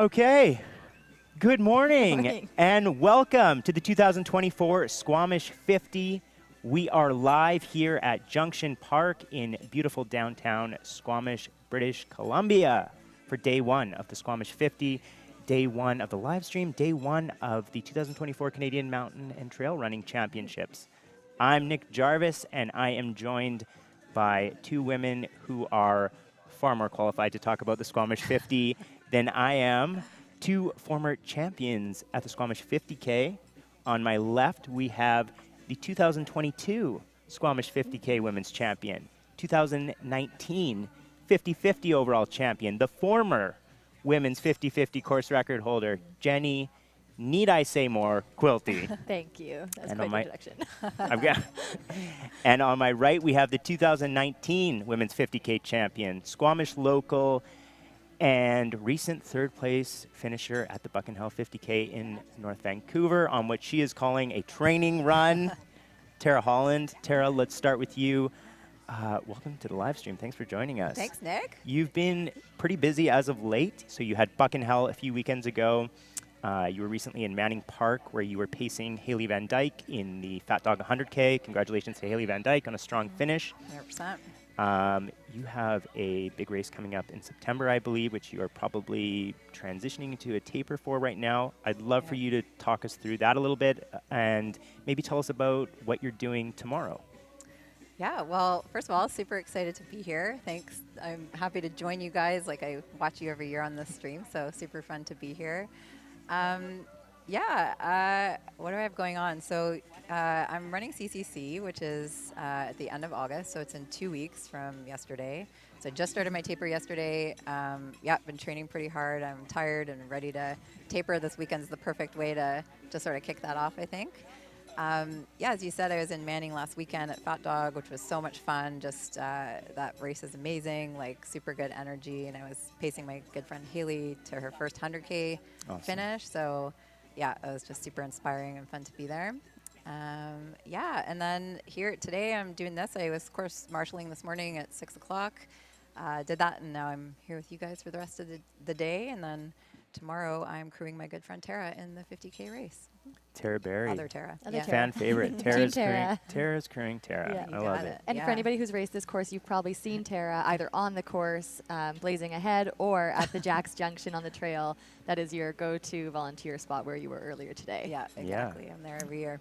Okay. Good morning, and welcome to the 2024 Squamish 50. We are live here at Junction Park in beautiful downtown Squamish, British Columbia for day one of the Squamish 50, day one of the live stream, day one of the 2024 Canadian Mountain and Trail Running Championships. I'm Nick Jarvis, and I am joined by two women who are far more qualified to talk about the Squamish 50 than I am. Two former champions at the Squamish 50K. On my left, we have the 2022 Squamish 50K Women's Champion, 2019 50-50 overall champion, the former Women's 50-50 course record holder, Jenny, need I say more, Quilty. Thank you. That's quite an introduction. And on my right, we have the 2019 Women's 50K champion, Squamish local, and recent third place finisher at the Buckenhall 50K in North Vancouver, on what she is calling a training run, Tara Holland. Tara, let's start with you. Welcome to the live stream. Thanks for joining us. Thanks, Nick. You've been pretty busy as of late. So you had Buckenhall a few weekends ago. You were recently in Manning Park, where you were pacing Haley Van Dyke in the Fat Dog 100K. Congratulations to Haley Van Dyke on a strong finish. 100%. You have a big race coming up in September, I believe, which you are probably transitioning into a taper for right now. I'd love for you to talk us through that a little bit and maybe tell us about what you're doing tomorrow. Yeah, well, first of all, super excited to be here. Thanks. I'm happy to join you guys. Like, I watch you every year on this stream, so super fun to be here. What do I have going on? So I'm running CCC, which is at the end of August, so it's in 2 weeks from yesterday. So I just started my taper yesterday. Been training pretty hard. I'm tired and ready to taper. This weekend's the perfect way to sort of kick that off, I think. As you said, I was in Manning last weekend at Fat Dog, which was so much fun. Just that race is amazing, like super good energy. And I was pacing my good friend Haley to her first 100K finish. So yeah, it was just super inspiring and fun to be there. And then here today I'm doing this. I was course marshalling this morning at 6 o'clock. Did that, and now I'm here with you guys for the rest of the day. And then tomorrow I'm crewing my good friend Tara in the 50K race. Tara Berry. Other Tara. Fan favorite. Tara's crewing Tara. Yeah. I love it. And for anybody who's raced this course, you've probably seen Tara either on the course, blazing ahead, or at the Jack's Junction on the trail. That is your go-to volunteer spot where you were earlier today. Yeah, exactly. Yeah. I'm there every year.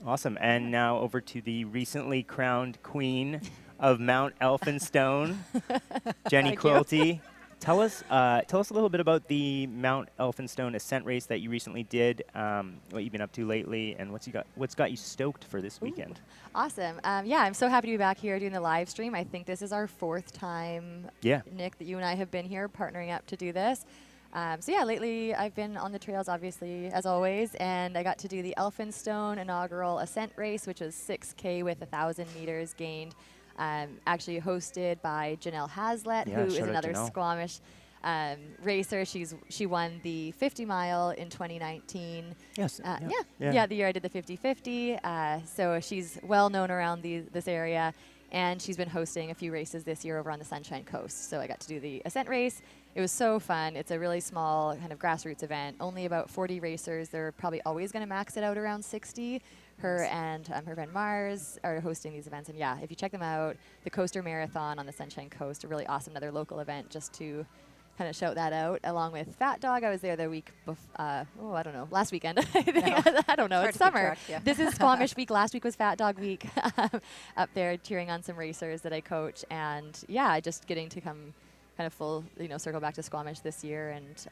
Awesome. And now over to the recently crowned queen of Mount Elphinstone, Jenny Quilty. Tell us a little bit about the Mount Elphinstone ascent race that you recently did, what you've been up to lately, and what's got you stoked for this weekend. Awesome. I'm so happy to be back here doing the live stream. I think this is our 4th time, Nick, that you and I have been here partnering up to do this. Lately I've been on the trails, obviously, as always, and I got to do the Elphinstone inaugural ascent race, which was 6K with 1,000 meters gained. Actually hosted by Janelle Hazlett, who is another Squamish racer. She won the 50 mile in 2019. Yes. The year I did the 50-50. So she's well known around this area, and she's been hosting a few races this year over on the Sunshine Coast. So I got to do the ascent race. It was so fun. It's a really small kind of grassroots event. Only about 40 racers. They're probably always going to max it out around 60. Her and her friend Mars are hosting these events. And if you check them out, the Coaster Marathon on the Sunshine Coast, a really awesome, another local event, just to kind of shout that out. Along with Fat Dog, I was there the week before, last weekend. I don't know, it's summer. This is Squamish week. Last week was Fat Dog week up there cheering on some racers that I coach. And just getting to come kind of full, circle back to Squamish this year and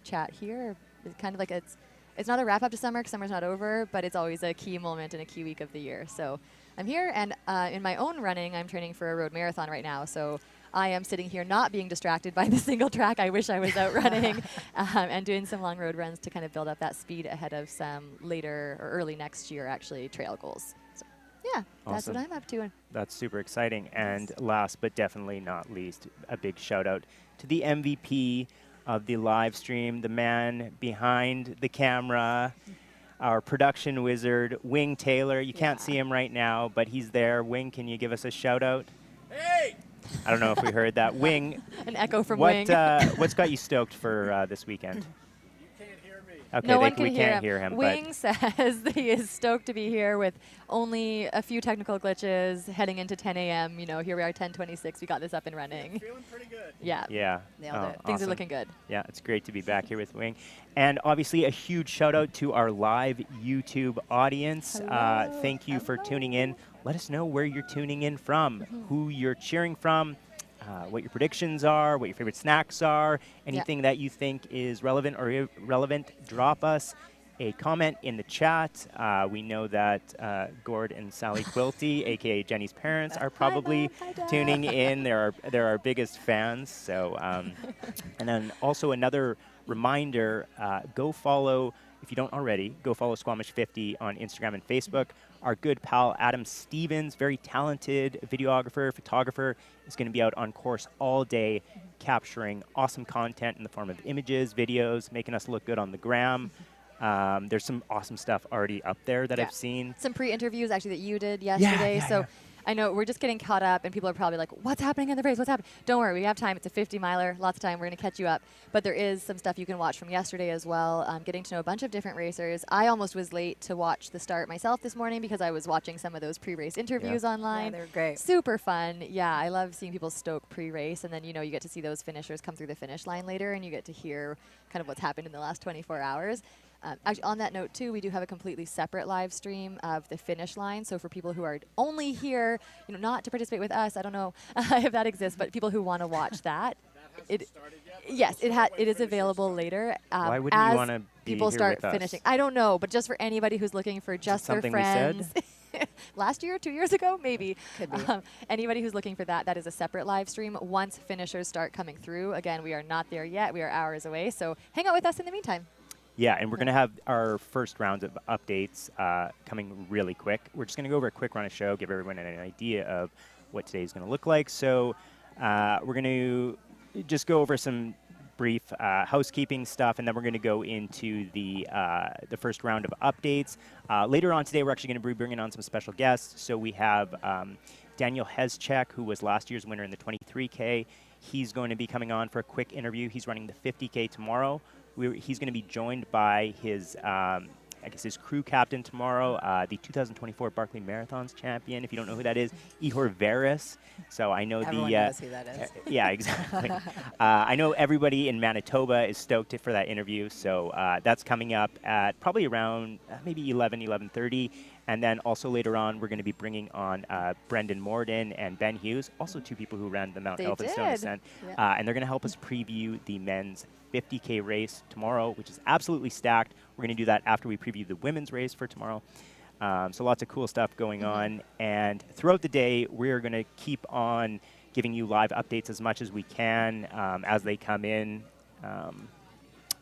chat here. It's kind of like it's not a wrap up to summer because summer's not over, but it's always a key moment and a key week of the year. So I'm here, and in my own running, I'm training for a road marathon right now. So I am sitting here not being distracted by the single track. I wish I was out running and doing some long road runs to kind of build up that speed ahead of some later or early next year, actually, trail goals. So that's what I'm up to. That's super exciting. And last but definitely not least, a big shout out to the MVP of the live stream, the man behind the camera, our production wizard, Wing Taylor. You can't see him right now, but he's there. Wing, can you give us a shout out? Hey! I don't know if we heard that. Wing. An echo from what, Wing. What's got you stoked for this weekend? Okay, no one can we hear can't him. hear him. Wing says that he is stoked to be here with only a few technical glitches heading into 10 a.m. You know, here we are, 10:26. We got this up and running. Feeling pretty good. Yeah. Yeah. Nailed it. Things are looking good. Yeah, it's great to be back here with Wing. And obviously a huge shout out to our live YouTube audience. Thank you for tuning in. Let us know where you're tuning in from, who you're cheering from, what your predictions are, what your favorite snacks are, anything that you think is relevant or irrelevant. Drop us a comment in the chat. We know that Gord and Sally Quilty, aka Jenny's parents, are probably tuning in. They're our biggest fans. So, and then also another reminder: go follow, if you don't already, go follow Squamish 50 on Instagram and Facebook. Our good pal Adam Stevens, very talented videographer, photographer, is going to be out on course all day, capturing awesome content in the form of images, videos, making us look good on the gram. There's some awesome stuff already up there that I've seen. Some pre-interviews actually that you did yesterday. So I know we're just getting caught up, and people are probably like, what's happening in the race? What's happening? Don't worry, we have time. It's a 50-miler, lots of time. We're going to catch you up. But there is some stuff you can watch from yesterday as well, getting to know a bunch of different racers. I almost was late to watch the start myself this morning because I was watching some of those pre-race interviews online. Yeah, they were great. Super fun. Yeah, I love seeing people stoke pre-race, and then, you know, you get to see those finishers come through the finish line later, and you get to hear kind of what's happened in the last 24 hours. Actually, on that note, too, we do have a completely separate live stream of the finish line. So for people who are only here, you know, not to participate with us, I don't know if that exists, but people who want to watch that, yes, it is available later. Why wouldn't you want to be people here start with us? finishing? I don't know, but just for anybody who's looking for just their friends. Last year, 2 years ago, maybe. Could be. Anybody who's looking for that, that is a separate live stream. Once finishers start coming through, again, we are not there yet. We are hours away. So hang out with us in the meantime. Yeah, and we're going to have our first rounds of updates coming really quick. We're just going to go over a quick run of show, give everyone an idea of what today is going to look like. So we're going to just go over some brief housekeeping stuff, and then we're going to go into the first round of updates. Later on today, we're actually going to be bringing on some special guests. So we have Daniel Hezek, who was last year's winner in the 23K. He's going to be coming on for a quick interview. He's running the 50K tomorrow. He's going to be joined by his, his crew captain tomorrow, the 2024 Barkley Marathons champion. If you don't know who that is, Ihor Veris. So I know Everyone knows who that is. Yeah, exactly. I know everybody in Manitoba is stoked for that interview. So that's coming up at probably around maybe 11:30. And then also later on, we're going to be bringing on Brendan Morden and Ben Hughes, also two people who ran the Mount Elphinstone Descent. Yeah. And they're going to help us preview the men's 50K race tomorrow, which is absolutely stacked. We're going to do that after we preview the women's race for tomorrow. So lots of cool stuff going on. And throughout the day, we're going to keep on giving you live updates as much as we can as they come in.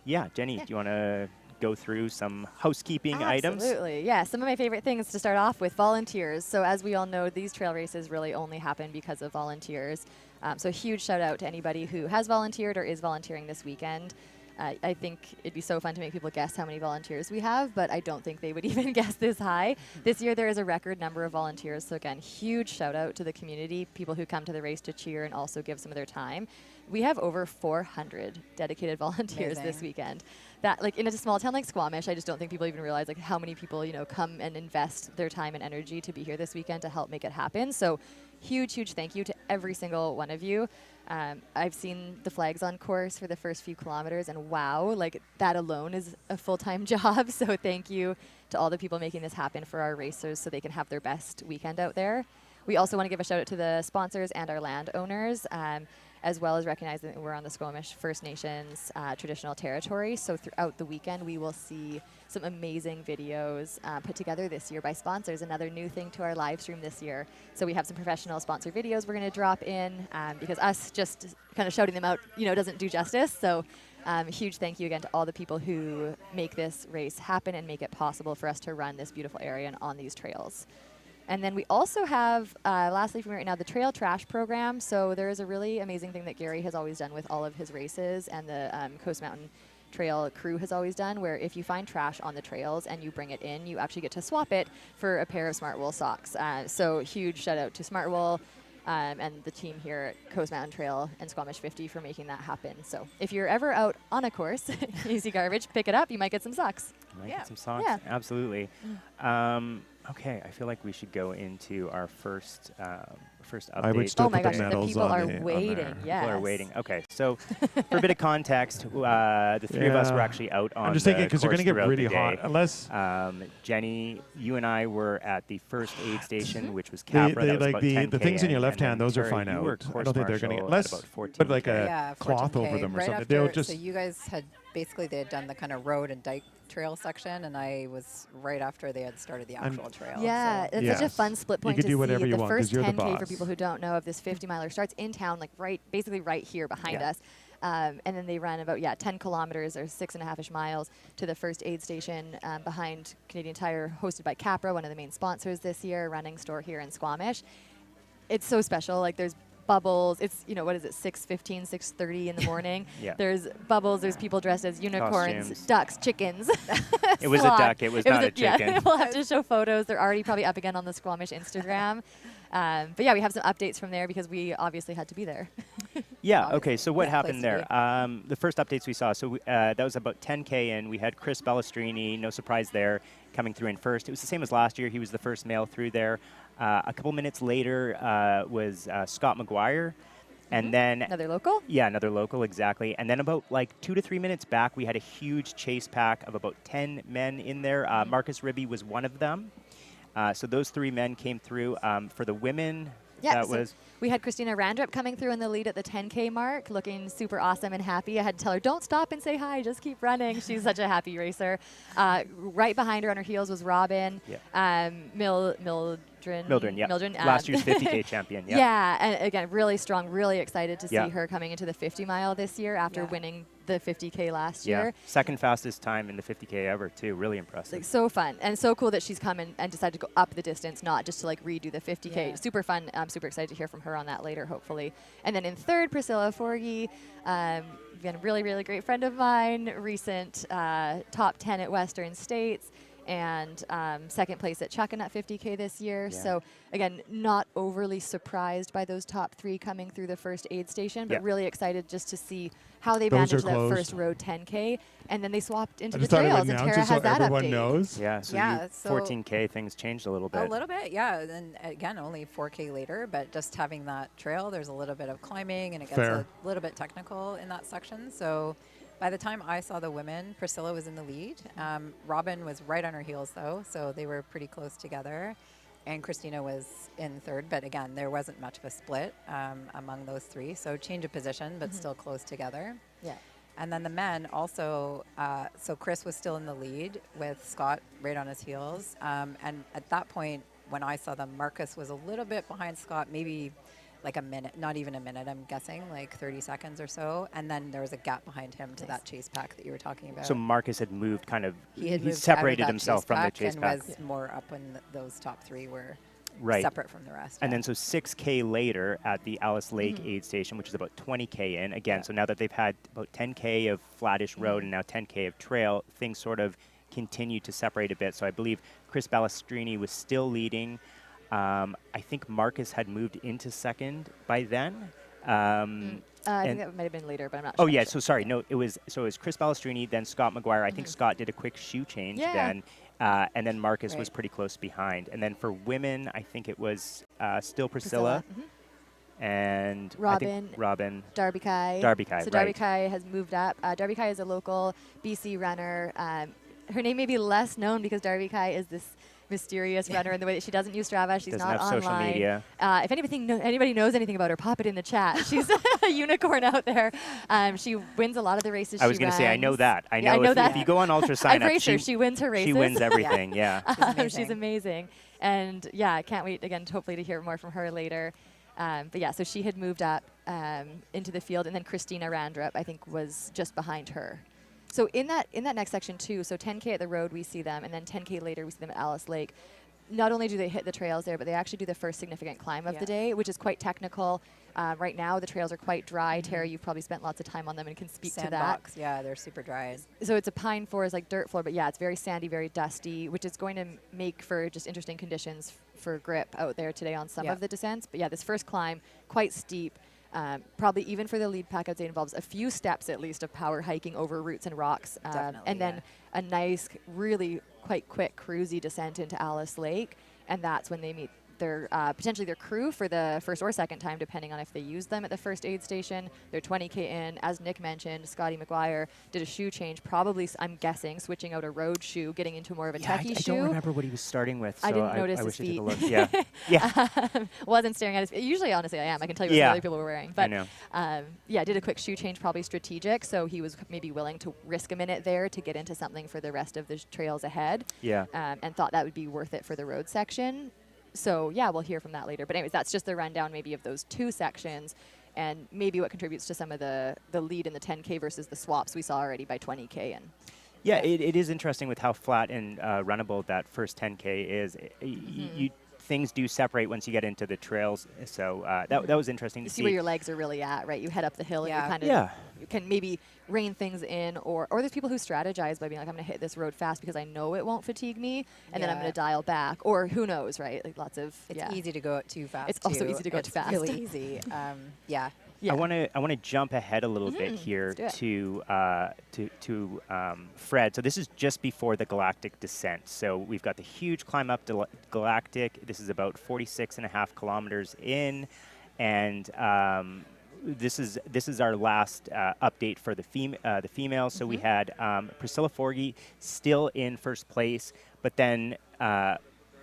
Jenny, do you want to go through some housekeeping items? Absolutely, yeah. Some of my favorite things to start off with, volunteers. So as we all know, these trail races really only happen because of volunteers. So a huge shout out to anybody who has volunteered or is volunteering this weekend. I think it'd be so fun to make people guess how many volunteers we have, but I don't think they would even guess this high. This year there is a record number of volunteers, so again, huge shout out to the community, people who come to the race to cheer and also give some of their time. We have over 400 dedicated volunteers this weekend. That, like, in a small town like Squamish, I just don't think people even realize like how many people, you know, come and invest their time and energy to be here this weekend to help make it happen. So huge, huge thank you to every single one of you. I've seen the flags on course for the first few kilometers, and wow, like that alone is a full-time job. So thank you to all the people making this happen for our racers so they can have their best weekend out there. We also want to give a shout out to the sponsors and our landowners, as well as recognizing that we're on the Squamish First Nations traditional territory. So throughout the weekend, we will see some amazing videos put together this year by sponsors, another new thing to our live stream this year. So we have some professional sponsor videos we're going to drop in because us just kind of shouting them out, you know, doesn't do justice. So huge thank you again to all the people who make this race happen and make it possible for us to run this beautiful area and on these trails. And then we also have, lastly from right now, the Trail Trash Program. So there is a really amazing thing that Gary has always done with all of his races and the Coast Mountain Trail crew has always done, where if you find trash on the trails and you bring it in, you actually get to swap it for a pair of Smart Wool socks. So huge shout out to Smart Wool. and the team here at Coast Mountain Trail and Squamish 50 for making that happen. So if you're ever out on a course, easy garbage, pick it up. You might get some socks. Might get some socks. Yeah. Absolutely. Okay, I feel like we should go into our first update. I would still Oh my put gosh, the the medals people on are the- on waiting. there. Yes. People are waiting. Okay, so for a bit of context, the three of us were actually out on I'm just thinking the because they're course going to get throughout really the hot day. unless Jenny, you and I were at the first aid station, which was Capra. That was like about the 10K things in your in, left and hand, then those are Terry, fine you out. were I course don't think they're going to marshal get at less. about 14K. Put like a Yeah, cloth 14K. over them or Right something. after, They'll just so you guys had basically they had done the kind of road and dike trail section, and I was right after they had started the actual trail. Yeah, so. it's such a Yes. fun split You point could to do see. whatever you The want 'cause first you're the 10K for boss. people who don't know of this 50 miler starts in town, like basically right here behind us. And then they run about 10 kilometers or 6.5-ish miles to the first aid station behind Canadian Tire, hosted by Capra, one of the main sponsors this year, running store here in Squamish. It's so special. Like there's bubbles. It's, what is it, 6:15, 6:30 in the morning. Yeah. There's bubbles. There's people dressed as unicorns, Costumes. ducks, chickens. It was a sloth. duck. It was not a chicken. Yeah, we'll have to show photos. They're already probably up again on the Squamish Instagram. But yeah, we have some updates from there because we obviously had to be there. Yeah, Obviously. okay, so what Yeah, happened place there? to The first updates we saw, so that was about 10K in. We had Chris Balestrini, no surprise there, coming through in first. It was the same as last year. He was the first male through there. A couple minutes later was Scott McGuire. And then Another local? Yeah, another local, exactly. And then about 2 to 3 minutes back, we had a huge chase pack of about 10 men in there. Marcus Ribi was one of them. So those 3 men came through. For the women, Yeah, that so was... we had Christina Randrup coming through in the lead at the 10K mark, looking super awesome and happy. I had to tell her, don't stop and say hi, just keep running. She's such a happy racer. Right behind her on her heels was Robin. Mildren, yeah. Mildren, Last year's 50K champion, yeah. Yeah, and again, really strong, really excited to see Yeah. her coming into the 50 mile this year after winning the 50K last Yeah, year. second fastest time in the 50K ever, too. Really impressive. Like so fun and so cool that she's come in and decided to go up the distance, not just to redo the 50K. Yeah. Super fun. I'm super excited to hear from her on that later, hopefully. And then in third, Priscilla Forgie, again, really, really great friend of mine, recent top 10 at Western States, and second place at Chuckanut 50K this year. Yeah. So again, not overly surprised by those top 3 coming through the first aid station, but Yeah. really excited just to see how they Those are managed that closed. first road 10K, and then they swapped into I the just thought I trails, would and announce Tara it so has that everyone update. knows. Yeah, so Yeah, you, so- 14K, things changed a little bit. A little bit, yeah. And again, only 4K later, but just having that trail, there's a little bit of climbing, and it gets Fair. a little bit technical in that section. So by the time I saw the women, Priscilla was in the lead. Robin was right on her heels, though, so they were pretty close together. And Christina was in third, but again, there wasn't much of a split among those 3. So change of position, but still close together. Yeah. And then the men also, so Chris was still in the lead with Scott right on his heels. And at that point, when I saw them, Marcus was a little bit behind Scott, maybe like a minute, not even a minute, I'm guessing, like 30 seconds or so. And then there was a gap behind him to that chase pack that you were talking about. So Marcus had moved kind of, he had moved out of separated that himself chase from the pack chase and pack. was more up when those top 3 were Right. separate from the rest. And yeah. then so 6K later at the Alice Lake aid station, which is about 20K in. Again, so now that they've had about 10K of flattish road and now 10K of trail, things sort of continue to separate a bit. So I believe Chris Balestrini was still leading. I think Marcus had moved into second by then. I think that might have been later, but I'm not sure. Oh yeah, so sorry, no, it was Chris Balestrini, then Scott McGuire. I think Scott did a quick shoe change then, and then Marcus was pretty close behind. And then for women, I think it was still Priscilla. And I think Robin. Darby Kai. Darby Kai, So Darby right. Kai has moved up. Darby Kai is a local BC runner. Her name may be less known because Darby Kai is this mysterious runner in the way that she doesn't use Strava. She's Doesn't not have social online. media. If anybody knows anything about her, pop it in the chat. She's a unicorn out there. She wins a lot of the races. I was going to say, I know that. I know, that. if you go on Ultra Sign I've Up, raced her. She wins her races. She wins everything, yeah. She's amazing. And yeah, I can't wait again, hopefully, to hear more from her later. But yeah, so she had moved up into the field, and then Christina Randrup, I think, was just behind her. So in that next section too, so 10K at the road we see them, and then 10K later we see them at Alice Lake. not only do they hit the trails there, but they actually do the first significant climb of the day, which is quite technical. Right now, the trails are quite dry. Tara, you've probably spent lots of time on them and can speak to that. Sandbox, yeah, they're super dry. So it's a pine forest, like dirt floor, but yeah, it's very sandy, very dusty, which is going to make for just interesting conditions for grip out there today on some of the descents. But yeah, this first climb, quite steep. Probably even for the lead pack, I'd say involves a few steps at least of power hiking over roots and rocks. And then a nice, really quite quick cruisy descent into Alice Lake. And that's when they meet their potentially their crew for the first or second time, depending on if they use them at the first aid station. They're 20K in. As Nick mentioned, Scotty McGuire did a shoe change, probably, I'm guessing, switching out a road shoe, getting into more of a techie shoe. I don't remember what he was starting with, so I didn't notice I his wish feet. I took a look. Yeah. Wasn't staring at his feet. Usually, honestly, I am. I can tell you what other people were wearing. But I know. yeah, did a quick shoe change, probably strategic, so he was maybe willing to risk a minute there to get into something for the rest of the trails ahead. Yeah. And thought that would be worth it for the road section. So yeah, we'll hear from that later. But anyways, that's just the rundown maybe of those two sections and maybe what contributes to some of the lead in the 10K versus the swaps we saw already by 20K. And yeah, it is interesting with how flat and runnable that first 10K is. Things do separate once you get into the trails. So that was interesting to see. You see where your legs are really at, right? You head up the hill and you kind of you can maybe rein things in, or there's people who strategize by being like, I'm going to hit this road fast because I know it won't fatigue me, and then I'm going to dial back, or who knows, right? Like lots of It's easy to go out too fast. It's also easy to go too fast. It's really easy. Yeah. I want to jump ahead a little bit here to Fred. So this is just before the Galactic Descent. So we've got the huge climb up to Galactic. This is about 46.5 kilometers in, and this is our last update for the females. So we had Priscilla Forgie still in first place, but then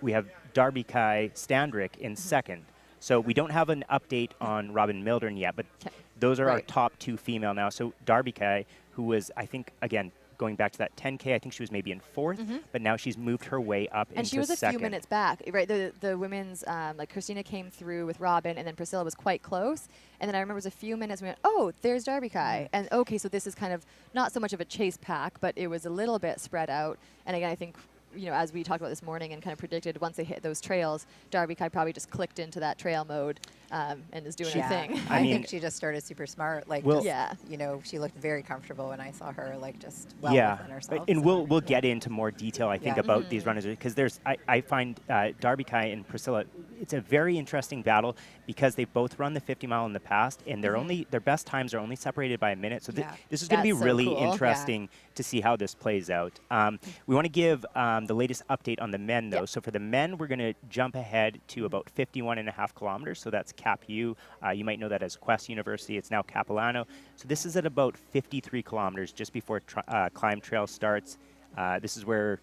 we have Darby Kai Standrick in second. So we don't have an update on Robin Mildren yet, but those are our top two female now. So Darby Kai, who was, I think, again, going back to that 10K, I think she was maybe in fourth, but now she's moved her way up into second. And she was a few minutes back, right? The women's, like Christina came through with Robin, and then Priscilla was quite close. And then I remember it was a few minutes, we went, oh, there's Darby Kai. And okay, so this is kind of not so much of a chase pack, but it was a little bit spread out. And again, I think, you know, as we talked about this morning and kind of predicted, once they hit those trails, Darby Kai probably just clicked into that trail mode and is doing her thing. I think she just started super smart. Like, you know, she looked very comfortable when I saw her, like, just well within herself. And we'll get into more detail, I think, about these runners, because I find Darby Kai and Priscilla, it's a very interesting battle because they've both run the 50 mile in the past, and their best times are only separated by a minute. So this is going to be really interesting to see how this plays out. We want to give the latest update on the men, though. So for the men, we're going to jump ahead to about 51.5 kilometers. So that's Capu. You might know that as Quest University. It's now Capilano. So this is at about 53 kilometers just before climb trail starts. This is where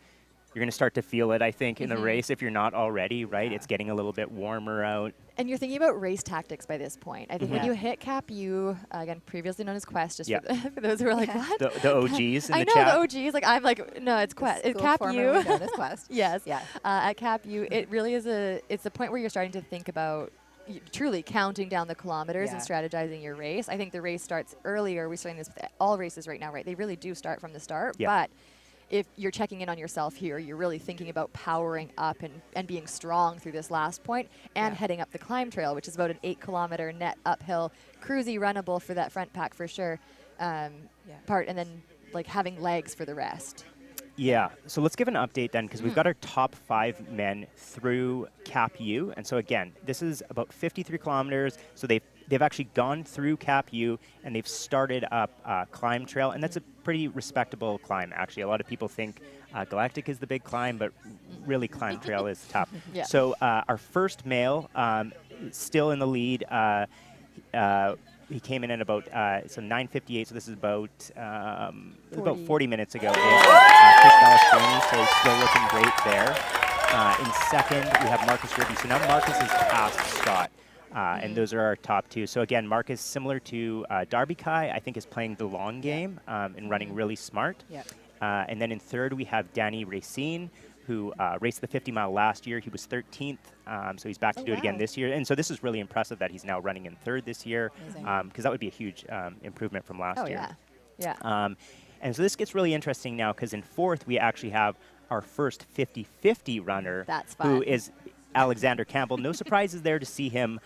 you're going to start to feel it, I think, in the race if you're not already, right? It's getting a little bit warmer out. And you're thinking about race tactics by this point. I think when you hit Capu, again, previously known as Quest, just for those who are like, what? The OGs in I the chat. I know, the OGs. Like, I'm like, no, it's Quest. It's Capu. Quest. Yes. Yeah. At Capu, it really is it's the point where you're starting to think about truly counting down the kilometers and strategizing your race. I think the race starts earlier. We're starting this with all races right now, right? They really do start from the start. But if you're checking in on yourself here, you're really thinking about powering up and being strong through this last point and heading up the climb trail, which is about an 8-kilometer net uphill, cruisy, runnable for that front pack for sure part, and then like having legs for the rest. Yeah, so let's give an update then, because we've got our top 5 men through Capu. And so again, this is about 53 kilometers. So they've actually gone through Capu and they've started up Climb Trail, and that's a pretty respectable climb, actually. A lot of people think Galactic is the big climb, but really Climb Trail is tough. So our first male, still in the lead, he came in at about 9:58, so this is about 40 minutes ago. Chris Balestrini, so he's still looking great there. In second, we have Marcus Ribi. So now Marcus is past Scott, and those are our top 2. So again, Marcus, similar to Darby Kai, I think is playing the long game and running really smart. And then in third, we have Danny Racine, who raced the 50-mile last year. He was 13th, so he's back to do it again this year. And so this is really impressive that he's now running in third this year, because that would be a huge improvement from last year. And so this gets really interesting now, because in fourth, we actually have our first 50-50 runner. That's fun. Who is Alexander Campbell. No surprises there to see him.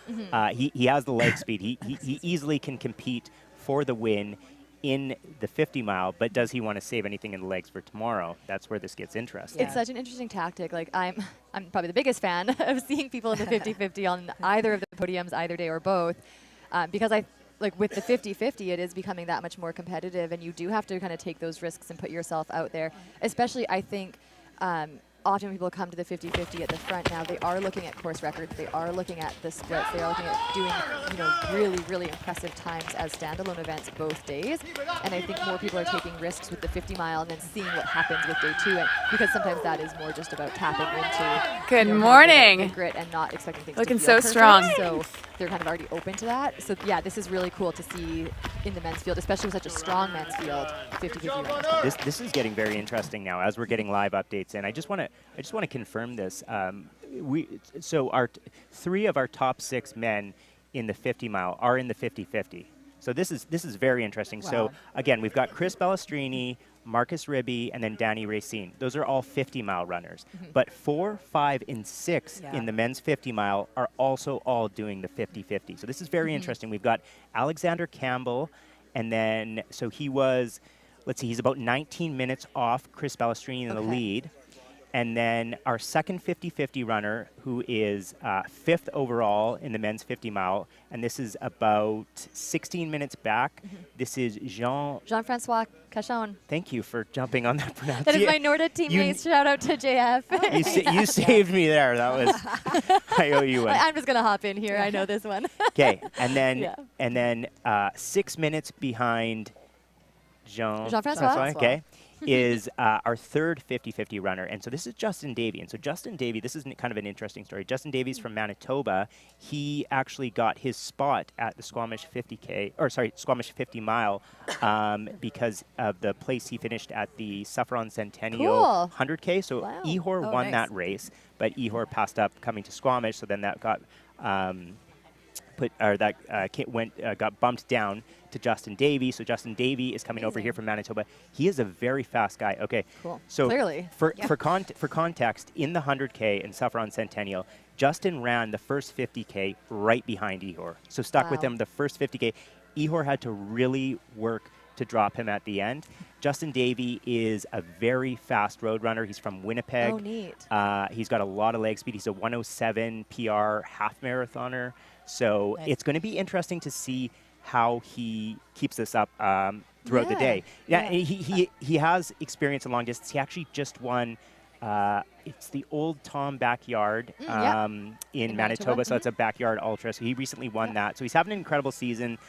He has the leg speed. He easily can compete for the win in the 50 mile, but does he want to save anything in the legs for tomorrow? That's where this gets interesting. It's such an interesting tactic. Like I'm probably the biggest fan of seeing people in the 50-50 on either of the podiums, either day or both, because with the 50-50, it is becoming that much more competitive, and you do have to kind of take those risks and put yourself out there. Especially, I think, often people come to the 50-50 at the front now. They are looking at course records. They are looking at the splits. They are looking at doing, really, really impressive times as standalone events both days. And I think more people are taking risks with the 50 mile and then seeing what happens with day 2. And because sometimes that is more just about tapping into Good morning. the grit and not expecting things Looking to feel so perfect. strong. So they're kind of already open to that. So yeah, this is really cool to see in the men's field, especially with such a strong men's field, 50-50 runners. This is getting very interesting now as we're getting live updates in. I just want to confirm this. So 3 of our top 6 men in the 50 mile are in the 50-50. So this is very interesting. Wow. So again, we've got Chris Balestrini, Marcus Ribi, and then Danny Racine. Those are all 50 mile runners. But 4, 5, and 6 in the men's 50 mile are also all doing the 50-50. So this is very interesting. We've got Alexander Campbell, and then so he was, let's see, he's about 19 minutes off Chris Balestrini in the lead. And then our second 50-50 runner, who is 5th overall in the men's 50 mile, and this is about 16 minutes back. This is Jean-Francois Cauchon. Thank you for jumping on that pronunciation. That is my Norda teammate. Shout out to JF. You saved me there. That was I owe you one. I'm just gonna hop in here. I know this one. Okay, and then 6 minutes behind Jean-Francois. Okay. Is our third 50-50 runner. And so this is Justin Davey. And so Justin Davey, this is kind of an interesting story. Justin Davey's from Manitoba. He actually got his spot at the Squamish 50 mile because of the place he finished at the Saffron Centennial 100K. So Ihor won that race, but Ihor passed up coming to Squamish. So then that got got bumped down to Justin Davey. So Justin Davey is coming over here from Manitoba. He is a very fast guy. Okay. Cool. So clearly. For context, in the 100K in Saffron Centennial, Justin ran the first 50K right behind Ihor. So stuck with him the first 50K. Ihor had to really work to drop him at the end. Justin Davey is a very fast road runner. He's from Winnipeg. Oh, neat. He's got a lot of leg speed. He's a 1:07 PR half marathoner. So it's going to be interesting to see how he keeps this up throughout the day. He has experience in long distance. He actually just won. It's the Old Tom Backyard in Manitoba, so it's a backyard ultra. So he recently won that. So he's having an incredible season.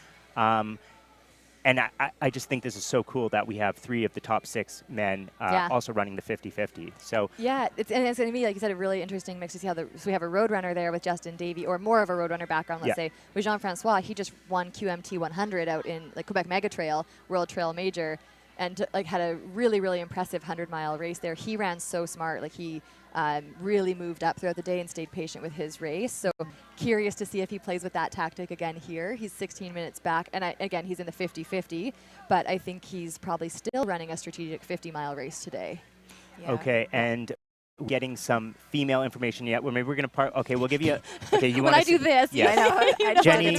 And I just think this is so cool that we have 3 of the top 6 men also running the 50-50. So it's going to be, like you said, a really interesting mix to see how so we have a road runner there with Justin Davey, or more of a road runner background, let's say. With Jean-Francois, he just won QMT 100 out in Quebec Mega Trail, World Trail Major, and had a really, really impressive 100-mile race there. He ran so smart. Like he really moved up throughout the day and stayed patient with his race. So curious to see if he plays with that tactic again here. He's 16 minutes back, and again, he's in the 50-50, but I think he's probably still running a strategic 50-mile race today. Okay, and getting some female information yet. Well, maybe we're going to okay, we'll give you you when want I do this, yes. I know. Jenny,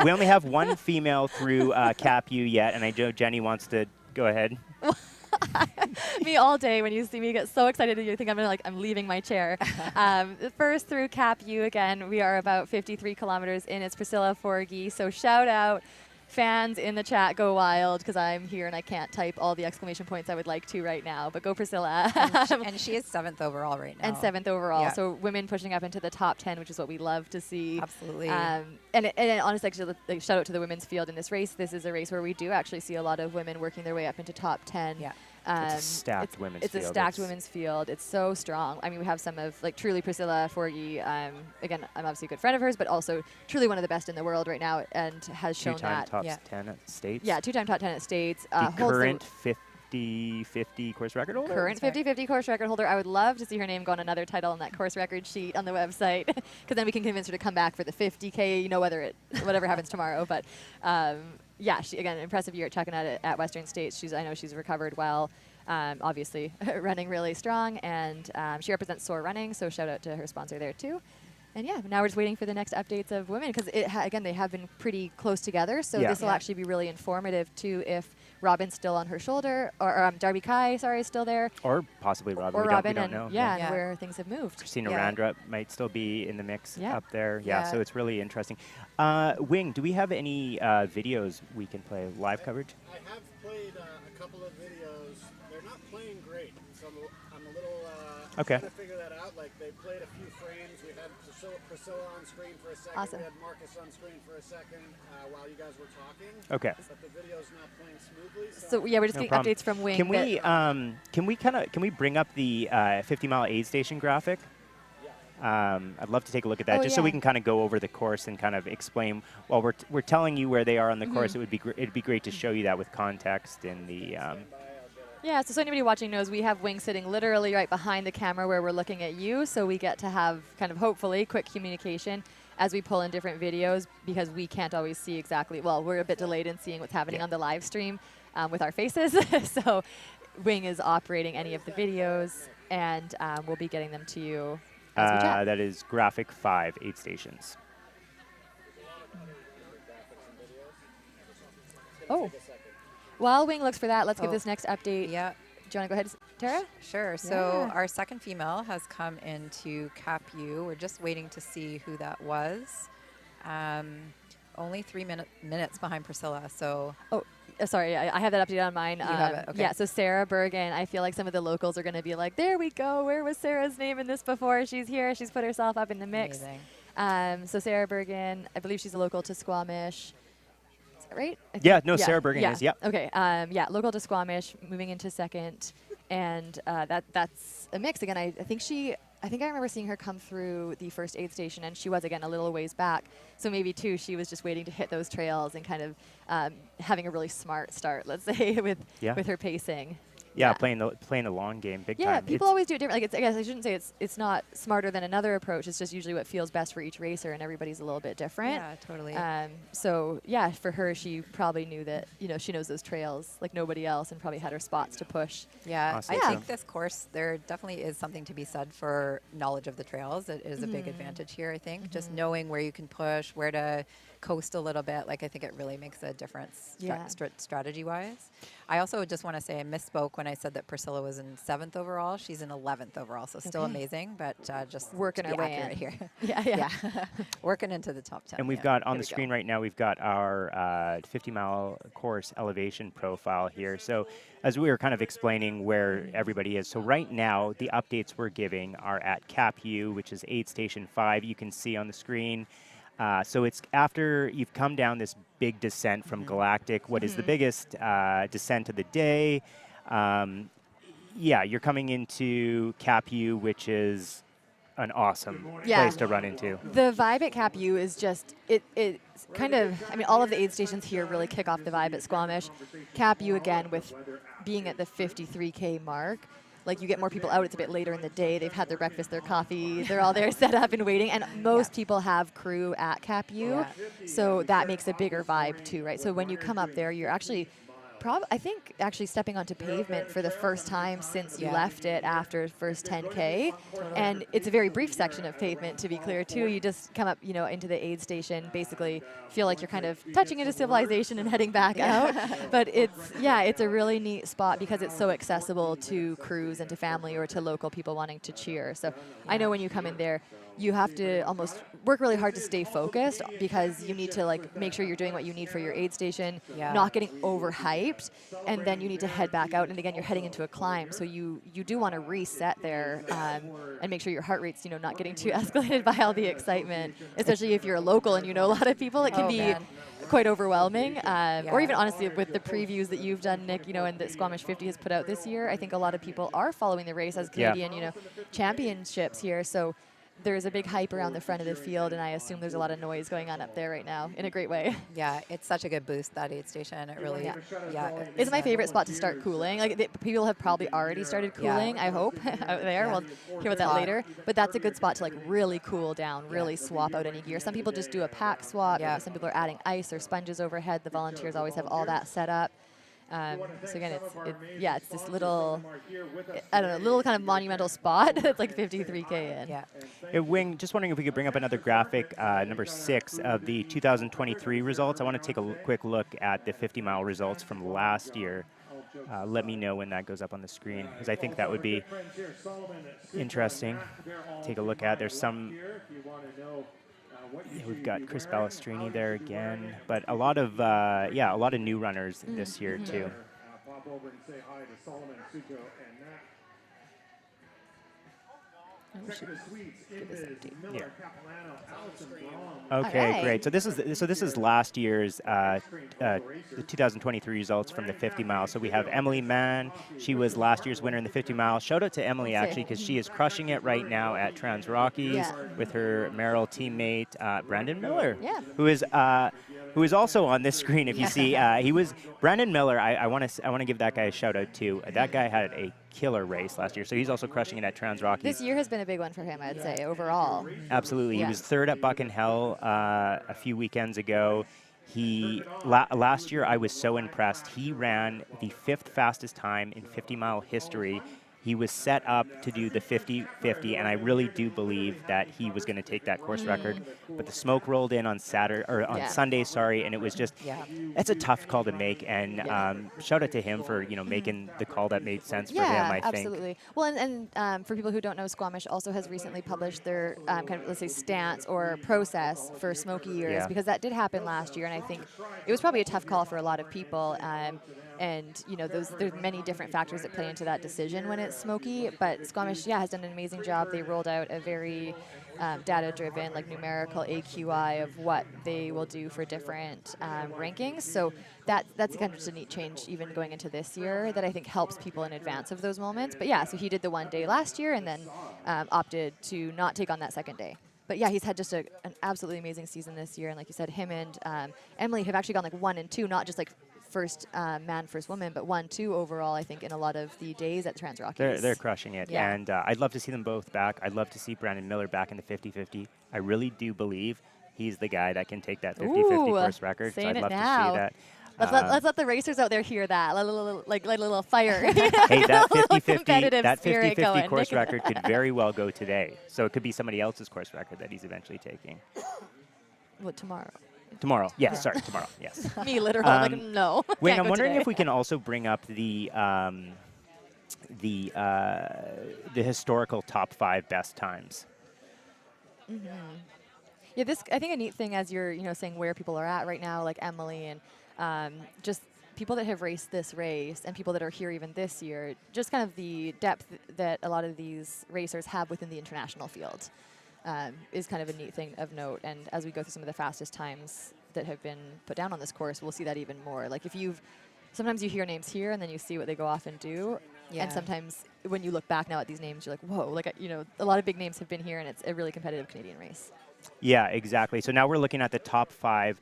we only have one female through Capu yet, and I know Jenny wants to go ahead. Me all day when you see me get so excited you think I'm leaving my chair. First through Capu again, we are about 53 kilometers in. It's Priscilla Forgie. So shout out fans in the chat, go wild, because I'm here and I can't type all the exclamation points I would like to right now, but go Priscilla. And she is 7th overall right now. And 7th overall. So women pushing up into the top 10, which is what we love to see. Absolutely. And honestly, actually, shout out to the women's field in this race. This is a race where we do actually see a lot of women working their way up into top 10. Yeah. It's a stacked women's field. It's a stacked women's field. It's so strong. I mean, we have some of, truly Priscilla Forgie. Again, I'm obviously a good friend of hers, but also truly one of the best in the world right now, and has shown that. 2-time top 10 at States. Yeah, 2-time top 10 at States. The current 50-50 course record holder? Current 50-50 course record holder. I would love to see her name go on another title on that course record sheet on the website, because then we can convince her to come back for the 50K, whatever happens tomorrow. But yeah, she, again, impressive year at checking out at Western States. I know she's recovered well. obviously running really strong, and she represents Soar Running, so shout out to her sponsor there too. And yeah, now we're just waiting for the next updates of women, because again, they have been pretty close together, so this will actually be really informative too if Robin's still on her shoulder, or Darby Kai, sorry, is still there. Or possibly Robin. Or we Robin, don't know. And where things have moved. Christina Randrup might still be in the mix up there. Yeah. So it's really interesting. Wing, do we have any videos we can play, live coverage? I have played a couple of videos. They're not playing great, so I'm a little trying to figure that out. Like, they played a few frames. We had Priscilla on screen for a second. Awesome. We had Marcus on screen for a second while you guys were talking. Okay. But the video's not playing smoothly. So yeah, we're just getting updates from Wing. Can we bring up the 50-mile aid station graphic? I'd love to take a look at that, just so we can kind of go over the course and kind of explain. While we're telling you where they are on the course, it'd be great to show you that with context in the. Yeah, so anybody watching knows we have Wing sitting literally right behind the camera where we're looking at you, so we get to have kind of hopefully quick communication as we pull in different videos, because we can't always see exactly. Well, we're a bit delayed in seeing what's happening on the live stream with our faces, so Wing is operating any of the videos, and we'll be getting them to you. That is graphic 5, aid stations. Oh. While Wing looks for that, let's give this next update. Yeah. Do you want to go ahead, Tara? Sure. So our second female has come into Capu. We're just waiting to see who that was. Only 3 minutes behind Priscilla. So. Oh, sorry. I have that update on mine. You have it. Okay. Yeah. So Sarah Bergen. I feel like some of the locals are going to be like, "There we go. Where was Sarah's name in this before? She's here. She's put herself up in the mix." Amazing. So Sarah Bergen. I believe she's a local to Squamish. Right? Sarah Bergen is, Okay, local to Squamish, moving into second, and that's a mix. Again, I think I remember seeing her come through the first aid station, and she was, again, a little ways back. So maybe, too, she was just waiting to hit those trails and kind of having a really smart start, let's say, with her pacing. Yeah, playing the long game, big time. Yeah, people always do it different. Like, I guess I shouldn't say it's not smarter than another approach. It's just usually what feels best for each racer, and everybody's a little bit different. Yeah, totally. So yeah, for her, she probably knew that she knows those trails like nobody else, and probably had her spots to push. Yeah, awesome. I think this course, there definitely is something to be said for knowledge of the trails. It is a big advantage here, I think. Just knowing where you can push, where to coast a little bit. Like, I think it really makes a difference strategy-wise. I also just want to say I misspoke when I said that Priscilla was in 7th overall. She's in 11th overall, so still amazing, but just working her way in here. Yeah. Working into the top 10. And we've got on the screen right now, we've got our 50-mile course elevation profile here. So as we were kind of explaining where everybody is, so right now the updates we're giving are at Capu, which is aid station 5. You can see on the screen. So it's after you've come down this big descent from Galactic, what is the biggest descent of the day. You're coming into Capu, which is an awesome place to run into. The vibe at Capu is just, it's kind of, I mean, all of the aid stations here really kick off the vibe at Squamish. Capu, again, with being at the 53K mark, like, you get more people out. It's a bit later in the day. They've had their breakfast, their coffee. They're all there set up and waiting. And most people have crew at Capu. So that makes a bigger vibe, too, right? So when you come up there, you're actually I think actually stepping onto pavement for the first time since you left it after first 10K. And it's a very brief section of pavement, to be clear, too. You just come up, into the aid station, basically feel like you're kind of touching into civilization and heading back out. But it's a really neat spot because it's so accessible to crews and to family or to local people wanting to cheer. So I know when you come in there, you have to almost work really hard to stay focused because you need to make sure you're doing what you need for your aid station, not getting overhyped, and then you need to head back out. And again, you're heading into a climb, so you do want to reset there and make sure your heart rate's not getting too escalated by all the excitement, especially if you're a local and a lot of people. It can be quite overwhelming, or even honestly with the previews that you've done, Nick, and that Squamish 50 has put out this year. I think a lot of people are following the race as Canadian, championships here. So there's a big hype around the front of the field, and I assume there's a lot of noise going on up there right now in a great way. Yeah, it's such a good boost, that aid station. It really, It's my favorite spot to start cooling. People have probably already started cooling, I hope, out there. We'll hear about that later. But that's a good spot to really cool down, really swap out any gear. Some people just do a pack swap. Some people are adding ice or sponges overhead. The volunteers always have all that set up. So again, it's this little, I don't know, little kind of monumental spot that's like 53K in. Yeah. Wing, just wondering if we could bring up another graphic, number 6 of the 2023 results. I want to take a quick look at the 50-mile results from last year. Let me know when that goes up on the screen, because I think that would be interesting. Take a look at. There's some. We've got Chris Balestrini there again, but a lot of a lot of new runners this year too. Pop over and say hi to Solomon, Sujo, and Nat. Okay, great. So this is last year's the 2023 results from the 50 mile. So we have Emily Mann. She was last year's winner in the 50 mile. Shout out to Emily actually, because she is crushing it right now at Trans Rockies with her Merrill teammate Brandon Miller, who is also on this screen. If you see, he was Brandon Miller. I want to give that guy a shout out too. That guy had a killer race last year, so he's also crushing it at Trans Rockies. This year has been a big one for him, I'd say, overall. Absolutely. He was third at Buck and Hell a few weekends ago. Last year, I was so impressed. He ran the 5th fastest time in 50-mile history. He was set up to do the 50-50, and I really do believe that he was going to take that course record. But the smoke rolled in on Sunday, and it was just, it's a tough call to make. And shout out to him for making the call that made sense for him. I think. Absolutely. Well, and for people who don't know, Squamish also has recently published their kind of, let's say, stance or process for smoky years, because that did happen last year, and I think it was probably a tough call for a lot of people. And there's many different factors that play into that decision when it's smoky. But Squamish, has done an amazing job. They rolled out a very data-driven, like numerical AQI of what they will do for different rankings. So that's kind of just a neat change, even going into this year, that I think helps people in advance of those moments. But so he did the one day last year, and then opted to not take on that second day. But he's had just an absolutely amazing season this year. And like you said, him and Emily have actually gone like 1 and 2, not just like first man, first woman, but 1-2 overall, I think, in a lot of the days at Trans Rockies. They're crushing it. And I'd love to see them both back. I'd love to see Brandon Miller back in the 50-50. I really do believe he's the guy that can take that 50-50 course record. So I'd love to see that. Let's let the racers out there hear that. Let a little fire. Hey, that 50-50 course record could very well go today. So it could be somebody else's course record that he's eventually taking. What, tomorrow? Tomorrow, yes, sorry, tomorrow, yes. Me, literally, no. Wayne, I'm wondering if we can also bring up the historical top 5 best times. Yeah, this, I think, a neat thing as you're saying where people are at right now, like Emily and just people that have raced this race and people that are here even this year, just kind of the depth that a lot of these racers have within the international field. Is kind of a neat thing of note. And as we go through some of the fastest times that have been put down on this course, we'll see that even more. Like sometimes you hear names here and then you see what they go off and do. And sometimes when you look back now at these names, you're like, whoa, like, a lot of big names have been here, and it's a really competitive Canadian race. Yeah, exactly. So now we're looking at the top 5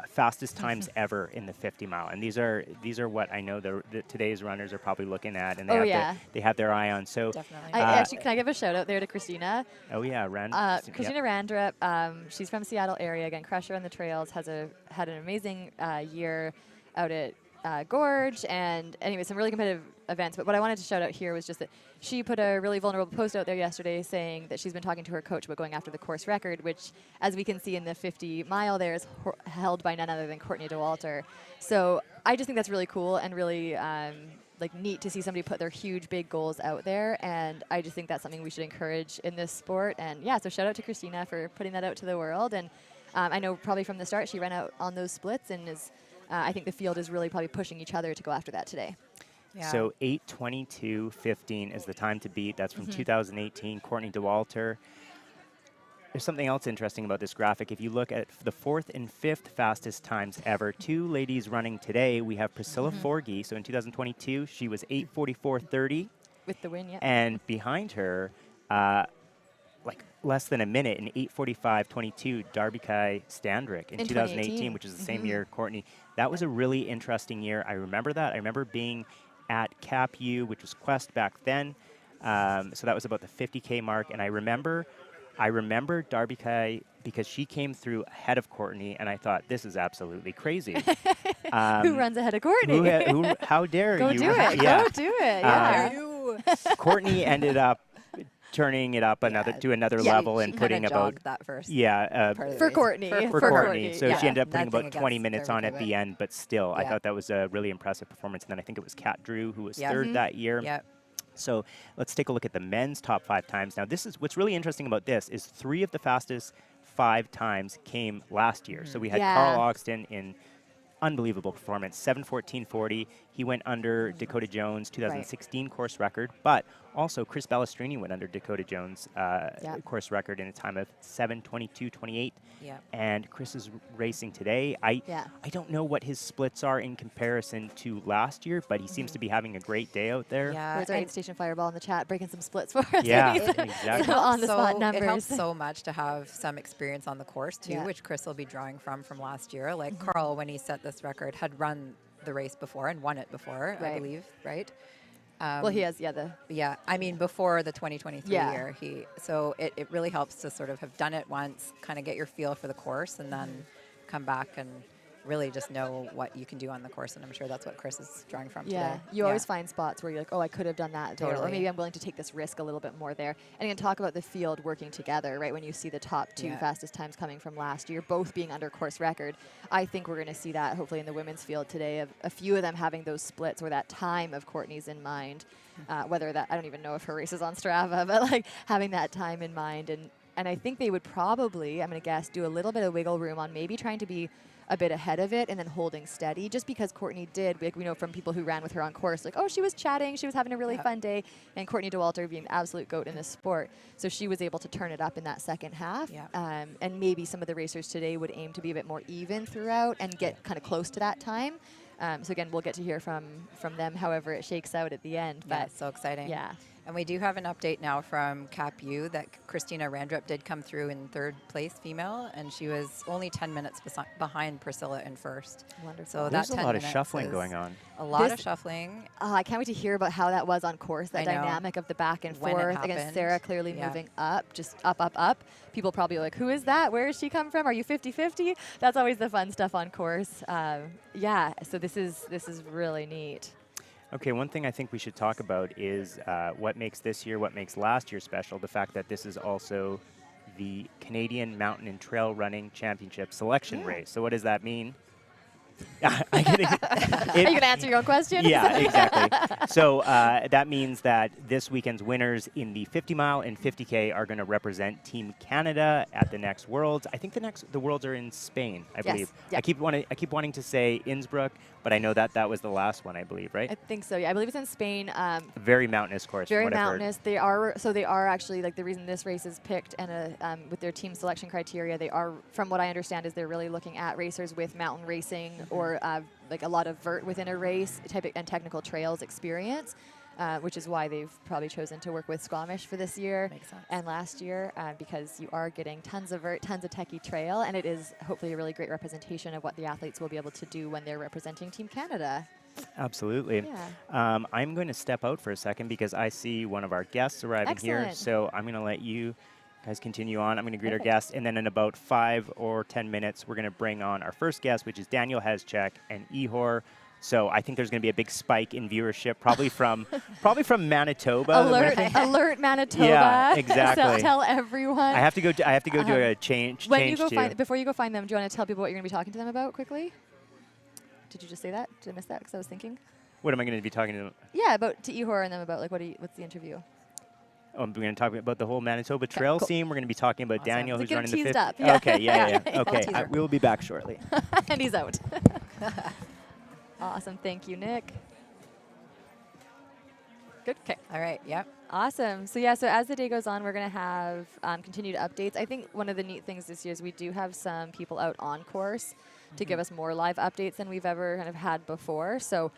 fastest times ever in the 50 mile, and these are what I know today's runners are probably looking at, and they have their eye on. So definitely. Actually, can I give a shout out there to Christina? Oh yeah, Christina Randrup. She's from Seattle area. Again, crusher on the trails. Had an amazing year out at Gorge, and anyway, some really competitive events. But what I wanted to shout out here was just that she put a really vulnerable post out there yesterday saying that she's been talking to her coach about going after the course record, which, as we can see in the 50 mile there, is held by none other than Courtney DeWalter. So I just think that's really cool and really neat to see somebody put their huge big goals out there, and I just think that's something we should encourage in this sport. And so shout out to Christina for putting that out to the world. And I know probably from the start she ran out on those splits, and I think the field is really probably pushing each other to go after that today. Yeah. So 8:22:15 is the time to beat. That's from 2018, Courtney DeWalter. There's something else interesting about this graphic. If you look at the 4th and 5th fastest times ever, 2 ladies running today. We have Priscilla Forgie. So in 2022, she was 8:44:30. With the win, And behind her, less than a minute, in 8:45:22, Darby Standrick in 2018, which is the same year Courtney. That was a really interesting year. I remember that. I remember being at Capu, which was Quest back then. So that was about the 50K mark. And I remember I remember Darby Kai because she came through ahead of Courtney, and I thought, this is absolutely crazy. Who runs ahead of Courtney? How dare Go you? do it. Yeah. Go do it. Yeah. Courtney ended up turning it up to another level and putting about that first for Courtney. For Courtney. So she ended up putting Nothing about 20 against minutes on Darby, at the end, but still, I Yeah. thought that was a really impressive performance. And then I think it was Kat Drew who was Yeah. third that year. Yep. So let's take a look at the men's top 5 times. Now, this is what's really interesting about this is 3 of the fastest 5 times came last year. So we had Carl Ogston in unbelievable performance, 7:14.40. He went under Dakota Jones' 2016 course record, but also Chris Balestrini went under Dakota Jones' course record in a time of 7:22.28. Yeah. And Chris is racing today. I don't know what his splits are in comparison to last year, but he seems to be having a great day out there. Yeah. There's our aid station Fireball in the chat, breaking some splits for us. Yeah, exactly. So on the spot numbers. It helps so much to have some experience on the course too, which Chris will be drawing from last year. Like Carl, when he set this record, had run the race before and won it before, I believe, right? Well, he has, Yeah, I mean, before the 2023 year, so it really helps to sort of have done it once, kind of get your feel for the course, and then come back and really just know what you can do on the course, and I'm sure that's what Chris is drawing from today. You always find spots where you're like, oh, I could have done that there, or Totally. maybe I'm willing to take this risk a little bit more there. And you can talk about the field working together, right? When you see the top 2 fastest times coming from last year, both being under course record, I think we're going to see that hopefully in the women's field today, of a few of them having those splits or that time of Courtney's in mind, whether that, I don't even know if her race is on Strava, but like having that time in mind. And I think they would probably, I'm going to guess, do a little bit of wiggle room on maybe trying to be a bit ahead of it and then holding steady, just because Courtney did, like we know from people who ran with her on course, like, oh, she was chatting, she was having a really fun day, and Courtney Dauwalter being the absolute GOAT in this sport. So she was able to turn it up in that second half. And maybe some of the racers today would aim to be a bit more even throughout and get kind of close to that time. So again, we'll get to hear from them however it shakes out at the end. But it's so exciting. Yeah. And we do have an update now from Capu that Christina Randrup did come through in 3rd place female, and she was only 10 minutes behind Priscilla in 1st. Wonderful. So There's that a 10 lot of minutes shuffling is going on. A lot of shuffling. I can't wait to hear about how that was on course, that dynamic of the back and When it forth. Again, happened. Sarah clearly moving up, just up, up, up. People probably are like, who is that? Where does she come from? Are you 50-50? That's always the fun stuff on course. So this is really neat. Okay, one thing I think we should talk about is what makes this year, what makes last year special, the fact that this is also the Canadian Mountain and Trail Running Championship selection race. So what does that mean? Are you going to answer your own question? Yeah, exactly. So that means that this weekend's winners in the 50 mile and 50K are going to represent Team Canada at the next Worlds. I think the Worlds are in Spain, I believe. Yep. I keep wanting to say Innsbruck, but I know that was the last one, I believe, right? I think so. Yeah, I believe it's in Spain. Very mountainous course. Very mountainous. They are actually, like, the reason this race is picked and with their team selection criteria, they are, from what I understand, is they're really looking at racers with mountain racing or like a lot of vert within a race and technical trails experience, which is why they've probably chosen to work with Squamish for this year and last year, because you are getting tons of vert, tons of techie trail, and it is hopefully a really great representation of what the athletes will be able to do when they're representing Team Canada. Absolutely. Yeah. I'm going to step out for a second because I see one of our guests arriving here, so I'm going to let you guys continue on. I'm going to greet our guests, and then in about 5 or 10 minutes, we're going to bring on our first guest, which is Daniel Hezek and Ihor. So I think there's going to be a big spike in viewership, probably from Manitoba. Alert Manitoba. Yeah, exactly. So tell everyone. I have to go to a change. Before you go find them, do you want to tell people what you're going to be talking to them about quickly? Did you just say that? Did I miss that? Because I was thinking. What am I going to be talking to them? Yeah, about to Ihor and them about, like, what's the interview? We're going to talk about the whole Manitoba trail scene. We're going to be talking about Daniel, who's running the 50. Up. Yeah. Okay, yeah. Okay, we will be back shortly. And he's out. Awesome. Thank you, Nick. Good. Okay. All right. Yep. Awesome. So as the day goes on, we're going to have continued updates. I think one of the neat things this year is we do have some people out on course to give us more live updates than we've ever kind of had before. So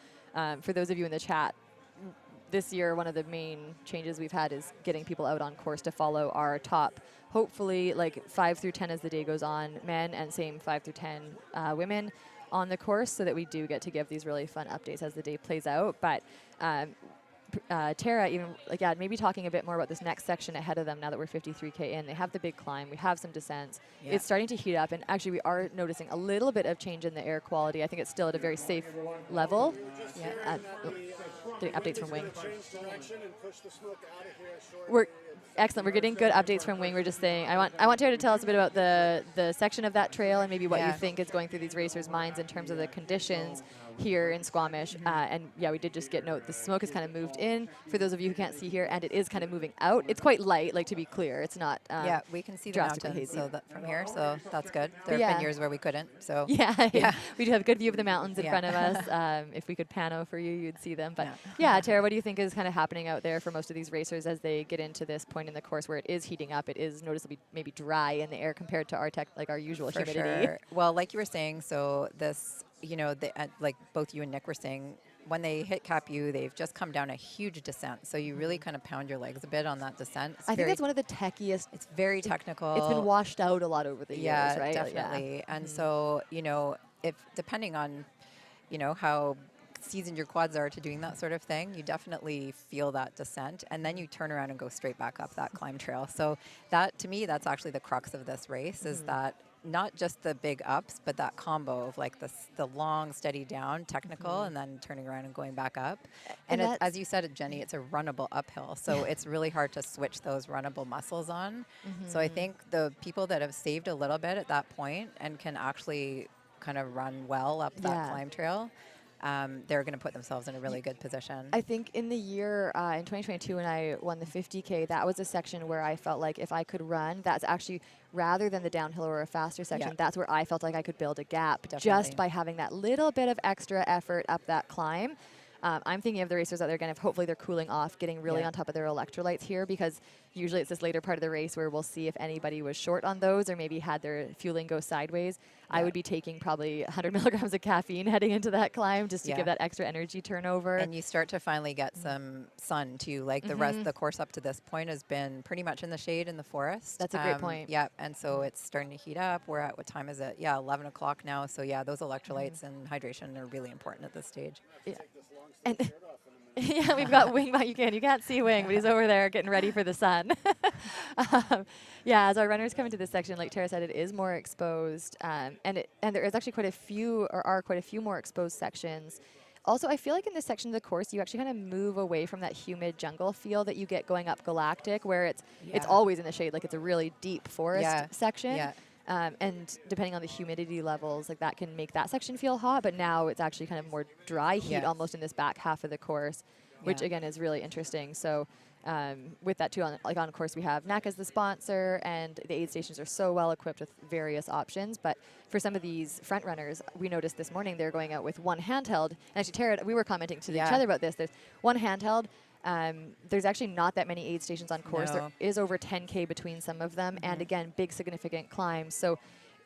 for those of you in the chat, this year, one of the main changes we've had is getting people out on course to follow our top, hopefully like 5 through 10 as the day goes on, men, and same 5 through 10 women on the course, so that we do get to give these really fun updates as the day plays out. But Tara even, like, yeah, maybe talking a bit more about this next section ahead of them now that we're 53K in. They have the big climb. We have some descents. Yeah. It's starting to heat up, and actually we are noticing a little bit of change in the air quality. I think it's still at a very safe level. Yeah. Getting updates from Wing. Change direction and push the smoke out of here shortly. We're excellent. We're getting good updates from Wing. We're just saying, I want Tara to tell us a bit about the section of that trail and maybe what you think is going through these racers' minds in terms of the conditions here in Squamish. And yeah, we did just get note the smoke has kind of moved in for those of you who can't see here, and it is kind of moving out. It's quite light, like, to be clear. It's not yeah, we can see the mountains hazy. so from here, so that's good. There have been years where we couldn't, so yeah. We do have a good view of the mountains in front of us. If we could pano for you, you'd see them. But yeah, Tara, what do you think is kind of happening out there for most of these racers as they get into this point in the course where it is heating up? It is noticeably maybe dry in the air compared to our usual for humidity. Sure. Well, like you were saying, so this, like both you and Nick were saying, when they hit Capu, they've just come down a huge descent. So you really kind of pound your legs a bit on that descent. I think that's one of the techiest. It's very technical. It's been washed out a lot over the years, right? Definitely. And so, if depending on, how seasoned your quads are to doing that sort of thing, you definitely feel that descent. And then you turn around and go straight back up that climb trail. So that, to me, that's actually the crux of this race, is that not just the big ups, but that combo of like the long, steady down, technical, and then turning around and going back up. And as you said, Jenny, it's a runnable uphill. So it's really hard to switch those runnable muscles on. So I think the people that have saved a little bit at that point and can actually kind of run well up that climb trail, they're going to put themselves in a really good position. I think in the year, in 2022, when I won the 50K, that was a section where I felt like if I could run, that's actually, rather than the downhill or a faster section, that's where I felt like I could build a gap just by having that little bit of extra effort up that climb. I'm thinking of the racers that they're going to, hopefully they're cooling off, getting really on top of their electrolytes here, because usually it's this later part of the race where we'll see if anybody was short on those or maybe had their fueling go sideways. I would be taking probably 100 milligrams of caffeine heading into that climb just to give that extra energy turnover. And you start to finally get some sun too. Like the rest of the course up to this point has been pretty much in the shade in the forest. That's a great point. Yeah, and so it's starting to heat up. We're at, what time is it? Yeah, 11 o'clock now. So yeah, those electrolytes and hydration are really important at this stage. Yeah. And yeah, we've got Wing, but you can't see Wing, but he's over there getting ready for the sun. Yeah, as our runners come into this section, like Tara said, it is more exposed, and there is actually quite a few more exposed sections. Also, I feel like in this section of the course, you actually kind of move away from that humid jungle feel that you get going up Galactic, where it's always in the shade, like it's a really deep forest section. Yeah. And depending on the humidity levels, like that can make that section feel hot, but now it's actually kind of more dry heat almost in this back half of the course, which again is really interesting. So with that too, on course we have NAC as the sponsor, and the aid stations are so well equipped with various options. But for some of these front runners, we noticed this morning they're going out with one handheld. And actually, Tara, we were commenting to each other about this. There's one handheld. There's actually not that many aid stations on course. There is over 10K between some of them, and again, big significant climbs. So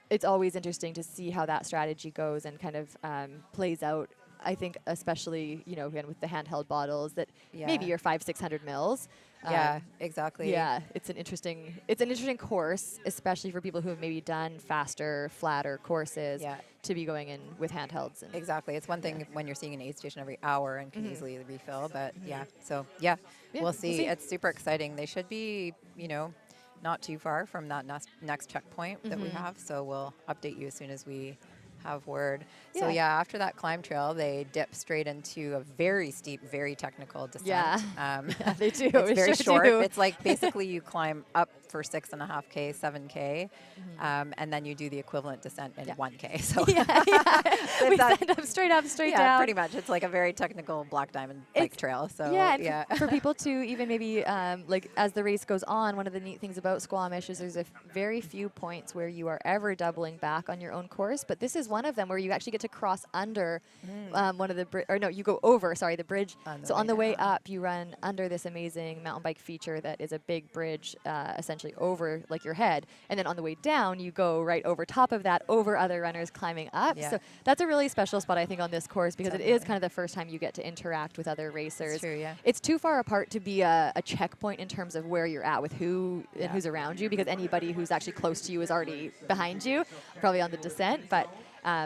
it's always interesting to see how that strategy goes and kind of plays out. I think especially, again, with the handheld bottles that maybe you're 500-600 mils. Yeah, exactly. Yeah, it's an interesting course, especially for people who have maybe done faster, flatter courses to be going in with handhelds. And exactly. It's one thing when you're seeing an aid station every hour and can easily refill, but so we'll see. It's super exciting. They should be, not too far from that next checkpoint that we have, so we'll update you as soon as we have word. So after that climb trail, they dip straight into a very steep, very technical descent. Yeah, they do. It's very short. It's like basically you climb up for 6.5K, 7K, and then you do the equivalent descent in 1K. So we send up, straight down. Pretty much. It's like a very technical black diamond bike trail. So for people to even maybe like as the race goes on, one of the neat things about Squamish is there's a very few points where you are ever doubling back on your own course, but this is one of them where you actually get to cross under one of the you go over the bridge. On the way up, you run under this amazing mountain bike feature that is a big bridge, essentially over like your head, and then on the way down, you go right over top of that, over other runners climbing up. So that's a really special spot, I think, on this course, because it is kind of the first time you get to interact with other racers. That's true, It's too far apart to be a checkpoint in terms of where you're at with who and who's around you, because anybody who's actually close to you is already behind you, probably on the descent. But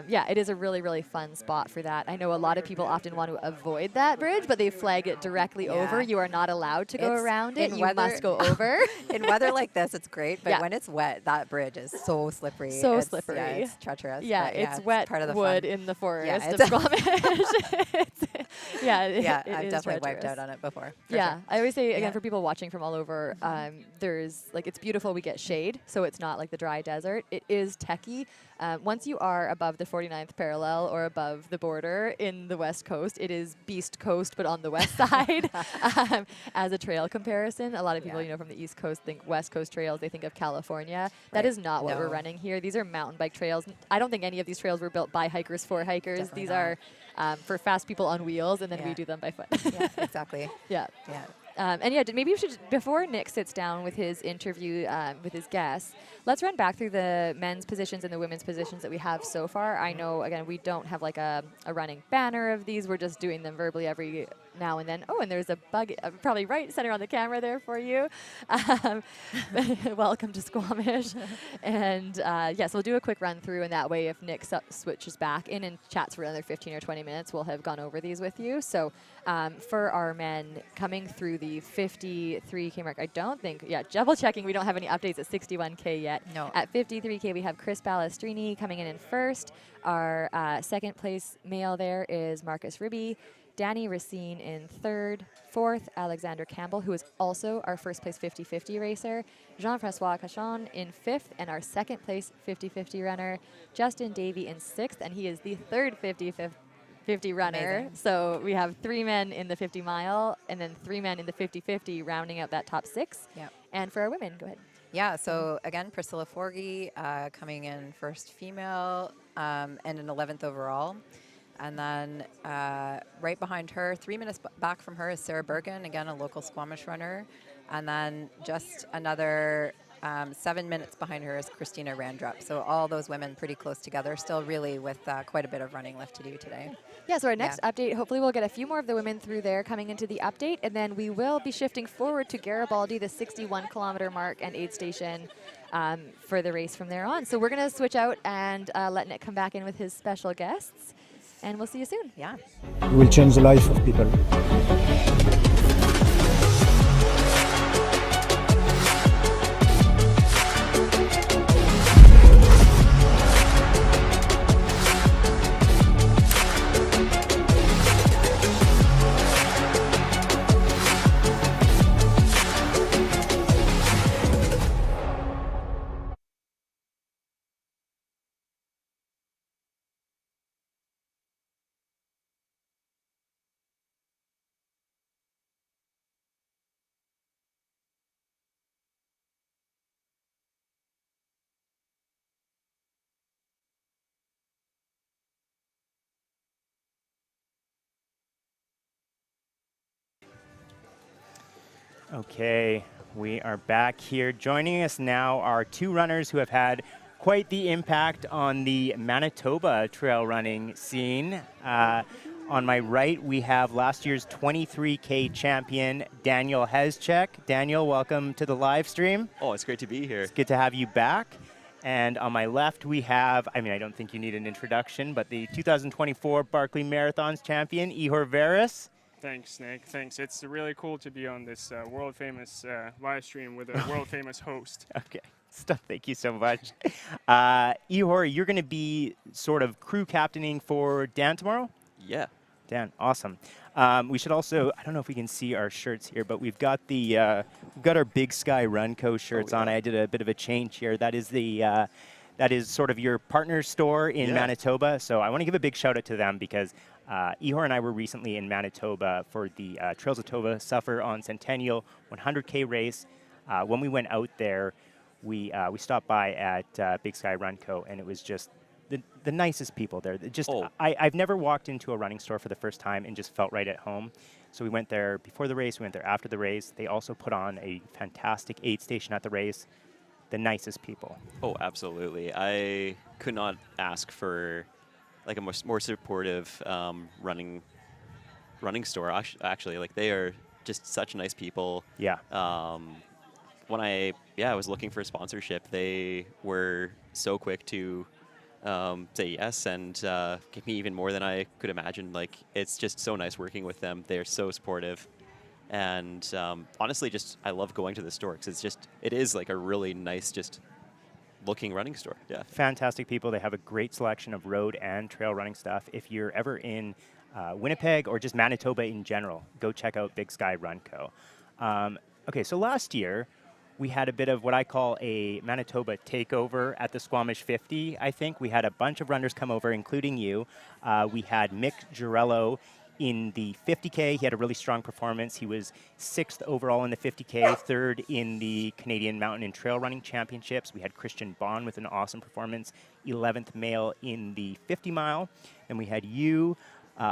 yeah, it is a really, really fun spot for that. I know a lot of people often want to avoid that bridge, but they flag it directly over. You are not allowed to go around it. You must go over. In weather like this, it's great, but Yeah. when it's wet, that bridge is so slippery. So It's- slippery. Yeah, it's treacherous. Yeah, but it's wet part of the wood fun. in the forest it's of Squamish. Yeah, I've is definitely wiped treacherous. out on it before. for Yeah, sure. I always say, again, Yeah. for people watching from all over, there's, like, it's beautiful. We get shade, so it's not like the dry desert. It is techie. Once you are above the 49th parallel or above the border in the West Coast, it is Beast Coast, but on the west side. As a trail comparison, a lot of people, you know, from the East Coast think West Coast trails, they think of California. That Right. is not what we're No. running here. These are mountain bike trails. I don't think any of these trails were built by hikers for hikers. Definitely These not. are for fast people on wheels, and then we Yeah. do them by foot. Yeah, exactly. Yeah. Yeah. And yeah, maybe we should, before Nick sits down with his interview with his guests, let's run back through the men's positions and the women's positions that we have so far. I know, again, we don't have like a running banner of these. We're just doing them verbally every now and then. Oh, and there's a bug, probably right center on the camera there for you. Welcome to Squamish. And yes, we'll do a quick run through, and that way if Nick switches back in and chats for another 15 or 20 minutes, we'll have gone over these with you. So for our men coming through the 53K mark, I don't think, double checking, we don't have any updates at 61K yet. No. At 53K, we have Chris Balestrini coming in first. Our second place male there is Marcus Ribi. Danny Racine in third. Fourth, Alexander Campbell, who is also our first place 50-50 racer. Jean-Francois Cauchon in fifth, and our second place 50-50 runner. Justin Davey in sixth, and he is the third 50 runner. Amazing. So we have 3 men in the 50 mile, and then 3 men in the 50-50, rounding out that top 6. Yep. And for our women, go ahead. Yeah, so again, Priscilla Forgie coming in first female and an 11th overall. And then right behind her, 3 minutes back from her is Sarah Bergen, again, a local Squamish runner. And then just another 7 minutes behind her is Christina Randrup. So all those women pretty close together, still really with quite a bit of running left to do today. Yeah, so our next update, hopefully we'll get a few more of the women through there coming into the update, and then we will be shifting forward to Garibaldi, the 61-kilometer mark and aid station for the race from there on. So we're going to switch out and let Nick come back in with his special guests, and we'll see you soon. Yeah. We will change the life of people. Okay, we are back here. Joining us now are 2 runners who have had quite the impact on the Manitoba trail running scene. On my right, we have last year's 23K champion, Daniel Hezek. Daniel, welcome to the live stream. Oh, it's great to be here. It's good to have you back. And on my left, we have, I mean, I don't think you need an introduction, but the 2024 Barkley Marathons champion, Ihor Veris. Thanks, Nick. Thanks. It's really cool to be on this world-famous live stream with a world-famous host. Okay. Thank you so much. Ihor, you're going to be sort of crew captaining for Dan tomorrow? Yeah. Dan, awesome. We should also, I don't know if we can see our shirts here, but we've got the we've got our Big Sky Runco shirts on. I did a bit of a change here. That is the that is sort of your partner store in Manitoba. So I want to give a big shout out to them because Ihor and I were recently in Manitoba for the Trails of Tova Suffer on Centennial 100K race. When we went out there, we stopped by at Big Sky Runco, and it was just the nicest people there. Just I've never walked into a running store for the first time and just felt right at home. So we went there before the race, we went there after the race. They also put on a fantastic aid station at the race. The nicest people. Oh, absolutely. I could not ask for like a more supportive running store. Actually, like they are just such nice people. Yeah. When I was looking for a sponsorship, they were so quick to say yes and give me even more than I could imagine. Like, it's just so nice working with them. They're so supportive. And honestly, just I love going to the store because it is like a really nice, just looking running store. Yeah. Fantastic people. They have a great selection of road and trail running stuff. If you're ever in Winnipeg or just Manitoba in general, go check out Big Sky Run Co. Okay, so last year we had a bit of what I call a Manitoba takeover at the Squamish 50, I think. We had a bunch of runners come over, including you. We had Mick Girello in the 50K. He had a really strong performance. He was 6th overall in the 50K, 3rd in the Canadian Mountain and Trail Running Championships. We had Christian Bond with an awesome performance, 11th male in the 50 mile. And we had you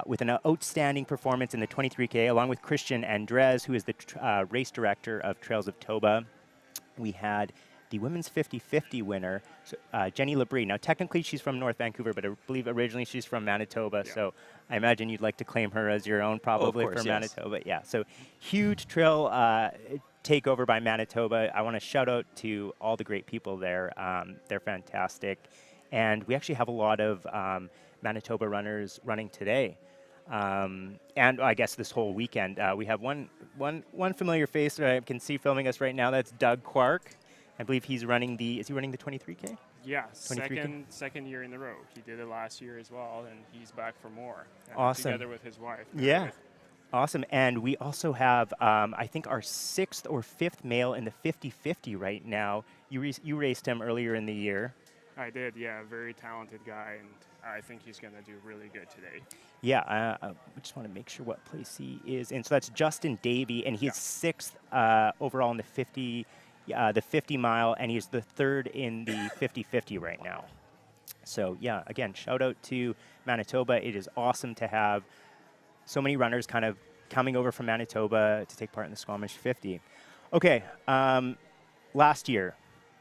with an outstanding performance in the 23K, along with Christian Andres, who is the race director of Trails of Toba. We had the women's 50-50 winner, Jenny Labrie. Now, technically, she's from North Vancouver, but I believe originally she's from Manitoba. Yeah. So I imagine you'd like to claim her as your own, probably, course, from yes. Manitoba. Yeah, so huge trail takeover by Manitoba. I want to shout out to all the great people there. They're fantastic. And we actually have a lot of Manitoba runners running today. And I guess this whole weekend. We have one familiar face that I can see filming us right now. That's Doug Quark. I believe he's running is he running the 23K? Yeah, 23K? second year in the row. He did it last year as well, and he's back for more. Awesome. Together with his wife. Yeah. Awesome. And we also have, I think, our 6th or 5th male in the 50-50 right now. You raced him earlier in the year. I did, yeah. Very talented guy, and I think he's going to do really good today. Yeah, I just want to make sure what place he is in. So that's Justin Davey, and he's 6th overall in the 50 mile, and he's the 3rd in the 50-50 right now. So, yeah, again, shout out to Manitoba. It is awesome to have so many runners kind of coming over from Manitoba to take part in the Squamish 50. Okay, last year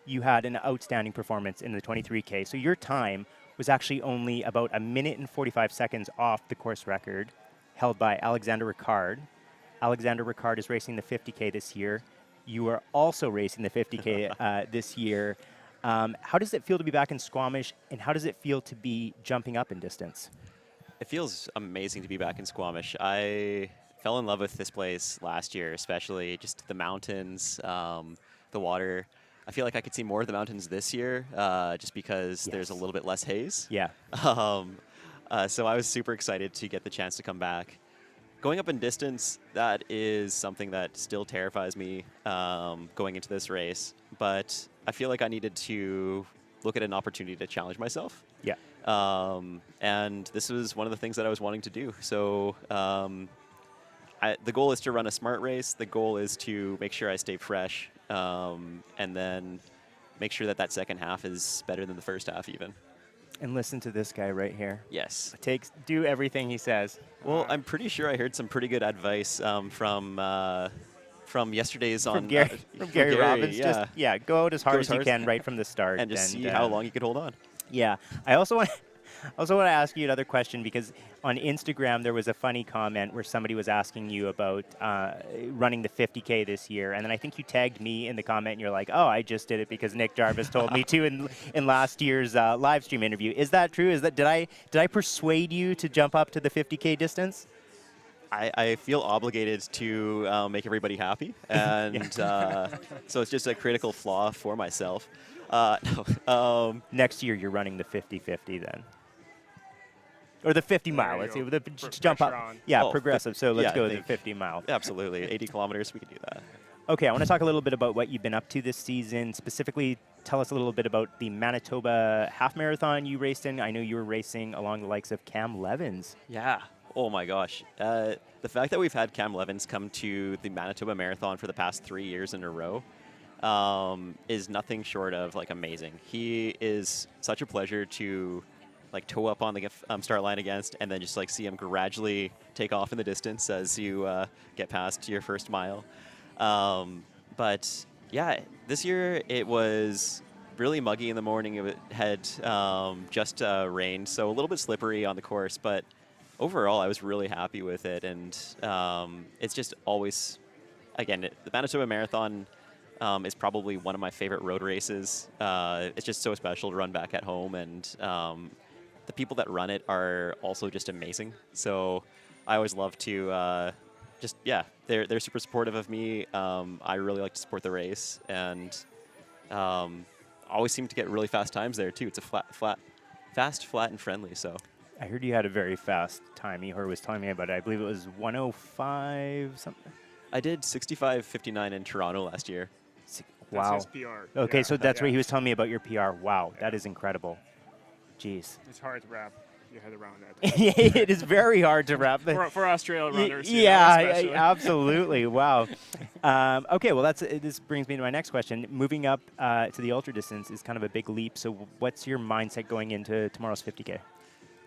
you had an outstanding performance in the 23K. So your time was actually only about 1 minute and 45 seconds off the course record held by Alexander Ricard. Alexander Ricard is racing the 50K this year. You are also racing the 50K this year. How does it feel to be back in Squamish, and how does it feel to be jumping up in distance? It feels amazing to be back in Squamish. I fell in love with this place last year, especially just the mountains, the water. I feel like I could see more of the mountains this year just because there's a little bit less haze. Yeah. So I was super excited to get the chance to come back. Going up in distance, that is something that still terrifies me going into this race. But I feel like I needed to look at an opportunity to challenge myself. Yeah. And this was one of the things that I was wanting to do. So the goal is to run a smart race. The goal is to make sure I stay fresh and then make sure that second half is better than the first half even. And listen to this guy right here. Yes. Do everything he says. Well, I'm pretty sure I heard some pretty good advice from yesterday's from Gary Robbins. Yeah. Just go out as hard as you can right from the start. And just see how long you could hold on. Yeah. I also want to ask you another question, because on Instagram there was a funny comment where somebody was asking you about running the 50K this year, and then I think you tagged me in the comment, and you're like, "Oh, I just did it because Nick Jarvis told me to in last year's live stream interview." Is that true? Did I persuade you to jump up to the 50K distance? I feel obligated to make everybody happy, and so it's just a critical flaw for myself. No. Next year you're running the 50-50 then. Or the 50 mile. Let's see. Jump up. On. Yeah, progressive. So let's go to the 50 mile. Absolutely. 80 kilometers, we can do that. Okay, I want to talk a little bit about what you've been up to this season. Specifically, tell us a little bit about the Manitoba half marathon you raced in. I know you were racing along the likes of Cam Levins. Yeah. Oh my gosh. The fact that we've had Cam Levins come to the Manitoba Marathon for the past 3 years in a row is nothing short of amazing. He is such a pleasure to toe up on the start line against, and then just see him gradually take off in the distance as you get past your first mile. But yeah, this year it was really muggy in the morning. It had just rained, so a little bit slippery on the course, but overall I was really happy with it. And it's just always, again, the Manitoba Marathon, is probably one of my favorite road races. It's just so special to run back at home, and the people that run it are also just amazing. So I always love to they're super supportive of me. I really like to support the race, and always seem to get really fast times there too. It's a fast, flat, and friendly. So I heard you had a very fast time. Ihor was telling me about it. I believe it was 105 something. I did 65:59 in Toronto last year. Wow. That's his PR. Okay, Yeah. so that's what he was telling me about your PR. Wow, that is incredible. Jeez. It's hard to wrap your head around that. It is very hard to wrap. For Australia runners. Yeah, especially. absolutely. Wow. Okay, well, this brings me to my next question. Moving up to the ultra distance is kind of a big leap. So what's your mindset going into tomorrow's 50K?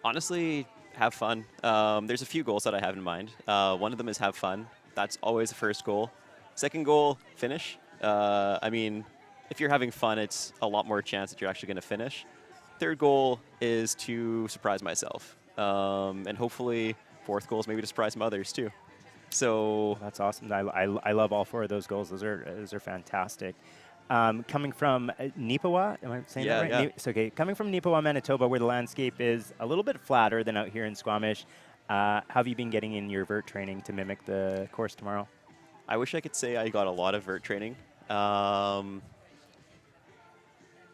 Honestly, have fun. There's a few goals that I have in mind. One of them is have fun. That's always the first goal. Second goal, finish. I mean, if you're having fun, it's a lot more chance that you're actually going to finish. Third goal is to surprise myself. And hopefully, fourth goal is maybe to surprise some others too. So that's awesome. I love all four of those goals. Those are fantastic. Coming from Nipawa, am I saying that right? Yeah. It's okay. Coming from Nipawa, Manitoba, where the landscape is a little bit flatter than out here in Squamish, how have you been getting in your vert training to mimic the course tomorrow? I wish I could say I got a lot of vert training.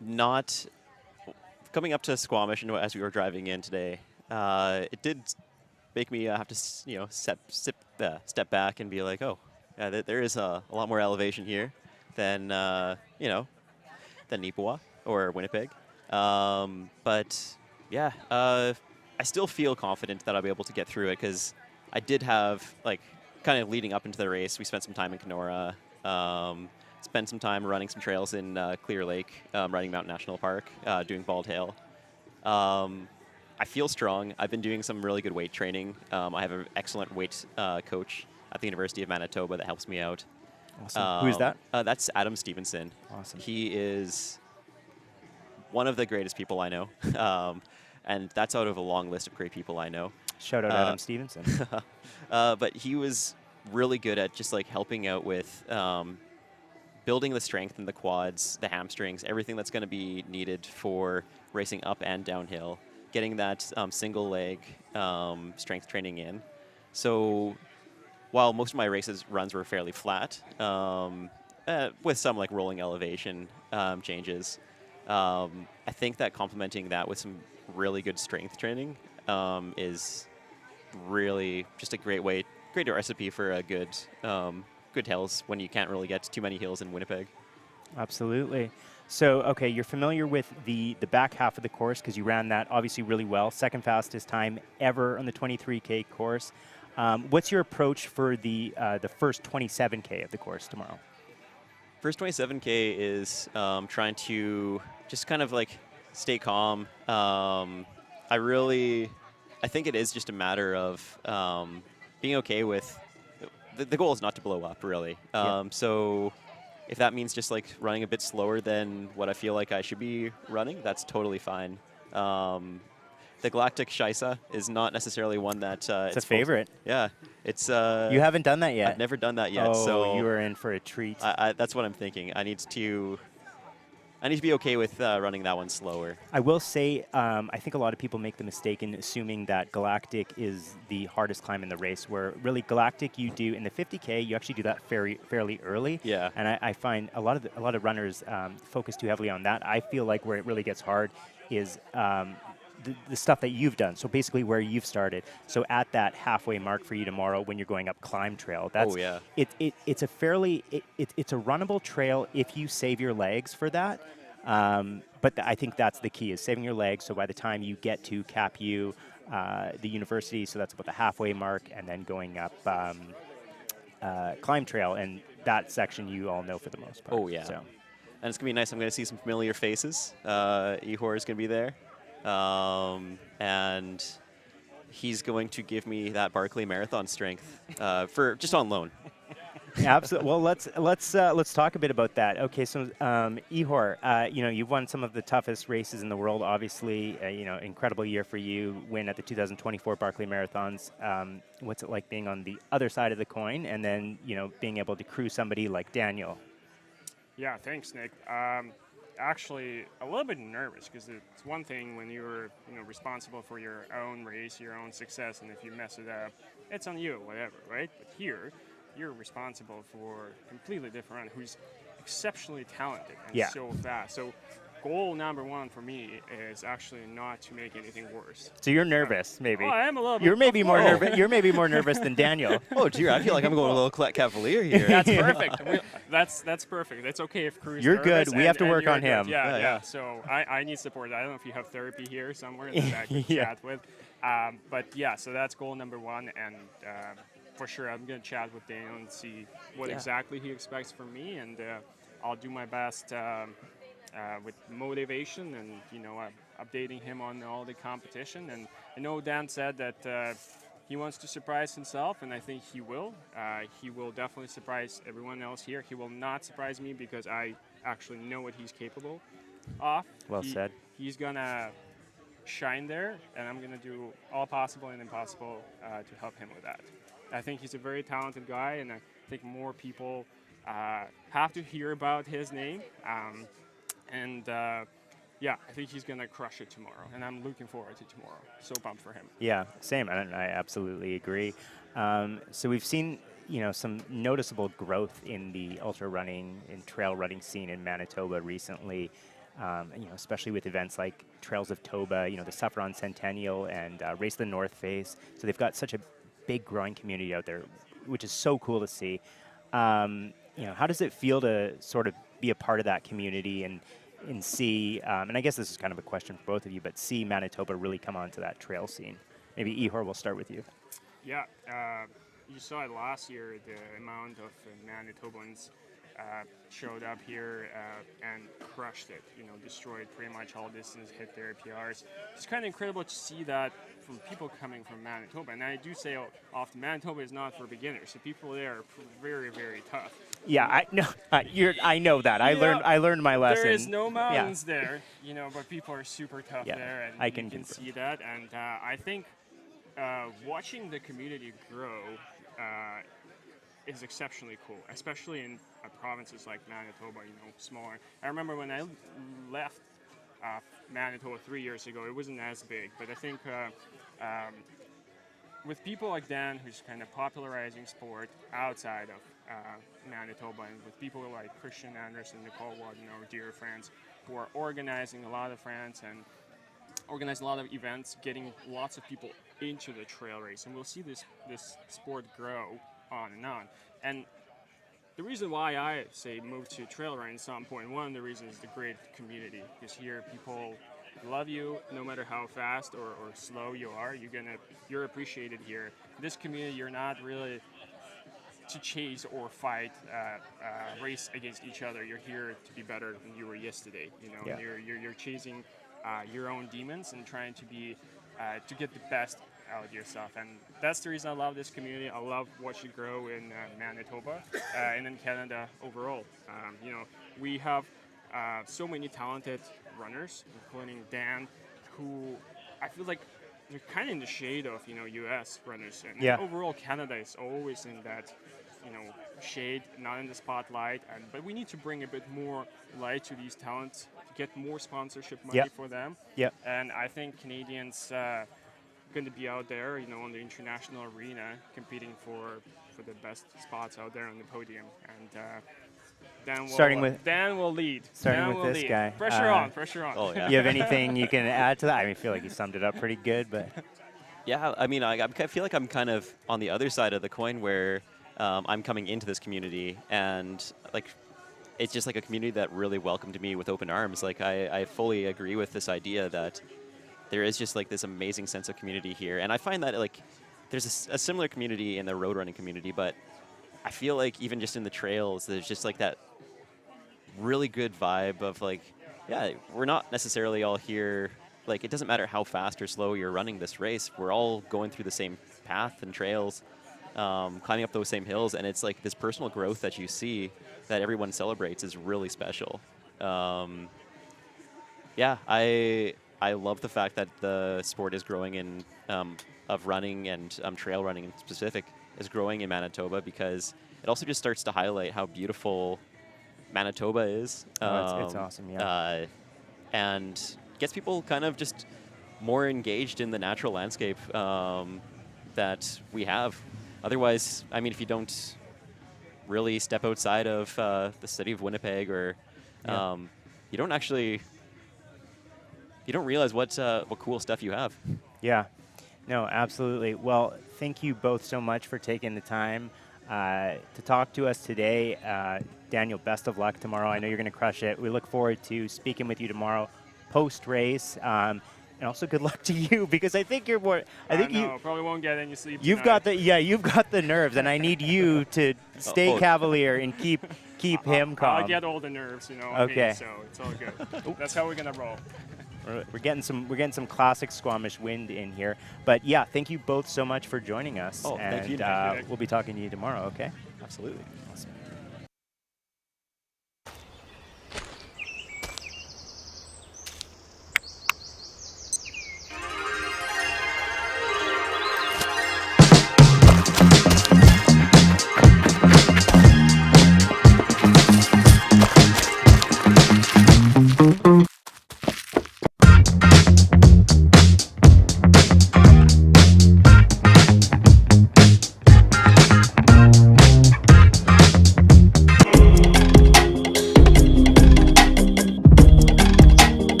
Not coming up to Squamish, and as we were driving in today, it did make me have to step back and be like, oh, yeah, there is a lot more elevation here than than Nipawa or Winnipeg. But yeah, I still feel confident that I'll be able to get through it, because I did have, like, kind of leading up into the race, we spent some time in Kenora, spent some time running some trails in Clear Lake, riding Mountain National Park, doing Bald Hill. I feel strong. I've been doing some really good weight training. I have an excellent weight coach at the University of Manitoba that helps me out. Awesome. Who's that? That's Adam Stevenson. Awesome. He is one of the greatest people I know. And that's out of a long list of great people I know. Shout out Adam Stevenson. But he was really good at just like helping out with building the strength in the quads, the hamstrings, everything that's going to be needed for racing up and downhill, getting that single leg strength training in. So while most of my runs were fairly flat, with some like rolling elevation changes, I think that complementing that with some really good strength training is really just a great recipe for a good hills when you can't really get too many hills in Winnipeg. Absolutely. So, okay, you're familiar with the back half of the course because you ran that obviously really well. Second fastest time ever on the 23K course. What's your approach for the first 27K of the course tomorrow? First 27K is trying to just kind of like stay calm. I think it is just a matter of being okay with, the goal is not to blow up, really. So if that means just like running a bit slower than what I feel like I should be running, that's totally fine. The Galactic Scheisse is not necessarily one that... it's a favorite. Yeah. It's... you haven't done that yet? I've never done that yet. Oh, so you are in for a treat. That's what I'm thinking. I need to be okay with running that one slower. I will say, I think a lot of people make the mistake in assuming that Galactic is the hardest climb in the race, where really Galactic you do in the 50K, you actually do that fairly early. Yeah. And I find a lot of runners focus too heavily on that. I feel like where it really gets hard is the stuff that you've done. So basically where you've started. So at that halfway mark for you tomorrow when you're going up Climb Trail. That's, oh, yeah. It's a runnable trail if you save your legs for that. But I think that's the key, is saving your legs. So by the time you get to Capu, the university, so that's about the halfway mark, and then going up Climb Trail. And that section you all know for the most part. Oh, yeah. So. And it's going to be nice. I'm going to see some familiar faces. Ihor is going to be there. And he's going to give me that Barkley Marathon strength for just on loan. Yeah, absolutely. Well, let's talk a bit about that. Okay, so Ihor, you've won some of the toughest races in the world. Obviously, incredible year for you. Win at the 2024 Barkley Marathons. What's it like being on the other side of the coin, and then being able to crew somebody like Daniel? Yeah, thanks, Nick. Actually, a little bit nervous because it's one thing when you're responsible for your own race, your own success, and if you mess it up, it's on you, whatever, right? But here, you're responsible for a completely different runner who's exceptionally talented and so fast. So goal number one for me is actually not to make anything worse. So you're nervous, maybe. Oh, I am a little bit. You're maybe more nervous. You're maybe more nervous than Daniel. Oh dear, I feel like I'm going a little cavalier here. That's perfect. That's perfect. That's okay if Crew's You're nervous good. We have to work on him. Yeah. So I need support. I don't know if you have therapy here somewhere that I can chat with. But yeah, so that's goal number one, and for sure I'm going to chat with Daniel and see what exactly he expects from me, and I'll do my best with motivation and updating him on all the competition. And I know Dan said that he wants to surprise himself, and I think he will. He will definitely surprise everyone else here. He will not surprise me because I actually know what he's capable of. Well said. He's gonna shine there, and I'm gonna do all possible and impossible to help him with that. I think he's a very talented guy, and I think more people have to hear about his name. Yeah, I think he's going to crush it tomorrow, and I'm looking forward to tomorrow. So pumped for him. Yeah, same. I absolutely agree. So we've seen, some noticeable growth in the ultra running and trail running scene in Manitoba recently, especially with events like Trails of Toba, the Saffron Centennial and Race the North Face. So they've got such a big growing community out there, which is so cool to see. How does it feel to sort of be a part of that community and see, and I guess this is kind of a question for both of you, but see Manitoba really come onto that trail scene? Maybe Ihor, we'll start with you. Yeah, you saw it last year, the amount of Manitobans showed up here and crushed it, destroyed pretty much all distance, hit their PRs. It's kind of incredible to see that from people coming from Manitoba. And I do say often, Manitoba is not for beginners. The people there are very, very tough. Yeah, I know. I know that. I learned my lesson. There is no mountains there, but people are super tough there, and you can see that. And I think watching the community grow is exceptionally cool, especially in provinces like Manitoba, smaller. I remember when I left Manitoba 3 years ago, it wasn't as big, but I think with people like Dan, who's kind of popularizing sport outside of Manitoba, and with people like Christian Anderson, Nicole Wadden, our dear friends, who are organizing a lot of friends and organizing a lot of events, getting lots of people into the trail race, and we'll see this sport grow on and on. And the reason why I say move to trail running at some point, one of the reasons is the great community, because here people love you no matter how fast or slow you are. You're appreciated here. This community, you're not really to chase or fight, race against each other. You're here to be better than you were yesterday. Yeah. You're chasing your own demons and trying to be to get the best out of yourself, and that's the reason I love this community. I love what you grow in Manitoba and in Canada overall. We have so many talented runners, including Dan, who I feel like they're kind of in the shade of U.S. runners, and overall Canada is always in that shade, not in the spotlight. But we need to bring a bit more light to these talents, to get more sponsorship money for them. And I think Canadians going to be out there, on the international arena, competing for the best spots out there on the podium. And Dan will lead. Starting with this guy. Pressure on. Oh, yeah. You have anything you can add to that? I feel like you summed it up pretty good, but. Yeah, I feel like I'm kind of on the other side of the coin where I'm coming into this community, and it's just like a community that really welcomed me with open arms. I fully agree with this idea that there is just this amazing sense of community here. And I find that there's a similar community in the road running community, but I feel like even just in the trails, there's just that really good vibe of we're not necessarily all here. It doesn't matter how fast or slow you're running this race. We're all going through the same path and trails, climbing up those same hills. And it's this personal growth that you see that everyone celebrates is really special. I love the fact that the sport is growing of running and trail running in specific is growing in Manitoba, because it also just starts to highlight how beautiful Manitoba is. It's awesome, yeah. And gets people kind of just more engaged in the natural landscape that we have. Otherwise, I mean, if you don't really step outside of the city of Winnipeg, or you don't realize what cool stuff you have. Yeah, no, absolutely. Well, thank you both so much for taking the time to talk to us today. Daniel, best of luck tomorrow. I know you're going to crush it. We look forward to speaking with you tomorrow post-race. And also good luck to you, because I think you're more. I think you probably won't get any sleep. You've got the nerves, and I need you to stay cavalier and keep him calm. I'll get all the nerves, you know. Okay. So it's all good. That's how we're gonna roll. We're getting some classic Squamish wind in here, but yeah, thank you both so much for joining us. Oh, and thank you. We'll be talking to you tomorrow. Okay. Absolutely. Awesome.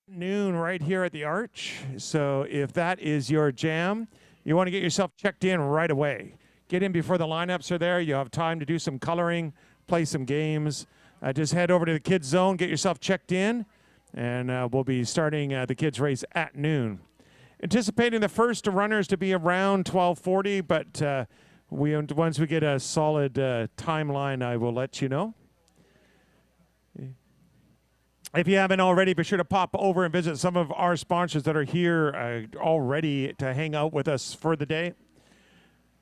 Noon right here at the Arch. So if that is your jam, you want to get yourself checked in right away. Get in before the lineups are there. You have time to do some coloring, play some games. Just head over to the kids zone, get yourself checked in, and we'll be starting the kids race at noon. Anticipating the first runners to be around 12:40, but once we get a solid timeline, I will let you know. If you haven't already, be sure to pop over and visit some of our sponsors that are here already to hang out with us for the day.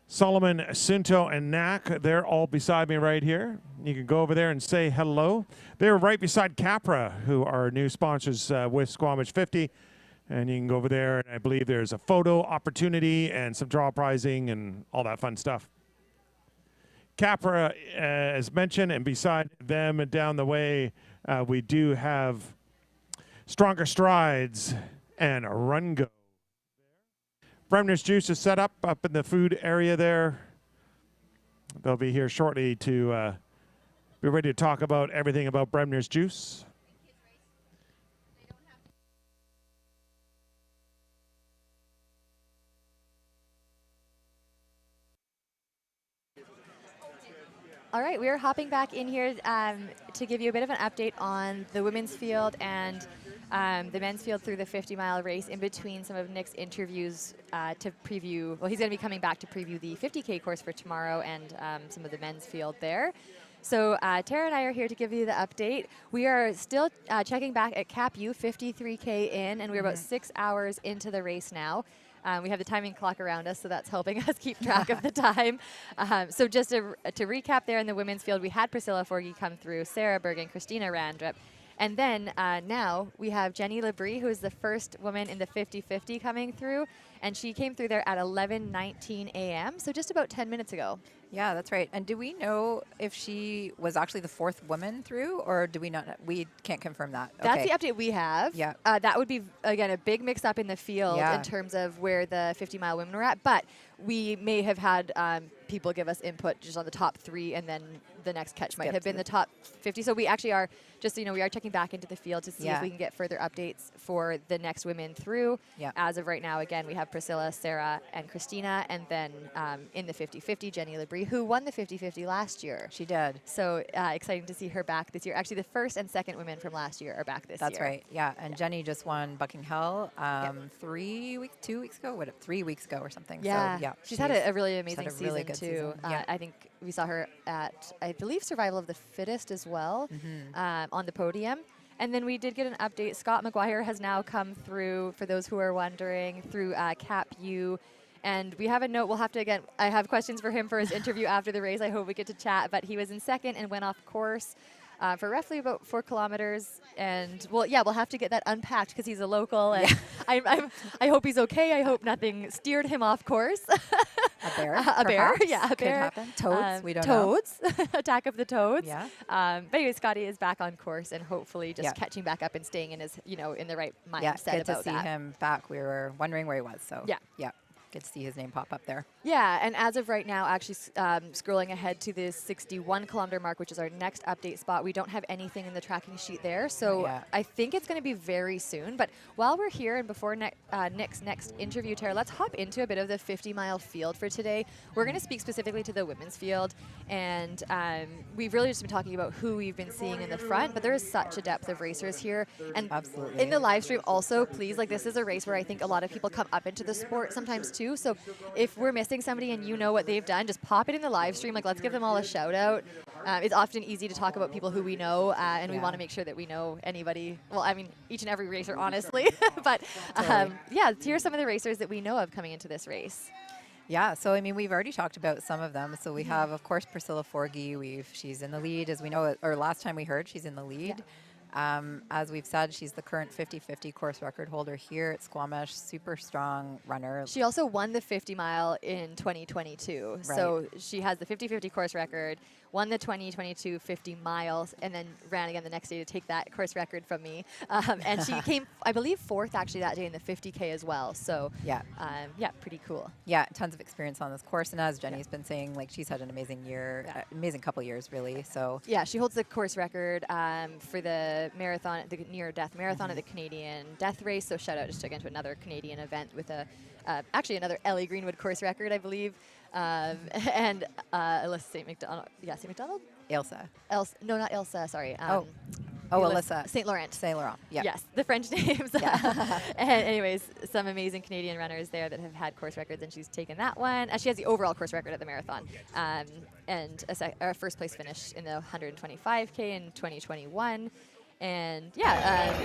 Solomon, Cinto, and Knack, they're all beside me right here. You can go over there and say hello. They're right beside Capra, who are new sponsors with Squamish 50. And you can go over there, and I believe there's a photo opportunity and some draw prizing and all that fun stuff. Capra, as mentioned, and beside them and down the way, we do have Stronger Strides and Run Go. Bremner's Juice is set up in the food area there. They'll be here shortly to be ready to talk about everything about Bremner's Juice. All right, we are hopping back in here to give you a bit of an update on the women's field and the men's field through the 50-mile race, in between some of Nick's interviews to preview. Well, he's going to be coming back to preview the 50K course for tomorrow and some of the men's field there. So Tara and I are here to give you the update. We are still checking back at Capu, 53K in, and we're about 6 hours into the race now. We have the timing clock around us, so that's helping us keep track of the time. So just to recap there in the women's field, we had Priscilla Forgie come through, Sarah Bergen, Christina Randrup. And then now we have Jenny Labrie, who is the first woman in the 50-50 coming through. And she came through there at 11:19 a.m., so just about 10 minutes ago. Yeah, that's right. And do we know if she was actually the fourth woman through, or do we not? We can't confirm that. That's the update we have. Yeah. That would be, again, a big mix-up in the field in terms of where the 50-mile women were at. But we may have had people give us input just on the top three, and then the next catch might have been the top 50. So we actually are just so you know, we are checking back into the field to see if we can get further updates for the next women through. Yeah. As of right now, again, we have Priscilla, Sarah, and Christina, and then in the 50-50, Jenny Labrie, who won the 50-50 last year. She did. So exciting to see her back this year. Actually, the first and second women from last year are back this year. That's right. Yeah, and Jenny just won Bucking Hill 2 weeks ago, 3 weeks ago or something. Yeah, so, yeah, she's had a really amazing had a really season good too. season. Yeah. I think we saw her at, I believe, Survival of the Fittest as well, on the podium. And then we did get an update. Scott McGuire has now come through, for those who are wondering, through Capu. And we have a note. We'll have to, again, I have questions for him for his interview after the race. I hope we get to chat. But he was in second and went off course for roughly about 4 kilometers. And, well, yeah, we'll have to get that unpacked because he's a local. And I hope he's okay. I hope nothing steered him off course. A bear? A bear, yeah, a Could bear. happen. Toads, we don't know. Toads, attack of the toads. Yeah. But anyway, Scotty is back on course and hopefully just catching back up and staying in his, in the right mindset good about to see him back. We were wondering where he was. So yeah. Good to see his name pop up there. Yeah, and as of right now, actually scrolling ahead to the 61-kilometer mark, which is our next update spot, we don't have anything in the tracking sheet there. So I think it's going to be very soon. But while we're here and before Nick's next interview, Tara, let's hop into a bit of the 50-mile field for today. We're going to speak specifically to the women's field. And we've really just been talking about who we've been seeing in the front. But there is such a depth of racers here. And in the live stream also, please, this is a race where I think a lot of people come up into the sport sometimes too. So if we're missing somebody and you know what they've done, just pop it in the live stream. Let's give them all a shout out. It's often easy to talk about people who we know, and we want to make sure that we know anybody. Well, I mean, each and every racer, honestly. But here are some of the racers that we know of coming into this race. Yeah, so I mean, we've already talked about some of them. So we have, of course, Priscilla Forgie. She's in the lead, as we know, or last time we heard, she's in the lead. Yeah. As we've said, she's the current 50-50 course record holder here at Squamish. Super strong runner. She also won the 50-mile in 2022. Right. So she has the 50-50 course record, won the 2022 50 miles, and then ran again the next day to take that course record from me. And she came, I believe, 4th actually that day in the 50K as well. So pretty cool. Yeah, tons of experience on this course. And as Jenny's been saying, she's had an amazing year, amazing couple years, really. So yeah, she holds the course record for the marathon, the near-death marathon at the Canadian Death Race. So shout out just again to another Canadian event with actually another Ellie Greenwood course record, I believe. And Alyssa St. McDonald. Yeah, St. McDonald? Elsa. No, not Elsa, sorry. Alyssa. St. Laurent. St. Laurent, yeah. Yes, the French names. And anyways, some amazing Canadian runners there that have had course records, and she's taken that one. She has the overall course record at the marathon. And a first place finish in the 125K in 2021. And and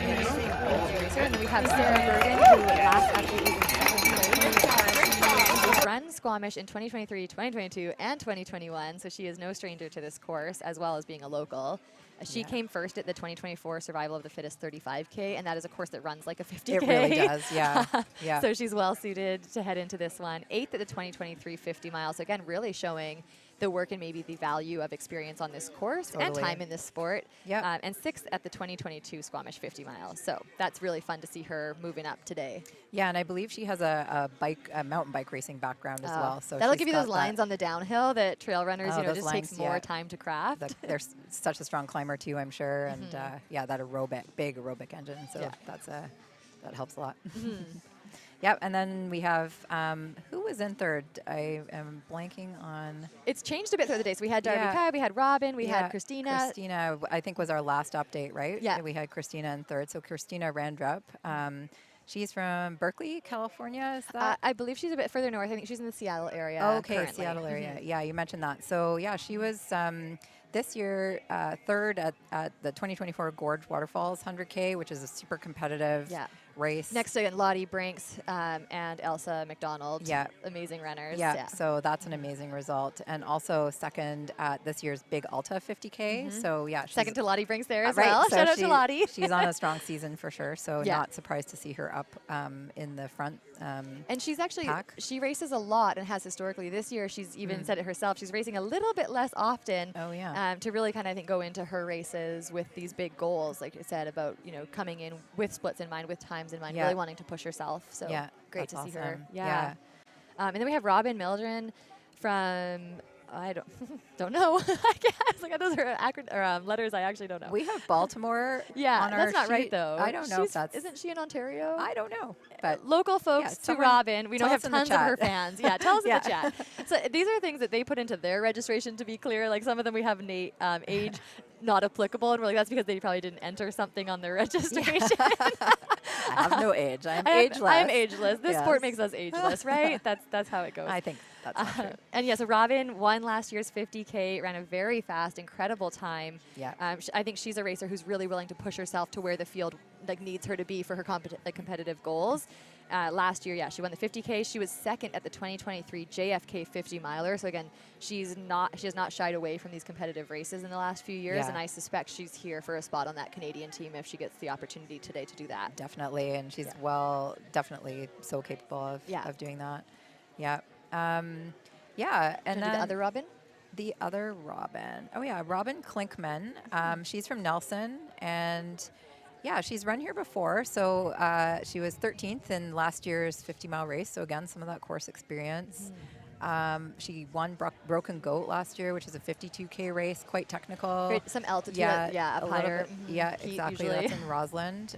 then we have Sarah Bergen, who last update was in 7th place. She's run Squamish in 2023, 2022, and 2021, so she is no stranger to this course, as well as being a local. She came first at the 2024 Survival of the Fittest 35K, and that is a course that runs like a 50K. It really does, yeah. So she's well suited to head into this one. 8th at the 2023 50 miles, so again, really showing the work and maybe the value of experience on this course and time in this sport. Yep. And 6th at the 2022 Squamish 50 miles. So that's really fun to see her moving up today. Yeah, and I believe she has a mountain bike racing background as well. So that'll give you those lines on the downhill that trail runners, just lines, takes more time to craft. There's such a strong climber too, I'm sure. And that big aerobic engine. So that helps a lot. Yep, and then we have, who was in 3rd? I am blanking on. It's changed a bit throughout the day. So we had Darby Kai, we had Robin, we had Christina. Christina, I think, was our last update, right? Yeah. We had Christina in 3rd. So Christina Randrup. She's from Berkeley, California, is that? I believe she's a bit further north. I think she's in the Seattle area. Oh, okay, currently. Seattle area. Yeah, you mentioned that. So, yeah, she was this year 3rd at the 2024 Gorge Waterfalls 100K, which is a super competitive race. Next to Lottie Brinks and Elsa McDonald. Yeah. Amazing runners. Yeah, so that's an amazing result. And also 2nd at this year's Big Alta 50K. So, yeah. Second to Lottie Brinks there as well. So shout out to Lottie. She's on a strong season for sure. So not surprised to see her up in the front and she's actually, pack. She races a lot and has historically. This year, she's even said it herself. She's racing a little bit less often. Oh, yeah. To really kind of, I think, go into her races with these big goals, like I said, about, coming in with splits in mind, with times in mind, really wanting to push herself. So great to see her. Yeah. And then we have Robin Mildren from I don't know. I guess like those are letters I actually don't know. We have Baltimore. Yeah, on that's our not right sheet. though. I don't know if that's. Isn't she in Ontario? I don't know. But local folks to someone Robin. We know tell we us have in the tons of her chat. fans. Yeah, tell us in the chat. So these are things that they put into their registration, to be clear. Like some of them we have age not applicable, and we're like, that's because they probably didn't enter something on their registration. I have no age. I'm ageless. I'm ageless. This sport makes us ageless, right? That's how it goes. I think that's not true. And yeah, so Robin won last year's 50K, ran a very fast, incredible time. Yeah. I think she's a racer who's really willing to push herself to where the field needs her to be for her competitive goals. Last year, she won the 50K. She was second at the 2023 JFK 50 miler. So again, she has not shied away from these competitive races in the last few years, and I suspect she's here for a spot on that Canadian team if she gets the opportunity today to do that. Definitely, and she's definitely so capable of doing that. Yeah. And then the other Robin? The other Robin. Oh yeah, Robin Klinkman. She's from Nelson, and she's run here before. So she was 13th in last year's 50-mile race. So again, some of that course experience. She won Broken Goat last year, which is a 52K race, quite technical. Some altitude, up higher. Yeah, exactly. Usually. That's in Roseland.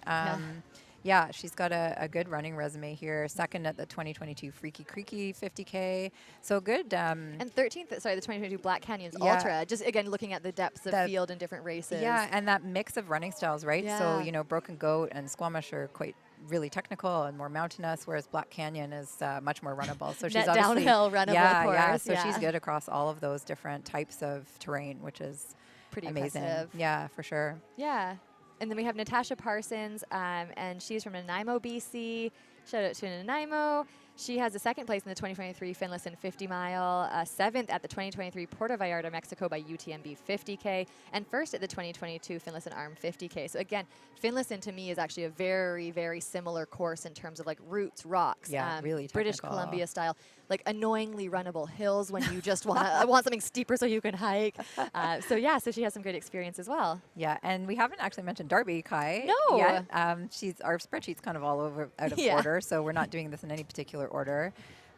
She's got a good running resume here. Second at the 2022 Freaky Creaky 50K. So good. And 13th, the 2022 Black Canyons Ultra. Just again, looking at the depths of field in different races. Yeah, and that mix of running styles, right? Yeah. So, Broken Goat and Squamish are quite really technical and more mountainous, whereas Black Canyon is much more runnable. So she's obviously downhill runnable course. Yeah, so she's good across all of those different types of terrain, which is pretty amazing. Impressive. Yeah, for sure. Yeah. And then we have Natasha Parsons, and she's from Nanaimo, BC. Shout out to Nanaimo. She has a second place in the 2023 Finlayson 50 mile, seventh at the 2023 Puerto Vallarta, Mexico by UTMB 50K, and first at the 2022 Finlayson Arm 50K. So again, Finlayson to me is actually a very, very similar course in terms of like routes, rocks, really technical. British Columbia style, like annoyingly runnable hills when you just want something steeper so you can hike. So she has some great experience as well. Yeah, and we haven't actually mentioned Darby Kai No. yet. Our spreadsheet's kind of all out of order, so we're not doing this in any particular order.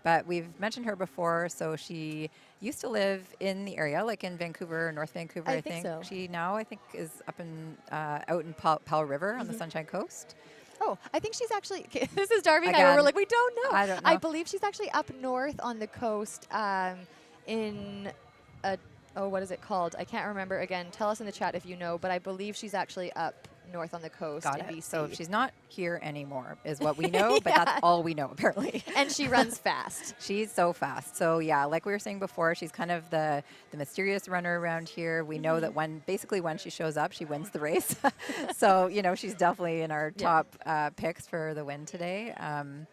But we've mentioned her before, so she used to live in the area, like in Vancouver, North Vancouver, I think. So. She now, I think, is up in out in Powell River on the Sunshine Coast. Oh, I think she's actually, this is Darby and I, Again, where we're like, we don't know. I don't know. I believe she's actually up north on the coast in what is it called? I can't remember. Again, tell us in the chat if you know, but I believe she's actually up north on the coast in BC. So she's not here anymore is what we know, but that's all we know apparently. And she runs fast. She's so fast. So yeah, like we were saying before, she's kind of the mysterious runner around here. We know that when she shows up, she wins the race. So, she's definitely in our top picks for the win today. And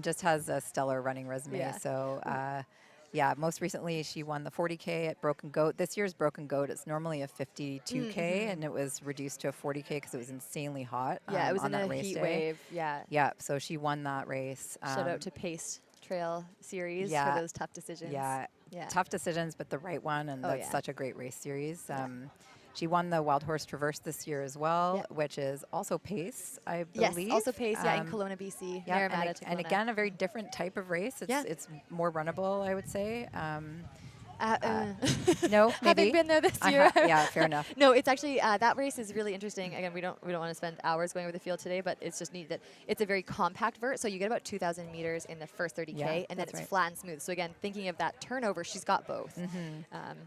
just has a stellar running resume. Yeah. So most recently she won the 40K at Broken Goat. This year's Broken Goat, it's normally a 52K, and it was reduced to a 40K because it was insanely hot. Yeah, it was on in that a race heat day. wave. Yeah. Yeah, so she won that race. Shout out to Pace Trail Series for those tough decisions. Yeah, tough decisions, but the right one, and that's such a great race series. She won the Wild Horse Traverse this year as well, which is also pace, I believe. Yes, also pace, in Kelowna, BC. Yeah, and again, a very different type of race. It's more runnable, I would say. No, maybe. Having been there this year. Yeah, fair enough. No, it's actually, that race is really interesting. Again, we don't want to spend hours going over the field today, but it's just neat that it's a very compact vert. So you get about 2,000 meters in the first 30K, and then it's flat and smooth. So again, thinking of that turnover, she's got both.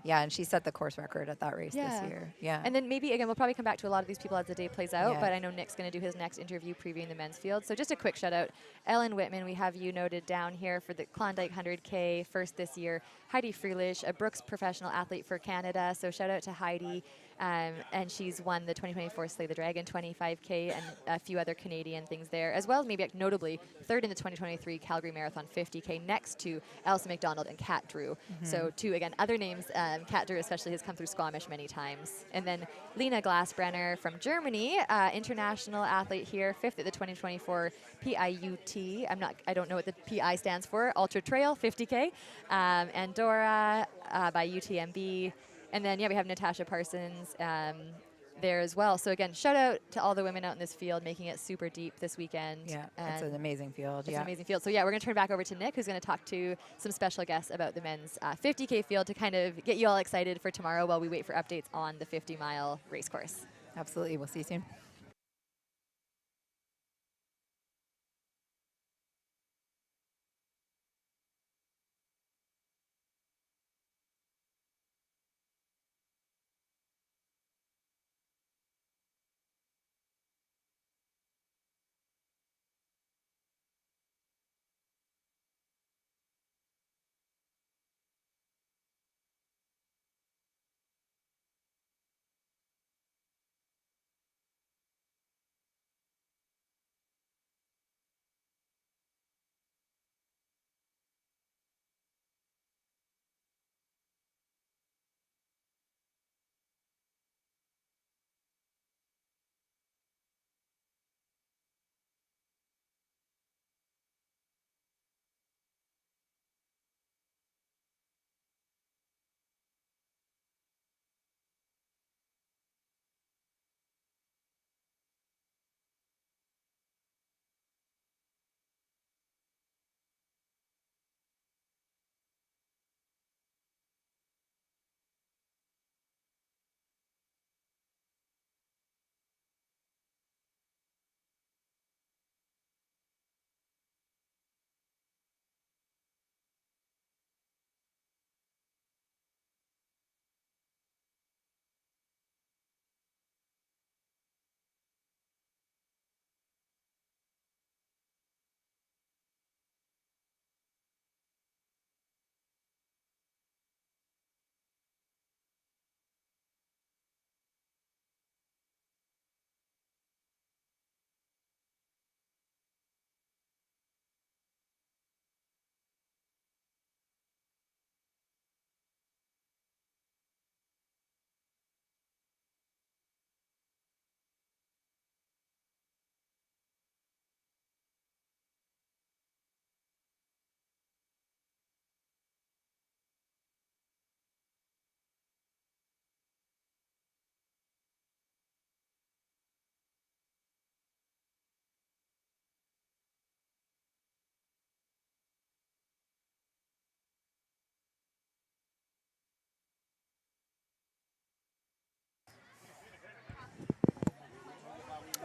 And she set the course record at that race this year. Yeah. And then maybe, again, we'll probably come back to a lot of these people as the day plays out, but I know Nick's going to do his next interview previewing the men's field. So just a quick shout out. Ellen Whitman, we have you noted down here for the Klondike 100K, first this year. Heidi Freelish, a Brooks professional athlete for Canada. So shout out to Heidi. And she's won the 2024 Slay the Dragon 25K and a few other Canadian things there, as well as maybe notably third in the 2023 Calgary Marathon 50K next to Elsa McDonald and Kat Drew. So two, again, other names. Kat Drew especially has come through Squamish many times. And then Lena Glassbrenner from Germany, international athlete here, fifth at the 2024 PIUT. I don't know what the PI stands for. Ultra Trail 50K. Andorra by UTMB. And then, we have Natasha Parsons there as well. So again, shout out to all the women out in this field making it super deep this weekend. Yeah, it's And an amazing field. it's an amazing field. So yeah, we're going to turn back over to Nick, who's going to talk to some special guests about the men's 50K field to kind of get you all excited for tomorrow while we wait for updates on the 50-mile race course. Absolutely. We'll see you soon.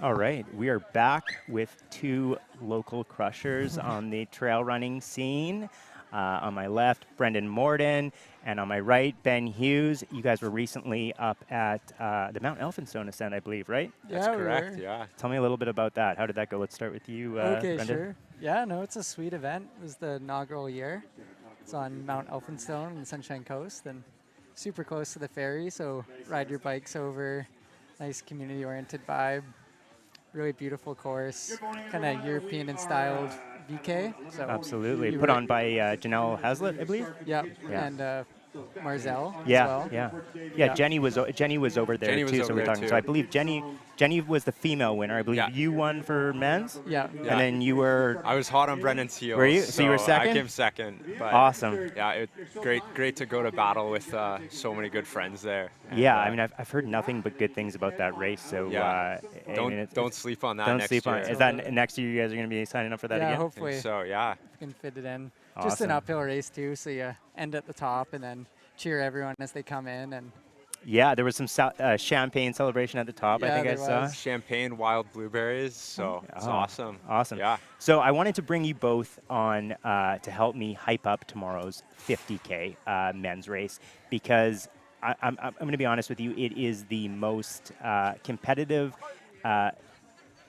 All right, we are back with two local crushers on the trail running scene. On my left, Brendan Morden, and on my right, Ben Hughes. You guys were recently up at the Mount Elphinstone Ascent, I believe, right? That's correct, yeah. Tell me a little bit about that. How did that go? Let's start with you, Okay, Brendan. sure. Yeah, no, it's a sweet event. It was the inaugural year. It's on Mount Elphinstone on the Sunshine Coast and super close to the ferry, so ride your bikes over. Nice community-oriented vibe. Really beautiful course, kind of European and styled VK. So absolutely. Put on by Janelle Hazlitt, I believe. Yeah. And Marzell yeah, as well. Yeah, Jenny was over there too. So we're talking. So I believe Jenny was the female winner. I believe you won for men's. Yeah. And then you were. I was hot on Brendan's heels. Were you? So you were second. I came second. But awesome. Yeah, great to go to battle with so many good friends there. And yeah, I mean I've heard nothing but good things about that race. So don't sleep on that. Don't next sleep year. on. Is that next year? You guys are going to be signing up for that again? Yeah, hopefully. So yeah. You can fit it in. Awesome. Just an uphill race too, so you end at the top and then cheer everyone as they come in. And yeah, there was some champagne celebration at the top. Yeah, I think I saw champagne, wild blueberries. So it's awesome. Awesome. Yeah. So I wanted to bring you both on to help me hype up tomorrow's 50K men's race because I'm going to be honest with you. It is the most competitive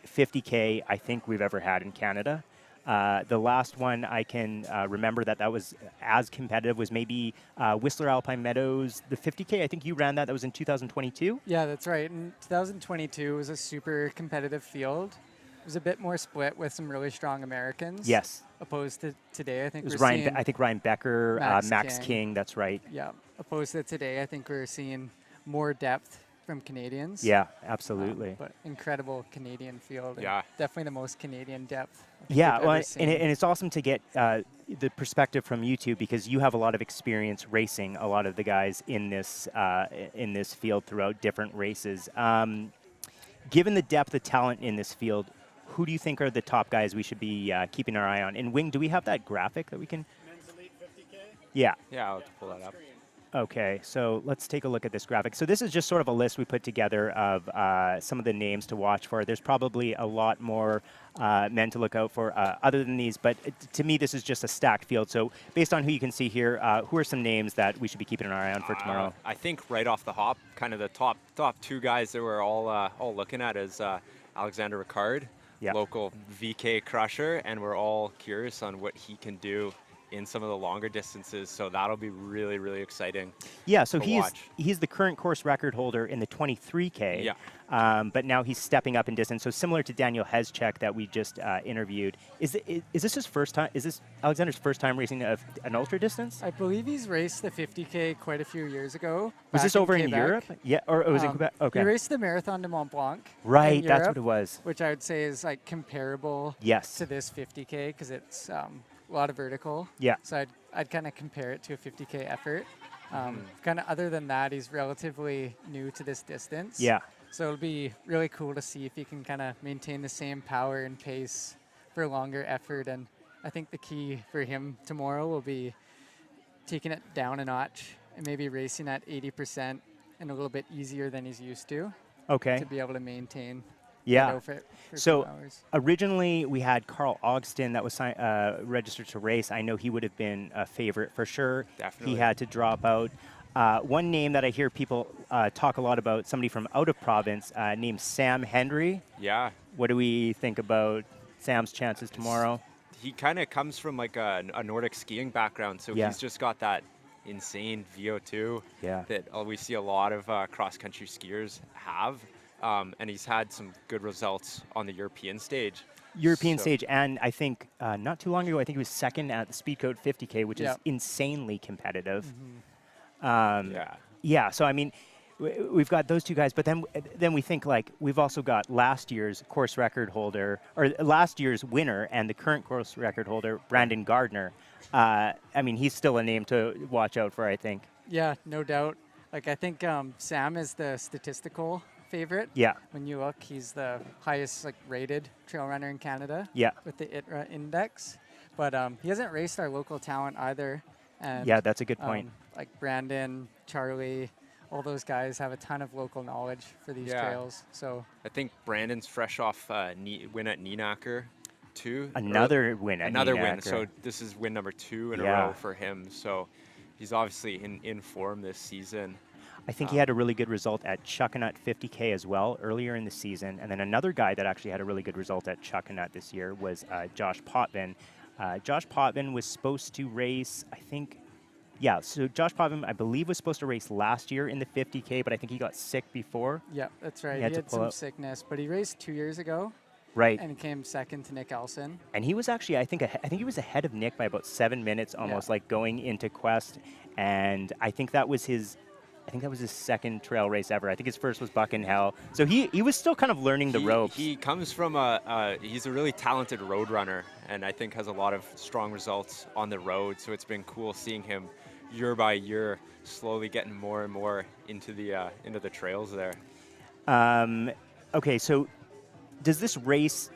50K I think we've ever had in Canada. The last one I can remember that was as competitive was maybe Whistler Alpine Meadows, the 50K. I think you ran that. That was in 2022. Yeah, that's right. In 2022 was a super competitive field. It was a bit more split with some really strong Americans. Yes. Opposed to today, I think it was Racine, Ryan Becker, Max King. That's right. Yeah. Opposed to today, I think we're seeing more depth from Canadians. Yeah, absolutely. But incredible Canadian field. Yeah. Definitely the most Canadian depth. Yeah, well, and it's awesome to get the perspective from you two, because you have a lot of experience racing a lot of the guys in this field throughout different races. Given the depth of talent in this field, who do you think are the top guys we should be keeping our eye on? And Wing, do we have that graphic that we can? Men's Elite 50K? Yeah. Yeah, I'll have to pull that up. Okay, so let's take a look at this graphic. So this is just sort of a list we put together of some of the names to watch for. There's probably a lot more men to look out for other than these, but to me this is just a stacked field. So based on who you can see here, who are some names that we should be keeping an eye on for tomorrow? I think right off the hop, kind of the top two guys that we're all looking at is Alexander Ricard, local VK crusher, and we're all curious on what he can do in some of the longer distances, so that'll be really, really exciting. Yeah, so he's the current course record holder in the 23K. Yeah. But now he's stepping up in distance. So similar to Daniel Hezek that we just interviewed. Is this his first time? Is this Alexander's first time racing an ultra distance? I believe he's raced the 50K quite a few years ago. Was this over in Europe? Yeah, or it was in Quebec? Okay. He raced the Marathon de Mont Blanc. Right, in that's Europe, what it was. Which I would say is like comparable to this 50K, because it's a lot of vertical. Yeah. So I'd kind of compare it to a 50K effort. Kind of other than that, he's relatively new to this distance. Yeah. So it'll be really cool to see if he can kind of maintain the same power and pace for a longer effort. And I think the key for him tomorrow will be taking it down a notch and maybe racing at 80% and a little bit easier than he's used to. Okay. To be able to maintain. Yeah. For so 2 hours. Originally we had Carl Ogston that was registered to race. I know he would have been a favorite for sure. Definitely. He had to drop out. One name that I hear people talk a lot about, somebody from out of province named Sam Hendry. Yeah. What do we think about Sam's chances tomorrow? He kind of comes from like a Nordic skiing background, so he's just got that insane VO2 that we see a lot of cross-country skiers have. And he's had some good results on the European stage. Stage, and I think not too long ago, I think he was second at the Speedcode 50K, which is insanely competitive. Yeah, so I mean, we've got those two guys, but then we think like we've also got last year's course record holder, or last year's winner and the current course record holder, Brandon Gardner. I mean, he's still a name to watch out for, I think. Yeah, no doubt. Like I think Sam is the statistical favorite. Yeah. When you look, he's the highest rated trail runner in Canada. Yeah. With the ITRA index, but he hasn't raced our local talent either. And yeah, that's a good point. Like Brandon, Charlie, all those guys have a ton of local knowledge for these trails. So I think Brandon's fresh off win at Nienacker too. Another win at Another Nienacker. win. So this is win number 2 in a row for him. So he's obviously in form this season. I think he had a really good result at Chuckanut 50K as well earlier in the season. And then another guy that actually had a really good result at Chuckanut this year was Josh Potvin. Josh Potvin was supposed to race, I think, so Josh Potvin, I believe, was supposed to race last year in the 50K, but I think he got sick before. Yeah, that's right. He had some sickness, but he raced 2 years ago. Right. And he came second to Nick Elson. And he was actually, I think he was ahead of Nick by about 7 minutes almost, like going into Quest. And I think that was his second trail race ever. I think his first was Buck in Hell. So he was still kind of learning the ropes. He comes from he's a really talented road runner, and I think has a lot of strong results on the road. So it's been cool seeing him year by year slowly getting more and more into the trails there. Okay, so does this race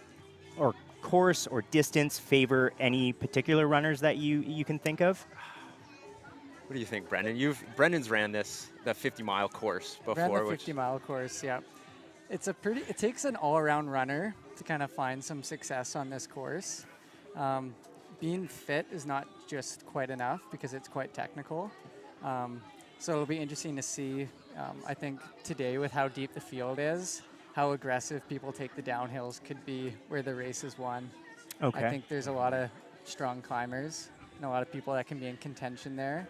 or course or distance favor any particular runners that you can think of? What do you think, Brendan? Brendan's ran the 50-mile course before. Ran the 50-mile course, yeah. It takes an all-around runner to kind of find some success on this course. Being fit is not just quite enough because it's quite technical. So it'll be interesting to see, I think today with how deep the field is, how aggressive people take the downhills could be where the race is won. Okay. I think there's a lot of strong climbers and a lot of people that can be in contention there.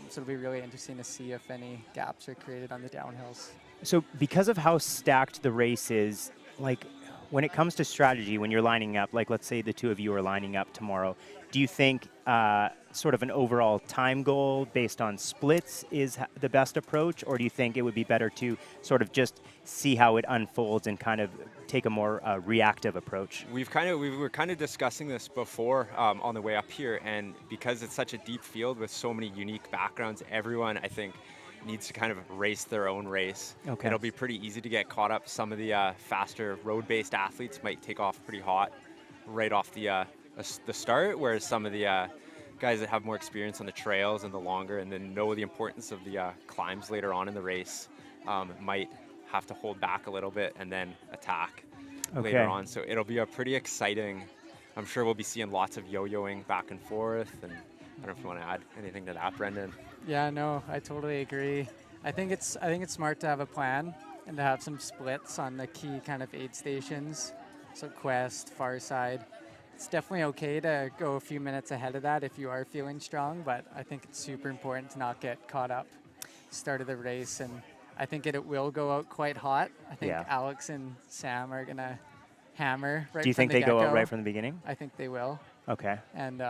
So it'll be really interesting to see if any gaps are created on the downhills. So because of how stacked the race is, like, when it comes to strategy, when you're lining up, like let's say the two of you are lining up tomorrow, do you think sort of an overall time goal based on splits is the best approach, or do you think it would be better to sort of just see how it unfolds and kind of take a more reactive approach? We were kind of discussing this before on the way up here, and because it's such a deep field with so many unique backgrounds, everyone, I think, needs to kind of race their own race. Okay. It'll be pretty easy to get caught up. Some of the faster road-based athletes might take off pretty hot right off the start, whereas some of the guys that have more experience on the trails and the longer and then know the importance of the climbs later on in the race might have to hold back a little bit and then attack later on. So it'll be a pretty exciting, I'm sure we'll be seeing lots of yo-yoing back and forth. And I don't know if you want to add anything to that, Brendan. Yeah, no, I totally agree. I think it's smart to have a plan and to have some splits on the key kind of aid stations. So Quest, Far Side. It's definitely okay to go a few minutes ahead of that if you are feeling strong, but I think it's super important to not get caught up start of the race. And I think it will go out quite hot. I think Alex and Sam are going to hammer right from the get-go. Do you think they go out right from the beginning? I think they will. Okay. And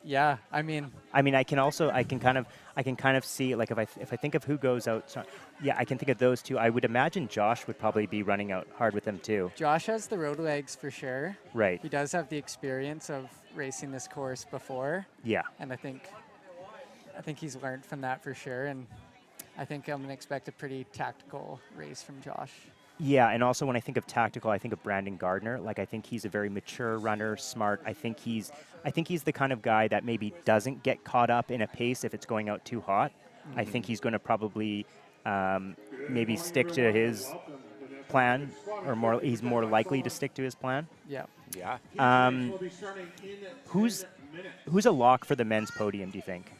yeah, I mean, I can kind of see, like, if I think of who goes out, yeah, I can think of those two. I would imagine Josh would probably be running out hard with them too. Josh has the road legs for sure. Right. He does have the experience of racing this course before. Yeah. And I think he's learned from that for sure. And I think I'm gonna expect a pretty tactical race from Josh. Yeah, and also when I think of tactical, I think of Brandon Gardner. Like, I think he's a very mature runner, smart. I think he's the kind of guy that maybe doesn't get caught up in a pace if it's going out too hot. Mm-hmm. I think he's going to probably maybe stick to his plan, or he's more likely to stick to his plan. Yeah. Yeah. Who's a lock for the men's podium, do you think?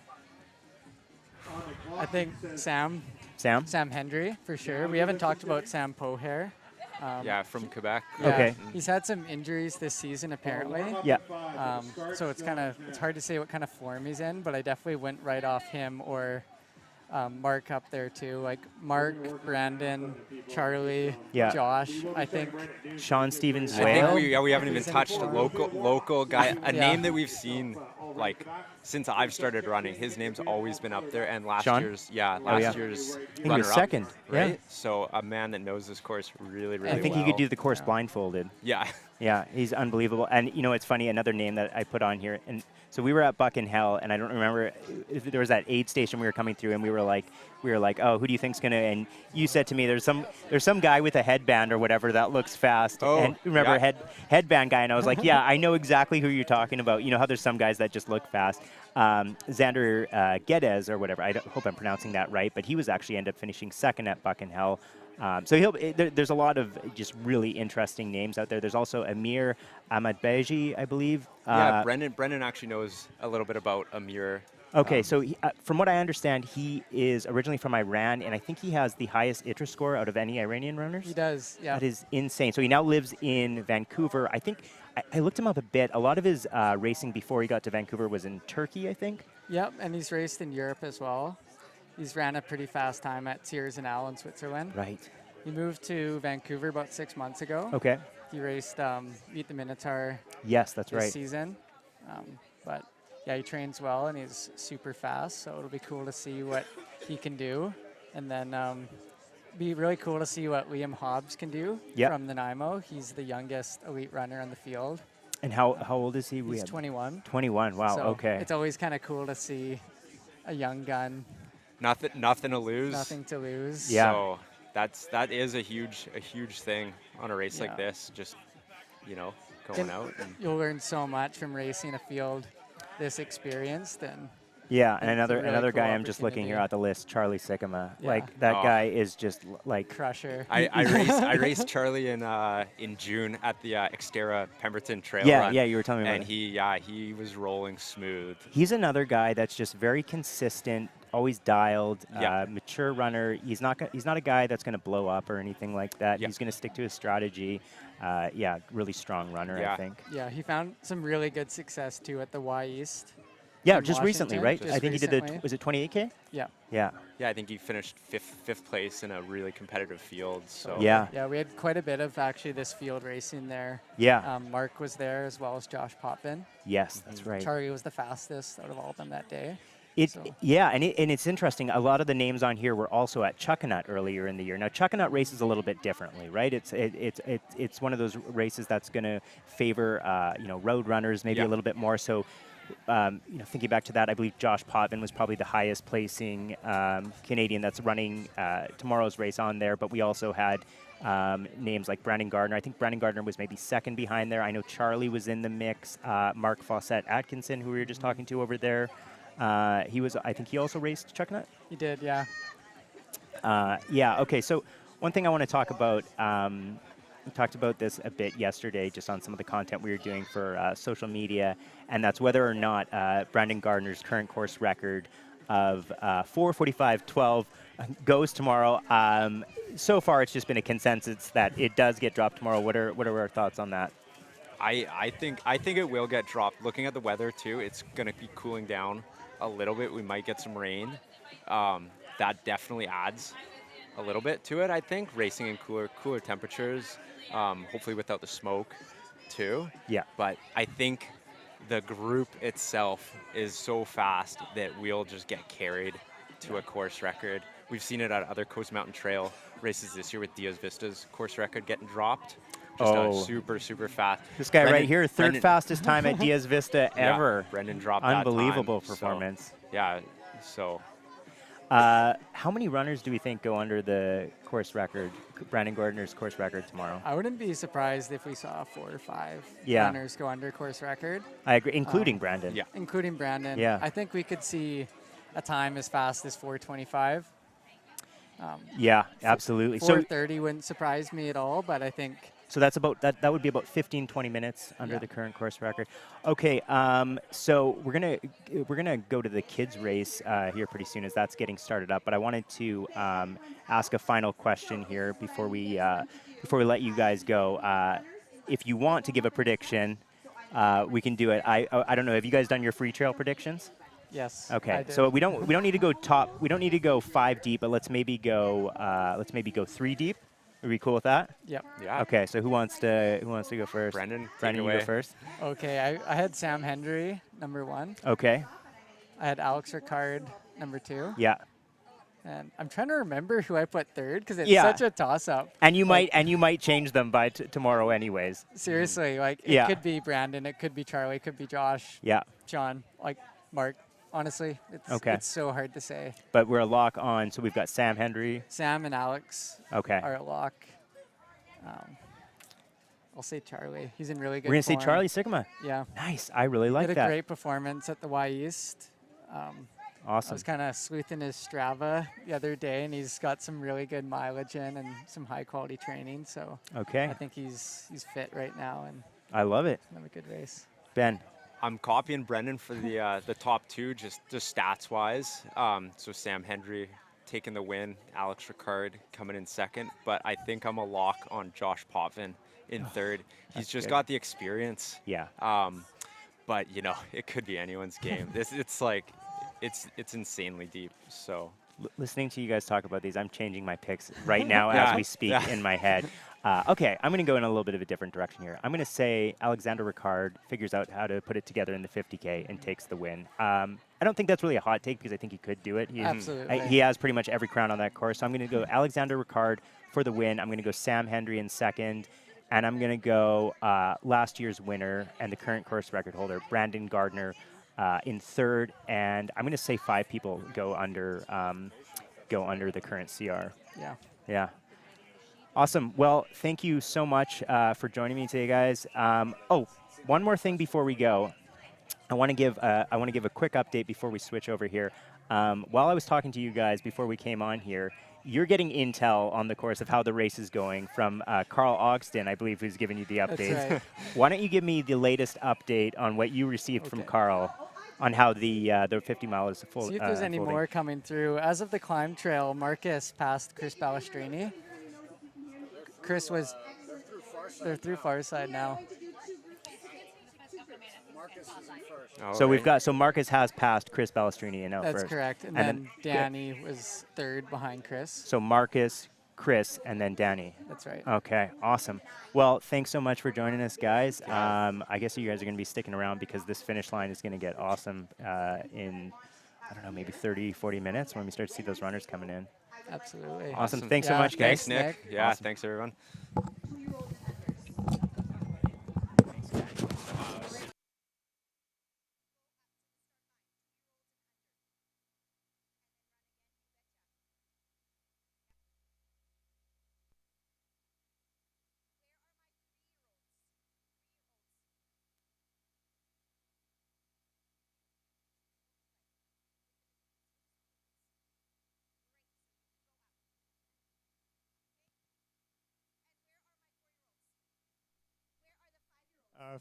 I think Sam Hendry, for sure. We haven't talked about Sam Poher. Yeah, from Quebec. Yeah, okay. He's had some injuries this season, apparently. Yeah. So it's hard to say what kind of form he's in, but I definitely went right off him or Mark up there too. Like Mark, Brandon, Charlie, Josh. I think Sean Stevens. I think we haven't even touched a local guy, name that we've seen like since I've started running. His name's always been up there, and last year's runner-up, second, right? Yeah. So a man that knows this course really well. I think he could do the course blindfolded. Yeah. Yeah, he's unbelievable. And you know, it's funny, another name that I put on here, and so we were at Buck and Hell, and I don't remember if there was that aid station we were coming through, and we were like, oh, who do you think's gonna? And you said to me, there's some guy with a headband or whatever that looks fast. Oh, and remember headband guy, and I was like, yeah, I know exactly who you're talking about. You know how there's some guys that just look fast. Xander Geddes or whatever. I hope I'm pronouncing that right, but he was actually ended up finishing second at Buck and Hell. So there's a lot of just really interesting names out there. There's also Amir Ahmadbeji, I believe. Yeah, Brendan actually knows a little bit about Amir. Okay, so from what I understand, he is originally from Iran, and I think he has the highest ITRA score out of any Iranian runners. He does, yeah. That is insane. So he now lives in Vancouver. I think I looked him up a bit. A lot of his racing before he got to Vancouver was in Turkey, I think. Yep, and he's raced in Europe as well. He's ran a pretty fast time at Tiers and Al in Switzerland. Right. He moved to Vancouver about 6 months ago. Okay. He raced Meet the Minotaur. Yes, that's this right. season. But yeah, he trains well and he's super fast. So it'll be cool to see what he can do. And then be really cool to see what Liam Hobbs can do from Nanaimo. He's the youngest elite runner on the field. And how old is he? He's 21. 21. Wow. So okay. It's always kind of cool to see a young gun. Nothing to lose. Nothing to lose. Yeah. So that is a huge thing on a race like this. Just going out. And you'll learn so much from racing a field this experienced and. Yeah, and another cool guy I'm just looking here at the list, Charlie Sycamore. Yeah. Like that guy is just like crusher. I raced Charlie in June at the Xterra Pemberton Trail Run. Yeah, you were telling me about it. He was rolling smooth. He's another guy that's just very consistent, always dialed, mature runner. He's not a guy that's going to blow up or anything like that. He's going to stick to his strategy. Really strong runner, I think. Yeah, he found some really good success too at the Y East. Yeah, in just recently, Washington, right? just I think he did recently. was it 28K? Yeah. Yeah. Yeah, I think he finished fifth place in a really competitive field. So Yeah. Yeah, we had quite a bit of actually this field racing there. Yeah. Mark was there as well as Josh Potvin. Yes, that's right. Charlie was the fastest out of all of them that day. Yeah, and it's interesting. A lot of the names on here were also at Chuckanut earlier in the year. Now, Chuckanut races a little bit differently, right? It's one of those races that's going to favor road runners maybe a little bit more. So, thinking back to that, I believe Josh Potvin was probably the highest placing Canadian that's running tomorrow's race on there. But we also had names like Brandon Gardner. I think Brandon Gardner was maybe second behind there. I know Charlie was in the mix. Mark Fawcett Atkinson, who we were just talking to over there. I think he also raced Chuckanut? He did, yeah. Okay, so one thing I want to talk about, we talked about this a bit yesterday just on some of the content we were doing for social media, and that's whether or not Brandon Gardner's current course record of 4:45.12 goes tomorrow. So far, it's just been a consensus that it does get dropped tomorrow. What are our thoughts on that? I think it will get dropped. Looking at the weather too, it's going to be cooling down a little bit. We might get some rain. That definitely adds a little bit to it, I think. Racing in cooler temperatures, hopefully without the smoke too. Yeah. But I think the group itself is so fast that we'll just get carried to a course record. We've seen it at other Coast Mountain Trail races this year with Diaz Vista's course record getting dropped. Just super, super fast. This guy right here, third fastest time at Diaz Vista ever. Yeah, Brendan dropped Unbelievable that time, performance. So, yeah, so. How many runners do we think go under the course record, Brandon Gardner's course record tomorrow? I wouldn't be surprised if we saw 4 or 5 runners go under course record. I agree, including Brandon. Yeah. Including Brandon. Yeah. I think we could see a time as fast as 4:25. Yeah, absolutely. 4:30 wouldn't surprise me at all, but I think. So that's about that would be about 15-20 minutes under the current course record. Okay, so we're gonna go to the kids race here pretty soon as that's getting started up. But I wanted to ask a final question here before we let you guys go. If you want to give a prediction, we can do it. I don't know. Have you guys done your free trail predictions? Yes. Okay. So we don't need to go top. We don't need to go 5 deep, but let's maybe go 3 deep. Are we cool with that? Yep. Yeah. Okay, so who wants to go first? Brendan, you go first. Okay, I had Sam Hendry, number 1. Okay. I had Alex Ricard, number 2. Yeah. And I'm trying to remember who I put third because it's Yeah. such a toss-up. And you might change them by tomorrow, anyways. Seriously, like it could be Brandon, it could be Charlie, it could be Josh. Yeah. John, like Mark. Honestly, it's so hard to say. But we're a lock on, so we've got Sam Hendry. Sam and Alex are a lock. I'll say Charlie. He's in really good We're going to say form. Charlie Sigma. Yeah. Nice. I really like that. He had a great performance at the Y East. Awesome. I was kind of sleuthing his Strava the other day, and he's got some really good mileage in and some high-quality training. So I think he's fit right now. And I love it. Have a good race. Ben. I'm copying Brendan for the top 2, just stats-wise. So Sam Hendry taking the win, Alex Ricard coming in second, but I think I'm a lock on Josh Potvin in third. He's just got the experience. Yeah. But it could be anyone's game. It's insanely deep. So listening to you guys talk about these, I'm changing my picks right now as we speak in my head. Okay, I'm going to go in a little bit of a different direction here. I'm going to say Alexander Ricard figures out how to put it together in the 50K and takes the win. I don't think that's really a hot take because I think he could do it. Absolutely. He has pretty much every crown on that course. So I'm going to go Alexander Ricard for the win. I'm going to go Sam Hendry in second. And I'm going to go last year's winner and the current course record holder, Brandon Gardner, in third. And I'm going to say 5 people go under the current CR. Yeah. Yeah. Awesome. Well, thank you so much for joining me today, guys. One more thing before we go. I want to give a quick update before we switch over here. While I was talking to you guys before we came on here, you're getting intel on the course of how the race is going from Carl Ogston, I believe, who's giving you the updates. That's right. Why don't you give me the latest update on what you received from Carl on how the 50 mile is full. See if there's any more coming through. As of the climb trail, Marcus passed Chris Balestrini. Chris was, they're through far side now. Marcus is in first. Oh, So okay. so Marcus has passed Chris Balestrini and out That's first. correct. And then Danny was third behind Chris. So Marcus, Chris, and then Danny. That's right. Okay, awesome. Well, thanks so much for joining us, guys. I guess you guys are going to be sticking around because this finish line is going to get awesome in, I don't know, maybe 30, 40 minutes when we start to see those runners coming in. Absolutely. Awesome. Thanks so much, guys. Thanks, Nick. Yeah, awesome. Thanks, everyone.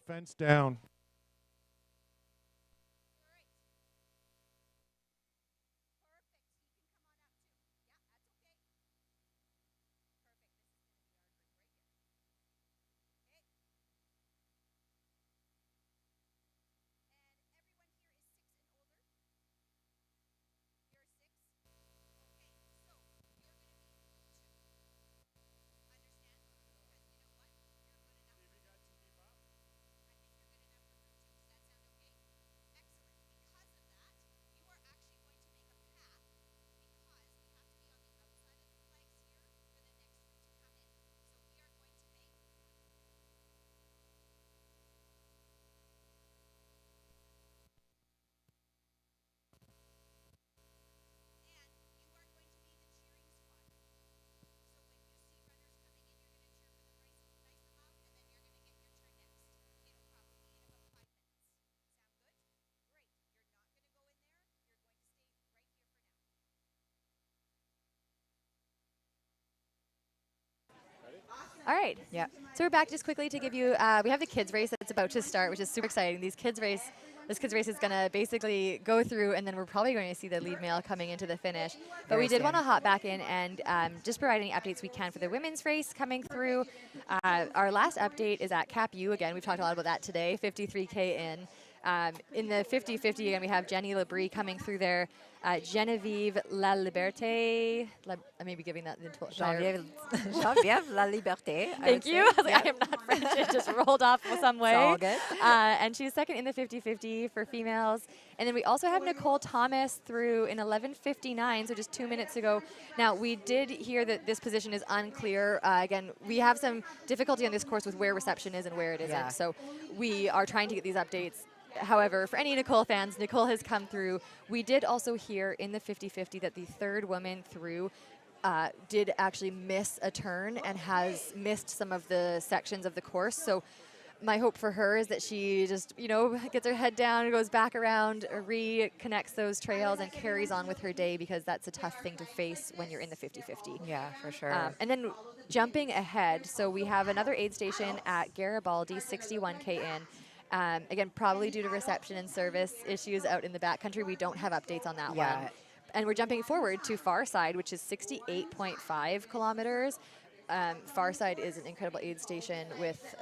Fence down. All right. Yeah. So we're back just quickly to give you, we have the kids race that's about to start, which is super exciting. This kids race is going to basically go through, and then we're probably going to see the lead male coming into the finish. But we did want to hop back in and just provide any updates we can for the women's race coming through. Our last update is at Capu. Again, we've talked a lot about that today, 53K in. In the 50-50, again, we have Jenny Labrie coming through there. Genevieve La Liberté. I may be giving that the Genevieve La Liberté. Thank you. I was like, I am not French. It just rolled off some way. It's all good. And she's second in the 50-50 for females. And then we also have Nicole Thomas through in 11:59, so just 2 minutes ago. Now, we did hear that this position is unclear. Again, we have some difficulty on this course with where reception is and where it isn't. Yeah. So we are trying to get these updates. However, for any Nicole fans, Nicole has come through. We did also hear in the 50-50 that the third woman through did actually miss a turn and has missed some of the sections of the course. So my hope for her is that she just, gets her head down and goes back around, reconnects those trails and carries on with her day, because that's a tough thing to face when you're in the 50-50. Yeah, for sure. And then jumping ahead, so we have another aid station at Garibaldi, 61K in. Again, probably due to reception and service issues out in the backcountry, we don't have updates on that one. And we're jumping forward to Farside, which is 68.5 kilometers. Farside is an incredible aid station with,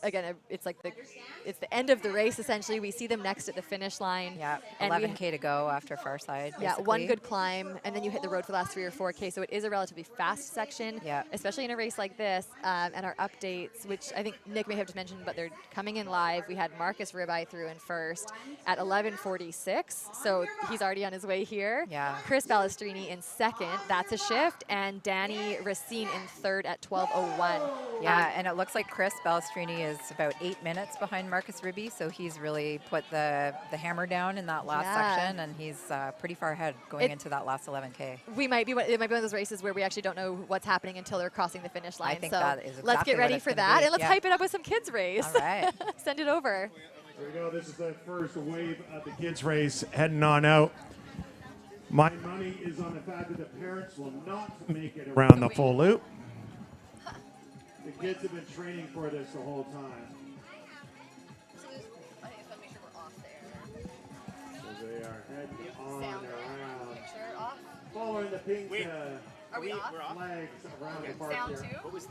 again, it's the end of the race, essentially. We see them next at the finish line. Yeah, and 11K to go after Farside. Yeah, basically. one good climb, and then you hit the road for the last 3 or 4K, so it is a relatively fast section, especially in a race like this. And our updates, which I think Nick may have just mentioned, but they're coming in live. We had Marcus Ribi through in first at 11:46, so he's already on his way here. Yeah. Chris Balestrini in second, that's a shift, and Danny Racine in third at 12:01. Yeah, and it looks like Chris Balestrini is about 8 minutes behind Marcus Ribi, so he's really put the hammer down in that last section, and he's pretty far ahead going into that last 11K. It might be one of those races where we actually don't know what's happening until they're crossing the finish line. I think so that is exactly let's get ready for that, and let's hype it up with some kids race. All right. Send it over. There we go. This is the first wave of the kids race heading on out. My money is on the fact that the parents will not make it around the full loop. The kids have been training for this the whole time. So they are heading on around. Following the pink flags around the park here. What was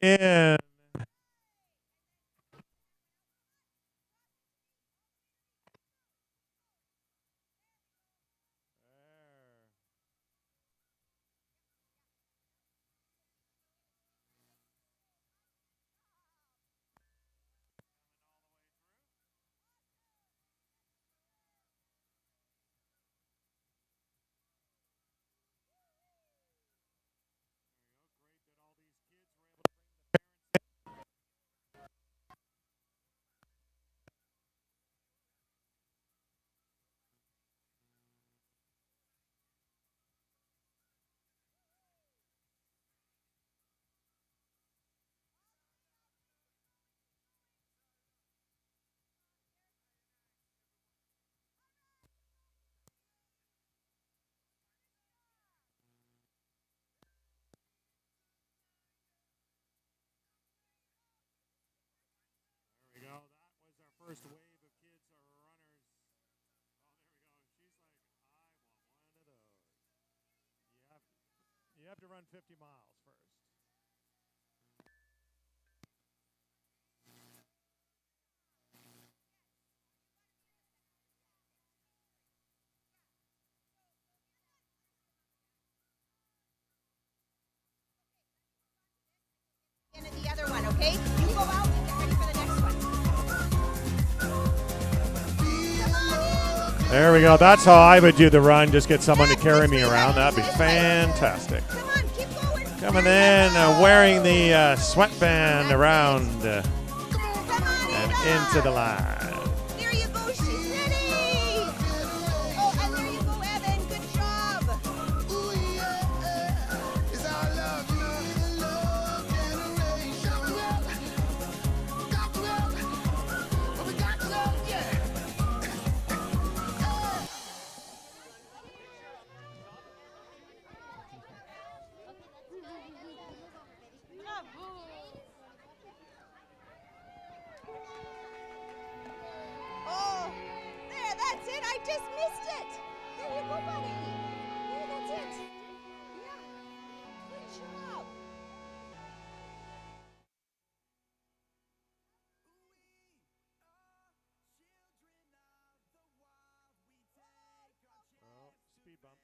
in. There we go. That was our first wave of kids or runners. Oh, there we go. She's like, I want one of those. You have to run 50 miles first. The other one, okay? You go out and get ready for the next one. There we go. That's how I would do the run. Just get someone to carry me around. That'd be fantastic. Come on, keep going. Coming in, wearing the sweatband around and into the line. There you go. She's ready. Oh, and there you go, Evan. Good job. Oh, there, that's it. I just missed it. There you go, buddy. There, that's it. Yeah. Good job. Oh, speed bump.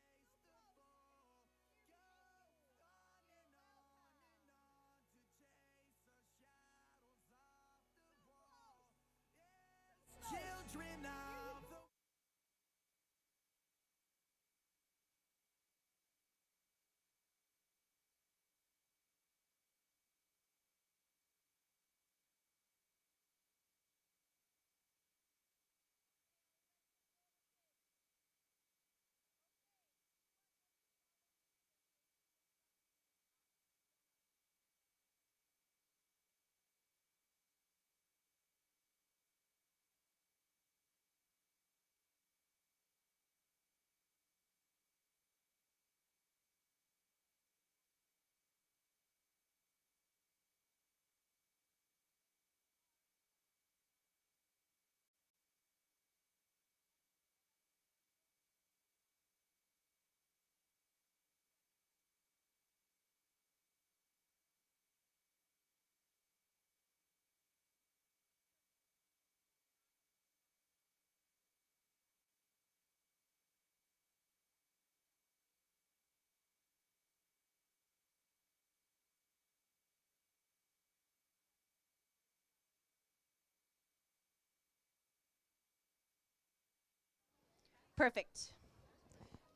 Perfect.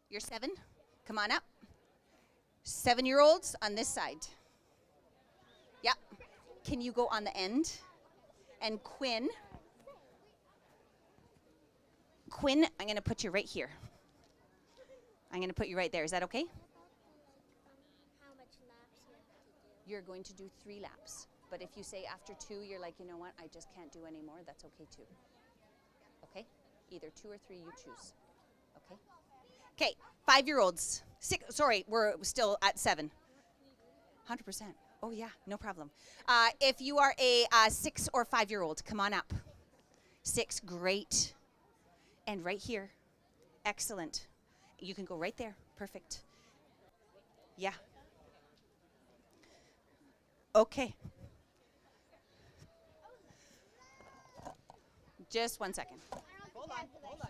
You're 7. Come on up. 7-year-olds on this side. Yep. Can you go on the end? And Quinn, I'm going to put you right here. I'm going to put you right there. Is that okay? How much laps you have to do? You're going to do 3 laps. But if you say after 2, you're like, you know what, I just can't do any more, that's okay too. Okay? Either 2 or 3, you choose. Okay? Okay, 5-year-olds. We're still at 7. 100%. Oh yeah, no problem. If you are a 6 or 5-year-old, come on up. 6, great. And right here, excellent. You can go right there, perfect. Yeah. Okay. Just 1 second. Hold on, hold on.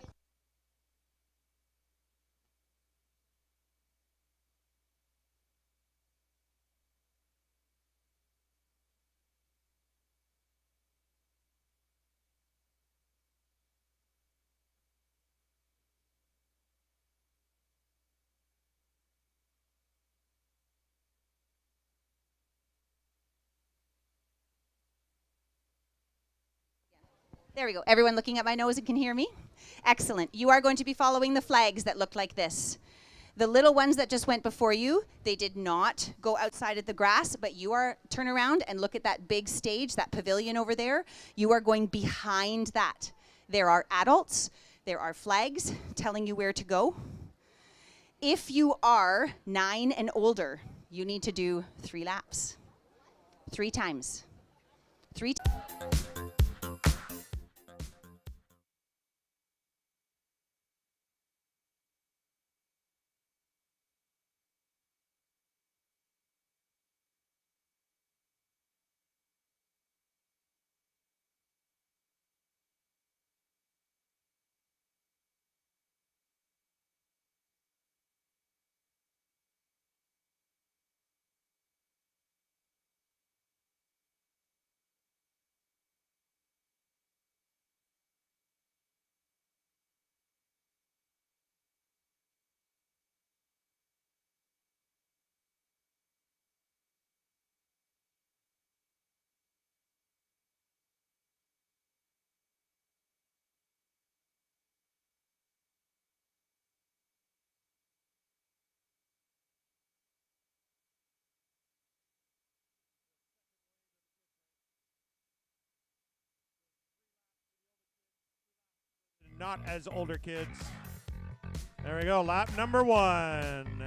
There we go. Everyone looking at my nose and can hear me? Excellent. You are going to be following the flags that look like this. The little ones that just went before you, they did not go outside of the grass, but you are, turn around and look at that big stage, that pavilion over there. You are going behind that. There are adults, there are flags telling you where to go. If you are 9 and older, you need to do 3 laps. 3 times. 3 times. Not as older kids. There we go, lap number 1.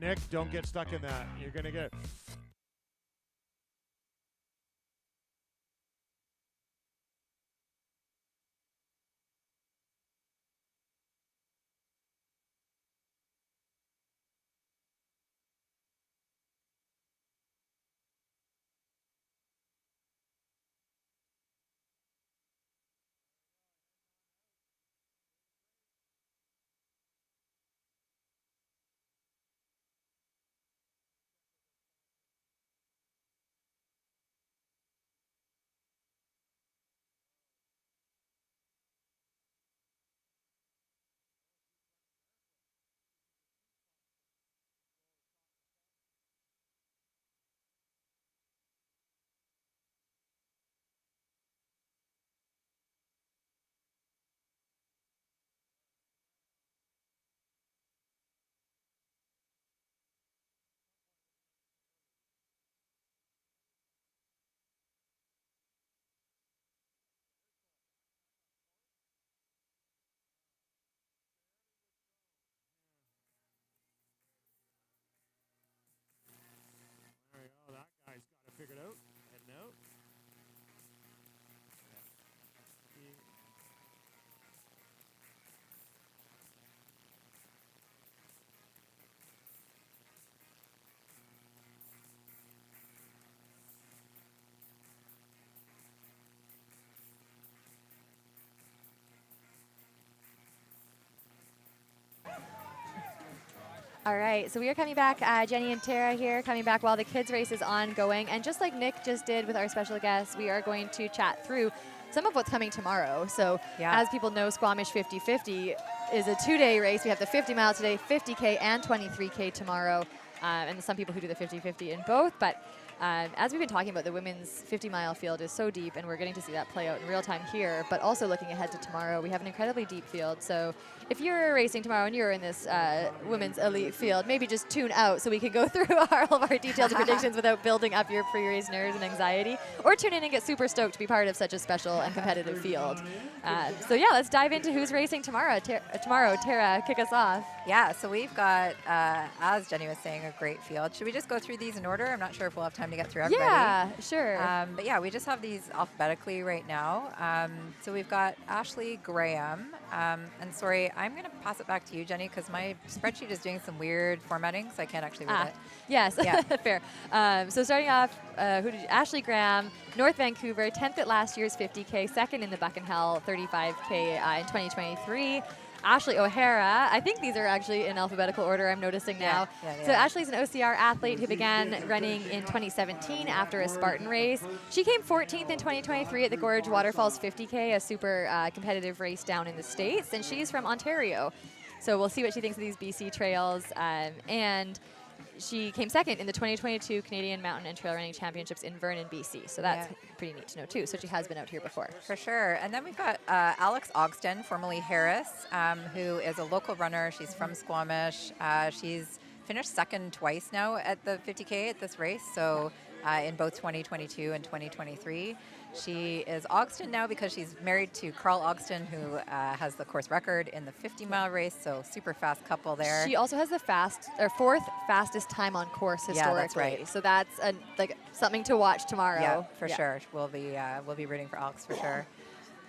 Nick, don't get stuck in that. You're gonna get figured out. Heading out. All right, so we are coming back, Jenny and Tara here, coming back while the kids' race is ongoing. And just like Nick just did with our special guests, we are going to chat through some of what's coming tomorrow. So as people know, Squamish 50-50 is a 2-day race. We have the 50 mile today, 50K and 23K tomorrow. And some people who do the 50-50 in both. But as we've been talking about, the women's 50-mile field is so deep, and we're getting to see that play out in real time here. But also looking ahead to tomorrow, we have an incredibly deep field. So if you're racing tomorrow and you're in this women's elite field, maybe just tune out so we can go through all of our detailed predictions without building up your pre-race nerves and anxiety. Or tune in and get super stoked to be part of such a special and competitive field. So yeah, let's dive into who's racing tomorrow. Tara, kick us off. Yeah, so we've got, as Jenny was saying, a great field. Should we just go through these in order? I'm not sure if we'll have time time to get through everybody. Yeah, sure. But yeah, we just have these alphabetically right now. So we've got Ashley Graham. And sorry, I'm going to pass it back to you, Jenny, because my spreadsheet is doing some weird formatting, so I can't actually read it. Yes, Yeah. fair. So starting off, Ashley Graham, North Vancouver, 10th at last year's 50K, second in the Buck and Hell 35K in 2023. Ashley O'Hara, I think these are actually in alphabetical order, I'm noticing now. So Ashley's an OCR athlete who began running in 2017 after a Spartan race. She came 14th in 2023 at the Gorge Waterfalls 50K, a super competitive race down in the States, and she's from Ontario. So we'll see what she thinks of these BC trails. And she came second in the 2022 Canadian Mountain and Trail Running Championships in Vernon, BC. So that's pretty neat to know, too. So she has been out here before. For sure. And then we've got Alex Ogston, formerly Harris, who is a local runner. She's from Squamish. She's finished second twice now at the 50K at this race. So in both 2022 and 2023. She is Ogston now because she's married to Carl Ogston, who has the course record in the 50-mile race, so super fast couple there. She also has the fourth fastest time on course historically. Yeah, that's right. So that's like something to watch tomorrow. Yeah, for sure. We'll be rooting for Alex for sure.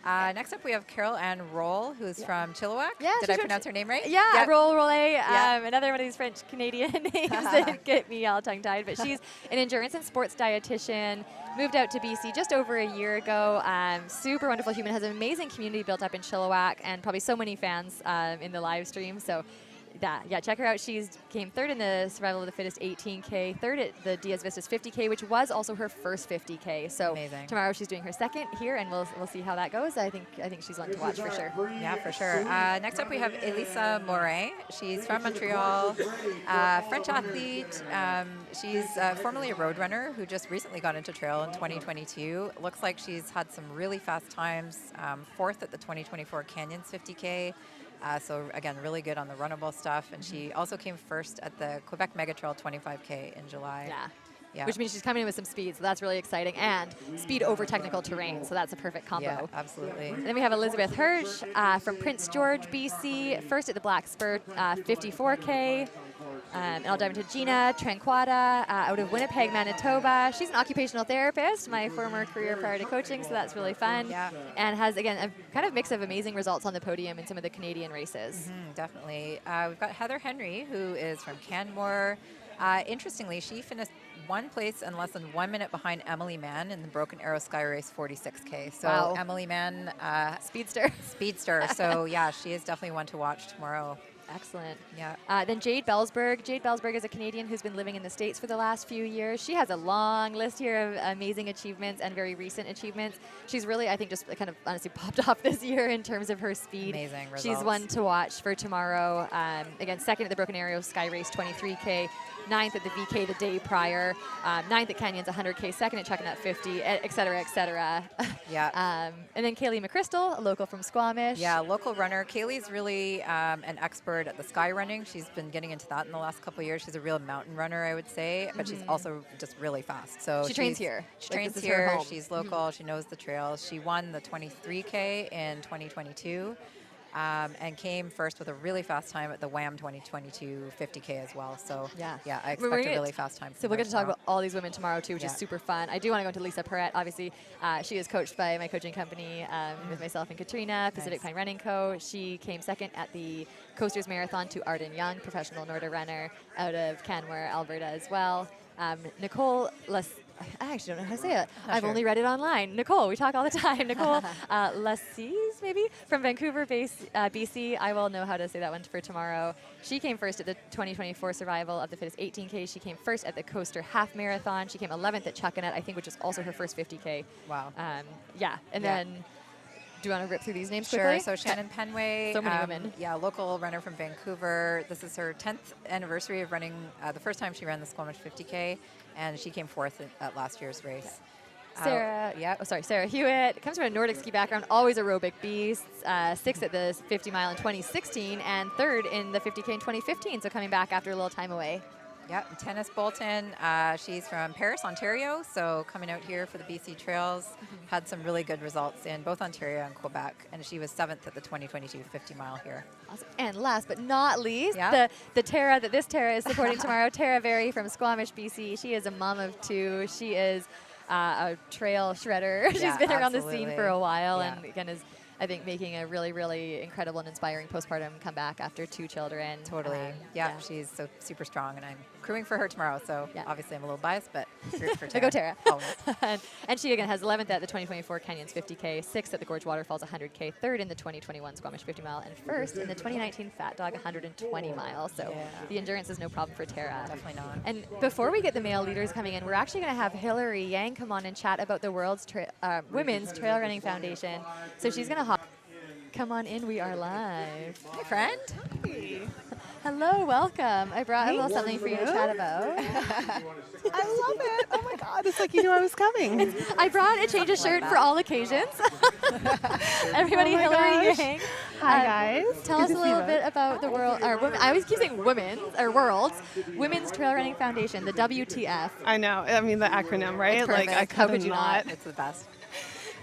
Next up, we have Carol Ann Roll, who's from Chilliwack. Yeah, Did I pronounce her name right? Yeah, Rolle. Another one of these French-Canadian names that get me all tongue-tied. But she's an endurance and sports dietitian, moved out to BC just over a year ago. Super wonderful human, has an amazing community built up in Chilliwack, and probably so many fans in the live stream. So check her out. She came third in the Survival of the Fittest 18K, third at the Diaz Vistas 50K, which was also her first 50K. So amazing. Tomorrow she's doing her second here, and we'll see how that goes. I think she's one to watch for sure. Yeah, for sure. Next up we have Elisa Morin. She's from Montreal, French athlete. She's formerly a road runner who just recently got into trail in 2022. Looks like she's had some really fast times. Fourth at the 2024 Canyons 50K. So again, really good on the runnable stuff. And she also came first at the Quebec Mega Trail 25K in July. Yeah. Which means she's coming in with some speed, so that's really exciting. And speed over technical terrain, so that's a perfect combo. Yeah, absolutely. And then we have Elizabeth Hirsch from Prince George, BC, first at the Black Spur 54K. And I'll dive into Gina Tranquata out of Winnipeg, Manitoba. She's an occupational therapist, my former career prior to coaching, so that's really fun. Yeah. And has, again, a kind of mix of amazing results on the podium in some of the Canadian races. Definitely. We've got Heather Henry, who is from Canmore. Interestingly, she finished one place and less than 1 minute behind Emily Mann in the Broken Arrow Sky Race 46K. So Emily Mann, speedster. So yeah, she is definitely one to watch tomorrow. Excellent. Yeah. Then Jade Bellsberg. Jade Bellsberg is a Canadian who's been living in the States for the last few years. She has a long list here of amazing achievements and very recent achievements. She's really, I think, just kind of honestly popped off this year in terms of her speed. Amazing results. She's one to watch for tomorrow. Again, second at the Broken Arrow Sky Race 23K. 9th at the VK the day prior, 9th at Canyons 100K, second at Chuckanut 50, et cetera, et cetera. Yeah. And then Kaylee McChrystal, a local from Squamish. Yeah, local runner. Kaylee's really an expert at the sky running. She's been getting into that in the last couple of years. She's a real mountain runner, I would say, but she's also just really fast. So she trains here. She trains here. She's local. She knows the trails. She won the 23K in 2022. And came first with a really fast time at the WAM 2022 50K as well. So yeah, I expect a really fast time. So we'll get to talk about all these women tomorrow too, which is super fun. I do want to go into Lisa Perrette. Obviously, she is coached by my coaching company with myself and Katrina, Pacific Pine Running Co. She came second at the Coasters Marathon to Arden Young, professional Norda runner out of Canmore, Alberta as well. Nicole I actually don't know how to say it. I've only read it online. Nicole, we talk all the time. Nicole Lassies, maybe, from Vancouver, BC. I will know how to say that one for tomorrow. She came first at the 2024 Survival of the Fittest 18K. She came first at the Coaster Half Marathon. She came 11th at Chuckanut, I think, which is also her first 50K. Wow. Then do you want to rip through these names quickly? Sure. So Shannon Penway. So many women. Yeah, local runner from Vancouver. This is her 10th anniversary of running, the first time she ran the Squamish 50K, and she came fourth at last year's race. Sarah Hewitt comes from a Nordic ski background, always aerobic beast. Sixth at the 50 mile in 2016 and third in the 50K in 2015. So coming back after a little time away. Yeah, Tennis Bolton. She's from Paris, Ontario, so coming out here for the BC Trails. Had some really good results in both Ontario and Quebec, and she was 7th at the 2022 50 mile here. Awesome. And last but not least, Yeah. the Tara that this Tara is supporting tomorrow, Tara Very from Squamish, BC. She is a mom of 2. She is a trail shredder. She's Yeah, been around the absolutely. scene for a while, Yeah. and again is, I think, making a really, really incredible and inspiring postpartum comeback after 2 children. Totally. Yeah, she's so super strong, and I'm crewing for her tomorrow. So obviously I'm a little biased, but for So go Tara. Always. and she again has 11th at the 2024 Canyons 50K, 6th at the Gorge Waterfalls 100K, 3rd in the 2021 Squamish 50 mile, and 1st in the 2019 Fat Dog 120 mile. So the endurance is no problem for Tara. Definitely not. And before we get the male leaders coming in, we're actually going to have Hillary Yang come on and chat about the world's Women's Trail Running Foundation. So she's going to hop. Come on in, we are live. Hi, friend. Hey. Hello, welcome. I brought a little something for you to chat about. I love it. Oh my God, it's like you knew I was coming. I brought a change of shirt for all occasions. Everybody, Oh my Hillary gosh. Yang. Hi, guys. Tell Good us to a see little you. bit about the world, or women, I always keep saying women's, or world's, Women's Trail Running Foundation, the WTF. I know. I mean, the acronym, right? It's Like, I perfect. How could could you not? It's the best.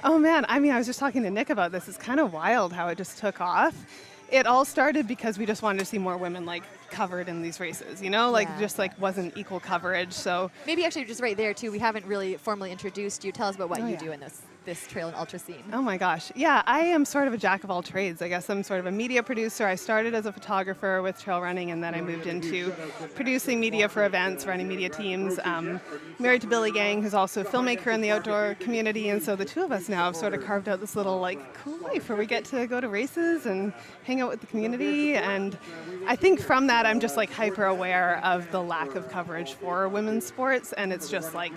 Oh, man. I mean, I was just talking to Nick about this. It's kind of wild how it just took off. It all started because we just wanted to see more women, like, covered in these races, you know? Like, just, like, wasn't equal coverage, so. Maybe actually just right there, too, we haven't really formally introduced you. Tell us about what Oh, you yeah. do in this trail and ultra scene. Oh my gosh. Yeah, I am sort of a jack of all trades. I guess I'm sort of a media producer. I started as a photographer with trail running, and then I moved into producing media for events, running media teams. Married to Billy Gang, who's also a filmmaker in the outdoor community, and so the two of us now have sort of carved out this little like cool life where we get to go to races and hang out with the community. And I think from that, I'm just like hyper aware of the lack of coverage for women's sports, and it's just like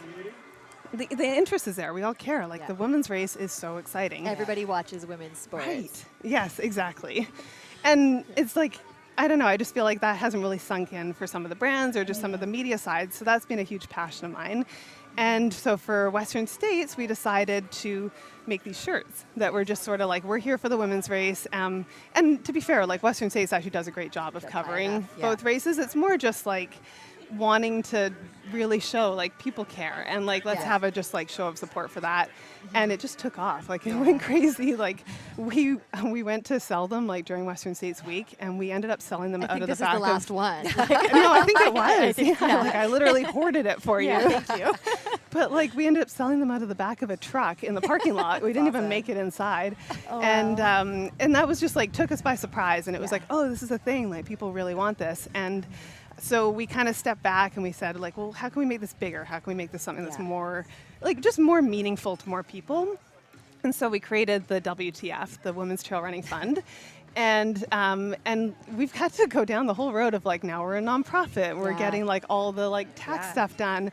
the interest is there. We all care. Like the women's race is so exciting. Everybody watches women's sports. Right. Yes, exactly. And it's like, I don't know, I just feel like that hasn't really sunk in for some of the brands or just some of the media side. So that's been a huge passion of mine. And so for Western States, we decided to make these shirts that were just sort of like, we're here for the women's race. And to be fair, like Western States actually does a great job of covering both races. It's more just like wanting to really show like people care and like let's have a just like show of support for that. And it just took off. Like it went crazy. Like we went to sell them like during Western States Week, and we ended up selling them out of the back the last one. No, I think it was. Yeah. Like I literally hoarded it for you. Thank you. But like we ended up selling them out of the back of a truck in the parking lot. We didn't even make it inside. And that was just like took us by surprise. And it was like, oh, this is a thing. Like people really want this. And so we kind of stepped back and we said like, well, how can we make this bigger? How can we make this something that's more, like just more meaningful to more people? And so we created the WTF, the Women's Trail Running Fund. And we've had to go down the whole road of like, now we're a nonprofit. We're getting like all the like tax stuff done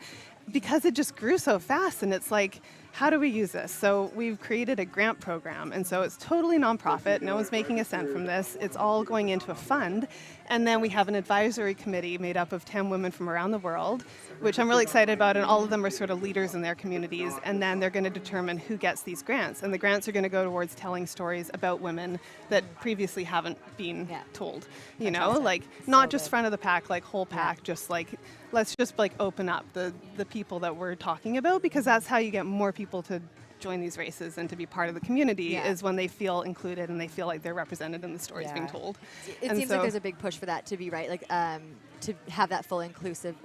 because it just grew so fast. And it's like, how do we use this? So we've created a grant program. And so it's totally nonprofit. No one's making a cent from this. It's all going into a fund. And then we have an advisory committee made up of 10 women from around the world, which I'm really excited about. And all of them are sort of leaders in their communities. And then they're going to determine who gets these grants. And the grants are going to go towards telling stories about women that previously haven't been told. You know, like not just front of the pack, like whole pack, just like, let's just like open up the people that we're talking about, because that's how you get more people to join these races and to be part of the community is when they feel included and they feel like they're represented in the stories being told. It seems like there's a big push for that to be right, like to have that full inclusive,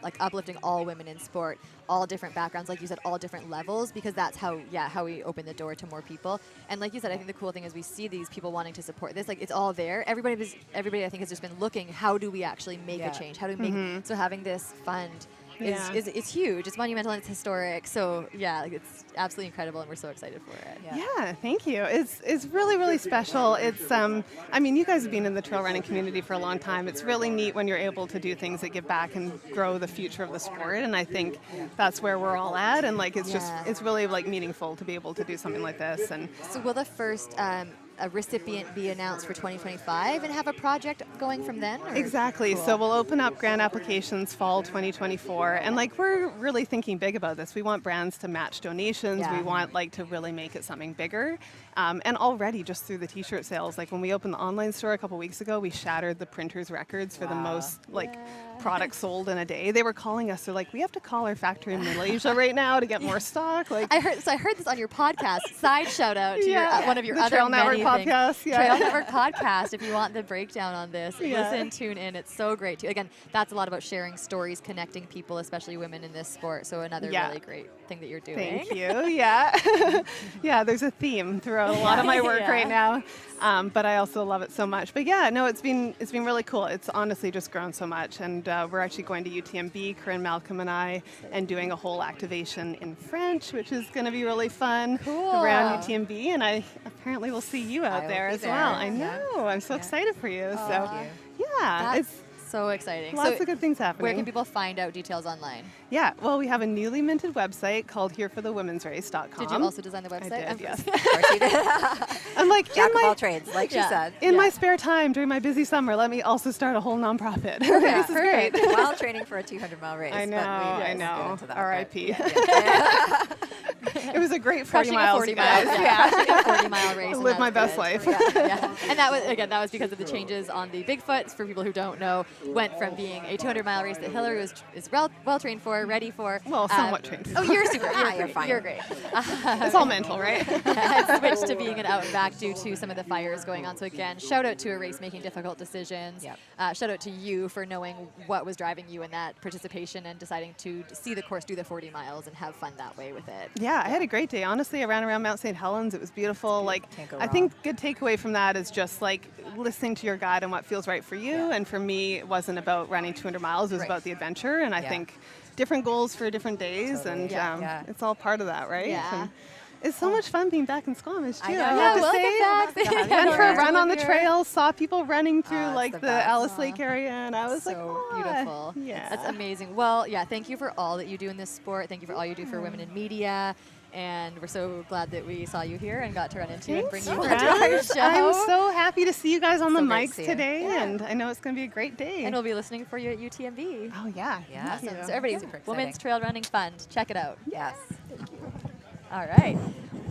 like uplifting all women in sport, all different backgrounds, like you said, all different levels, because that's how we open the door to more people. And like you said, I think the cool thing is we see these people wanting to support this, like it's all there. Everybody I think has just been looking, how do we actually make a change? How do we make, so having this fund is it's huge. It's monumental and it's historic. So yeah, like it's absolutely incredible, and we're so excited for it. Yeah, thank you. It's really, really special. It's I mean, you guys have been in the trail running community for a long time. It's really neat when you're able to do things that give back and grow the future of the sport. And I think that's where we're all at. And like it's just it's really like meaningful to be able to do something like this. And so will the first a recipient be announced for 2025 and have a project going from then? Or? Exactly. Cool. So we'll open up grant applications fall 2024. And like we're really thinking big about this. We want brands to match donations. We want like to really make it something bigger. And already just through the t-shirt sales, like when we opened the online store a couple weeks ago, we shattered the printer's records for the most like products sold in a day. They were calling us. They're like, we have to call our factory in Malaysia right now to get more stock. Like, I heard this on your podcast. Side shout out to one of your the other Trail Network podcast. Trail Network podcast. If you want the breakdown on this, listen, tune in. It's so great too. Again, that's a lot about sharing stories, connecting people, especially women in this sport. So another really great thing that you're doing. Thank you. Yeah. Yeah, there's a theme throughout a lot of my work right now. But I also love it so much. But yeah, no, it's been really cool. It's honestly just grown so much. And we're actually going to UTMB, Corinne, Malcolm, and I, and doing a whole activation in French, which is going to be really fun around UTMB. And I apparently will see you out there as well. I know. I'm so excited for you. So yeah, it's so exciting. Lots of good things happening. Where can people find out details online? Yeah, well, we have a newly minted website called herefforthewomensrace.com. Did you also design the website? I did, yes. Of course you did. I'm like, Jack of all trades, like she said. In my spare time during my busy summer, let me also start a whole nonprofit. This is great. While training for a 200-mile race. I know. R.I.P. It was a great 40 Crushing miles, 40 guys. miles. Yeah, crushing a 40-mile race. I lived my best life. Yeah. And that was because of the changes on the Bigfoot. For people who don't know, went from being a 200-mile race that Hillary is well trained for, ready for. Well, somewhat trained. Oh, you're super. You're fine. You're great. It's all mental, right? Had switched to being an out and back due to some of the fires going on. So again, shout out to a race making difficult decisions. Yep. Shout out to you for knowing what was driving you in that participation and deciding to see the course, do the 40 miles, and have fun that way with it. Yeah, I had a great day. Honestly, I ran around Mount St. Helens. It was beautiful. Like, I think good takeaway from that is just like listening to your guide and what feels right for you. And for me, it wasn't about running 200 miles. It was about the adventure. And I think different goals for different days. And it's all part of that, right? Yeah. And it's so much fun being back in Squamish, too. I know. I have to say. Welcome back. Went for a run on the trail, saw people running through like the Alice Lake area, and I was like, oh, beautiful. Yeah. That's amazing. Well, yeah, thank you for all that you do in this sport. Thank you for all you do for women in media. And we're so glad that we saw you here and got to run into you and bring you onto our show. I'm so happy to see you guys on the mics today, and I know it's going to be a great day. And we'll be listening for you at UTMB. Oh, yeah. Awesome. So everybody's Women's Trail Running Fund. Check it out. Yes. Thank you. All right.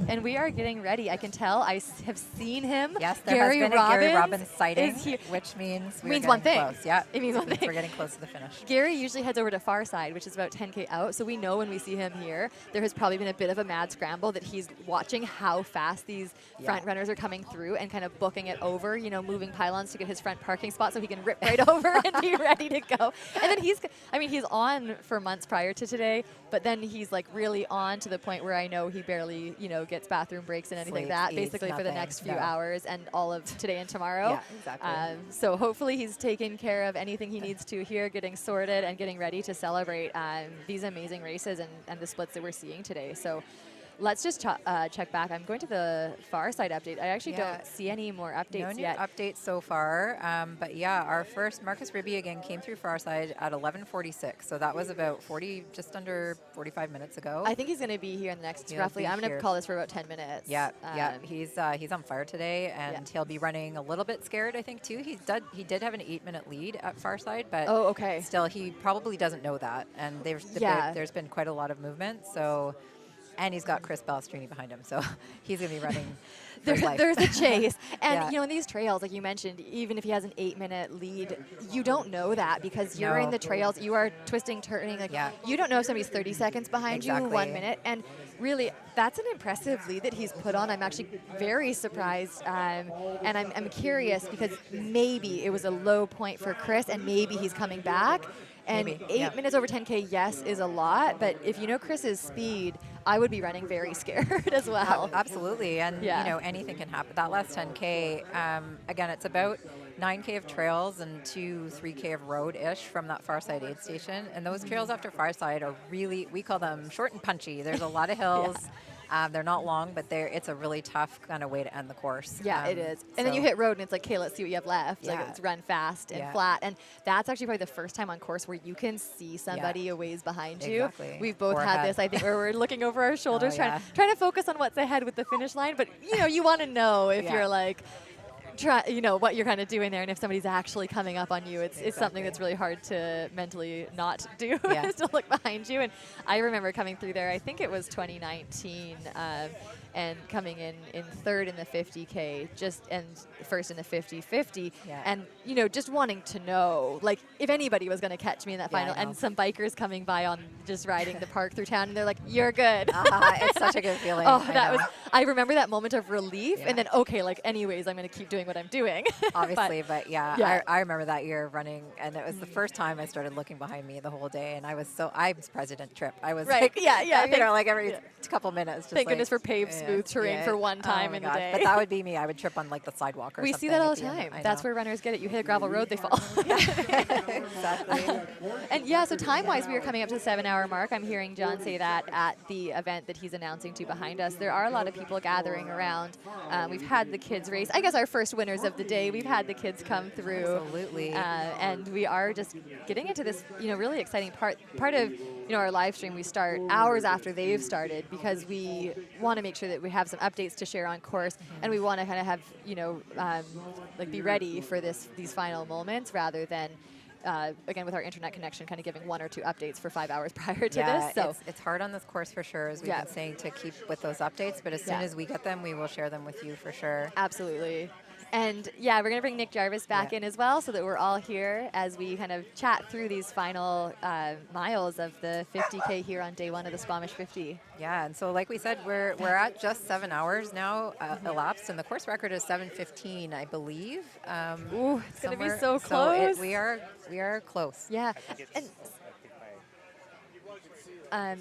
And we are getting ready. I can tell. I have seen him. Yes, there has been a Gary Robbins sighting, which means one thing. Close. Yeah, it means one thing. We're getting close to the finish. Gary usually heads over to Farside, which is about 10K out. So we know when we see him here, there has probably been a bit of a mad scramble that he's watching how fast these front runners are coming through and kind of booking it over, you know, moving pylons to get his front parking spot so he can rip right over and be ready to go. And then he's on for months prior to today, but then he's like really on to the point where I know he barely, you know, gets bathroom breaks and anything like that, basically for the next few hours and all of today and tomorrow. Yeah, exactly. So hopefully he's taking care of anything he needs to here, getting sorted and getting ready to celebrate these amazing races and the splits that we're seeing today. So let's just check back. I'm going to the Farside update. I actually don't see any more updates yet. No new updates so far. But yeah, our first Marcus Ribi again came through Farside at 11:46. So that was about just under 45 minutes ago. I think he's going to be here in the next roughly. I'm going to call this for about 10 minutes. Yeah, He's on fire today, and he'll be running a little bit scared, I think, too. He did have an 8-minute lead at Farside, but still, he probably doesn't know that. And there's been quite a lot of movement. So. And he's got Chris Balestrini behind him, so he's going to be running There's a chase. And, you know, in these trails, like you mentioned, even if he has an 8-minute lead, you don't know that because you're in the trails. You are twisting, turning. Like, you don't know if somebody's 30 seconds behind you, 1 minute. And really, that's an impressive lead that he's put on. I'm actually very surprised. And I'm curious because maybe it was a low point for Chris, and maybe he's coming back. And maybe, 8 minutes over 10K, yes, is a lot. But if you know Chris's speed, I would be running very scared as well. Absolutely. And, you know, anything can happen. That last 10K, again, it's about 9K of trails and 3K of road-ish from that Farside aid station. And those trails after Farside are really, we call them short and punchy. There's a lot of hills. They're not long, but it's a really tough kind of way to end the course. Yeah, it is. And then you hit road, and it's like, okay, let's see what you have left. Like, let's run fast and flat. And that's actually probably the first time on course where you can see somebody a ways behind you. We've both had this, I think, where we're looking over our shoulders, trying to focus on what's ahead with the finish line. But, you know, you want to know if you're like what you're kind of doing there, and if somebody's actually coming up on you, it's something that's really hard to mentally not do, is to look behind you. And I remember coming through there, I think it was 2019, and coming in third in the 50K, and first in the 50-50, and just wanting to know, like, if anybody was going to catch me in that final, and some bikers coming by on just riding the park through town, and they're like, "You're good." It's such a good feeling. I remember that moment of relief, and then anyways, I'm going to keep doing what I'm doing. Obviously, but I remember that year running, and it was the first time I started looking behind me the whole day, and I was president trip. I was like, like every couple minutes. Just thank goodness for paved smooth terrain for one time in the day. But that would be me. I would trip on like the sidewalk or something. We see that all the time. That's where runners get it. You hit a gravel road, they fall. Exactly. And so time-wise, we are coming up to the 7-hour mark. I'm hearing John say that at the event that he's announcing to behind us. There are a lot of people gathering around. We've had the kids race. I guess our first winners of the day. We've had the kids come through. Absolutely. And we are just getting into this, really exciting part of, our live stream. We start hours after they've started because we want to make sure that we have some updates to share on course, and we want to kind of have, be ready for these final moments rather than, again, with our internet connection, kind of giving 1 or 2 updates for 5 hours prior to this. So it's hard on this course for sure, as we've been saying, to keep with those updates. But as soon as we get them, we will share them with you for sure. Absolutely. And we're going to bring Nick Jarvis back in as well, so that we're all here as we kind of chat through these final miles of the 50K here on day 1 of the Squamish 50. Yeah, and so like we said, we're at just 7 hours now elapsed, and the course record is 7:15, I believe. Ooh, it's going to be so close. So we are close. Yeah. And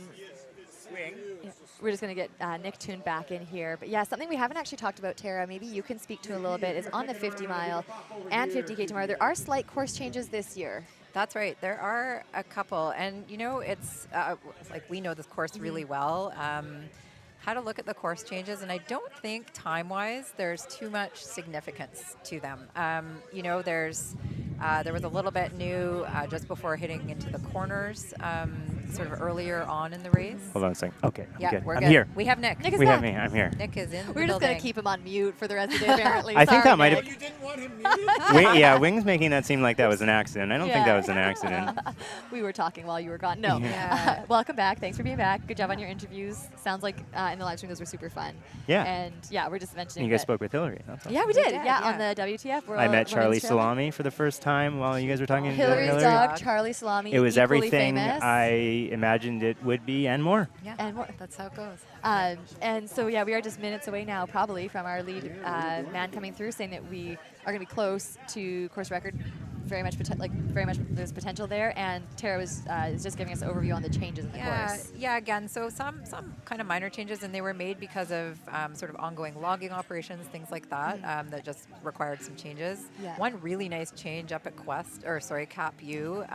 we're just going to get Nick tuned back in here. But something we haven't actually talked about, Tara, maybe you can speak to a little bit, is on the 50 mile and 50K tomorrow. There are slight course changes this year. That's right. There are a couple. And, it's like we know this course really well. Had a look at the course changes, and I don't think time-wise there's too much significance to them. There was a little bit new just before hitting into the corners, sort of earlier on in the race. Hold on a second. Okay, we're I'm good. here. We have Nick. Nick is we back. have me. I'm here. Nick is in. We're just going to keep him on mute for the rest of the day, apparently. I think that might have. You didn't want him muted? Wing's making that seem like that was an accident. I don't think that was an accident. We were talking while you were gone. No. Welcome back. Thanks for being back. Good job on your interviews. Sounds like in the live stream those were super fun. Yeah. And we're just mentioning. You guys spoke with Hillary. That's awesome. Yeah, we did. On the WTF World I met Charlie Women's Salami for the first time while you guys were talking. Hillary's dog, Charlie Salami. It was everything famous. I imagined it would be and more. Yeah, and more. That's how it goes. And so, we are just minutes away now, probably, from our lead man coming through, saying that we are going to be close to course record. Very much there's potential there, and Tara is just giving us an overview on the changes in the course. Yeah, again, so some kind of minor changes, and they were made because of sort of ongoing logging operations, things like that, that just required some changes. Yeah. One really nice change up at Capu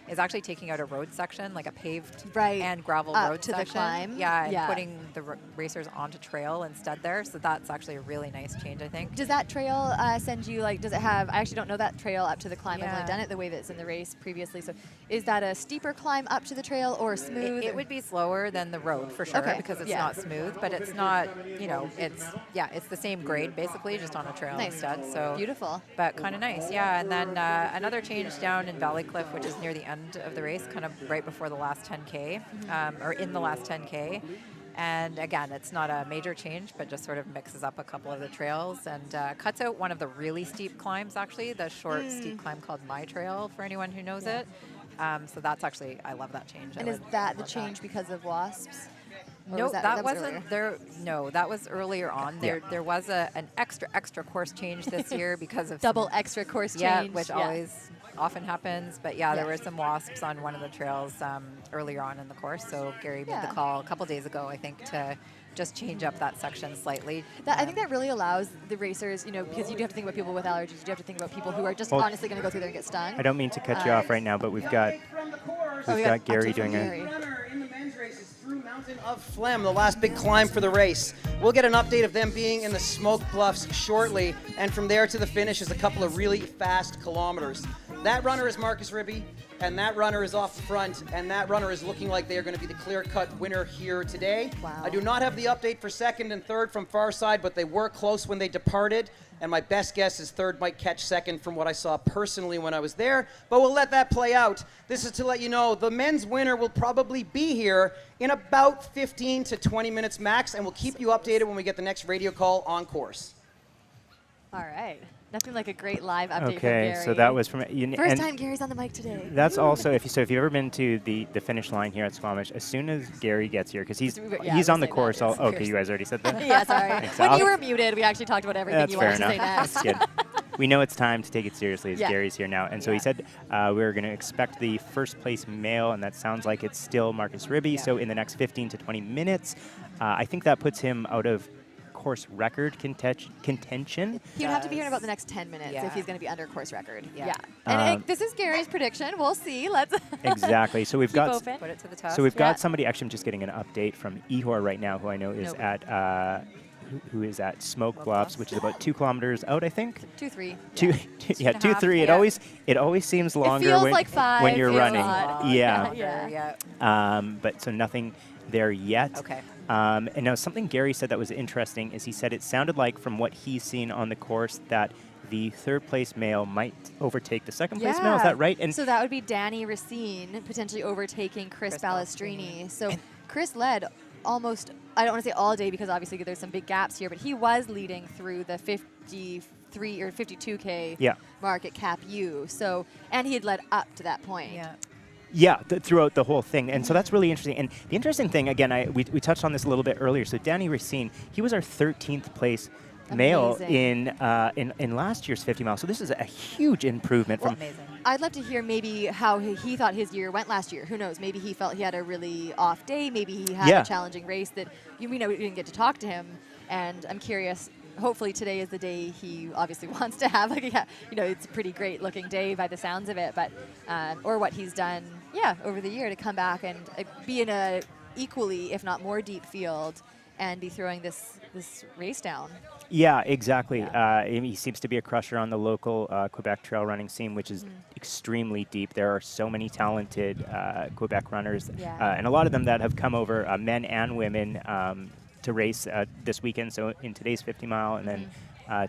is actually taking out a road section, like a paved and gravel road to section. the climb. And putting the racers onto trail instead there. So that's actually a really nice change, I think. Does that trail send you, does it have, I actually don't know that trail up to the climb. I've only done it the way that's in the race previously. So is that a steeper climb up to the trail or smooth? It would be slower than the road for sure because it's not smooth, but it's not, it's the same grade basically, just on a trail instead. So beautiful. But kind of nice, And then another change down in Valley Cliff, which is near the end of the race, kind of right before the last 10K, or in the last 10K. And again, it's not a major change, but just sort of mixes up a couple of the trails and cuts out one of the really steep climbs, actually, the short, steep climb called My Trail, for anyone who knows it. So that's actually, I love that change. And is that the change because of wasps? No, that wasn't there. No, that was earlier on. There was an extra course change this year because of double extra course change, which always often happens. But there were some wasps on one of the trails earlier on in the course. So Gary made the call a couple days ago, I think, to just change up that section slightly. I think that really allows the racers, because you do have to think about people with allergies. You do have to think about people who are just honestly going to go through there and get stung. I don't mean to cut you off right now, but we've got Gary doing it. Mountain of Phlegm, the last big climb for the race. We'll get an update of them being in the Smoke Bluffs shortly, and from there to the finish is a couple of really fast kilometers. That runner is Marcus Ribi. and that runner is off the front, and that runner is looking like they are going to be the clear-cut winner here today. Wow. I do not have the update for second and third from far side, but they were close when they departed, and my best guess is third might catch second from what I saw personally when I was there, but we'll let that play out. This is to let you know the men's winner will probably be here in about 15 to 20 minutes max, and we'll keep you updated when we get the next radio call on course. All right. Nothing like a great live update from Okay, Gary. so that was from First time Gary's on the mic today. That's also if you've ever been to the finish line here at Squamish, as soon as Gary gets here, because he's on the course. Okay, you guys already said that. Yeah, sorry. When you were muted, we actually talked about everything you wanted to say next. That's good. We know it's time to take it seriously as Yeah. Gary's here now, and so he said we're going to expect the first place male, and that sounds like it's still Marcus Ribi. So in the next 15 to 20 minutes, I think that puts him out of course record contention. He would have to be here in about the next 10 minutes Yeah. if he's going to be under course record. Yeah. And this is Gary's prediction. We'll see. Let's Exactly. So we've keep got open. Put it to the test. So we've got somebody. Actually, I'm just getting an update from Ihor right now, who I know is Nope. at who is at Smoke Bluffs, which is about 2 kilometers out, I think. 2-3. Yeah, 2-3. It always seems longer feels when like 5, when you're feels running. odd. Yeah. Yeah. But so nothing there yet. Okay. And now something Gary said that was interesting is he said it sounded like from what he's seen on the course that the third place male might overtake the second place male. Is that right? And so that would be Danny Racine potentially overtaking Chris Balestrini. So Chris led almost, I don't want to say all day because obviously there's some big gaps here, but he was leading through the 53 or 52K mark at Capu. So, and he had led up to that point. Yeah, throughout the whole thing. And so that's really interesting. And the interesting thing, again, we touched on this a little bit earlier. So Danny Racine, he was our 13th place male in last year's 50 miles. So this is a huge improvement from. I'd love to hear maybe how he thought his year went last year. Who knows? Maybe he felt he had a really off day. Maybe he had a challenging race that we didn't get to talk to him. And I'm curious. Hopefully today is the day he obviously wants to have. It's a pretty great looking day by the sounds of it. But or what he's done, over the year to come back and be in a equally, if not more, deep field and be throwing this race down. Yeah, exactly. He seems to be a crusher on the local Quebec trail running scene, which is extremely deep. There are so many talented Quebec runners, and a lot of them that have come over, men and women, to race this weekend. So in today's 50 mile and then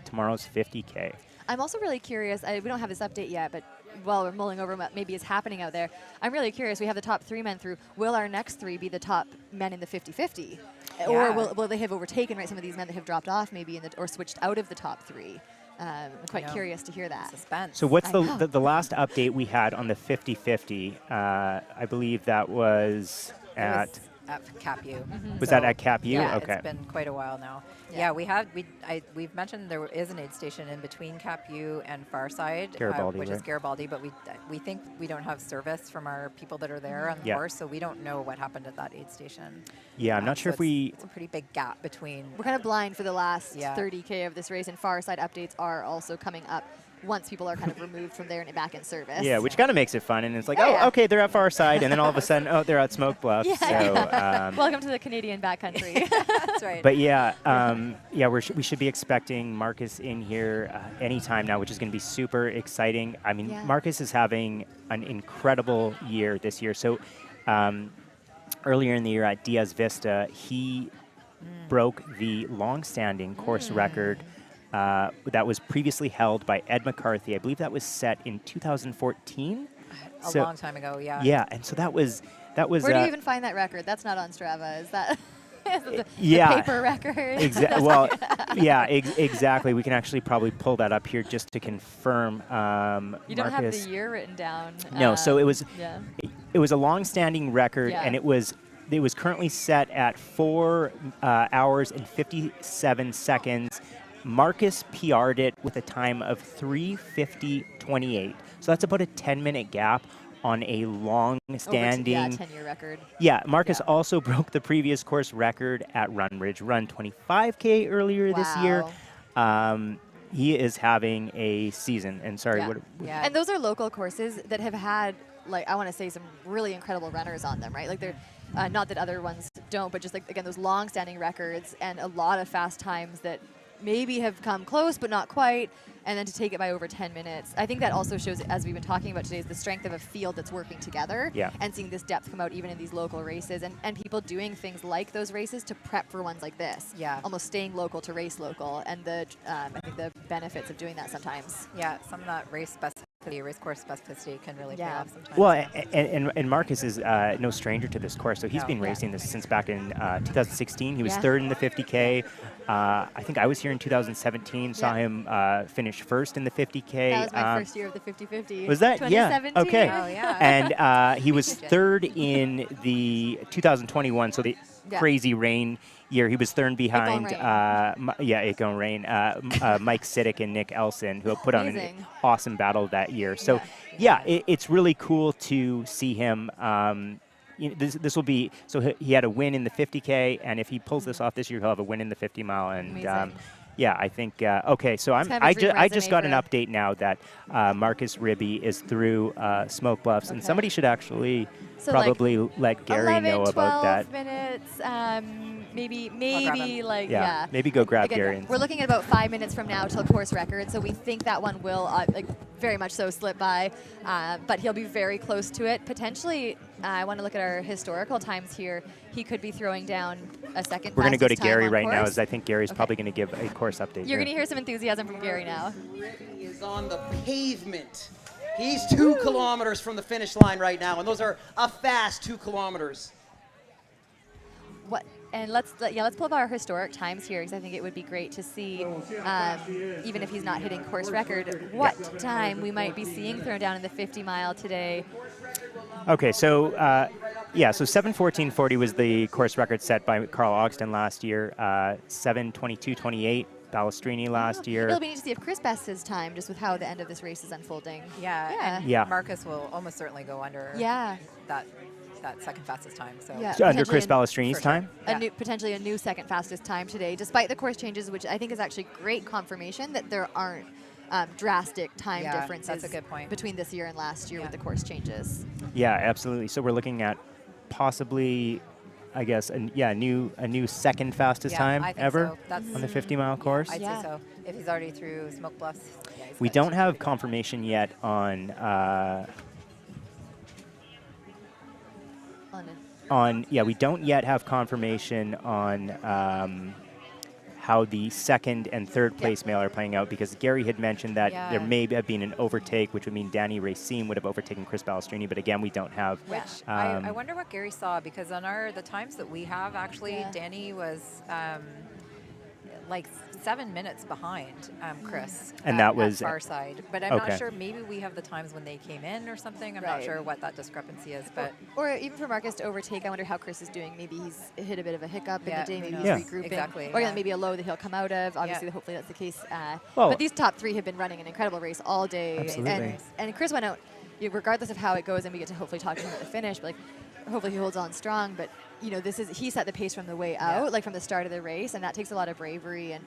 tomorrow's 50K. I'm also really curious. We don't have this update yet, but while we're mulling over what maybe is happening out there, I'm really curious. We have the top 3 men through. Will our next 3 be the top men in the 50-50? Or will they have overtaken some of these men that have dropped off maybe or switched out of the top 3? I'm quite curious to hear that. Suspense. So what's the last update we had on the 50-50? I believe that was at Capu. Was that at Capu? Yeah, okay. It's been quite a while now. Yeah, we've mentioned there is an aid station in between Capu and Farside, Garibaldi, which is Garibaldi, but we think we don't have service from our people that are there on the course, so we don't know what happened at that aid station. Yeah, I'm not sure if it's a pretty big gap between. We're kind of blind for the last 30K of this race, and Farside updates are also coming up once people are kind of removed from there and back in service. Yeah, which kind of makes it fun. And it's like, okay, they're at Far Side. And then all of a sudden, they're at Smoke Bluff. Welcome to the Canadian backcountry. That's right. But we should be expecting Marcus in here anytime now, which is going to be super exciting. I mean, Marcus is having an incredible year this year. So earlier in the year at Diaz Vista, he broke the long-standing course record that was previously held by Ed McCarthy. I believe that was set in 2014. A long time ago, yeah. Yeah, and so that was. Where do you even find that record? That's not on Strava. Is that the paper record? Exactly. We can actually probably pull that up here just to confirm. You don't have the year written down. No, so it was. It was a long-standing record, and it was currently set at 4 hours and 57 seconds. Marcus PR'd it with a time of 3:50:28. So that's about a 10-minute gap on a long-standing 10-year record. Yeah, Marcus also broke the previous course record at Run Ridge Run 25K earlier this year. He is having a season. And sorry, And those are local courses that have had, I want to say, some really incredible runners on them, right? Like they're not that other ones don't, but just again, those long-standing records and a lot of fast times that maybe have come close, but not quite, and then to take it by over 10 minutes. I think that also shows, as we've been talking about today, is the strength of a field that's working together and seeing this depth come out even in these local races, and people doing things like those races to prep for ones like this. Yeah. Almost staying local to race local, and the I think the benefits of doing that sometimes. Yeah, some of that race course specificity can really pay off sometimes. Well, and Marcus is no stranger to this course, so he's been racing this since back in 2016. He was third in the 50K. I think I was here in 2017, saw him finish first in the 50K. That was my first year of the 50-50. Was that? Yeah. 2017. Okay. Oh, yeah. And he was third in the 2021, so the crazy rain year. He was third behind, Aitken Rain, Mike Siddick and Nick Elson, who put on an awesome battle that year. So, it's really cool to see him. This will be, so he had a win in the 50K, and if he pulls this off this year, he'll have a win in the 50 mile. And I think okay. So I just got an update now that Marcus Ribi is through Smoke Bluffs, and somebody should actually probably let Gary know about that. 12 minutes, maybe maybe go grab Again, Gary. We're looking at about 5 minutes from now till course record, so we think that one will very much so slip by, but he'll be very close to it. Potentially, I want to look at our historical times here. He could be throwing down a second. We're going to go to Gary right now, as I think Gary's probably going to give a course update. You're going to hear some enthusiasm from Gary now. He is on the pavement. He's 2 kilometers from the finish line right now, and those are a fast 2 kilometers. What? And let's pull up our historic times here, because I think it would be great to see, even if he's not hitting course record, what time we might be seeing thrown down in the 50 mile today. Okay, so so 7:14:40 was the course record set by Carl Ogston last year. 7:22:28 Balestrini last year. It'll be neat to see if Chris bests his time, just with how the end of this race is unfolding. And Marcus will almost certainly go under that second fastest time. So under Chris Balestrini's time? Potentially a new second fastest time today, despite the course changes, which I think is actually great confirmation that there aren't drastic time differences that's a good point. between this year and last year with the course changes. Yeah, absolutely. So we're looking at possibly, I guess, a new second fastest time ever on the 50-mile course. I'd say so. If he's already through Smoke Bluffs. We don't have confirmation yet on we don't yet have confirmation on how the second and third place male are playing out, because Gary had mentioned that there may have been an overtake, which would mean Danny Racine would have overtaken Chris Balestrini, but again, we don't have. Which I wonder what Gary saw, because on the times that we have, actually, Danny was like 7 minutes behind Chris. And that was far side. But I'm not sure. Maybe we have the times when they came in or something. I'm not sure what that discrepancy is. But or even for Marcus to overtake, I wonder how Chris is doing. Maybe he's hit a bit of a hiccup in the day. Maybe he's regrouping. Exactly. Or maybe a low that he'll come out of. Obviously, hopefully that's the case. But these top three have been running an incredible race all day. Absolutely. And Chris went out, regardless of how it goes, and we get to hopefully talk to him at the finish, but hopefully he holds on strong. But he set the pace from the way out, from the start of the race, and that takes a lot of bravery. And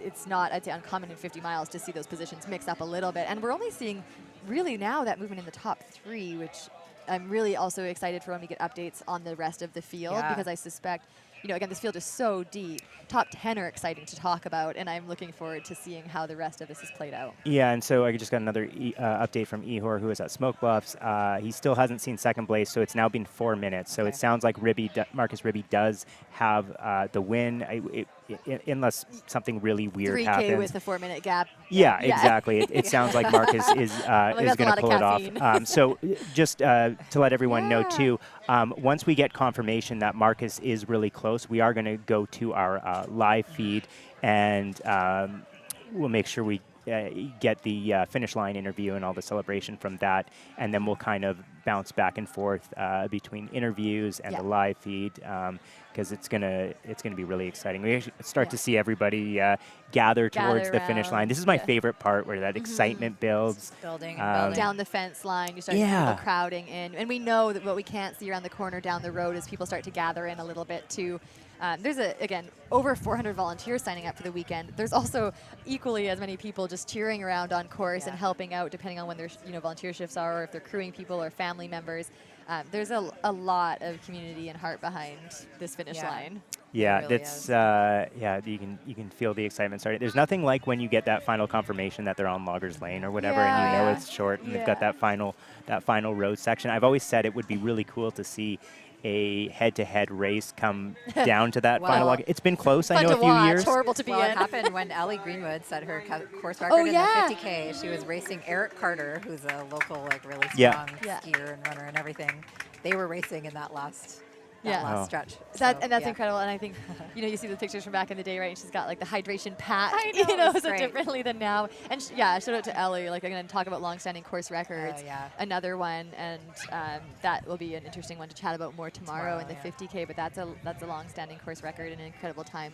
it's not, I'd say, uncommon in 50 miles to see those positions mix up a little bit. And we're only seeing really now that movement in the top three, which I'm really also excited for when we get updates on the rest of the field, because I suspect, again, this field is so deep. Top 10 are exciting to talk about, and I'm looking forward to seeing how the rest of this is played out. Yeah, and so I just got another update from Ihor, who is at Smoke Bluffs. He still hasn't seen second place, so it's now been 4 minutes. So it sounds like Marcus Ribi does have the win, unless something really weird 3K happens. with a 4-minute gap. Yeah, exactly. It sounds like Marcus is going to pull it off. So just to let everyone know, too, once we get confirmation that Marcus is really close, we are going to go to our live feed, and we'll make sure we get the finish line interview and all the celebration from that, and then we'll kind of bounce back and forth between interviews and the live feed, because it's gonna be really exciting. We actually start to see everybody gather towards the finish line. This is my favorite part, where that excitement builds. Building down the fence line, you start to see people crowding in, and we know that what we can't see around the corner down the road is people start to gather in a little bit too. There's over 400 volunteers signing up for the weekend. There's also equally as many people just cheering around on course and helping out, depending on when their volunteer shifts are, or if they're crewing people or family members. there's a lot of community and heart behind this finish line. Yeah, really that's yeah. You can feel the excitement starting. There's nothing like when you get that final confirmation that they're on Loggers Lane or whatever, and you know it's short, and they've got that final road section. I've always said it would be really cool to see a head-to-head race come down to that final log. It's been close, I know, a few years. Horrible to be in. It happened when Ellie Greenwood set her course record in the 50K. She was racing Eric Carter, who's a local, like, really strong skier and runner and everything. They were racing in that last stretch. That's incredible. And I think, you see the pictures from back in the day, right? And she's got like the hydration pack, so differently than now. And shout out to Ellie. Like, I'm going to talk about long-standing course records. Another one, and that will be an interesting one to chat about more tomorrow in the 50K. But that's a long-standing course record and an incredible time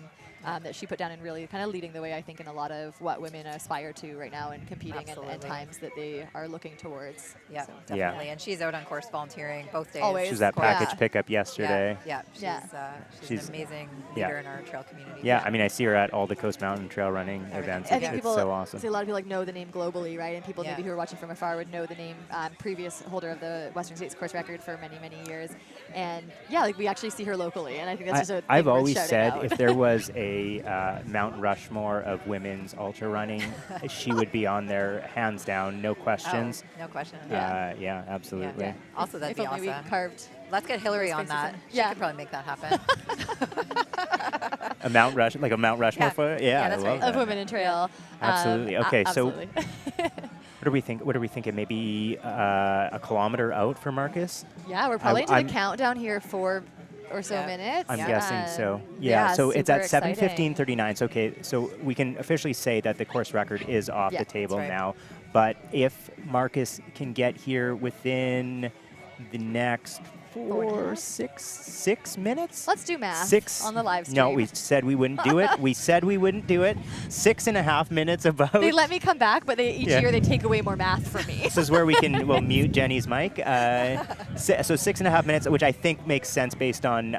that she put down, and really kind of leading the way, I think, in a lot of what women aspire to right now and competing and times that they are looking towards. Yeah, definitely. And she's out on course volunteering both days. Always. She was at package pickup yesterday. She's an amazing leader in our trail community. Yeah, I mean, I see her at all the Coast Mountain trail running events. I think it's so awesome. See, a lot of people know the name globally, right? And people maybe who are watching from afar would know the name, previous holder of the Western States course record for many, many years. And we actually see her locally, and I think that's just a I've always said if there was a Mount Rushmore of women's ultra running, she would be on there, hands down, no questions. No question. Yeah, absolutely. Yeah. Also, that'd be awesome. Let's get Hillary on that. She could probably make that happen. a Mount Rushmore for that's right. Of women in trail. Absolutely. Okay, absolutely. So what are we thinking? Maybe a kilometer out for Marcus? Yeah, we're probably into the countdown here for or so minutes. I'm guessing so. Yeah, so it's at 7:15:39. So okay, so we can officially say that the course record is off the table now. But if Marcus can get here within the next 6 minutes? Let's do math 6 on the live stream. No, we said we wouldn't do it. We said we wouldn't do it. 6.5 minutes about. They let me come back, but each year they take away more math from me. This is where we'll mute Jenny's mic. So 6.5 minutes, which I think makes sense based on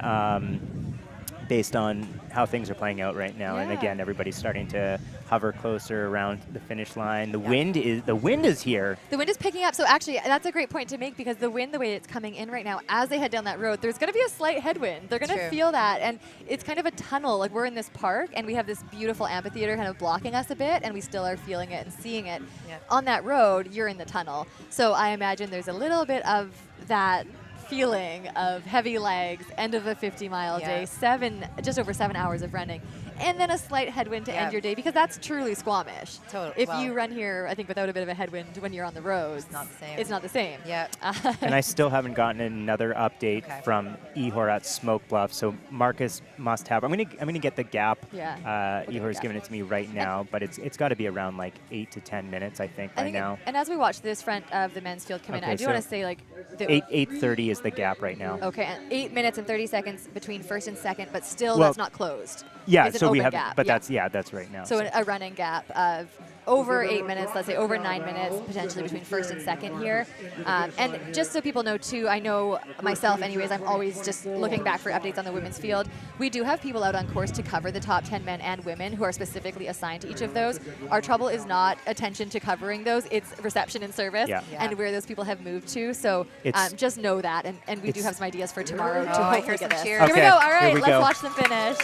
how things are playing out right now. And again, everybody's starting to hover closer around the finish line. The wind is here. The wind is picking up. So actually, that's a great point to make, because the wind, the way it's coming in right now, as they head down that road, there's going to be a slight headwind. They're going to feel that. And it's kind of a tunnel. Like, we're in this park, and we have this beautiful amphitheater kind of blocking us a bit, and we still are feeling it and seeing it. On that road, you're in the tunnel. So I imagine there's a little bit of that feeling of heavy legs, end of a 50-mile day, just over 7 hours of running, and then a slight headwind to end your day, because that's truly Squamish. Totally. If you run here, I think, without a bit of a headwind when you're on the roads, it's not the same. Yeah. And I still haven't gotten another update from Ihor at Smoke Bluff, so Marcus must have. I'm gonna get the gap. Ihor's giving it to me right now, but it's got to be around like 8 to 10 minutes, I think, by now. And as we watch this front of the men's field come in, I do want to say, like, 8:30 is the gap right now. Okay, and 8 minutes and 30 seconds between first and second, but still that's not closed. Yeah, it's so we have, gap. but that's right now. So a running gap of over 8 minutes, let's say over 9 minutes, potentially between first and second here. And just so people know too, I know myself anyways, I'm always just looking back for updates on the women's field. We do have people out on course to cover the top 10 men and women who are specifically assigned to each of those. Our trouble is not attention to covering those, it's reception and service and where those people have moved to. So just know that, and we do have some ideas for tomorrow to hopefully get this. Cheers. Here we go, all right, let's watch them finish.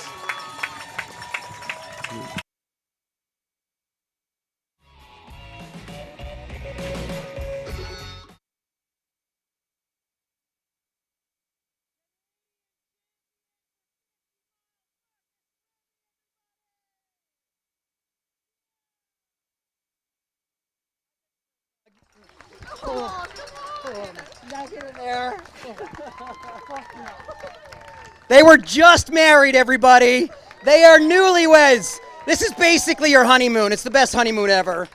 They were just married, everybody. They are newlyweds. This is basically your honeymoon. It's the best honeymoon ever.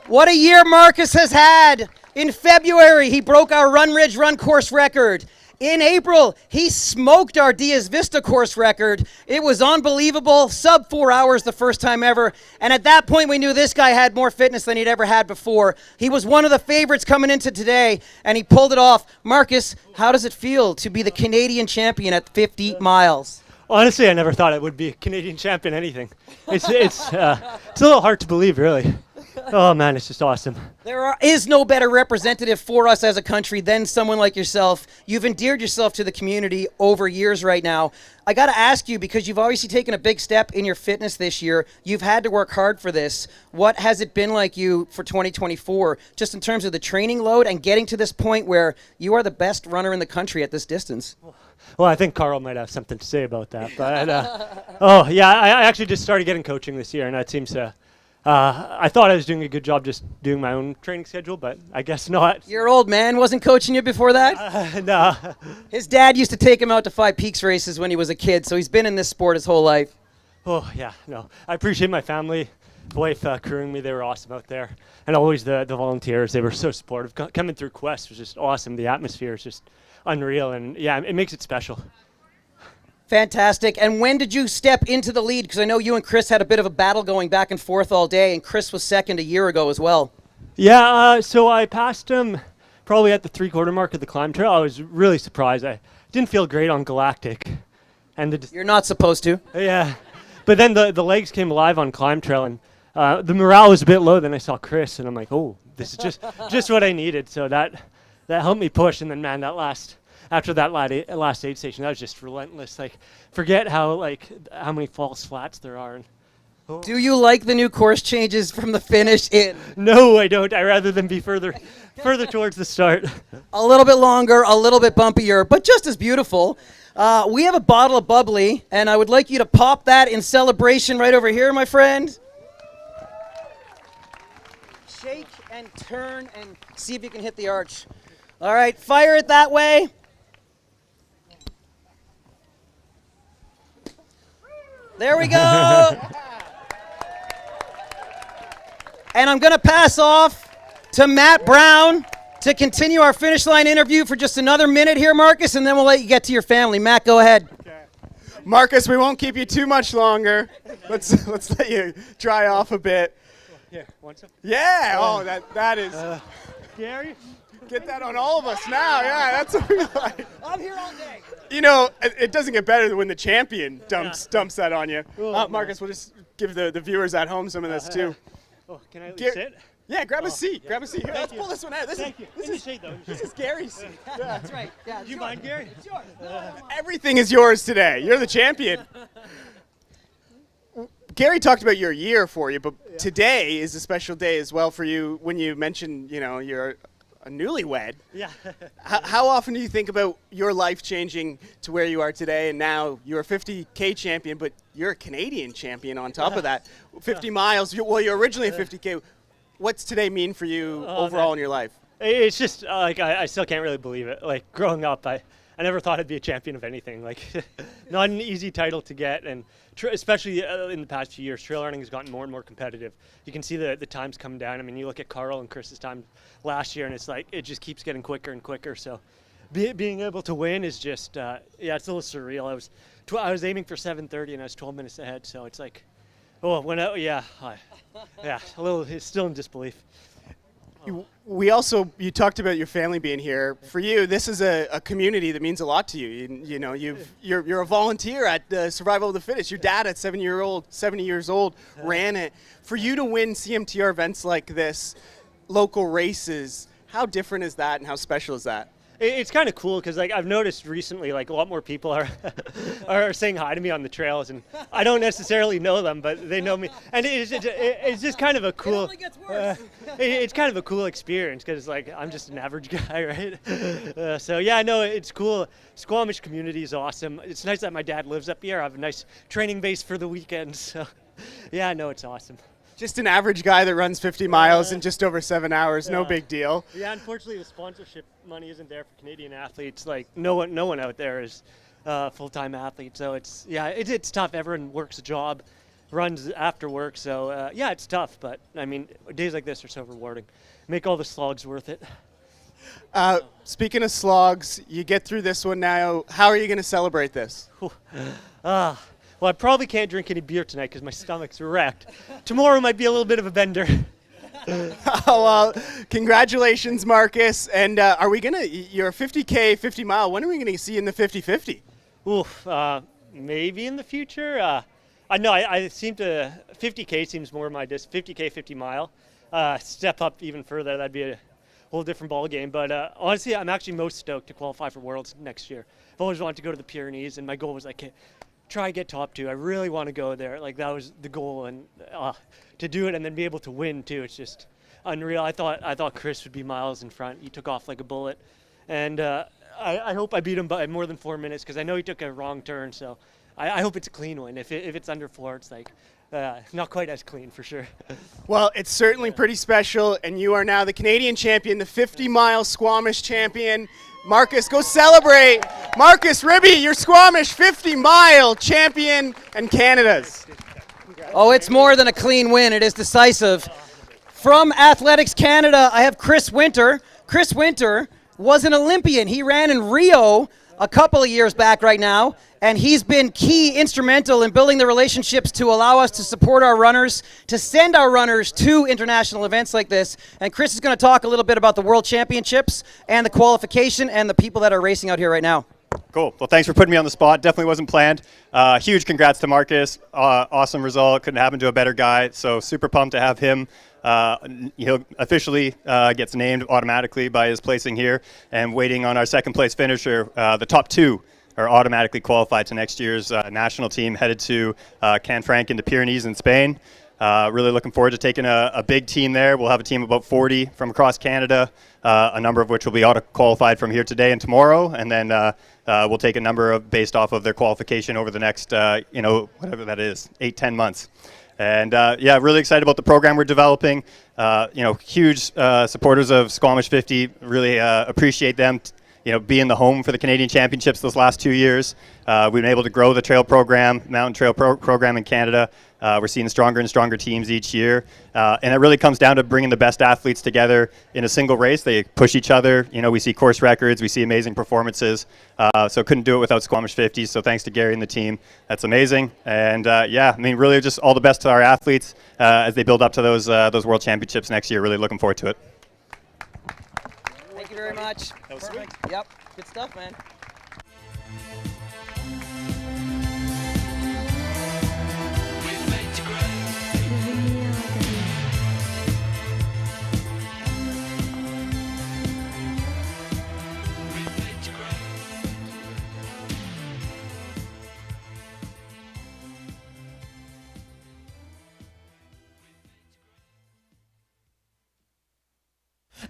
What a year Marcus has had. In February, he broke our Run Ridge Run course record. In April, he smoked our Diaz Vista course record. It was unbelievable. Sub 4 hours the first time ever. And at that point, we knew this guy had more fitness than he'd ever had before. He was one of the favorites coming into today, and he pulled it off. Marcus, how does it feel to be the Canadian champion at 50 miles? Honestly, I never thought I would be a Canadian champion anything. It's a little hard to believe, really. Oh man, it's just awesome. There is no better representative for us as a country than someone like yourself. You've endeared yourself to the community over years right now. I got to ask you, because you've obviously taken a big step in your fitness this year. You've had to work hard for this. What has it been like you for 2024, just in terms of the training load and getting to this point where you are the best runner in the country at this distance? Well, I think Carl might have something to say about that. But oh yeah, I actually just started getting coaching this year, and that seems to. I thought I was doing a good job just doing my own training schedule, but I guess not. Your old man wasn't coaching you before that? No. His dad used to take him out to 5 Peaks races when he was a kid, so he's been in this sport his whole life. Oh, yeah, no. I appreciate my family, wife crewing me. They were awesome out there. And always the volunteers, they were so supportive. Coming through Quest was just awesome. The atmosphere is just unreal, and yeah, it makes it special. Fantastic. And when did you step into the lead? Because I know you and Chris had a bit of a battle going back and forth all day, and Chris was second a year ago as well. Yeah, so I passed him probably at the 3/4 mark of the climb trail. I was really surprised. I didn't feel great on Galactic. And you're not supposed to. Yeah. But then the legs came alive on climb trail, and the morale was a bit low. Then I saw Chris, and I'm like, oh, this is just what I needed. So that helped me push. And then, man, after that last aid station, that was just relentless. Like, forget how many false flats there are. And, oh. Do you like the new course changes from the finish in? No, I don't. I rather them be further towards the start. A little bit longer, a little bit bumpier, but just as beautiful. We have a bottle of bubbly, and I would like you to pop that in celebration right over here, my friend. Shake and turn and see if you can hit the arch. All right, fire it that way. There we go. And I'm going to pass off to Matt Brown to continue our finish line interview for just another minute here, Marcus, and then we'll let you get to your family. Matt, go ahead. Okay. Marcus, we won't keep you too much longer. Let's let you dry off a bit. Here, want some? Yeah. Oh, that is. Gary? Get that on all of us now. Yeah, that's what we like. I'm here all day. You know, it doesn't get better than when the champion dumps that on you. Marcus, we'll just give the viewers at home some of this too. Oh, can I at least sit? Yeah, grab a seat. Yeah. Grab a seat. Here, let's pull this one out. This is Gary's seat. Yeah. That's right. Yeah, do you mind, Gary? It's yours. Everything is yours today. You're the champion. Gary talked about your year for you, but today is a special day as well for you when you mentioned, you're a newlywed. Yeah. How often do you think about your life changing to where you are today, and now you're a 50K champion, but you're a Canadian champion on top of that? 50 miles. Well, you're originally a 50K. What's today mean for you overall in your life? It's just I still can't really believe it. Like, growing up, I never thought I'd be a champion of anything. Like, not an easy title to get, and especially in the past few years, trail running has gotten more and more competitive. You can see the times come down. I mean, you look at Carl and Chris's time last year, and it's like it just keeps getting quicker and quicker. So, being able to win is just it's a little surreal. I was aiming for 7:30, and I was 12 minutes ahead. So it's like, a little. It's still in disbelief. You talked about your family being here. For you, this is a community that means a lot to you. You're a volunteer at Survival of the Fittest. Your dad at 70 years old, ran it. For you to win CMTR events like this, local races, how different is that, and how special is that? It's kind of cool because I've noticed recently a lot more people are saying hi to me on the trails, and I don't necessarily know them, but they know me, and it's just kind of a cool. It only gets worse. It's kind of a cool experience because I'm just an average guy, right? So yeah, no, it's cool. Squamish community is awesome. It's nice that my dad lives up here. I have a nice training base for the weekend, so yeah, no, it's awesome. Just an average guy that runs 50 miles in just over 7 hours. No big deal. Yeah, unfortunately, the sponsorship money isn't there for Canadian athletes. Like, no one out there is a full-time athlete. So it's tough. Everyone works a job, runs after work. So it's tough. But I mean, days like this are so rewarding. Make all the slogs worth it. Speaking of slogs, you get through this one now. How are you going to celebrate this? Well, I probably can't drink any beer tonight because my stomach's wrecked. Tomorrow might be a little bit of a bender. Well, congratulations, Marcus. And you're 50K, 50 mile. When are we going to see you in the 50-50? Oof, maybe in the future. I know I seem to, 50K seems more my 50K, 50 mile. step up even further. That'd be a whole different ball game. But honestly, I'm actually most stoked to qualify for Worlds next year. I've always wanted to go to the Pyrenees, and my goal was like, try get top 2. I really want to go there. Like that was the goal, and to do it and then be able to win too. It's just unreal. I thought Chris would be miles in front. He took off like a bullet, and I hope I beat him by more than 4 minutes because I know he took a wrong turn. So I hope it's a clean win. If it's under 4, it's like not quite as clean for sure. Well, it's certainly pretty special, and you are now the Canadian champion, the 50-mile Squamish champion. Marcus, go celebrate. Marcus Ribi, your Squamish 50-mile champion and Canada's. Oh, it's more than a clean win. It is decisive. From Athletics Canada, I have Chris Winter. Chris Winter was an Olympian. He ran in Rio a couple of years back right now, and he's been key, instrumental in building the relationships to allow us to support our runners, to send our runners to international events like this. And Chris is going to talk a little bit about the World Championships and the qualification and the people that are racing out here right now. Cool. Well, thanks for putting me on the spot. Definitely wasn't planned. Huge congrats to Marcus. Awesome result. Couldn't happen to a better guy. So super pumped to have him. He'll officially gets named automatically by his placing here, and waiting on our second place finisher. The top 2 are automatically qualified to next year's national team, headed to Canfranc in the Pyrenees in Spain. Really looking forward to taking a big team there. We'll have a team of about 40 from across Canada, a number of which will be auto-qualified from here today and tomorrow, and then we'll take a number based off of their qualification over the next, whatever that is, 8-10 months. And yeah, really excited about the program we're developing. Huge supporters of Squamish 50. Really appreciate them, being the home for the Canadian Championships those last 2 years. We've been able to grow the trail program, mountain trail program in Canada. We're seeing stronger and stronger teams each year. And it really comes down to bringing the best athletes together in a single race. They push each other. We see course records. We see amazing performances. So couldn't do it without Squamish 50. So thanks to Gary and the team. That's amazing. And yeah, really just all the best to our athletes as they build up to those World Championships next year. Really looking forward to it. Thank you very much. That was sweet. Yep. Good stuff, man.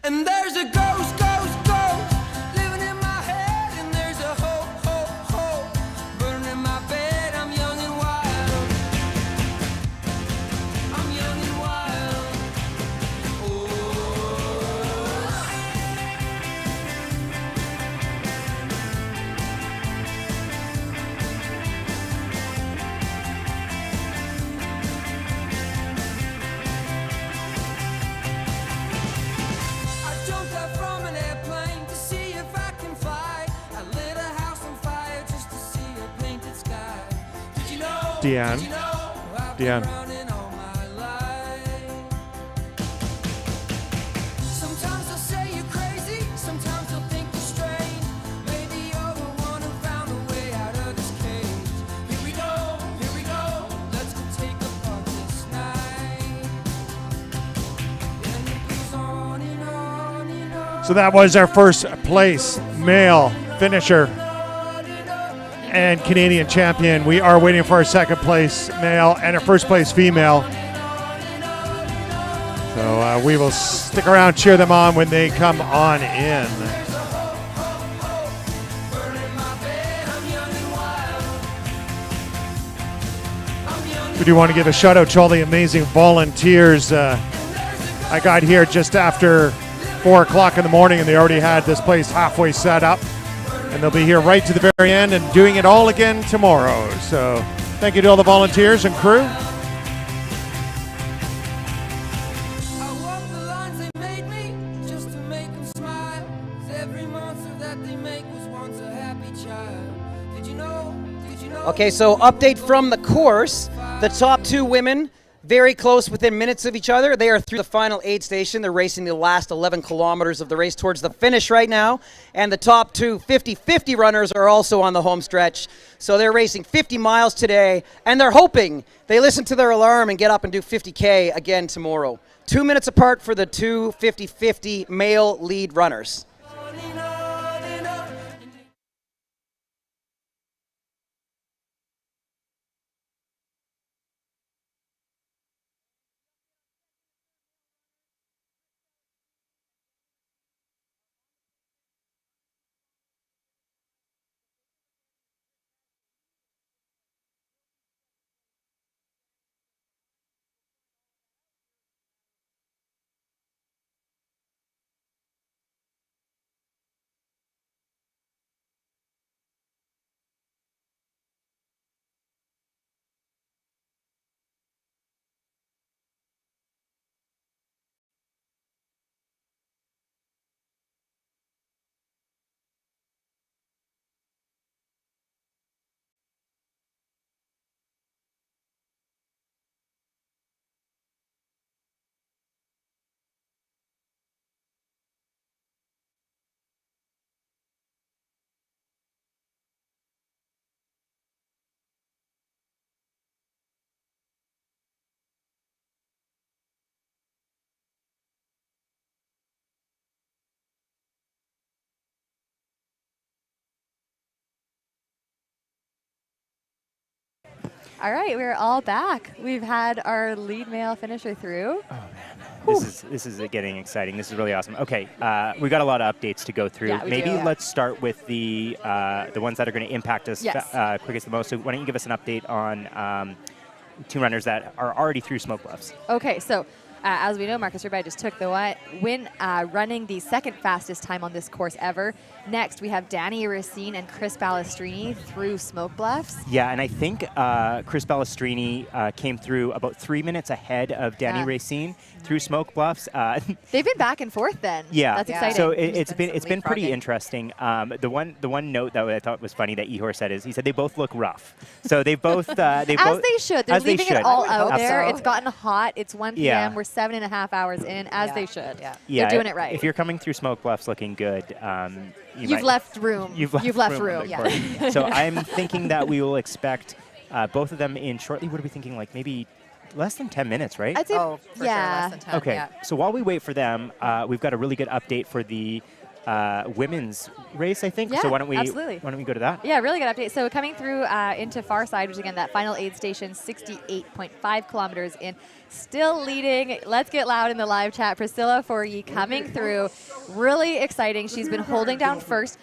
And there's a ghost, living in my head, and there's a hope, burning in my bed. I'm young and wild. I'm young and wild. Deanne. Sometimes they'll say you're crazy, sometimes they'll think you're strange. Maybe you're the one who found a way out of this cage. Here we go, let's go take apart this night. And it goes on and on and on. So that was our first place male finisher and Canadian champion. We are waiting for our second place male and our first place female. So we will stick around, cheer them on when they come on in. We do want to give a shout out to all the amazing volunteers. I got here just after 4 o'clock in the morning and they already had this place halfway set up. And they'll be here right to the very end and doing it all again tomorrow. So thank you to all the volunteers and crew. Okay, so update from the course. The top 2 women very close within minutes of each other. They are through the final aid station. They're racing the last 11 kilometers of the race towards the finish right now. And the top two 50-50 runners are also on the home stretch. So they're racing 50 miles today, and they're hoping they listen to their alarm and get up and do 50K again tomorrow. 2 minutes apart for the two 50-50 male lead runners. All right, we're all back. We've had our lead male finisher through. This is getting exciting. This is really awesome. Okay, we got a lot of updates to go through. Yeah, we Maybe do. let's start with the ones that are going to impact us Yes. quickest the most. So why don't you give us an update on two runners that are already through Smoke Bluffs? Okay, so as we know, Marcus Ribi just took the win, running the second fastest time on this course ever. Next, we have Danny Racine and Chris Balestrini through Smoke Bluffs. Yeah, and I think Chris Balestrini came through about 3 minutes ahead of Danny Yeah. Racine through Smoke Bluffs. They've been back and forth then. Yeah, That's exciting. So it's been pretty interesting. The one note that I thought was funny that Ihor said is he said they both look rough. So they both as they should. They're leaving it all out there. It's gotten hot. It's 1 p.m. Yeah. We're 7.5 hours in, as they should. Yeah, They're doing it right. If you're coming through Smoke Bluffs looking good, You've left room. You've left room. room. Yeah. So I'm thinking that we will expect both of them in shortly. What are we thinking? Like maybe less than 10 minutes, right? I'd say, for sure, less than 10. Okay. Yeah. So while we wait for them, we've got a really good update for the women's race, I think. Yeah, so why don't we absolutely. go to that? Yeah, really good update. So coming through into far side, which again, that final aid station, 68.5 kilometers in, still leading. Let's get loud in the live chat. Priscilla Forgie coming through, really exciting. She's been holding down first.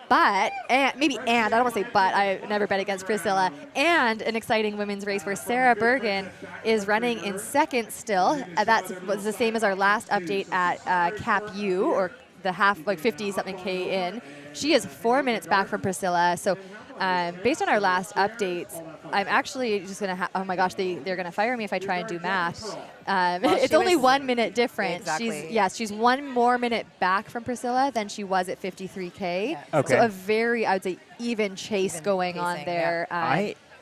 But, I don't want to say but, I never bet against Priscilla, and an exciting women's race where Sarah Bergen is running in second still. That was the same as our last update at Capu, or the half, like 50-something K in. She is 4 minutes back from Priscilla. So based on our last updates, I'm actually just going to oh my gosh, they're going to fire me if I try and do math. It's only 1 minute difference. Exactly. She's 1 more minute back from Priscilla than she was at 53K. Okay. So a very, I would say, even chase going on there.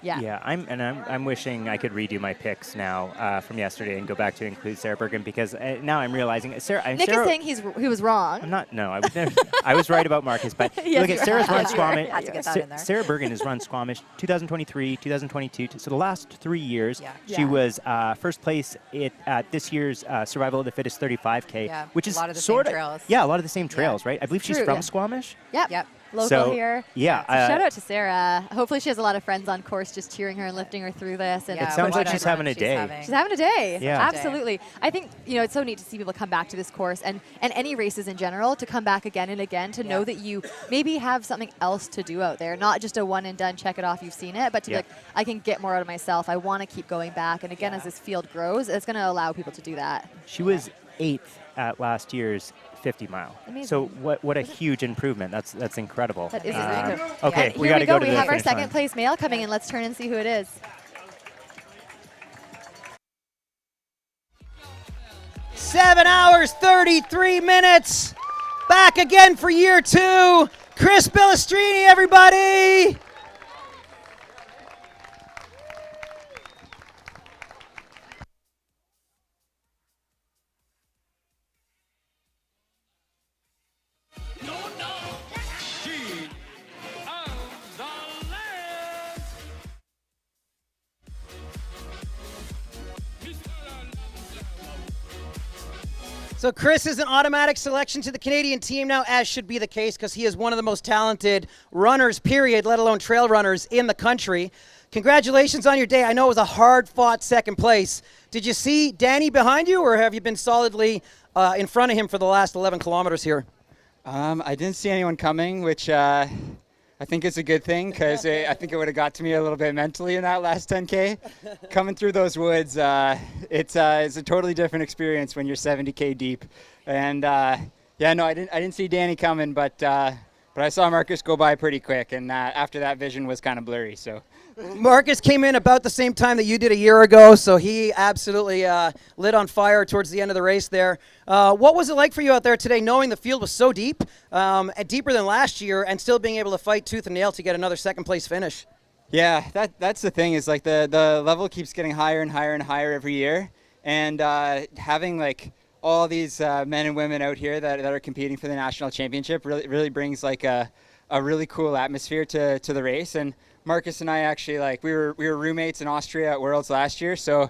I'm wishing I could redo my picks now from yesterday and go back to include Sarah Bergen because now I'm realizing Nick is saying he was wrong. I'm not. No, I was never. I was right about Marcus, but Yes, look you at were. Sarah's run Yes, you were. Squamish. Had to get that in there. Sarah Bergen has run Squamish 2023, 2022. So the last 3 years, she Yeah. was first place at this year's Survival of the Fittest 35K, Yeah, which a is lot of the sort same of trails. a lot of the same trails, right? I believe she's True, from yeah. Squamish. Yep. Local So, here. yeah, So shout out to Sarah. Hopefully she has a lot of friends on course just cheering her and lifting her through this. And It sounds like she's having a day. She's having a day. Yeah. Absolutely. I think, it's so neat to see people come back to this course and any races in general, to come back again and again, to know that you maybe have something else to do out there, not just a one and done, check it off, you've seen it, but to be like, I can get more out of myself. I want to keep going back. And again, as this field grows, it's going to allow people to do that. She was 8th at last year's 50 mile. Amazing. So what a huge improvement. That's incredible. That is incredible. Okay, And we here got to go to We the have our finish second line. place male coming in. Let's turn and see who it is. Seven hours, 33 minutes. Back again for year two. Chris Balestrini, everybody. So Chris is an automatic selection to the Canadian team now, as should be the case, because he is one of the most talented runners, period, let alone trail runners in the country. Congratulations on your day. I know it was a hard-fought second place. Did you see Danny behind you, or have you been solidly in front of him for the last 11 kilometers here? I didn't see anyone coming, which I think is a good thing, because I think it would have got to me a little bit mentally in that last 10K. Coming through those woods, it's a totally different experience when you're 70K deep. And yeah, no, I didn't see Danny coming, but I saw Marcus go by pretty quick, and after that, vision was kind of blurry. So. Marcus came in about the same time that you did a year ago, so he absolutely lit on fire towards the end of the race there. What was it like for you out there today, knowing the field was so deep, and deeper than last year, and still being able to fight tooth and nail to get another second place finish? Yeah, that's the thing, is like the level keeps getting higher and higher and higher every year, and having like all these men and women out here that are competing for the national championship really brings like a really cool atmosphere to the race. And Marcus and I actually, like, we were roommates in Austria at Worlds last year, so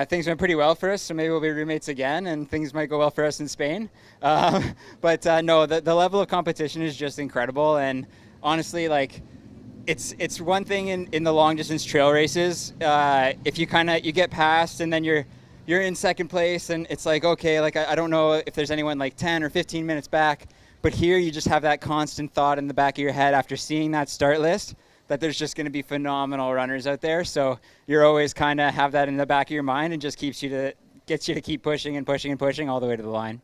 things went pretty well for us, so maybe we'll be roommates again, and things might go well for us in Spain. But no, the level of competition is just incredible, and honestly, like, it's one thing in the long distance trail races, if you get past and then you're in second place, and it's like, okay, like I don't know if there's anyone like 10 or 15 minutes back, but here you just have that constant thought in the back of your head after seeing that start list that there's just going to be phenomenal runners out there. So you're always kind of have that in the back of your mind, and just gets you to keep pushing and pushing and pushing all the way to the line.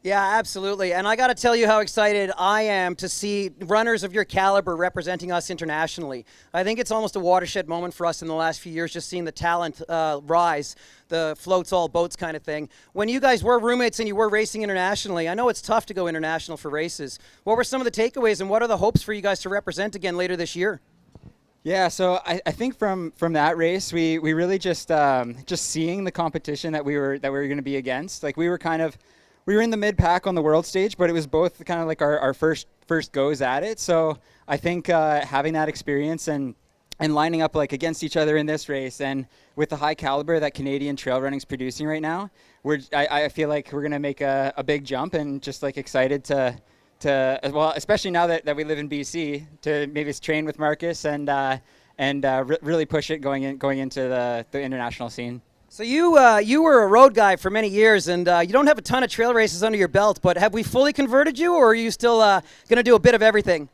Yeah, absolutely. And I got to tell you how excited I am to see runners of your caliber representing us internationally. I think it's almost a watershed moment for us in the last few years, just seeing the talent rise, the floats all boats kind of thing. When you guys were roommates and you were racing internationally, I know it's tough to go international for races. What were some of the takeaways, and what are the hopes for you guys to represent again later this year? Yeah, so I think from that race, we really just seeing the competition that we were going to be against. Like we were in the mid pack on the world stage, but it was both kind of like our first goes at it. So I think having that experience and lining up like against each other in this race, and with the high caliber that Canadian trail running's producing right now, I feel like we're going to make a big jump, and just like excited to well, especially now that we live in BC, to maybe train with Marcus and really push it going into the international scene. So you were a road guy for many years, and you don't have a ton of trail races under your belt, but have we fully converted you, or are you still going to do a bit of everything?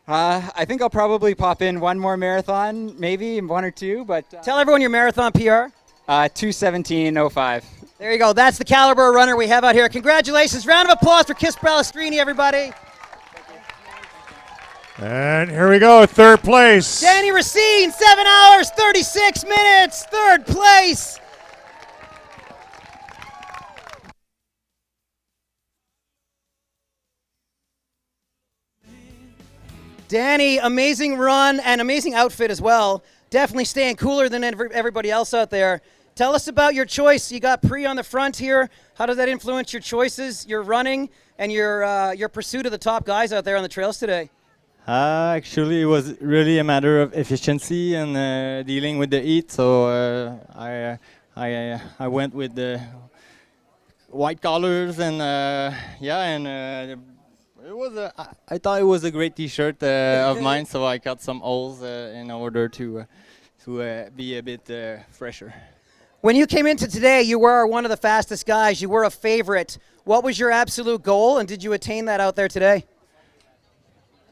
I think I'll probably pop in one more marathon, maybe one or two, but... Tell everyone your marathon PR. 2:17:05. There you go. That's the caliber of runner we have out here. Congratulations. Round of applause for Kiss Balestrini, everybody. And here we go, third place. Danny Racine, 7 hours, 36 minutes, third place. Danny, amazing run and amazing outfit as well. Definitely staying cooler than everybody else out there. Tell us about your choice. You got Pri on the front here. How does that influence your choices, your running, and your pursuit of the top guys out there on the trails today? Actually, it was really a matter of efficiency and dealing with the heat. So I went with the white collars, and it was I thought it was a great T-shirt of mine. So I cut some holes in order to be a bit fresher. When you came into today, you were one of the fastest guys. You were a favorite. What was your absolute goal, and did you attain that out there today?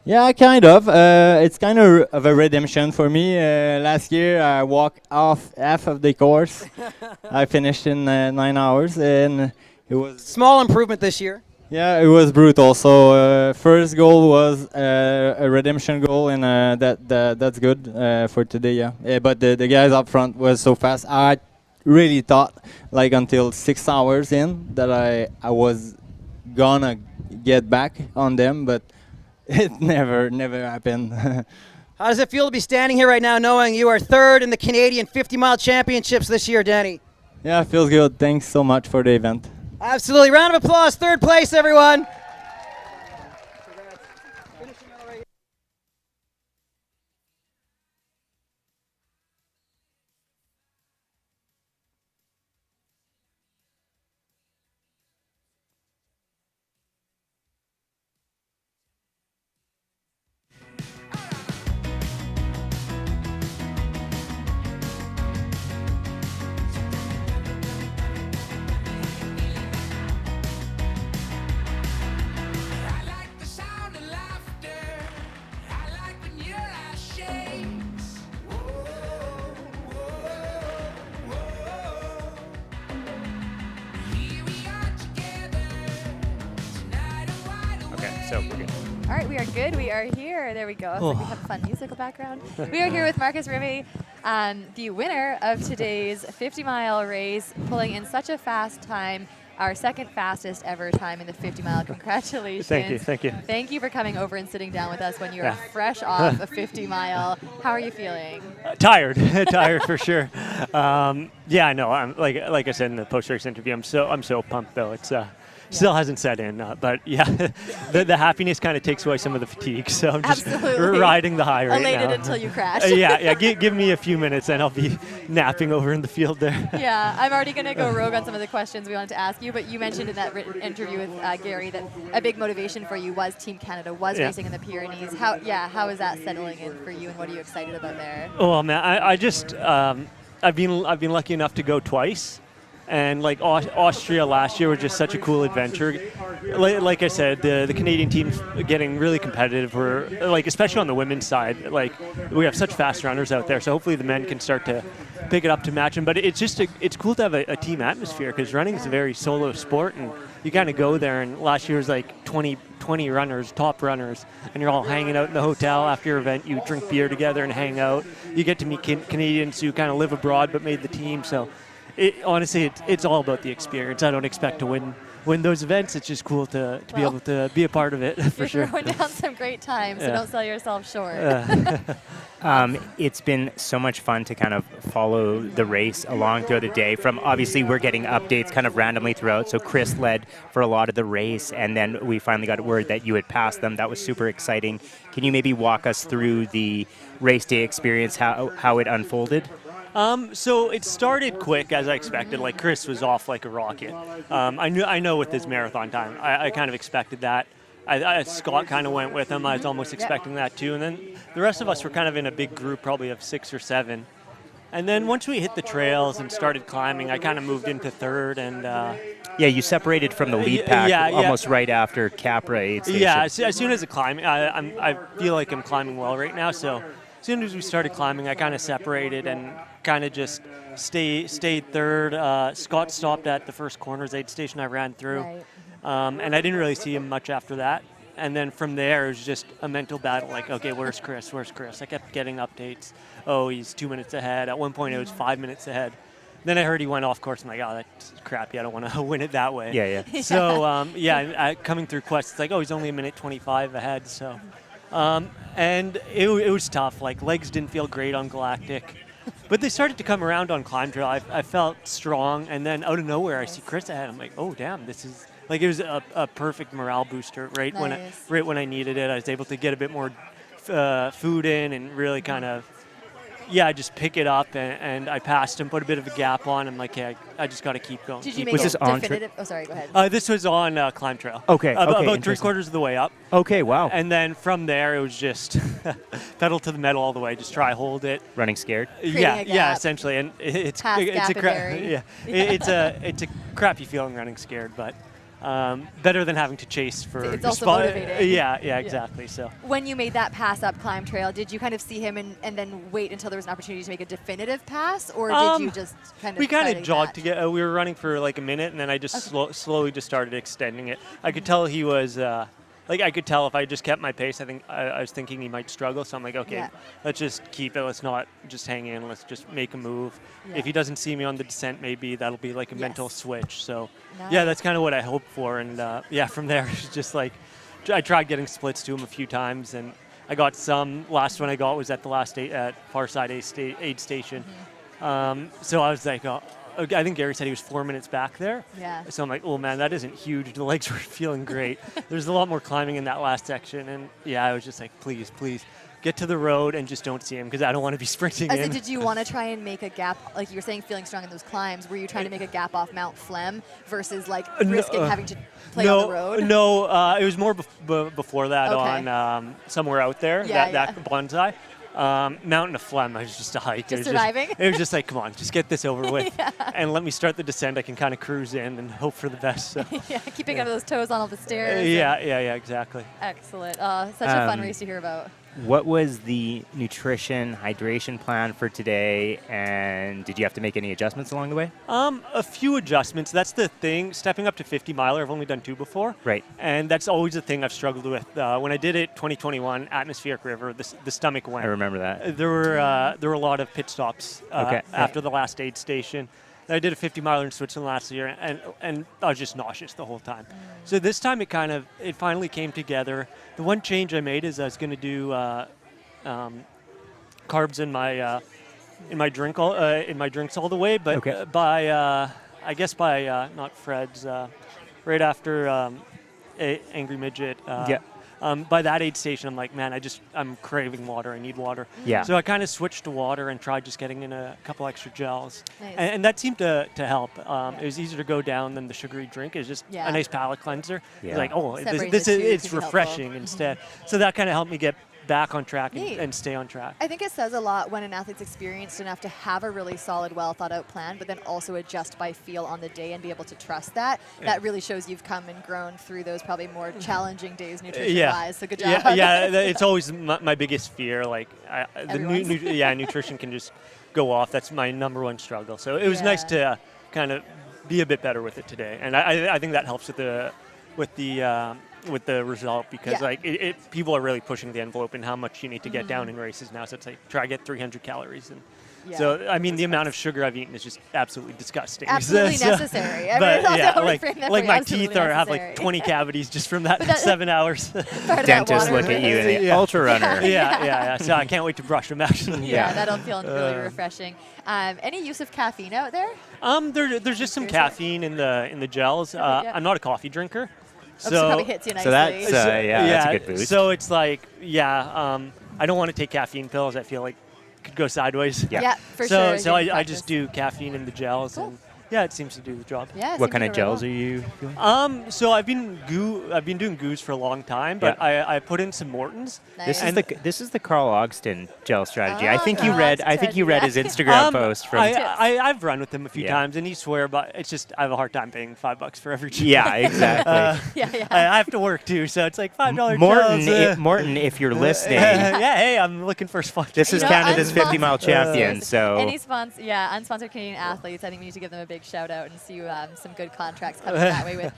Yeah, kind of. It's kind of a redemption for me. Last year, I walked half of the course. I finished in 9 hours, and it was... Small improvement this year. Yeah, it was brutal. So first goal was a redemption goal, and that's good for today, yeah. But the guys up front was so fast. I really thought, like, until 6 hours in, that I was gonna get back on them, but it never happened. How does it feel to be standing here right now knowing you are third in the Canadian 50-mile championships this year, Danny? Yeah, it feels good. Thanks so much for the event. Absolutely. Round of applause. Third place, everyone. hope we're good. All right, we are good. We are here. There we go. It's like we have a fun musical background. We are here with Marcus Ribi, the winner of today's 50-mile race, pulling in such a fast time, our second fastest ever time in the 50-mile. Congratulations. Thank you, thank you. Thank you for coming over and sitting down with us when you are fresh off a 50-mile. How are you feeling? Tired, tired for sure. Yeah, I know. I'm like I said in the post-race interview. I'm so pumped though. It's still hasn't set in, but yeah, the happiness kind of takes away some of the fatigue. So I'm just riding the high right Elated now. until you crash. Yeah. Give me a few minutes and I'll be napping over in the field there. Yeah, I'm already going to go rogue on some of the questions we wanted to ask you, but you mentioned in that written interview with Gary that a big motivation for you was Team Canada, was racing in the Pyrenees. How is that settling in for you, and what are you excited about there? Oh man, I just I've been lucky enough to go twice. And like Austria last year was just such a cool adventure. Like I said, the Canadian team's getting really competitive. We're like, especially on the women's side, like we have such fast runners out there. So hopefully the men can start to pick it up to match them. But it's just it's cool to have a team atmosphere, because running is a very solo sport, and you kind of go there. And last year was like 20 runners, top runners, and you're all hanging out in the hotel after your event. You drink beer together and hang out. You get to meet Canadians who kind of live abroad but made the team. So. Honestly, it's all about the experience. I don't expect to win those events. It's just cool to be able to be a part of it, for sure. You're throwing down some great times, so don't sell yourself short. It's been so much fun to kind of follow the race along throughout the day. From obviously we're getting updates kind of randomly throughout. So Chris led for a lot of the race, and then we finally got word that you had passed them. That was super exciting. Can you maybe walk us through the race day experience, how it unfolded? So it started quick, as I expected. Like Chris was off like a rocket. I know with his marathon time, I kind of expected that. Scott kind of went with him. I was almost expecting that too. And then the rest of us were kind of in a big group, probably of 6 or 7. And then once we hit the trails and started climbing, I kind of moved into third. And yeah, you separated from the lead pack almost right after Capra aid station. Yeah, as soon as the climbing, I feel like I'm climbing well right now. So as soon as we started climbing, I kind of separated and kind of just stayed third. Scott stopped at the first corners aid station I ran through. Right. And I didn't really see him much after that. And then from there, it was just a mental battle, like, okay, where's Chris? Where's Chris? I kept getting updates. Oh, he's 2 minutes ahead. At one point, it was 5 minutes ahead. Then I heard he went off course. I'm like, oh, that's crappy. I don't want to win it that way. Yeah. So, coming through Quest, it's like, oh, he's only a minute 25 ahead. So, and it was tough. Like, legs didn't feel great on Galactic. But they started to come around on Climb Trail. I felt strong. And then out of nowhere, I see Chris ahead. I'm like, oh, damn, this is... Like, it was a perfect morale booster right when I needed it. I was able to get a bit more food in and really kind of, just pick it up. And I passed him, put a bit of a gap on. I'm like, hey, I just got to keep going. Did you make it definitive? Oh, sorry, go ahead. This was on Climb Trail. Okay. About 3/4 of the way up. Okay, wow. And then from there, it was just pedal to the metal all the way. Just try hold it. Running scared. Yeah, essentially. And it's a crappy feeling running scared, but. Better than having to chase for it's also motivating. Yeah, exactly. So when you made that pass up Climb Trail, did you kind of see him and then wait until there was an opportunity to make a definitive pass, or did you just kind of? We kind of jogged together. We were running for like a minute, and then I just slowly just started extending it. I could tell he was. I could tell if I just kept my pace, I was thinking he might struggle. So I'm like, okay, let's just keep it. Let's not just hang in. Let's just make a move. Yeah. If he doesn't see me on the descent, maybe that'll be like a mental switch. So, that's kind of what I hoped for. And from there, it's just like I tried getting splits to him a few times, and I got some. Last one I got was at the last at Farside aid station. Mm-hmm. So I was like, I think Gary said he was 4 minutes back there. Yeah. So I'm like, oh man, that isn't huge. The legs were feeling great. There's a lot more climbing in that last section. And I was just like, please, get to the road and just don't see him, because I don't want to be sprinting in. Did you want to try and make a gap, like you were saying, feeling strong in those climbs? Were you trying to make a gap off Mount Flem versus like risking having to play on the road? No, it was more before that on somewhere out there, that bonsai. Mountain of Phlegm, it was just a hike. Just surviving? It was just like, come on, just get this over with and let me start the descent. I can kind of cruise in and hope for the best. So. Keeping up those toes on all the stairs. Yeah, exactly. Excellent. Such a fun race to hear about. What was the nutrition, hydration plan for today, and did you have to make any adjustments along the way? A few adjustments. That's the thing. Stepping up to 50 miler, I've only done 2 before. Right. And that's always the thing I've struggled with. When I did it 2021, Atmospheric River, the stomach went. I remember that. There were a lot of pit stops after the last aid station. I did a 50 miler in Switzerland last year, and I was just nauseous the whole time. So this time it finally came together. The one change I made is I was going to do carbs in my drinks all the way, but by not Fred's, right after Angry Midget. By that aid station, I'm like, man, I'm craving water. I need water. Yeah. So I kind of switched to water and tried just getting in a couple extra gels. Nice. And that seemed to help. It was easier to go down than the sugary drink. It's just a nice palate cleanser. Yeah. It's like, oh, Separating the two it's can be refreshing helpful. instead. So that kind of helped me get back on track Neat. and stay on track. I think it says a lot when an athlete's experienced enough to have a really solid, well thought out plan, but then also adjust by feel on the day and be able to trust that. Yeah. That really shows you've come and grown through those probably more challenging days nutrition-wise. So good job. Yeah, it's always my biggest fear. Like nutrition can just go off. That's my number one struggle. So it was nice to kind of be a bit better with it today, and I think that helps with the result because people are really pushing the envelope in how much you need to get down in races now. So it's like try to get 300 calories and. Yeah. So, I mean, the amount of sugar I've eaten is just absolutely disgusting. Absolutely necessary. But yeah, like my teeth have like 20 cavities just from that 7 hours. Dentists look at you and they ultra runner. Yeah. So I can't wait to brush them out. Yeah, that'll feel really refreshing. Any use of caffeine out there? There's just some caffeine in the gels. I'm not a coffee drinker. So probably hits you nicely. So that's a good boost. So it's like, I don't want to take caffeine pills. I feel like could go sideways. Yeah, for sure. So I just do caffeine in the gels, and it seems to do the job. Yeah. What kind of gels are you doing? So I've been doing goos for a long time, but I put in some Mortons. Nice. This is the Carl Ogston gel strategy. I think you Carl read Ogston his Instagram post from. I've run with him a few times, and he swear, but it's just I have a hard time paying $5 for every gel. Yeah, exactly. I have to work too, so it's like $5 Morton, Morton, if you're listening. Hey, I'm looking for a sponsor. This is Canada's 50-mile champion, so. Any unsponsored Canadian athletes, I think we need to give them a big shout out and see some good contracts coming that way with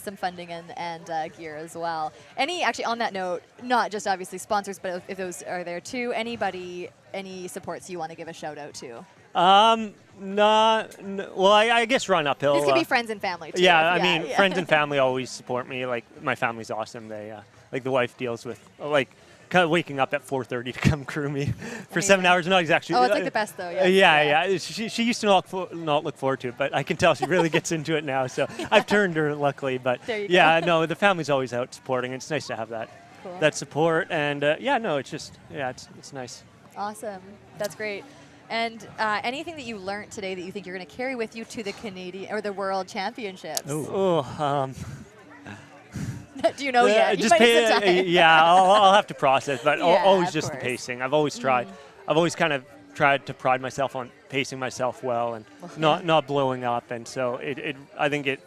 some funding and gear as well. Actually, on that note, not just obviously sponsors, but if those are there too, any supports you want to give a shout out to? Well, I guess run uphill. These could be friends and family too. Yeah, I mean, friends and family always support me. Like my family's awesome. They like the wife deals with kind of waking up at 4:30 to come crew me for 7 hours. No, exactly. Oh, it's like the best though. Yeah. She used to not look forward to it, but I can tell she really gets into it now. So I've turned her, luckily. But no, the family's always out supporting. It's nice to have that support. And it's just it's nice. Awesome. That's great. And anything that you learned today that you think you're going to carry with you to the Canadian or the World Championships? Do you know yet? Just I'll have to process, but always just the pacing. I've always tried. I've always kind of tried to pride myself on pacing myself well and not blowing up. And so I think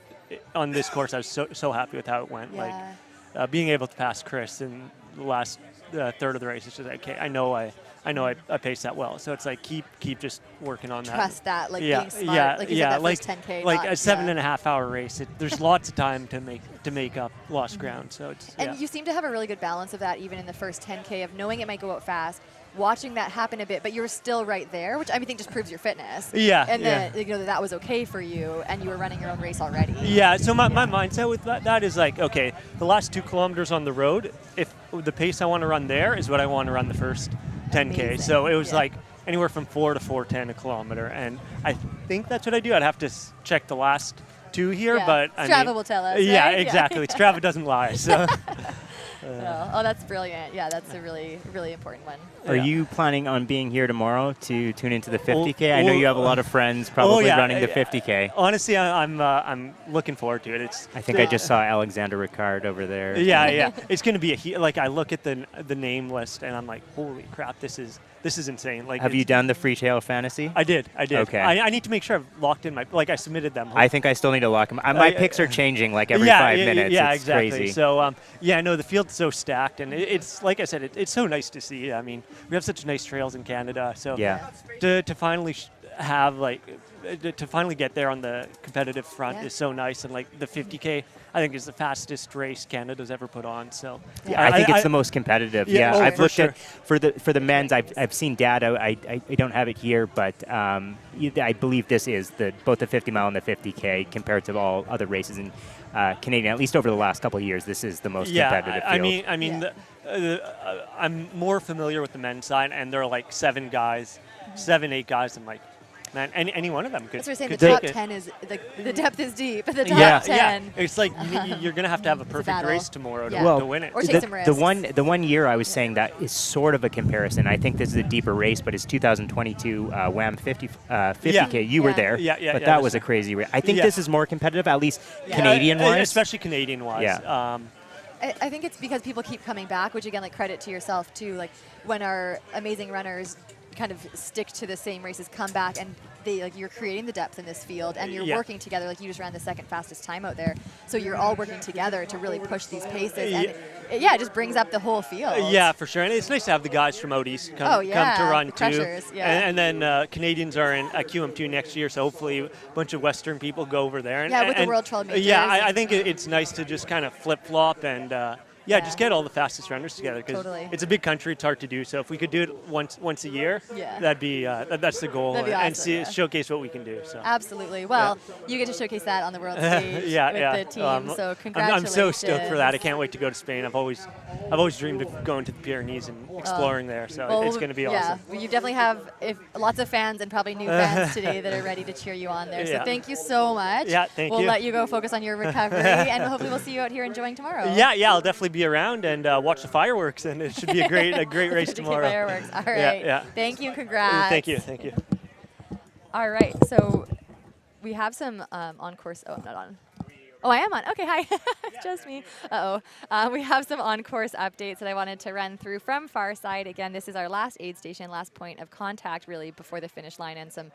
on this course, I was so happy with how it went. Yeah. Like being able to pass Chris in the last third of the race, it's just like, okay, I know I paced that well. So it's like keep just working on that. Trust that, being smart. Like you said, that first 10K. Like a 7.5 hour race. There's lots of time to make up lost ground. So it's you seem to have a really good balance of that, even in the first 10K, of knowing it might go out fast, watching that happen a bit, but you were still right there, which I think just proves your fitness. Yeah. And that was okay for you, and you were running your own race already. Yeah. So my mindset with that is like, okay, the last 2 kilometers on the road, if the pace I want to run there is what I want to run the first 10K. Amazing. So it was like anywhere from 4 to 4:10 a kilometer, and I think that's what I do. I'd have to check the last 2 here, but Strava will tell us. Yeah, right? exactly. Strava doesn't lie. So. Oh, that's brilliant. Yeah, that's a really, really important one. Are you planning on being here tomorrow to tune into the 50K? I know you have a lot of friends probably running the 50K. Honestly, I'm looking forward to it. I think I just saw Alexander Ricard over there. Yeah. It's going to be I look at the name list and I'm like, holy crap, this is this is insane. Like, have you done the Freetail Fantasy? I did. Okay. I need to make sure I've locked in I submitted them. I think I still need to lock them. My picks are changing like every 5 minutes. Yeah, it's exactly. crazy. So, no, the field's so stacked, and it's like I said, it's so nice to see. I mean, we have such nice trails in Canada. So, to finally have to finally get there on the competitive front is so nice, and like the 50K, I think is the fastest race Canada's ever put on. So I think it's the most competitive. Yeah, I've looked sure. at for the men's. I've seen data. I don't have it here, but I believe this is both the 50 mile and the 50K compared to all other races in Canadian. At least over the last couple of years, this is the most competitive field. I mean, I'm more familiar with the men's side, and there are like 7, 8 guys, and like. Man, any one of them could. That's what I'm saying. Could The top take it. 10 is the depth is deep. The top 10. Yeah. It's like you're gonna have to have a perfect race tomorrow to win it. Or take some risks. The one year I was saying that is sort of a comparison. I think this is a deeper race, but it's 2022 WAM 50K. You were there. But that was a crazy race. I think this is more competitive, at least Canadian-wise. Especially Canadian-wise. Yeah. I think it's because people keep coming back, which again, like credit to yourself too. Like when our amazing runners kind of stick to the same races, come back, and you're creating the depth in this field, and you're working together. Like you just ran the second fastest time out there, so you're all working together to really push these paces. And it just brings up the whole field. Yeah, for sure, and it's nice to have the guys from out east come to run the too. Crushers, and then Canadians are in QM2 next year, so hopefully a bunch of Western people go over there. And, with the World 12 majors. Yeah, I think it's nice to just kind of flip flop and. Just get all the fastest runners together, because it's a big country. It's hard to do. So if we could do it once a year, that'd be that's the goal, That'd be awesome, showcase what we can do. So absolutely. Well, you get to showcase that on the world stage with the team. So congratulations. I'm so stoked for that. I can't wait to go to Spain. I've always dreamed of going to the Pyrenees and exploring there. So it's going to be awesome. Yeah, you definitely have lots of fans and probably new fans today that are ready to cheer you on there. So thank you so much. Yeah, thank you. We'll let you go focus on your recovery, and hopefully we'll see you out here enjoying tomorrow. Yeah, I'll definitely be around and watch the fireworks, and it should be a great race tomorrow. Fireworks. All right. Yeah. Thank you. Congrats. Thank you. All right. So we have some on-course. Oh, I'm not on. Oh, I am on. Okay, hi. It's just me. We have some on-course updates that I wanted to run through from Farside. Again, this is our last aid station, last point of contact, really, before the finish line, and some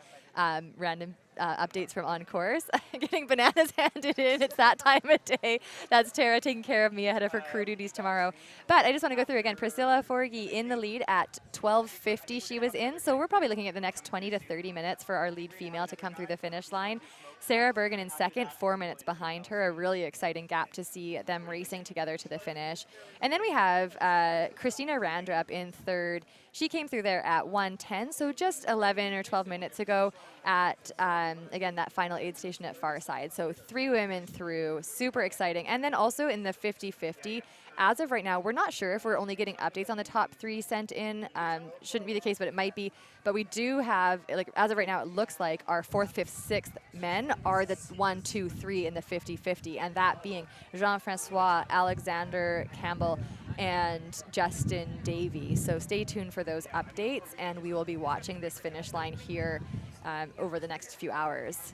random updates from on-course. Getting bananas handed in. It's that time of day. That's Tara taking care of me ahead of her crew duties tomorrow. But I just want to go through again. Priscilla Forgie in the lead at 12:50 she was in. So we're probably looking at the next 20 to 30 minutes for our lead female to come through the finish line. Sarah Bergen in second, 4 minutes behind her. A really exciting gap to see them racing together to the finish. And then we have Christina Randrup in third. She came through there at 1:10, so just 11 or 12 minutes ago at, again, that final aid station at Farside. So 3 women through, super exciting. And then also in the 50-50, as of right now, we're not sure if we're only getting updates on the top 3 sent in. Shouldn't be the case, but it might be. But we do have, like, as of right now, it looks like our 4th, 5th, 6th men are the 1, 2, 3 in the 50-50, and that being Jean-Francois, Alexander Campbell, and Justin Davey. So stay tuned for those updates, and we will be watching this finish line here over the next few hours.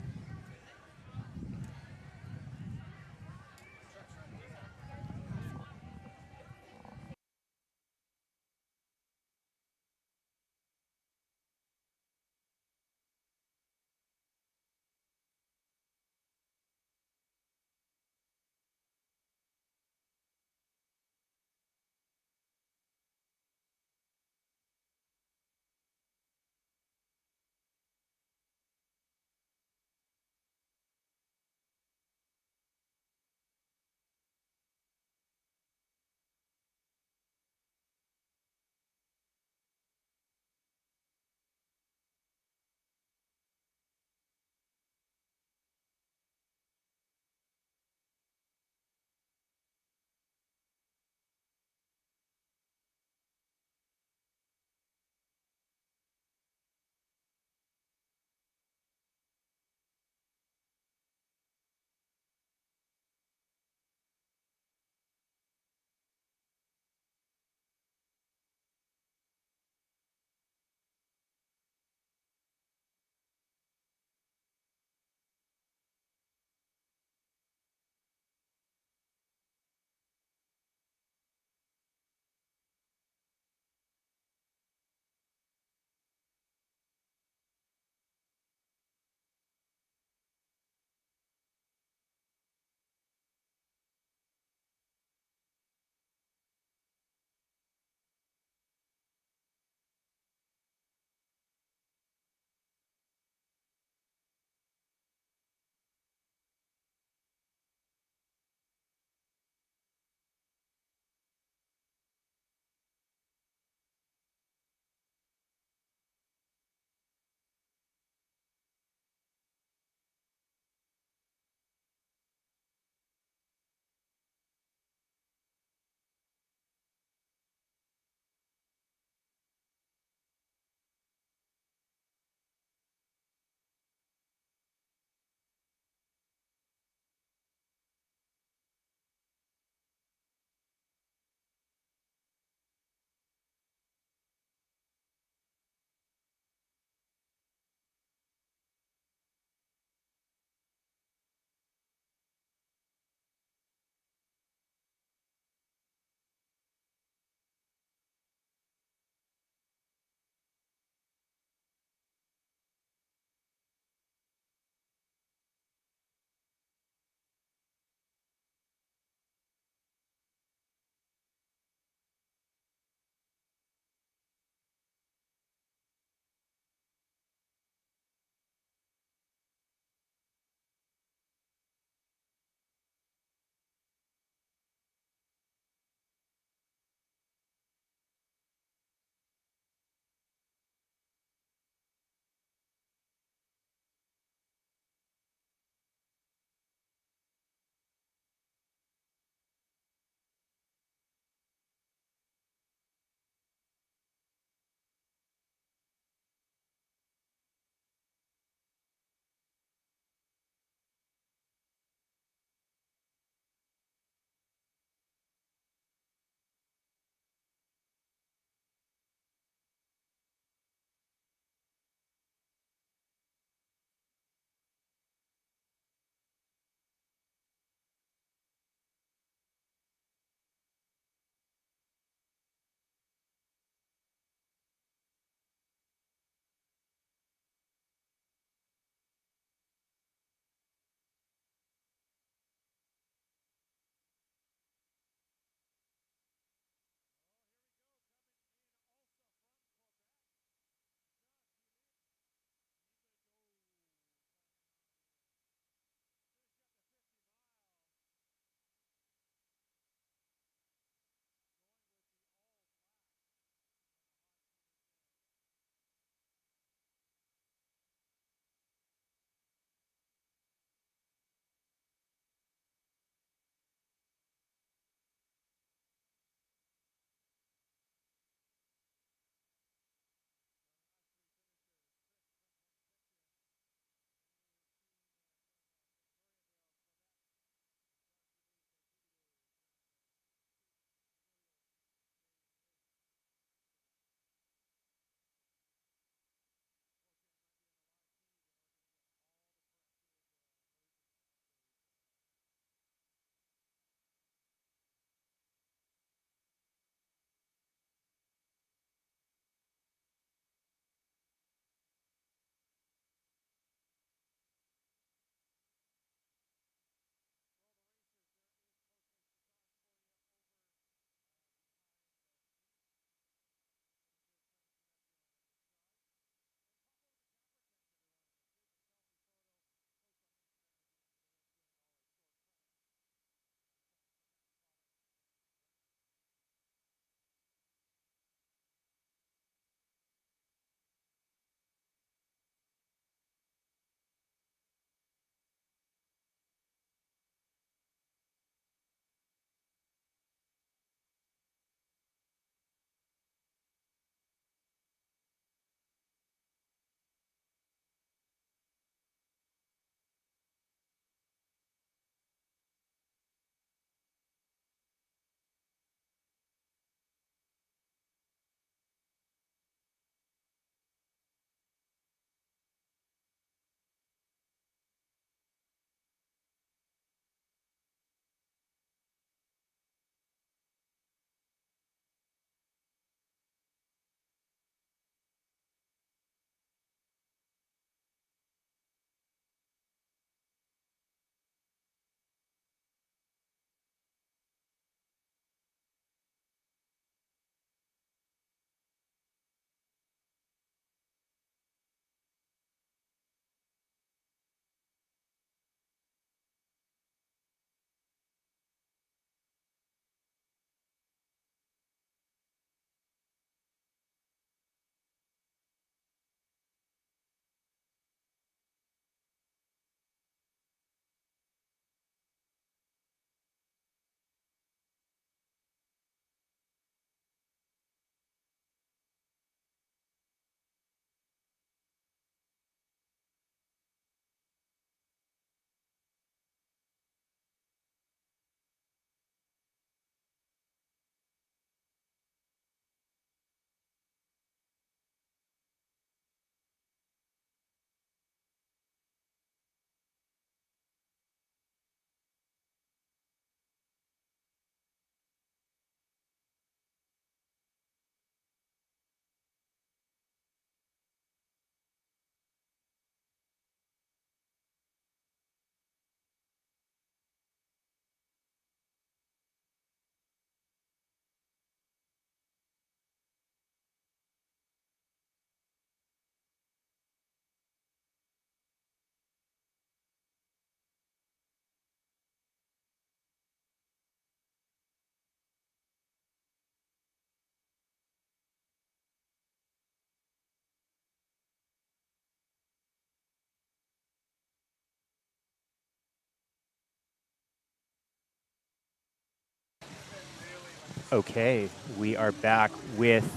Okay, we are back with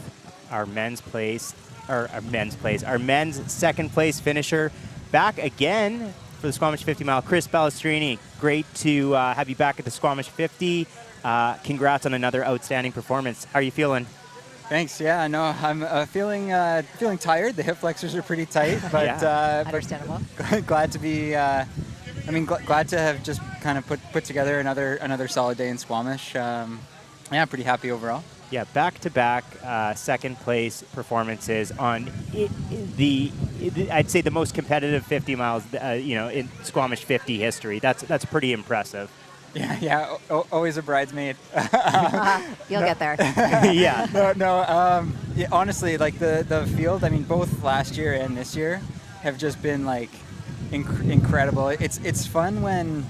our men's second place finisher. Back again for the Squamish 50 mile. Chris Balestrini, great to have you back at the Squamish 50. Congrats on another outstanding performance. How are you feeling? Thanks. Yeah, no, I'm feeling tired. The hip flexors are pretty tight, but understandable. Glad to be. Glad to have just kind of put together another solid day in Squamish. Yeah, pretty happy overall. Yeah, back-to-back second place performances on I'd say the most competitive 50 miles, in Squamish 50 history. That's pretty impressive. Yeah, always a bridesmaid. You'll get there. Yeah. No. Honestly, like the field. I mean, both last year and this year have just been like incredible. It's fun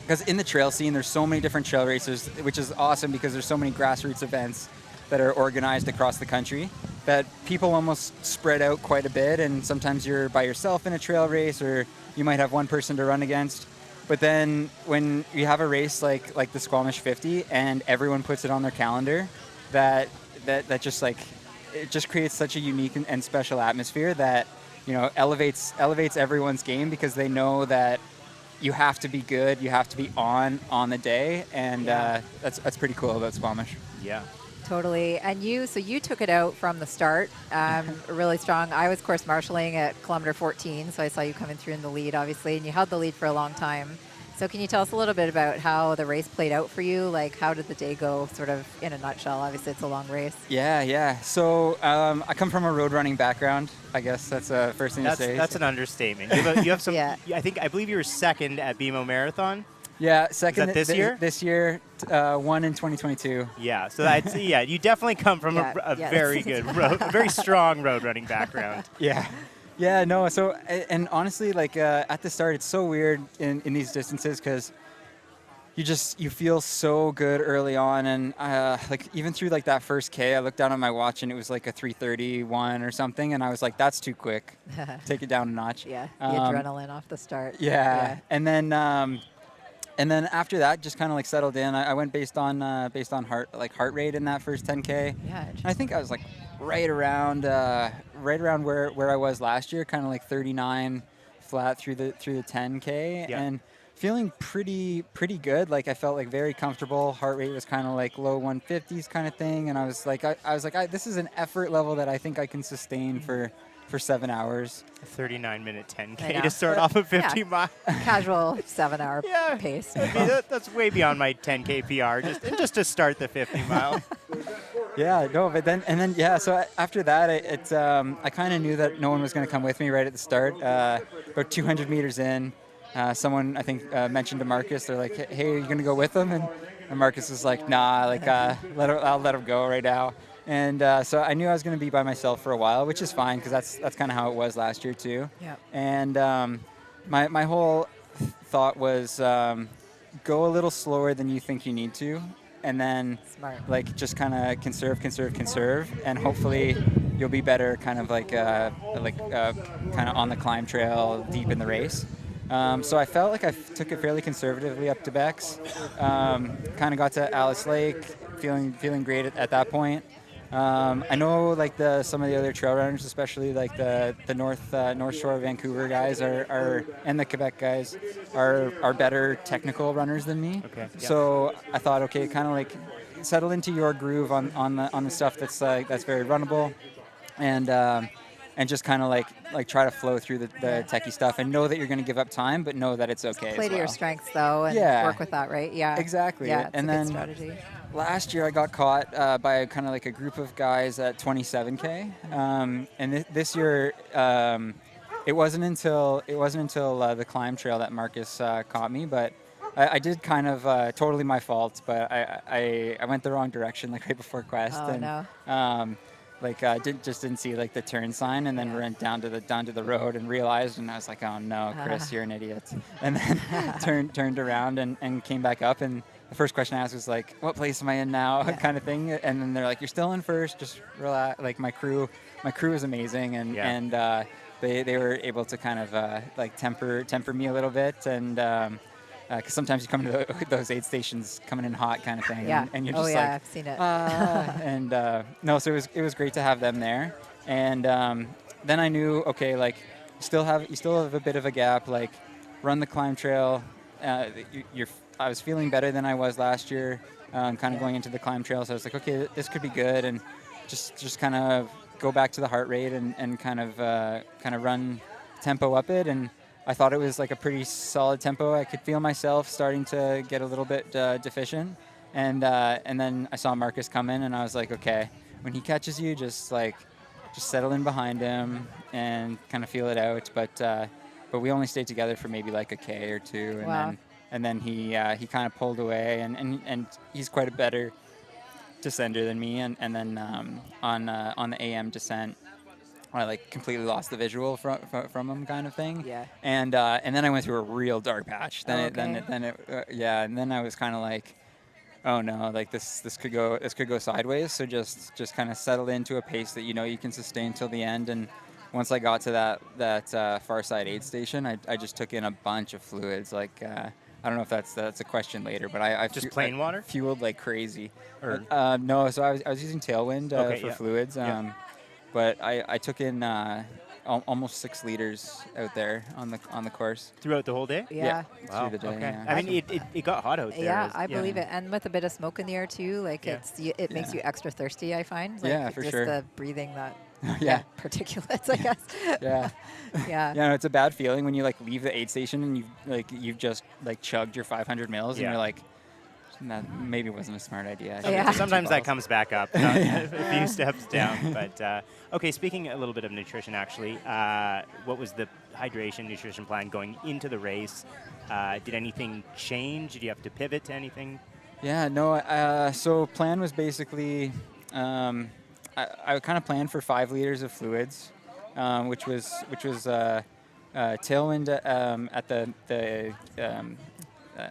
because in the trail scene, there's so many different trail racers, which is awesome because there's so many grassroots events that are organized across the country that people almost spread out quite a bit, and sometimes you're by yourself in a trail race, or you might have one person to run against. But then when you have a race like the Squamish 50 and everyone puts it on their calendar, that just like it just creates such a unique and special atmosphere that elevates everyone's game, because they know that you have to be good, you have to be on the day, and that's pretty cool about Squamish. Yeah. Totally. And you took it out from the start, really strong. I was course marshalling at kilometer 14, so I saw you coming through in the lead, obviously, and you held the lead for a long time. So can you tell us a little bit about how the race played out for you? Like, how did the day go, sort of in a nutshell? Obviously, it's a long race. Yeah. So I come from a road running background. I guess that's the first thing to say. That's an understatement. You have some. Yeah. I believe you were second at BMO Marathon. Yeah, second. Is that this year? This year, one in 2022. Yeah, so that's you definitely come from a very good, a very strong road running background. Yeah, no. So, and honestly, like at the start, it's so weird in these distances because you feel so good early on, and like even through like that first K, I looked down at my watch and it was like a 3:31 or something, and I was like, that's too quick. Take it down a notch. Yeah, the adrenaline off the start. Yeah. And then after that, just kind of like settled in. I went based on heart rate in that first 10K. Yeah. I think I was like right around where I was last year, kind of like 39 flat through the 10K, and feeling pretty good. Like I felt like very comfortable. Heart rate was kind of like low 150s kind of thing, and I was like, this is an effort level that I think I can sustain for 7 hours. A 39-minute 10K to start off a 50 mile. Casual 7-hour pace. That's way beyond my 10K PR, just to start the 50 mile. So after that, I kind of knew that no one was going to come with me right at the start. About 200 meters in, someone I think mentioned to Marcus, they're like, hey, are you going to go with them? And Marcus was like, nah, like I'll let him go right now. And so I knew I was going to be by myself for a while, which is fine because that's kind of how it was last year too. Yeah. And my whole thought was go a little slower than you think you need to, and then like just kind of conserve, and hopefully you'll be better, kind of kind of on the climb trail deep in the race. So I felt like I took it fairly conservatively up to Beck's. Kind of got to Alice Lake, feeling great at that point. I know like some of the other trail runners, especially like the North Shore Vancouver guys and the Quebec guys are better technical runners than me. Okay. So I thought, okay, kind of like settle into your groove on the stuff that's very runnable, and just kind of like try to flow through the techie stuff, and know that you're going to give up time, but know that it's okay. Play to your strengths though, and work with that, right? Yeah. Exactly. Yeah, it's and a then good strategy. Last year I got caught by kind of like a group of guys at 27K, and this year it wasn't until the climb trail that Marcus caught me, but I did kind of totally my fault, but I went the wrong direction like right before Quest, just didn't see like the turn sign, and then went down to the road and realized, and I was like, oh no, Chris, you're an idiot, and then turned around and came back up, and the first question I asked was like, what place am I in now, kind of thing, and then they're like, you're still in first, just relax. Like my crew is amazing, and they were able to kind of like temper me a little bit, and because sometimes you come to those aid stations coming in hot kind of thing. Yeah. And you're Oh, just yeah, like, I've seen it. and no, so it was great to have them there. And then I knew, okay, like you still have a bit of a gap. Like run the climb trail. I was feeling better than I was last year, kind of going into the climb trail. So I was like, okay, this could be good, and just kind of go back to the heart rate and kind of run tempo up it. And I thought it was like a pretty solid tempo. I could feel myself starting to get a little bit deficient, and then I saw Marcus come in, and I was like, okay, when he catches you, just settle in behind him and kind of feel it out. But we only stayed together for maybe like a K or two, and then he kind of pulled away, and he's quite a better descender than me, and then on the AM descent, I like completely lost the visual from him, kind of thing. Yeah. And then I went through a real dark patch. And then I was kind of like, oh no, like this could go sideways. So just kind of settle into a pace that you can sustain till the end. And once I got to that far side aid station, I just took in a bunch of fluids. Like I don't know if that's a question later, but I just plain water fueled like crazy. Or no, so I was using Tailwind for fluids. But I took in almost 6 liters out there on the course throughout the whole day. Yeah. Wow. Through the day. Okay. Yeah. I mean, it got hot out there. Yeah, I believe it, and with a bit of smoke in the air too. Like it makes you extra thirsty. I find. Like, yeah, for just sure. the breathing that. Yeah. Particulates, I guess. Yeah. Yeah. Yeah, no, it's a bad feeling when you like leave the aid station and you've just like chugged your 500 mils and you're like, that maybe wasn't a smart idea. Sometimes that comes back up a few steps down. But okay, speaking a little bit of nutrition, actually, what was the hydration nutrition plan going into the race? Did anything change? Did you have to pivot to anything? Yeah, no. So plan was basically, I kind of planned for 5 liters of fluids, which was Tailwind at the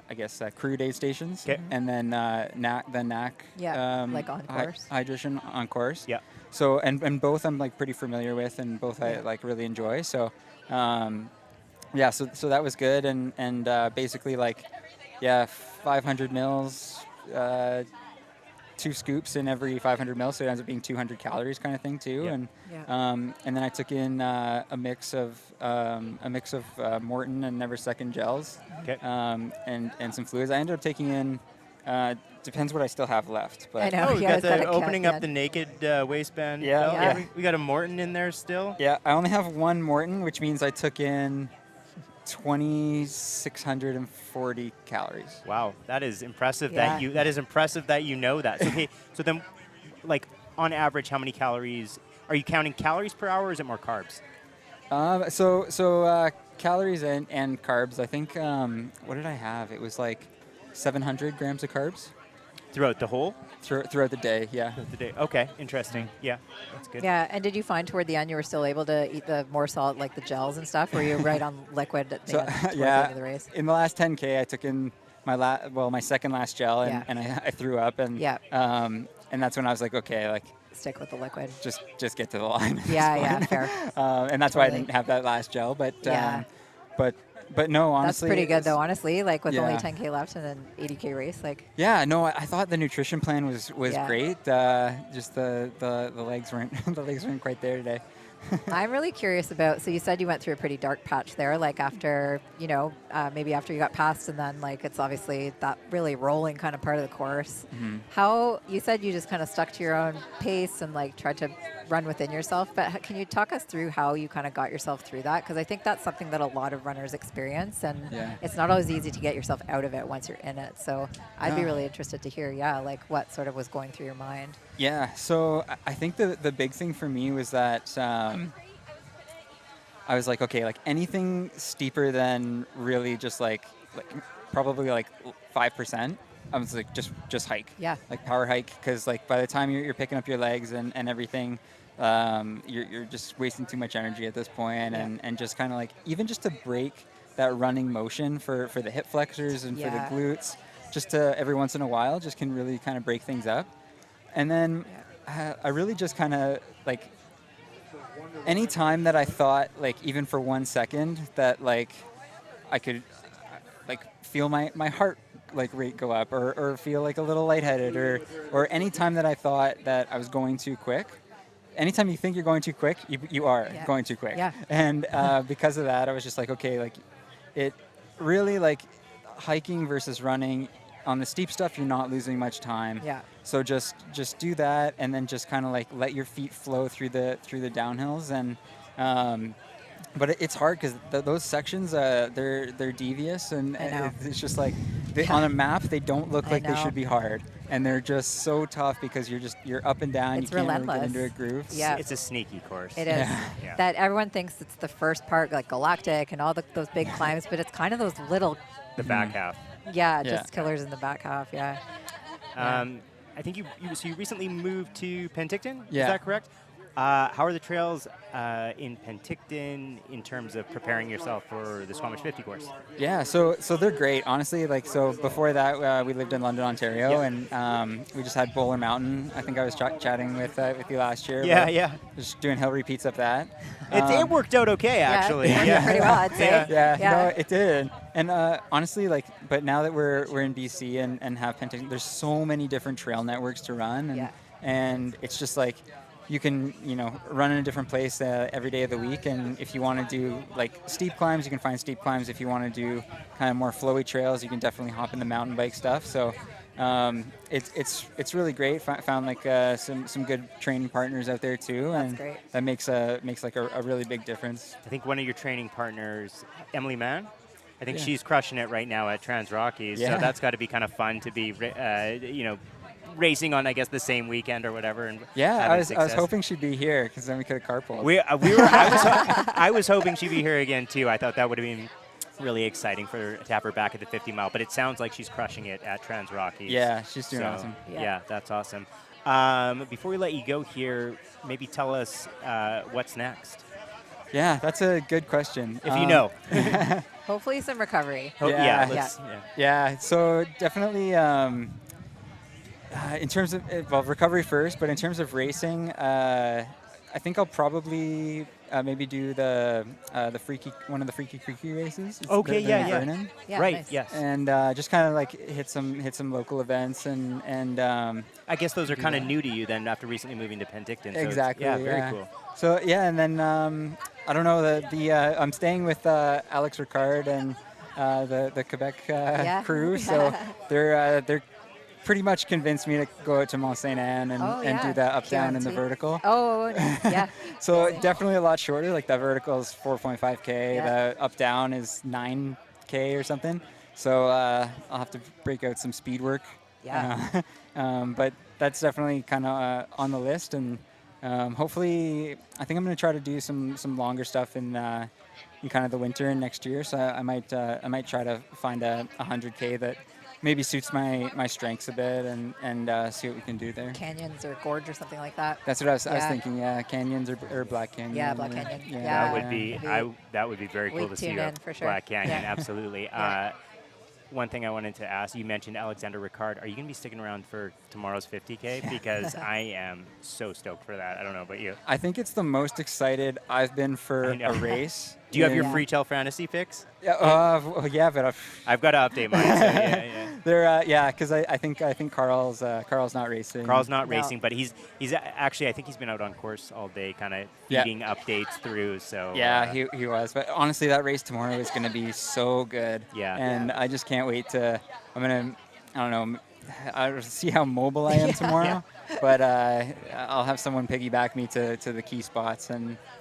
I guess crude aid stations, and then NAC. Like on course. Hydration on course. Yeah. So and both I'm like pretty familiar with, and both I like really enjoy. So, so that was good, and basically 500 mils. 2 scoops in every 500 mils, so it ends up being 200 calories kind of thing too. And then I took in a mix of Morton and Never Second gels, and some fluids. I ended up taking in depends what I still have left. But I know. We got the opening up the naked waistband. Yeah. We got a Morton in there still. Yeah, I only have 1 Morton, which means I took in 2,640 calories. Wow, that is impressive. That you know that. Okay, so then, like on average, how many calories are you counting? Calories per hour, or is it more carbs? So calories and carbs. I think what did I have? It was like 700 grams of carbs throughout the whole. Throughout the day, yeah. Throughout the day. Okay, interesting. Yeah, that's good. Yeah, and did you find toward the end you were still able to eat the more salt, like the gels and stuff? Or were you right on liquid at the end of the race? In the last 10K, I took in my second last gel, and I threw up, and that's when I was like, okay, like stick with the liquid. Just get to the line. Yeah, fair. And that's why I didn't have that last gel, but But no, honestly, that's pretty good though. Honestly, like with only yeah. 10K left in an 80K race, like. Yeah, no, I thought the nutrition plan was great. Just the legs weren't quite there today. I'm really curious about. So you said you went through a pretty dark patch there, like after maybe after you got past, and then like it's obviously that really rolling kind of part of the course. Mm-hmm. How you said you just kind of stuck to your own pace and like tried to run within yourself, but can you talk us through how you kind of got yourself through that? Because I think that's something that a lot of runners experience, and it's not always easy to get yourself out of it once you're in it. So I'd be really interested to hear, like what sort of was going through your mind. Yeah, so I think the big thing for me was that I was like, okay, like anything steeper than really just like probably like 5%. I was like, just hike. Yeah. Like power hike, because like by the time you're picking up your legs and everything, you're just wasting too much energy at this point, and just kind of like even just to break that running motion for the hip flexors and for the glutes, just to every once in a while, just can really kind of break things up. And then I really just kind of like any time that I thought like even for 1 second that like I could like feel my heart like rate go up, or feel like a little lightheaded, or any time that I thought that I was going too quick. Anytime you think you're going too quick, you are going too quick. Yeah. And because of that, I was just like, okay, like it really, like hiking versus running, on the steep stuff, you're not losing much time. Yeah. So just do that, and then just kind of like let your feet flow through the downhills. And but it's hard because those sections, they're devious, and it's just like on a map they don't look like they should be hard, and they're just so tough because you're up and down. It's you can't relentless. really get into a groove. Yeah. It's a sneaky course. It is. Yeah. That everyone thinks it's the first part, like Galactic and all those big climbs, but it's kind of those little. The back half. Yeah, just killers in the back half. Yeah. I think you recently moved to Penticton. Yeah. Is that correct? How are the trails in Penticton in terms of preparing yourself for the Squamish 50 course? Yeah, so they're great, honestly. Like, so before that, we lived in London, Ontario, and we just had Bowler Mountain. I think I was chatting with you last year. Yeah. Just doing hill repeats up that. It worked out okay, actually. It worked pretty well, I'd say. Yeah, no, it did. And honestly, like, but now that we're in BC and have Penticton, there's so many different trail networks to run, and it's just like, you can, run in a different place every day of the week. And if you want to do like steep climbs, you can find steep climbs. If you want to do kind of more flowy trails, you can definitely hop in the mountain bike stuff. So it's really great. Found like some good training partners out there too, and that makes like a really big difference. I think one of your training partners, Emily Mann, I think she's crushing it right now at Trans Rockies. So that's got to be kind of fun to be, racing on, I guess, the same weekend or whatever. And I was hoping she'd be here because then we could have carpooled. I was hoping she'd be here again too. I thought that would have been really exciting to have her back at the 50 mile. But it sounds like she's crushing it at Trans Rockies. Yeah, she's doing awesome. Yeah, that's awesome. Before we let you go here, maybe tell us what's next. Yeah, that's a good question. If you know. Hopefully some recovery. Yeah. So definitely. In terms of recovery first, but in terms of racing, I think I'll probably maybe do one of the Freaky Creaky races. Okay, yeah. Right, nice. yes. And just kind of like hit some local events and. I guess those are kind of new to you then after recently moving to Penticton. So exactly. Yeah, very cool. So and then I don't know I'm staying with Alex Ricard and the Quebec crew, so they're pretty much convinced me to go out to Mont Saint Anne and do that up down in the vertical. Oh, yeah. So definitely a lot shorter. Like that vertical is 4.5K. The up down is 9K or something. So I'll have to break out some speed work. Yeah. But that's definitely kind of on the list, and hopefully I think I'm going to try to do some longer stuff in kind of the winter and next year. So I might try to find a 100K that maybe suits my strengths a bit, and see what we can do there. Canyons or gorge or something like that. That's what I was thinking. Yeah, canyons or Black Canyon. Yeah, Black Canyon. Yeah. That would be very cool to see you for sure. Black Canyon. Absolutely. One thing I wanted to ask, you mentioned Alexander Ricard. Are you going to be sticking around for tomorrow's 50K? Because I am so stoked for that. I don't know about you. I think it's the most excited I've been for a race. Do you have your Free Tail Fantasy fix? Yeah, but I've got to update mine. So They're because I think Carl's not racing. Carl's not racing, but he's actually, I think he's been out on course all day, kind of feeding updates through. So he was. But honestly, that race tomorrow is going to be so good. Yeah. And I just can't wait to. I'll see how mobile I am tomorrow. But I'll have someone piggyback me to the key spots,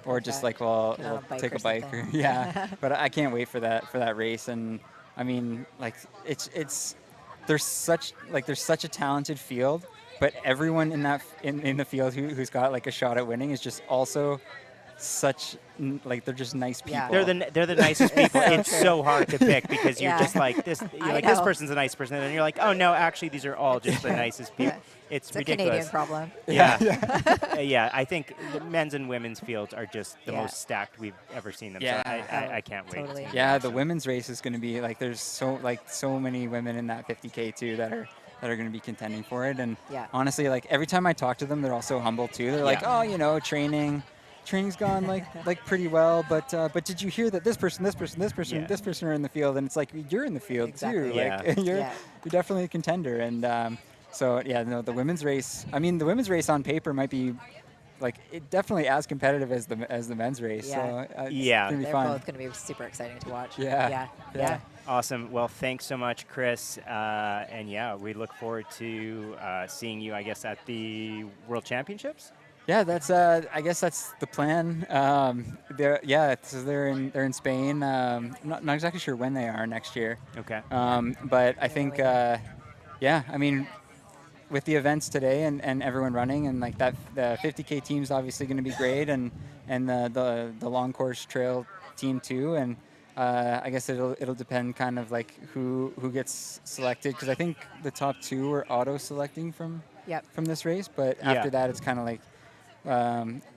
or just we'll take a bike. But I can't wait for that race. And I mean, like there's such a talented field, but everyone in the field who's got like a shot at winning is just also they're just nice people. They're the nicest people. It's so hard to pick because you're just like this. You're like, this person's a nice person, and then you're like, oh no, actually these are all just the nicest people. It's ridiculous. A Canadian problem. Yeah. I think the men's and women's fields are just the most stacked we've ever seen them. Yeah. So I can't wait. Totally. Yeah, the women's race is going to be there's so many women in that 50K too that are going to be contending for it. And honestly, every time I talk to them, they're all so humble too. They're like, oh, training's gone like pretty well, but did you hear that this person are in the field, and it's like you're in the field too. Yeah. Like you're definitely a contender, and so yeah, no, the women's race. I mean, the women's race on paper might be like definitely as competitive as the men's race. Yeah. So it's gonna be They're fun. both going to be super exciting to watch. Yeah. Awesome. Well, thanks so much, Chris. And yeah, we look forward to seeing you, I guess, at the World Championships. Yeah, that's. I guess that's the plan. They're in Spain. Not exactly sure when they are next year. Okay. But I think, I mean, with the events today and everyone running and like that, the 50K team's obviously going to be great, and the long course trail team too, and I guess it'll depend kind of like who gets selected, because I think the top 2 were auto selecting from this race, but after that it's kind of like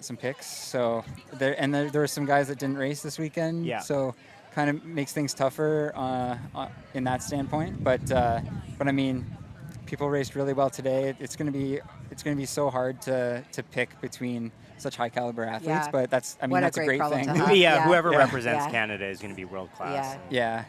some picks. So there were some guys that didn't race this weekend. Yeah. So kind of makes things tougher in that standpoint. But I mean, people raced really well today. It's going to be so hard to pick between such high caliber athletes. But that's a great thing. Whoever represents Canada is going to be world class. Yeah.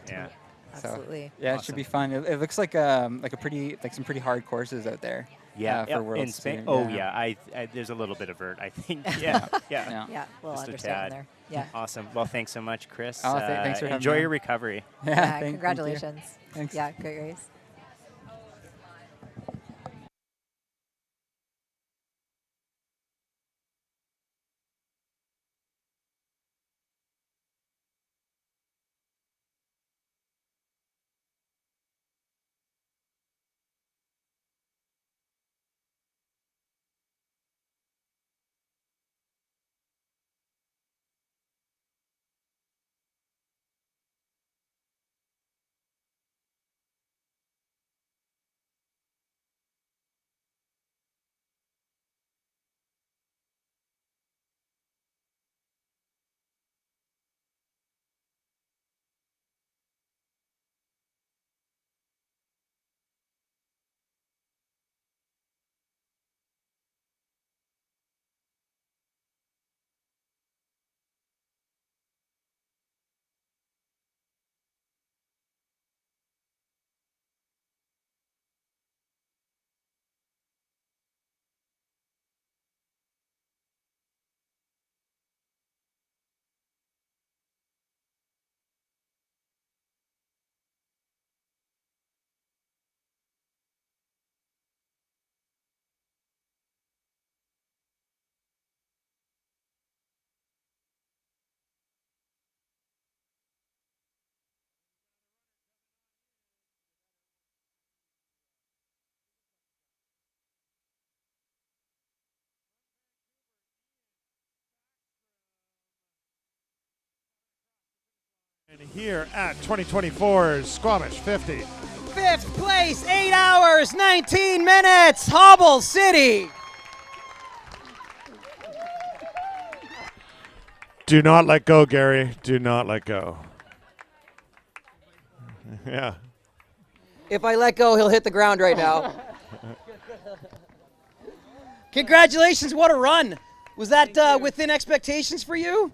Absolutely. So, yeah, it should be fun. It looks like some pretty hard courses out there. Yeah, for Worlds in Spain. too. Oh yeah, I there's a little bit of vert, I think. Yeah. Yeah, we'll Just a understand tad. there. Yeah. Awesome. Well, thanks so much, Chris. Oh, thanks for having enjoy me. your recovery. Yeah, thank you. congratulations. Thanks. Yeah, great race. And here at 2024's Squamish 50. 5th place, 8 hours, 19 minutes, Hobble City. Do not let go, Gary. Do not let go. Yeah. If I let go, he'll hit the ground right now. Congratulations, what a run. Was that within expectations for you?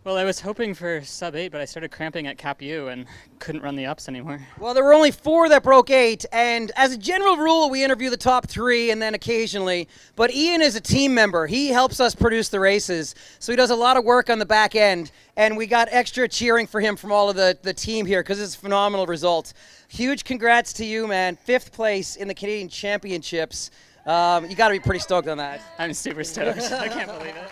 Well, I was hoping for sub 8, but I started cramping at Capu and couldn't run the ups anymore. Well, there were only 4 that broke 8, and as a general rule, we interview the top 3 and then occasionally, but Ian is a team member. He helps us produce the races, so he does a lot of work on the back end, and we got extra cheering for him from all of the team here because it's a phenomenal result. Huge congrats to you, man. 5th place in the Canadian Championships. You got to be pretty stoked on that. I'm super stoked. I can't believe it.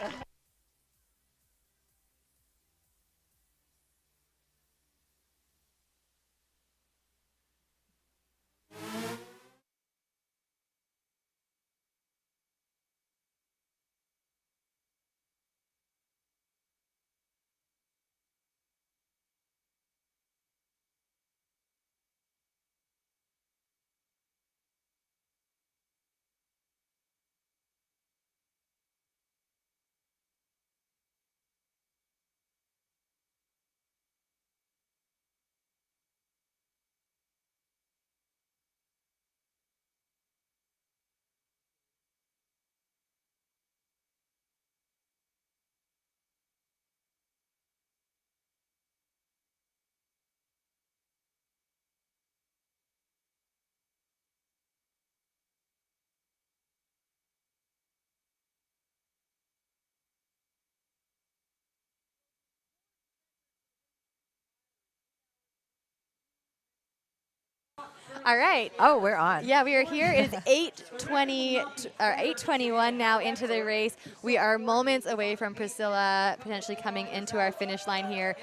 All right. Oh, we're on. Yeah, we are here. It is 8:20 or 8:21 now into the race. We are moments away from Priscilla potentially coming into our finish line here.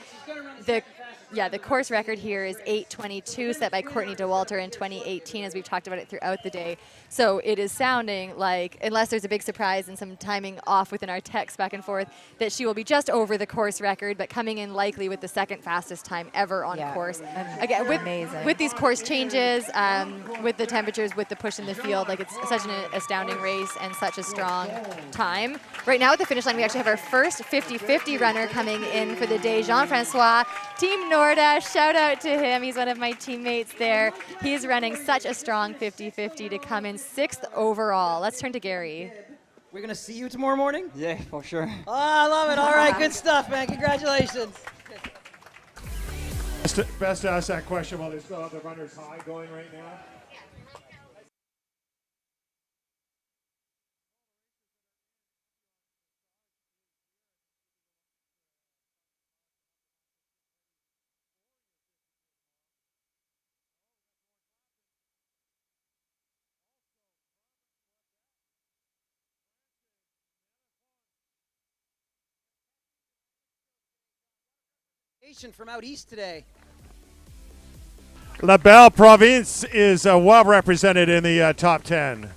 The course record here is 8:22, set by Courtney DeWalter in 2018, as we've talked about it throughout the day. So it is sounding like, unless there's a big surprise and some timing off within our text back and forth, that she will be just over the course record, but coming in likely with the second fastest time ever on course. Again, with these course changes, with the temperatures, with the push in the field, like it's such an astounding race and such a strong time. Right now at the finish line, we actually have our first 50-50 runner coming in for the day, Jean-Francois, Team Nordash. Shout out to him. He's one of my teammates there. He's running such a strong 50-50 to come in 6th overall. Let's turn to Gary. We're going to see you tomorrow morning? Yeah, for sure. Oh, I love it. All right, good stuff, man. Congratulations. Best to ask that question while they still have the runners high going right now. From out east today. La Belle Province is well represented in the top 10.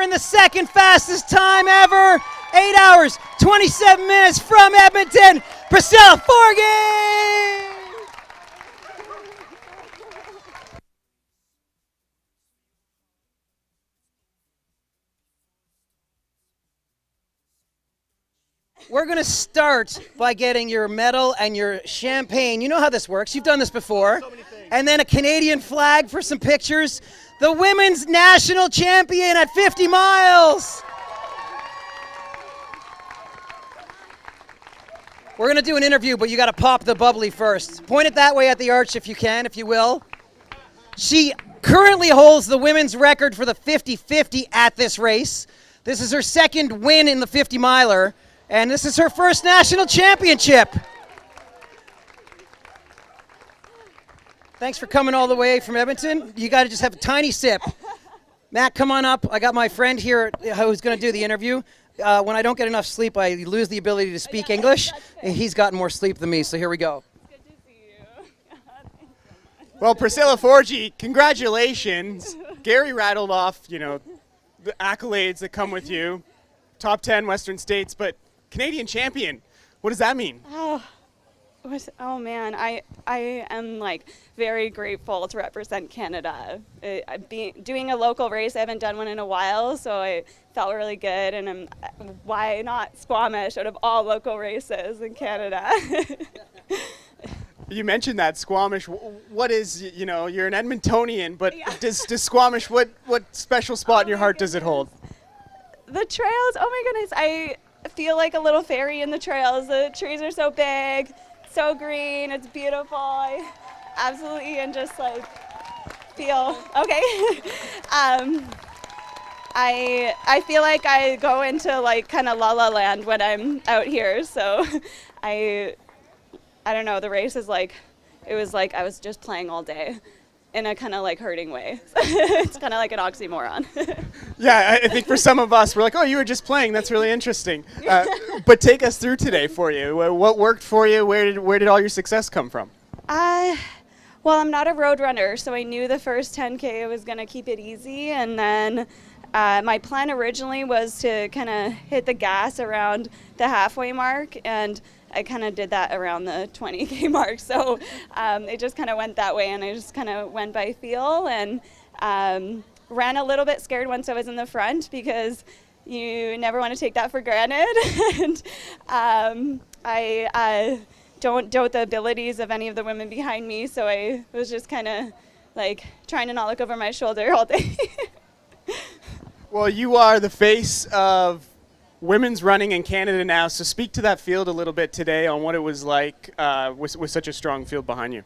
and the second fastest time ever. 8 hours, 27 minutes from Edmonton, Priscilla Forgie! We're going to start by getting your medal and your champagne. You know how this works. You've done this before. And then a Canadian flag for some pictures. The women's national champion at 50 miles. We're going to do an interview, but you got to pop the bubbly first. Point it that way at the arch if you can, if you will. She currently holds the women's record for the 50-50 at this race. This is her second win in the 50-miler, and this is her first national championship. Thanks for coming all the way from Edmonton. You got to just have a tiny sip. Matt, come on up. I got my friend here who's going to do the interview. When I don't get enough sleep, I lose the ability to speak English. He's gotten more sleep than me, so here we go. Well, Priscilla Forgie, congratulations. Gary rattled off, you know, the accolades that come with you. Top 10 Western States, but Canadian champion. What does that mean? Oh man, I am like very grateful to represent Canada. Doing a local race, I haven't done one in a while, so I felt really good. And why not Squamish out of all local races in Canada? You mentioned that Squamish. What is, you know, you're an Edmontonian, but yeah. does Squamish, what special spot in your heart does it hold? The trails, oh my goodness, I feel like a little fairy in the trails. The trees are so big, so green, it's beautiful. I absolutely, and just like feel, okay. I feel like I go into like kind of la la land when I'm out here, so I don't know, the race is like, it was like I was just playing all day in a kind of like hurting way. It's kind of like an oxymoron. Yeah, I think for some of us, we're like, oh, you were just playing. That's really interesting. But take us through today for you. What worked for you? Where did all your success come from? Well, I'm not a road runner, so I knew the first 10K I was going to keep it easy. And then my plan originally was to kind of hit the gas around the halfway mark, and I kind of did that around the 20K mark. So it just kind of went that way, and I just kind of went by feel and ran a little bit scared once I was in the front, because you never want to take that for granted. And I don't doubt the abilities of any of the women behind me, so I was just kind of like trying to not look over my shoulder all day. Well, you are the face of women's running in Canada now, so speak to that field a little bit today on what it was like with such a strong field behind you.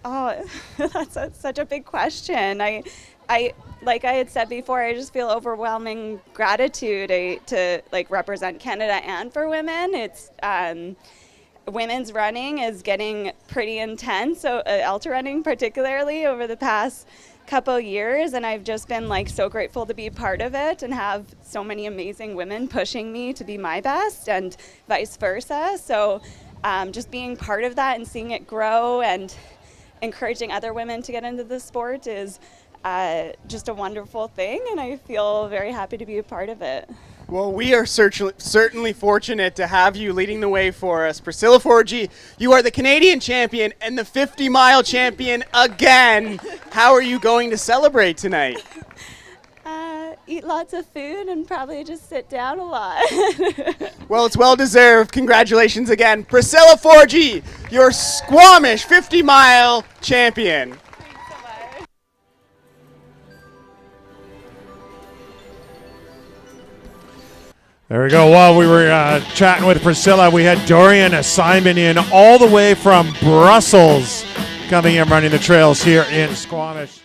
Oh, that's such a big question. I like I had said before, I just feel overwhelming gratitude to like represent Canada and for women. It's women's running is getting pretty intense, so ultra running particularly over the past couple years, and I've just been like so grateful to be part of it and have so many amazing women pushing me to be my best and vice versa. So just being part of that and seeing it grow and encouraging other women to get into the sport is just a wonderful thing, and I feel very happy to be a part of it. Well, we are certainly fortunate to have you leading the way for us. Priscilla Forgie, you are the Canadian champion and the 50-mile champion again. How are you going to celebrate tonight? Eat lots of food and probably just sit down a lot. Well, it's well-deserved. Congratulations again. Priscilla Forgie, your Squamish 50-mile champion. There we go. While we were chatting with Priscilla, we had Dorian Assignment in all the way from Brussels, coming in running the trails here in Squamish.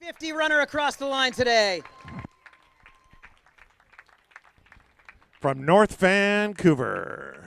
50 runner across the line today. From North Vancouver.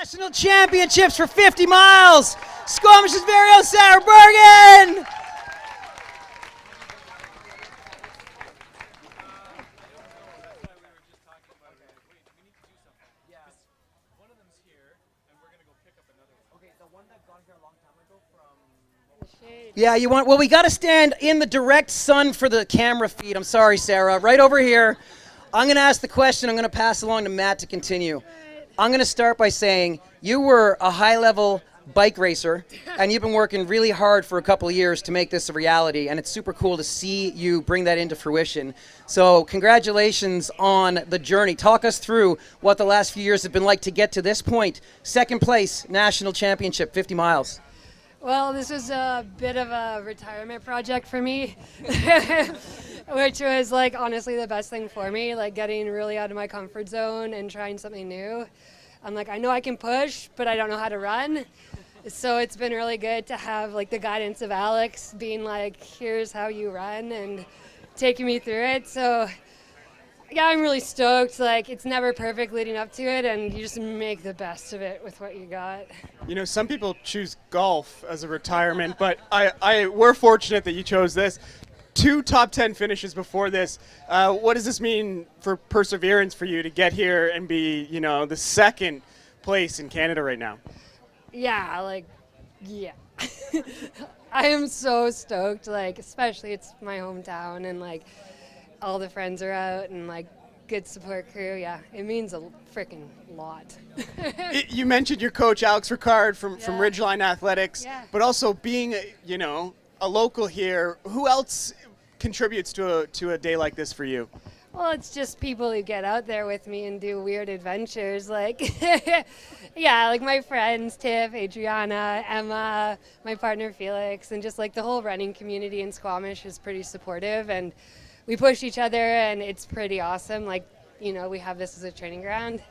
National Championships for 50 miles. Squamish's very own Sarah Bergen. Yeah, you want, well, we got to stand in the direct sun for the camera feed. I'm sorry, Sarah. Right over here. I'm going to ask the question. I'm going to pass along to Matt to continue. I'm going to start by saying you were a high-level bike racer, and you've been working really hard for a couple of years to make this a reality, and it's super cool to see you bring that into fruition. So congratulations on the journey. Talk us through what the last few years have been like to get to this point. Second place, national championship, 50 miles. Well, this was a bit of a retirement project for me, which was like honestly the best thing for me, like getting really out of my comfort zone and trying something new. I'm like, I know I can push, but I don't know how to run. So it's been really good to have like the guidance of Alex being like, here's how you run and taking me through it. So yeah, I'm really stoked. Like, it's never perfect leading up to it, and you just make the best of it with what you got. You know, some people choose golf as a retirement, but we're fortunate that you chose this. 2 top 10 finishes before this. What does this mean for perseverance for you to get here and be, you know, the second place in Canada right now? Yeah, like, yeah. I am so stoked, like, especially it's my hometown, and, like, all the friends are out and like good support crew. Yeah, it means a freaking lot. You mentioned your coach Alex Ricard from Ridgeline Athletics, but also being a local here. Who else contributes to a day like this for you? Well, it's just people who get out there with me and do weird adventures. Like, yeah, like my friends Tiff, Adriana, Emma, my partner Felix, and just like the whole running community in Squamish is pretty supportive, and we push each other, and it's pretty awesome. Like, you know, we have this as a training ground.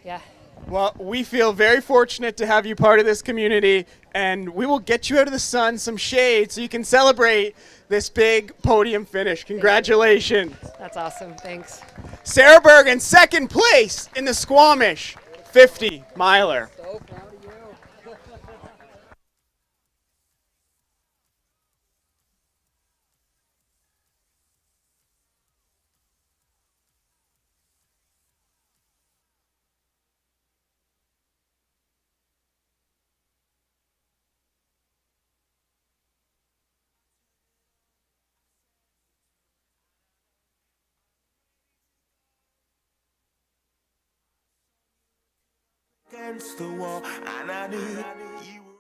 Yeah. Well, we feel very fortunate to have you part of this community, and we will get you out of the sun, some shade, so you can celebrate this big podium finish. Congratulations. That's awesome. Thanks. Sarah Bergen, second place in the Squamish 50 miler. Against the wall, and I knew you were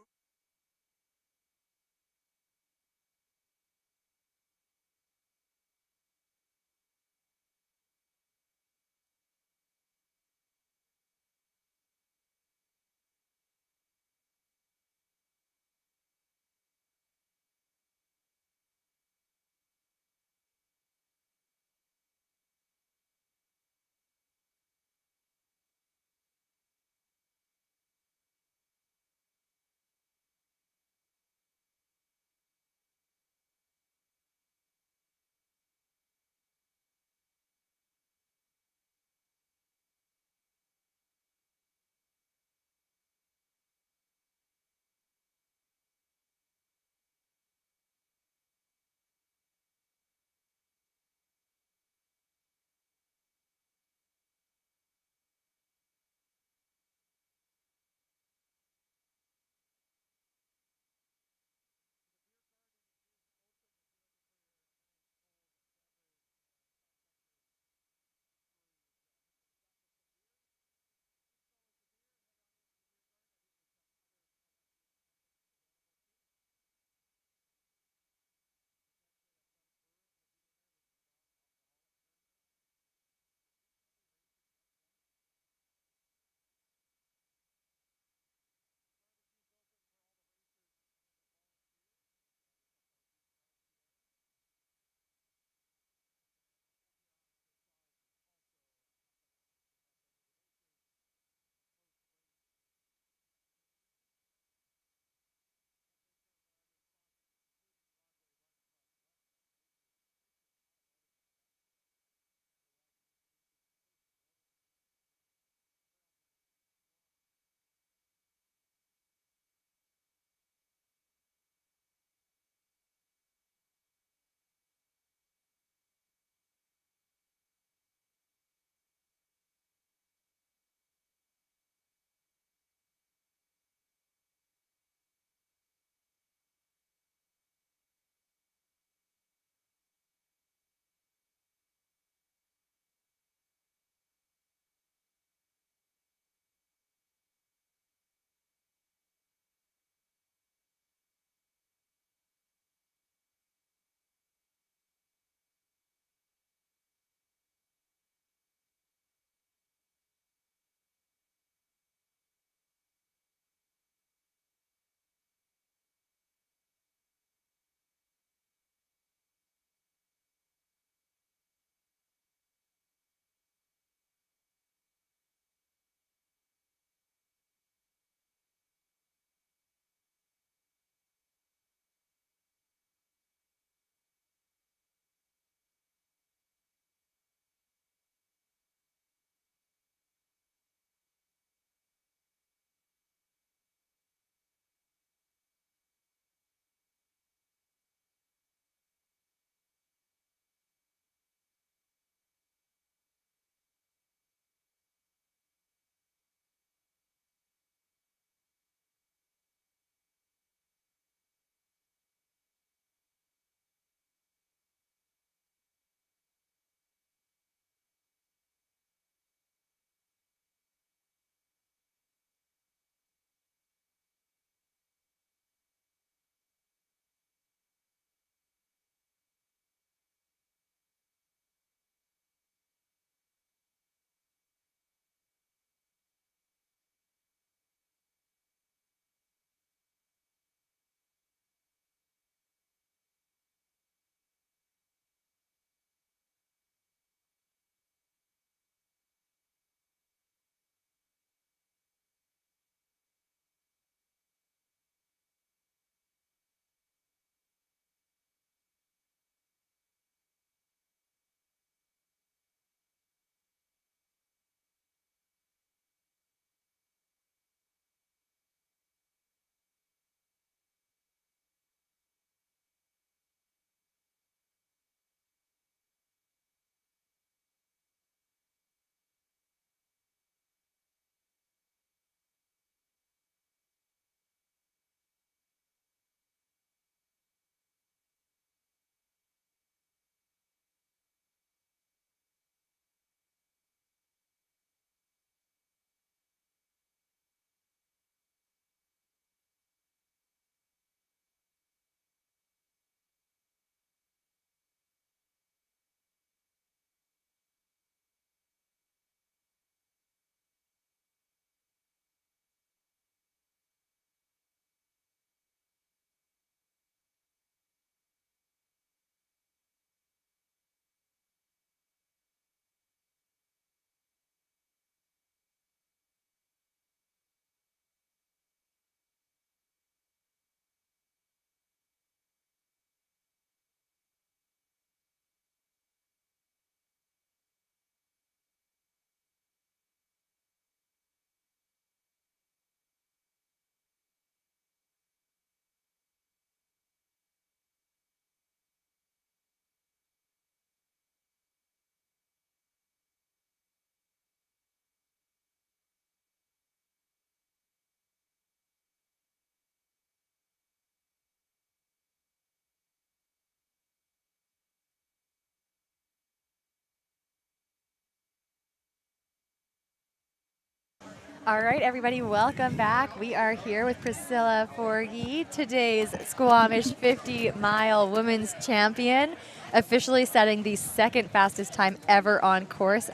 All right, everybody, welcome back. We are here with Priscilla Forgie, today's Squamish 50-mile women's champion, officially setting the second fastest time ever on course,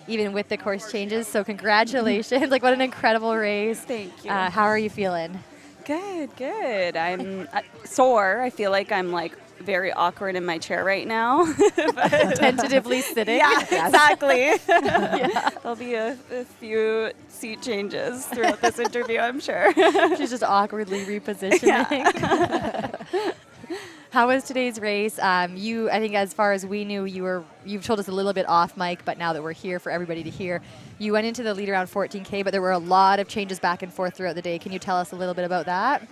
even with the course changes. So congratulations. Like, what an incredible race. Thank you. How are you feeling? Good. I'm sore. I feel like I'm like very awkward in my chair right now. Tentatively sitting. Yeah, exactly. Yeah. There'll be a few seat changes throughout this interview, I'm sure. She's just awkwardly repositioning. How was today's race? I think as far as we knew, you've told us a little bit off mic, but now that we're here for everybody to hear, you went into the lead around 14K, but there were a lot of changes back and forth throughout the day. Can you tell us a little bit about that?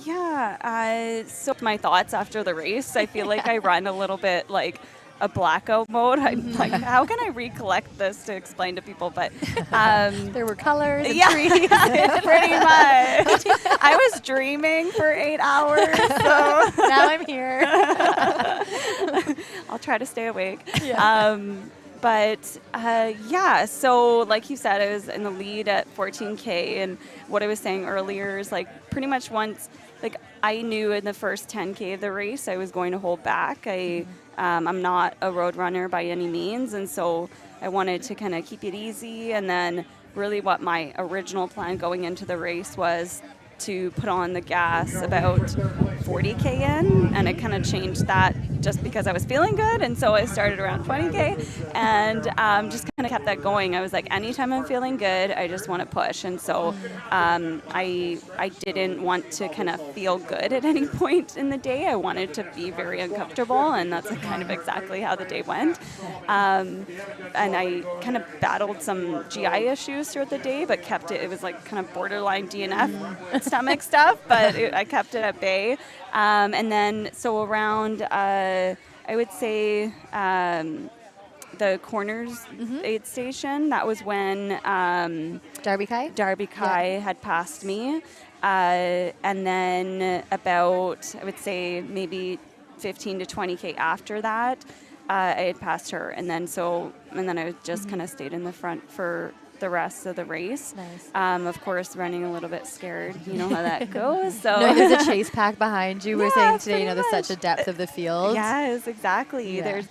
Yeah, so my thoughts after the race, I feel like I run a little bit like a blackout mode. I'm like, how can I recollect this to explain to people? But there were colors and trees. Pretty much. I was dreaming for 8 hours. So now I'm here. I'll try to stay awake. Yeah. So like you said, I was in the lead at 14K, and what I was saying earlier is like pretty much once, like I knew in the first 10K of the race I was going to hold back. I'm not a road runner by any means, and so I wanted to kind of keep it easy, and then really what my original plan going into the race was to put on the gas about 40K in, and I kind of changed that just because I was feeling good, and so I started around 20K, and just kind of kept that going. I was like, anytime I'm feeling good, I just want to push, and so I didn't want to kind of feel good at any point in the day. I wanted to be very uncomfortable, and that's kind of exactly how the day went. And I kind of battled some GI issues throughout the day, but kept it. It was like kind of borderline DNF stomach stuff, but I kept it at bay. And then so around, I would say the corners aid station, that was when Darby Kai had passed me. And then about, I would say maybe 15 to 20K after that, I had passed her. And then I just kind of stayed in the front for the rest of the race. Nice. Of course, running a little bit scared. You know how that goes. So no, there's a chase pack behind you. We're saying today, there's such a depth of the field. Yes, exactly. Yeah. There's,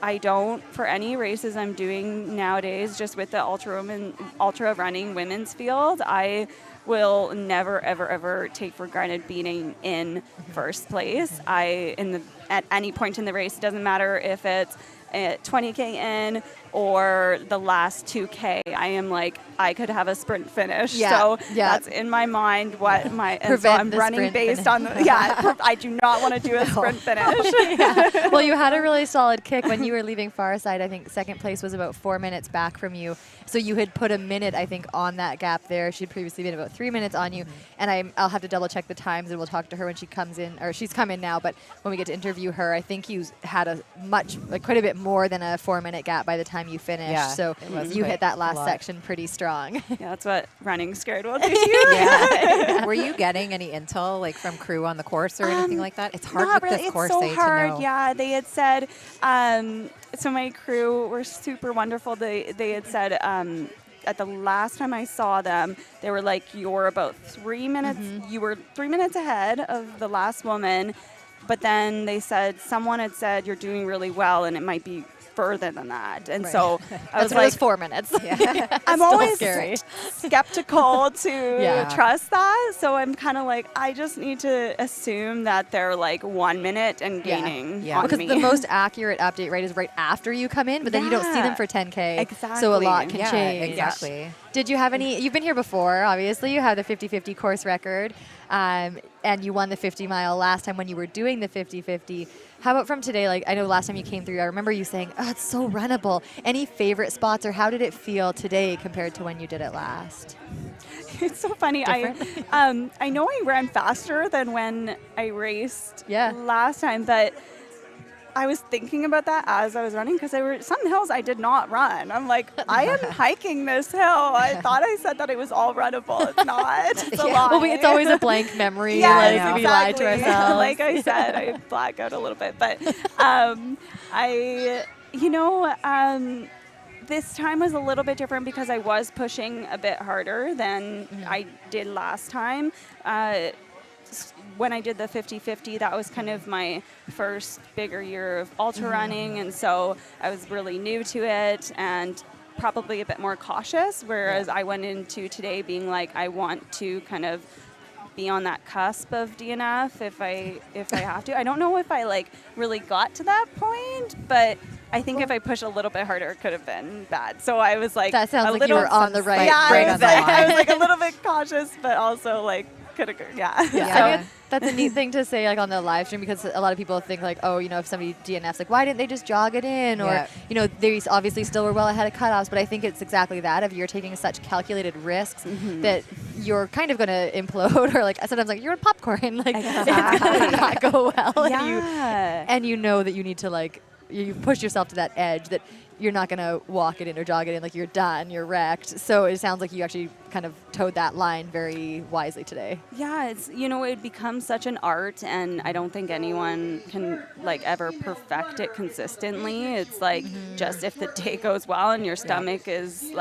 I don't, for any races I'm doing nowadays, just with the ultra running women's field, I will never, ever, ever take for granted being in first place. At any point in the race, it doesn't matter if it's at 20K in or the last 2K, I am like, I could have a sprint finish. Yeah. So that's in my mind what my, and so Prevent I'm the running sprint based finish. on I do not want to do a sprint finish. Yeah. Well, you had a really solid kick when you were leaving far side. I think second place was about 4 minutes back from you. So you had put a minute, I think, on that gap there. She'd previously been about 3 minutes on you. And I'll have to double check the times, and we'll talk to her when she comes in, or she's come in now, but when we get to interview her, I think you had quite a bit more than a 4 minute gap by the time you finished. Yeah, So you hit that last section pretty strong. Yeah, that's what running scared will do to you. Yeah. Were you getting any intel like from crew on the course or anything like that? It's hard with this course. It's so hard. To know. Yeah, they had said. So my crew were super wonderful. They had said at the last time I saw them, they were like, "You're about 3 minutes. You were 3 minutes ahead of the last woman." But then they said someone had said you're doing really well, and it might be further than that. And so I was like, it was 4 minutes. Yeah. I'm Still always scary. skeptical to trust that. So I'm kind of like, I just need to assume that they're like 1 minute and gaining on because me. the most accurate update rate is right after you come in, but then you don't see them for 10K. Exactly. So a lot can change. Exactly. Did you have any, you've been here before, obviously. You have the 50-50 course record, and you won the 50-mile last time when you were doing the 50-50. How about from today? Like, I know last time you came through, I remember you saying, oh, it's so runnable. Any favorite spots, or how did it feel today compared to when you did it last? It's so funny. I know I ran faster than when I raced last time, but I was thinking about that as I was running, because there were some hills I did not run. I'm like, I am hiking this hill. I thought I said that it was all runnable. It's not. It's a lie. Well, it's always a blank memory. Yes, we lie to ourselves. Like I said, I black out a little bit. But this time was a little bit different because I was pushing a bit harder than I did last time. When I did the 50-50, that was kind of my first bigger year of ultra running, and so I was really new to it and probably a bit more cautious, whereas I went into today being like, I want to kind of be on that cusp of DNF if I have to. I don't know if I like really got to that point, but I think if I pushed a little bit harder, it could have been bad. So I was like, that sounds a like little, you were on the right. I was like a little bit cautious, but also like could have, I mean, that's a neat thing to say like on the live stream, because a lot of people think like, oh, you know, if somebody DNFs, like, why didn't they just jog it in? Or, you know, they obviously still were well ahead of cutoffs, but I think it's exactly that. If you're taking such calculated risks that you're kind of going to implode, or like sometimes like you're in popcorn, like it's going to not go well. And you know that you need to like, you push yourself to that edge that you're not going to walk it in or jog it in, like you're done, you're wrecked. So it sounds like you actually kind of towed that line very wisely today. Yeah, it's, you know, it becomes such an art, and I don't think anyone can like ever perfect it consistently. It's like just if the day goes well and your stomach is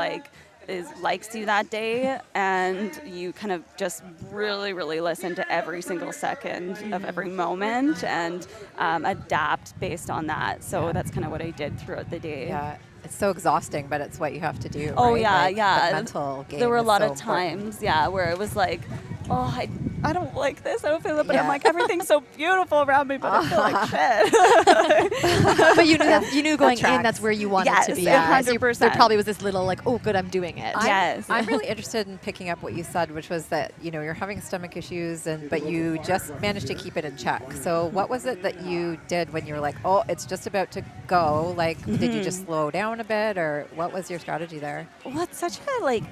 likes you that day, and you kind of just really listen to every single second of every moment and adapt based on that. So that's kind of what I did throughout the day. Yeah, it's so exhausting, but it's what you have to do. Oh, right? yeah, like, yeah. The mental game. There were a lot so of times, important. where it was like, oh, I don't like this. I don't feel it, but I'm like, everything's so beautiful around me, but I feel like shit. But you knew going in that's where you wanted to be at. 100%. There probably was this little like, oh, good, I'm doing it. I'm really interested in picking up what you said, which was that, you know, you're having stomach issues, but you just managed to keep it in check. So what was it that you did when you were like, oh, it's just about to go? Like, did you just slow down a bit, or what was your strategy there? Well, it's such a, like,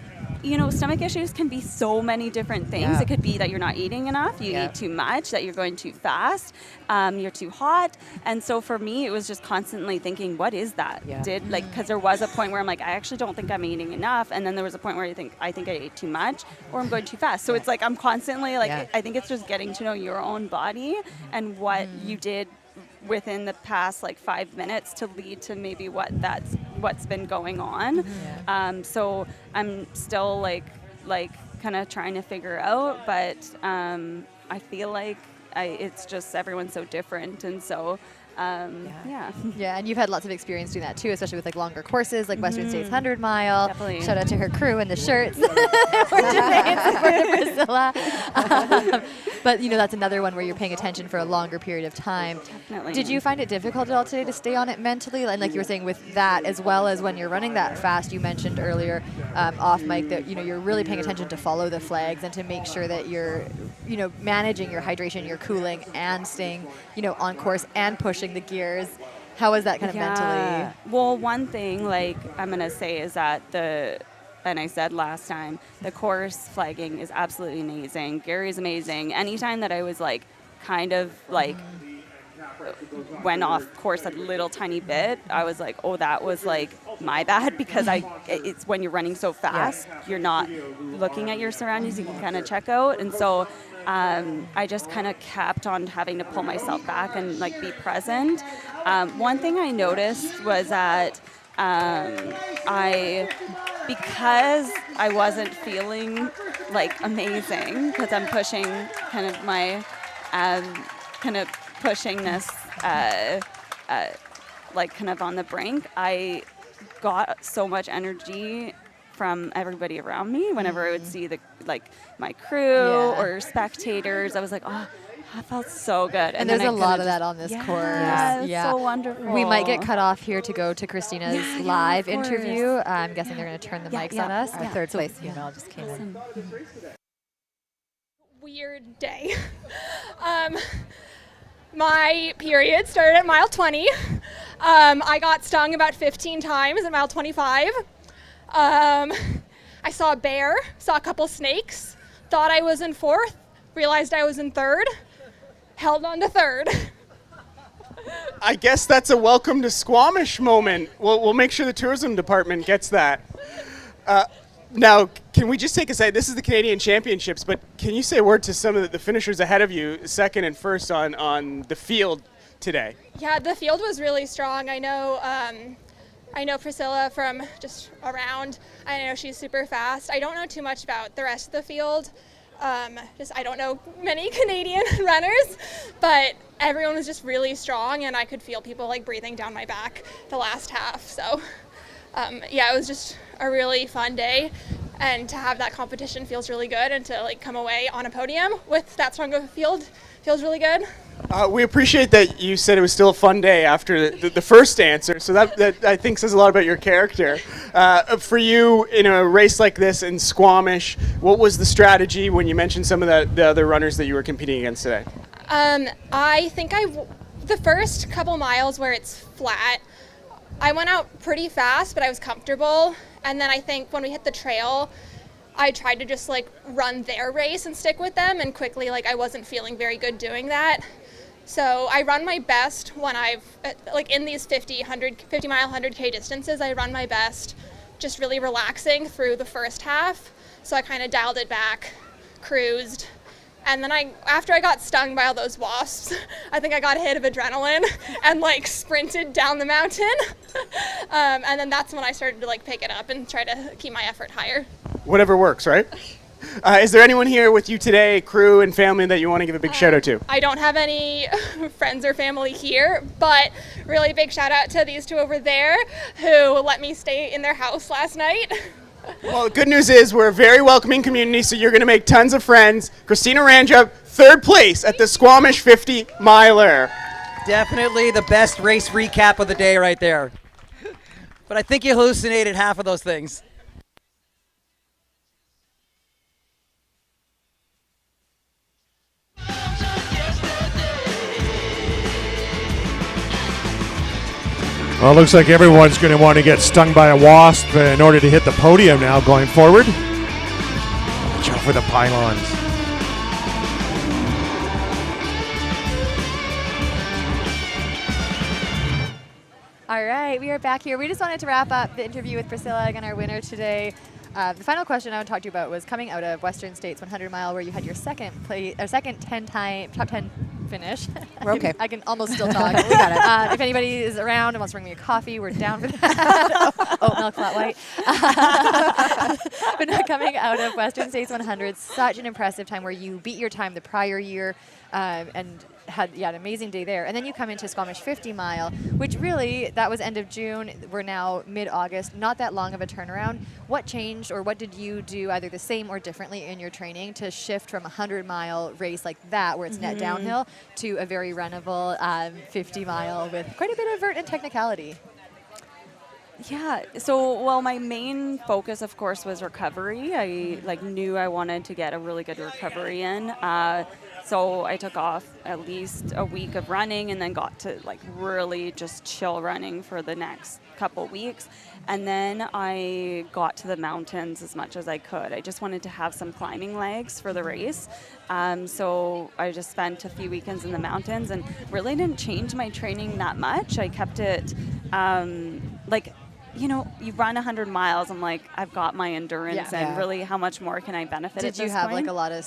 you know, stomach issues can be so many different things. Yeah. It could be that you're not eating enough, you eat too much, that you're going too fast, you're too hot. And so for me, it was just constantly thinking, what is that? Because there was a point where I'm like, I actually don't think I'm eating enough. And then there was a point where I think I ate too much, or I'm going too fast. So it's like, I'm constantly like, I think it's just getting to know your own body and what you did within the past like 5 minutes to lead to maybe what's been going on. So I'm still like kind of trying to figure out, but I feel like it's just everyone's so different, and so Yeah, and you've had lots of experience doing that too, especially with like longer courses, like Western States 100 Mile. Definitely. Shout out to her crew and the shirts for today in support of Priscilla. But you know, that's another one where you're paying attention for a longer period of time. Definitely. Did you find it difficult at all today to stay on it mentally? And like you were saying with that, as well as when you're running that fast, you mentioned earlier off mic that, you know, you're really paying attention to follow the flags and to make sure that you're, you know, managing your hydration, your cooling, and staying, you know, on course and pushing the gears. How was that kind of mentally? Well, one thing like I'm going to say is that and I said last time, the course flagging is absolutely amazing. Gary's amazing. Anytime that I was like kind of like went off course a little tiny bit, I was like, oh, that was like my bad, because it's when you're running so fast, you're not looking at your surroundings, you can kind of check out. And so I just kind of kept on having to pull myself back and like be present. One thing I noticed was that because I wasn't feeling like amazing, because I'm pushing kind of my pushingness like kind of on the brink, I got so much energy from everybody around me whenever I would see my crew or spectators. I was like, oh, that felt so good. And there's a lot of that on this course. Yeah, so wonderful. We might get cut off here to go to Christina's live interview. I'm guessing they're going to turn the mics on us. Our third place female just came in. Weird day. My period started at mile 20. I got stung about 15 times at mile 25. I saw a bear, saw a couple snakes, thought I was in fourth, realized I was in third, held on to third. I guess that's a welcome to Squamish moment. We'll make sure the tourism department gets that. Now, can we just take a second? This is the Canadian Championships, but can you say a word to some of the finishers ahead of you, second and first on the field today? Yeah, the field was really strong. I know I know Priscilla from just around. I know she's super fast. I don't know too much about the rest of the field. I don't know many Canadian runners, but everyone was just really strong, and I could feel people like breathing down my back the last half. So it was just a really fun day, and to have that competition feels really good, and to like come away on a podium with that strong of a field feels really good. We appreciate that you said it was still a fun day after the first answer, so that I think says a lot about your character. For you, in a race like this in Squamish, what was the strategy when you mentioned some of the other runners that you were competing against today? I think the first couple miles where it's flat, I went out pretty fast, but I was comfortable. And then I think when we hit the trail, I tried to just like run their race and stick with them, and quickly I wasn't feeling very good doing that. So I run my best when I've in these 50 mile 100K distances, I run my best just really relaxing through the first half. So I kind of dialed it back, cruised. And then after I got stung by all those wasps, I think I got a hit of adrenaline and sprinted down the mountain. And then that's when I started to pick it up and try to keep my effort higher. Whatever works, right? Is there anyone here with you today, crew and family, that you want to give a big shout out to? I don't have any friends or family here, but really big shout out to these two over there who let me stay in their house last night. Well, the good news is we're a very welcoming community, so you're going to make tons of friends. Christina Randrup, 3rd place at the Squamish 50 miler. Definitely the best race recap of the day right there. But I think you hallucinated half of those things. Well, it looks like everyone's going to want to get stung by a wasp in order to hit the podium now going forward. Watch out for the pylons. All right, we are back here. We just wanted to wrap up the interview with Priscilla, again, our winner today. The final question I want to talk to you about was coming out of Western States 100 mile, where you had your second 10-time top 10 finish. We're okay. I can almost still talk. We got it. If anybody is around and wants to bring me a coffee, we're down for that. Oat milk, flat white. But not coming out of Western States 100, such an impressive time where you beat your time the prior year and had an amazing day there. And then you come into Squamish 50 mile, which really, that was end of June. We're now mid-August, not that long of a turnaround. What changed, or what did you do either the same or differently in your training to shift from a 100-mile race like that, where it's net downhill, to a very runnable 50 mile with quite a bit of vert and technicality? Yeah, so, well, my main focus, of course, was recovery. I knew I wanted to get a really good recovery in. So I took off at least a week of running, and then got to really just chill running for the next couple weeks. And then I got to the mountains as much as I could. I just wanted to have some climbing legs for the race. So I just spent a few weekends in the mountains and really didn't change my training that much. I kept it you run 100 miles. I'm like, I've got my endurance, and really, how much more can I benefit at this point? Did you have a lot of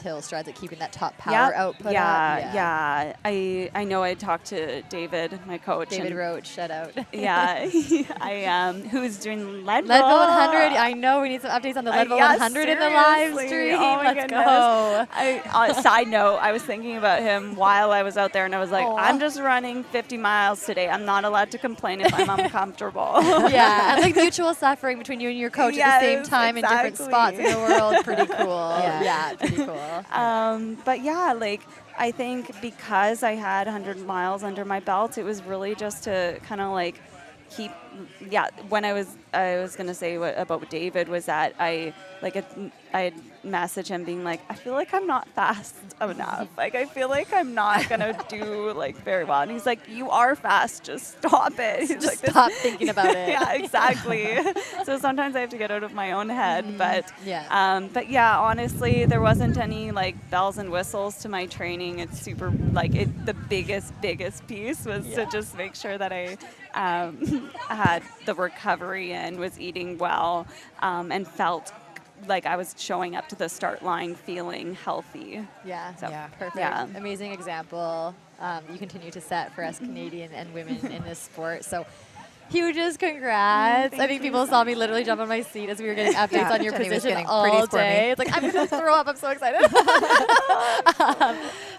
hill strides, keeping that top power output up? Yeah. I know I talked to David, my coach. David Roach, shout out. Yeah, who's doing Leadville. Leadville 100. I know we need some updates on the Leadville 100 in the live stream. Oh my Let's go. Side note, I was thinking about him while I was out there, and I was like, I'm just running 50 miles today. I'm not allowed to complain if I'm uncomfortable. Yeah, and mutual suffering between you and your coach at the same time in different spots in the world. Pretty cool. Yeah, pretty cool. But yeah, I think because I had 100 miles under my belt, it was really just to kind of keep. Yeah, when I was gonna say about David was that I had messaged him being like, I feel like I'm not fast enough. I feel like I'm not gonna do very well. And he's like, you are fast. Just stop it. He's just stop thinking about it. Yeah, exactly. So sometimes I have to get out of my own head. But yeah, honestly, there wasn't any bells and whistles to my training. It's super the biggest piece was to just make sure that I had the recovery in, was eating well, and felt like I was showing up to the start line feeling healthy. Yeah, so, perfect. Yeah. Amazing example you continue to set for us Canadian and women in this sport. So Hugest congrats. I Thank think you people so saw me literally jump on my seat as we were getting updates on your Jenny was position getting all pretty day. squirmy. It's like, I'm going to throw up. I'm so excited.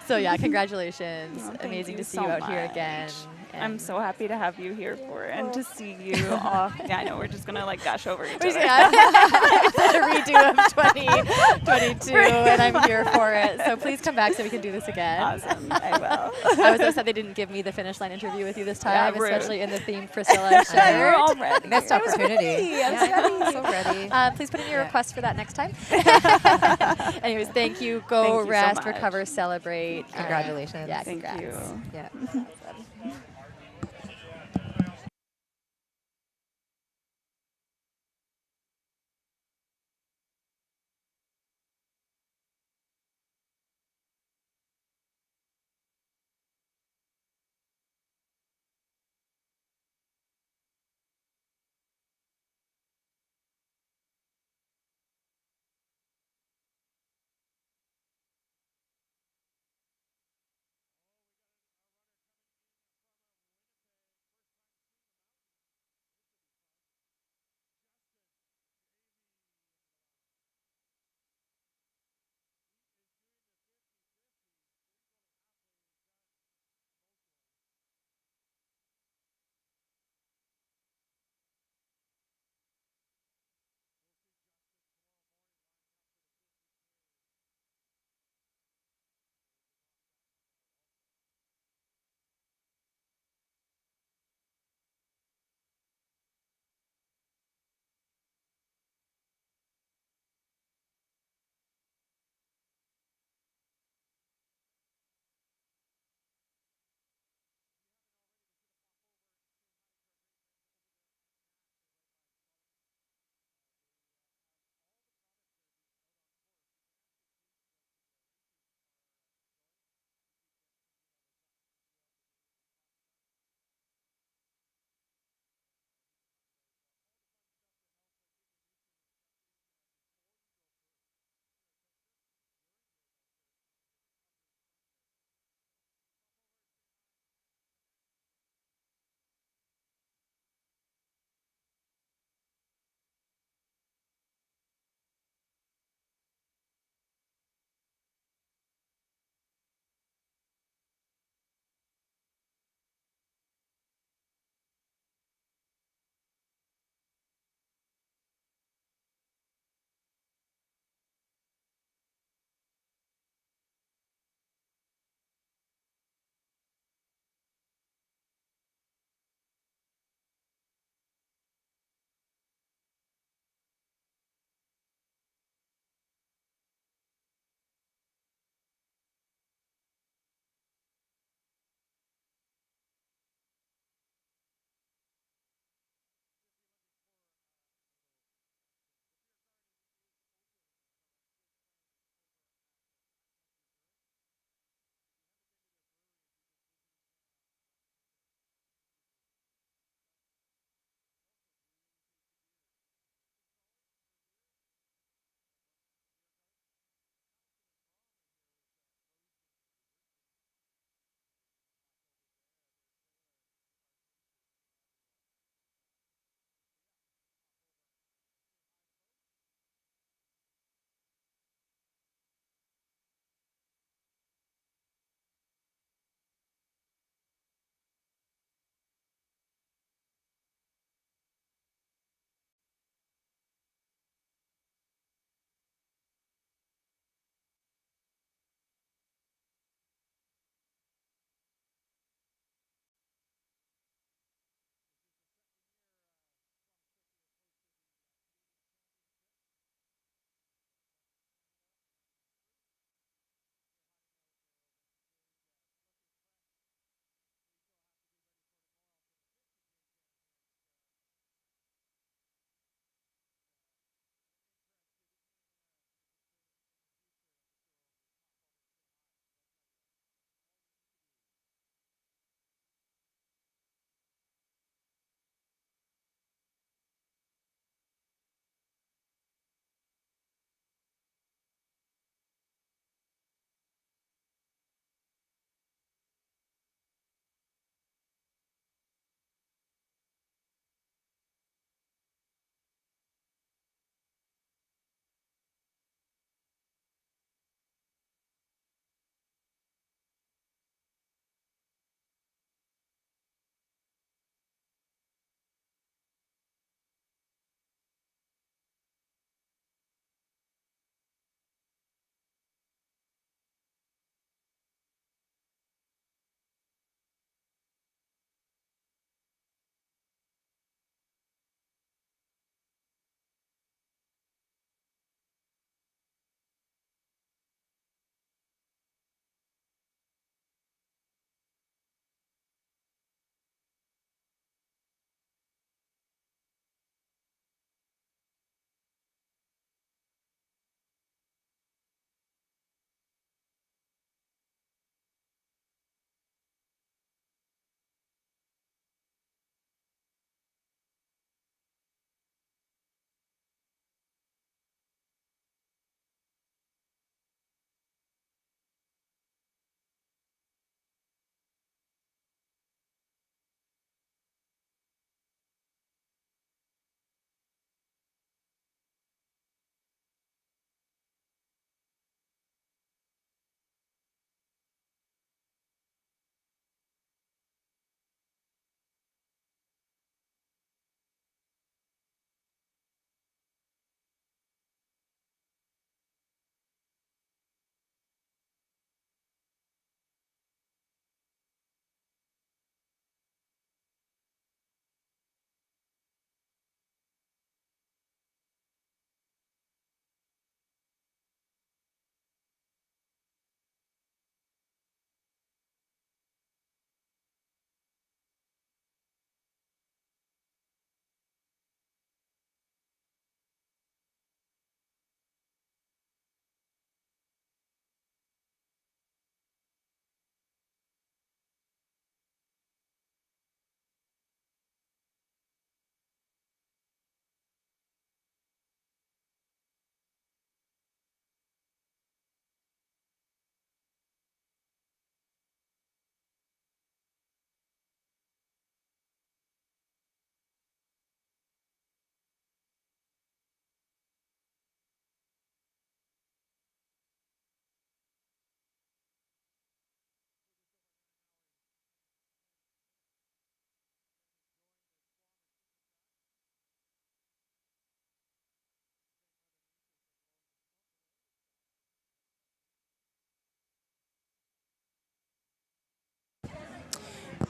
So yeah, congratulations. Oh, thank Amazing you to see so you out here much. again. I'm so happy to have you here for it and to see you all. Yeah, I know we're just gonna like gush over each other. Yeah. It's a redo of 2022, and I'm here for it. So please come back so we can do this again. Awesome, I will. I was upset they didn't give me the finish line interview with you this time, Yeah, rude. especially in the themed Priscilla shirt. You're all ready. Missed I was opportunity. ready. I'm so ready. Please put in your request for that next time. Anyways, thank you. Go Thank you so rest, much. recover, celebrate. Congratulations. Yeah, Thank congrats. you. Yeah.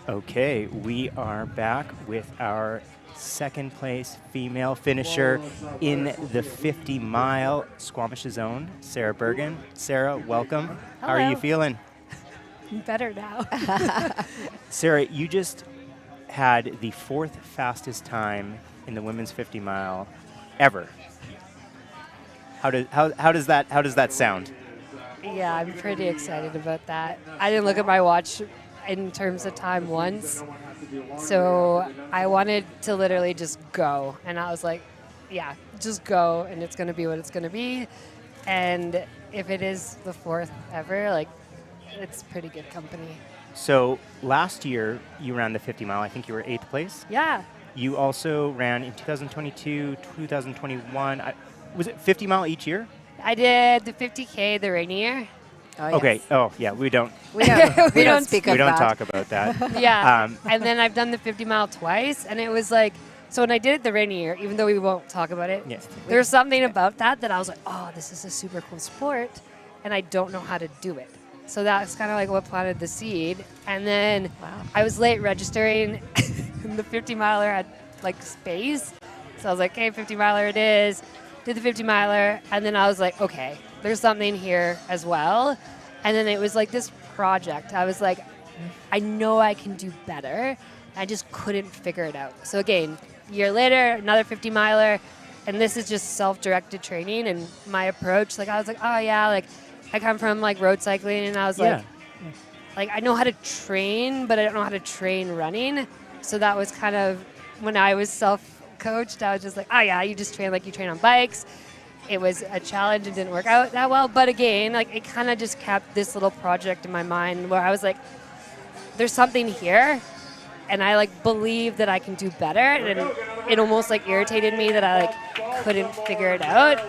Okay, we are back with our second place female finisher in the 50 mile Squamish's own, Sarah Bergen. Sarah, welcome. How are you Hello. feeling? Better now. Sarah, you just had the 4th fastest time in the women's 50 mile ever. How does that sound? Yeah, I'm pretty excited about that. I didn't look at my watch in terms of time once, so I wanted to literally just go, and I was like, yeah, just go, and it's going to be what it's going to be. And if it is the 4th ever, like, it's pretty good company. So last year you ran the 50 mile. I think you were 8th place. Yeah. You also ran in 2022, 2021. Was it 50 mile each year? I did the 50K the rainy year. Oh, Okay. Oh, yeah. We don't. We don't speak of We don't that. talk about that. Yeah. And then I've done the 50 mile twice, and it was like, so when I did it the rainy year, even though we won't talk about it, Yes. there's something about that I was like, oh, this is a super cool sport, and I don't know how to do it. So that's kind of like what planted the seed. And then I was late registering. The 50 miler had like space, so I was like, okay, 50 miler it is. Did the 50 miler, and then I was like, okay, there's something here as well. And then it was like this project. I was like, I know I can do better. I just couldn't figure it out. So again, a year later, another 50 miler, and this is just self-directed training and my approach. Like I was like, oh yeah, like I come from like road cycling, and I was like I know how to train, but I don't know how to train running. So that was kind of when I was self-coached. I was just like, oh yeah, you just train like you train on bikes. It was a challenge. It didn't work out that well. But again, like it kind of just kept this little project in my mind where I was like, there's something here. And I like believe that I can do better. And it almost like irritated me that I like couldn't figure it out.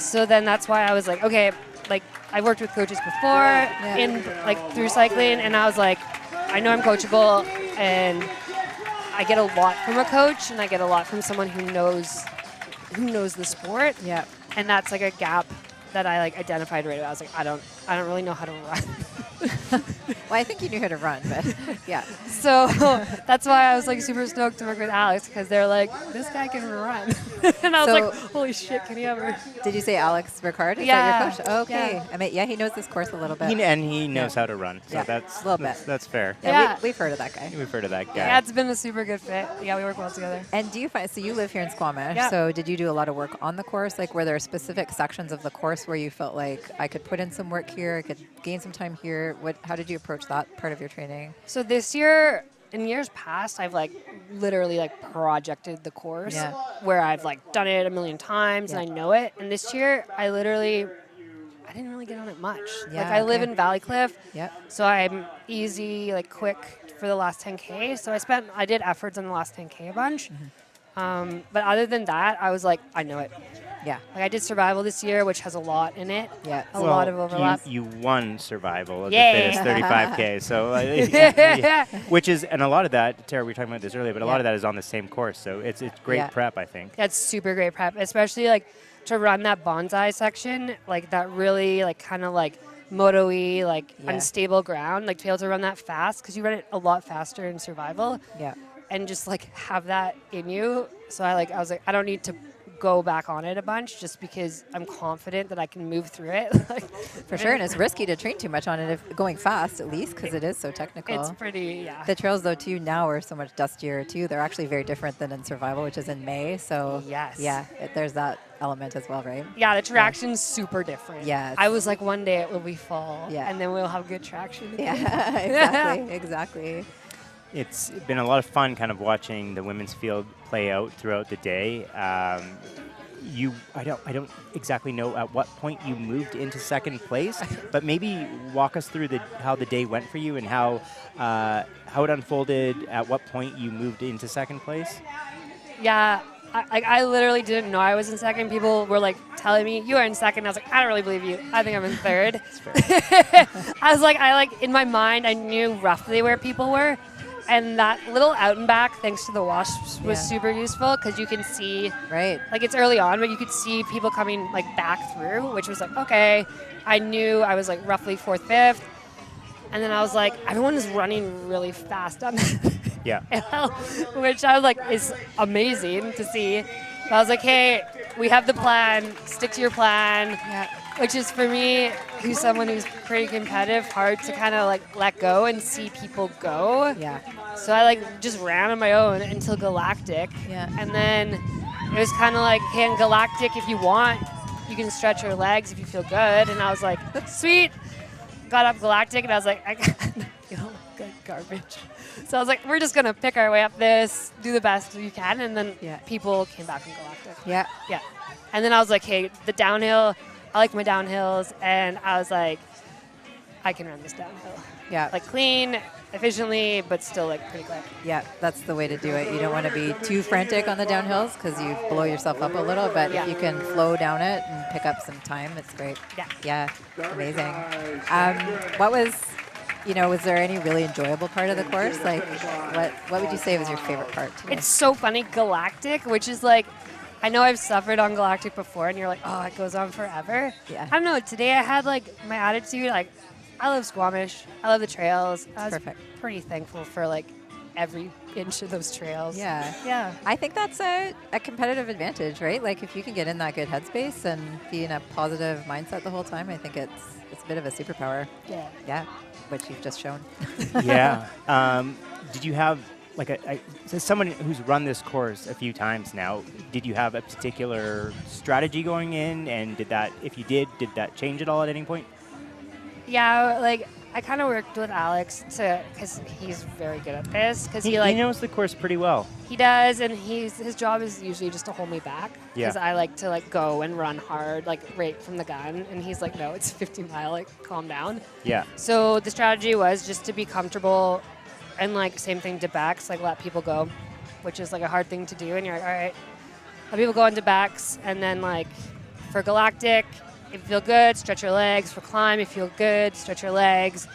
So then that's why I was like, okay, like I worked with coaches before in like through cycling. And I was like, I know I'm coachable, and I get a lot from a coach, and I get a lot from someone who knows the sport. Yeah. And that's like a gap that I like identified right away. I was like, I don't really know how to run. Well, I think you knew how to run, but yeah. So that's why I was like super stoked to work with Alex, because they're like, this guy can run. And I was like, holy shit, can he ever? Did you say Alex Ricard? Is Yeah. that your coach? Oh, okay. Yeah. I mean, yeah, he knows this course a little bit. He knows how to run. So Yeah. that's A little bit. That's fair. Yeah, we've heard of that guy. We've heard of that guy. Yeah, it's been a super good fit. Yeah, we work well together. And do you find, so you live here in Squamish, Yeah. so did you do a lot of work on the course? Like, were there specific sections of the course where you felt like I could put in some work here, I could gain some time here? How did you approach that part of your training? So this year, in years past, I've like literally like projected the course where I've like done it a million times and I know it. And this year, I didn't really get on it much. Yeah, like I live okay. in Valley Cliff, Yep. so I'm easy, like quick for the last 10K. So I did efforts on the last 10K a bunch. But other than that, I was like, I know it. Yeah. Like I did survival this year, which has a lot in it. Yeah. A lot of overlap. You won survival of Yay. the fittest 35K. So, which is, and a lot of that, Tara, we were talking about this earlier, but a lot of that is on the same course. So it's great prep, I think. That's super great prep, especially like to run that bonsai section, like that really like kind of like moto-y, like unstable ground, like to be able to run that fast, because you run it a lot faster in survival. Yeah. And just like have that in you. So I was like, I don't need to go back on it a bunch, just because I'm confident that I can move through it. For sure, and it's risky to train too much on it if going fast, at least, because it is so technical. It's pretty, yeah. The trails, though, too, now are so much dustier, too. They're actually very different than in survival, which is in May. So, yes. Yeah, there's that element as well, right? Yeah, the traction's super different. Yes. I was like, one day it will be fall, Yeah. and then we'll have good traction. Yeah, exactly. It's been a lot of fun kind of watching the women's field play out throughout the day. I don't exactly know at what point you moved into second place, but maybe walk us through how the day went for you and how it unfolded, at what point you moved into second place. Yeah, I literally didn't know I was in second. People were like telling me, you are in second. I was like, I don't really believe you. I think I'm in third. I was like, in my mind, I knew roughly where people were. And that little out and back, thanks to the wasps, was super useful, because you can see, like it's early on, but you could see people coming like back through, which was like, okay, I knew I was like roughly 4th, 5th. And then I was like, everyone is running really fast on that Yeah. hill, which I was like, is amazing to see. But I was like, hey, we have the plan. Stick to your plan. Which is for me, who's someone who's pretty competitive, hard to kind of like let go and see people go. Yeah. So I like just ran on my own until Galactic. Yeah. And then it was kind of like, hey, in Galactic, if you want, you can stretch your legs if you feel good. And I was like, sweet. Got up Galactic and I was like, I feel like garbage. So I was like, we're just gonna pick our way up this, do the best we can, and then people came back from Galactic. Yeah. Yeah. And then I was like, hey, the downhill, I like my downhills, and I was like, I can run this downhill. Yeah. Like clean, efficiently, but still like pretty quick. Yeah, that's the way to do it. You don't want to be too frantic on the downhills because you blow yourself up a little, but if you can flow down it and pick up some time, it's great. Yeah. Yeah, amazing. What was, was there any really enjoyable part of the course? Like, what would you say was your favorite part today? It's so funny, Galactic, which is like, I know I've suffered on Galactic before, and you're like, oh, it goes on forever. Yeah. I don't know, today I had like my attitude, like, I love Squamish. I love the trails. I was pretty thankful for like every inch of those trails. Yeah. Yeah. I think that's a competitive advantage, right? Like if you can get in that good headspace and be in a positive mindset the whole time, I think it's a bit of a superpower. Yeah. Yeah, which you've just shown. Yeah. Did you have like so someone who's run this course a few times now, did you have a particular strategy going in? And did that Yeah, like I kind of worked with Alex because he's very good at this. Because he knows the course pretty well. He does, and his job is usually just to hold me back. Because I like to like go and run hard, like right from the gun, and he's like, no, it's 50 mile, like calm down. Yeah. So the strategy was just to be comfortable, and like same thing to backs, like let people go, which is like a hard thing to do. And you're like, all right, let people go into backs, and then like for Galactic. If you feel good, stretch your legs. For climb, if you feel good, stretch your legs.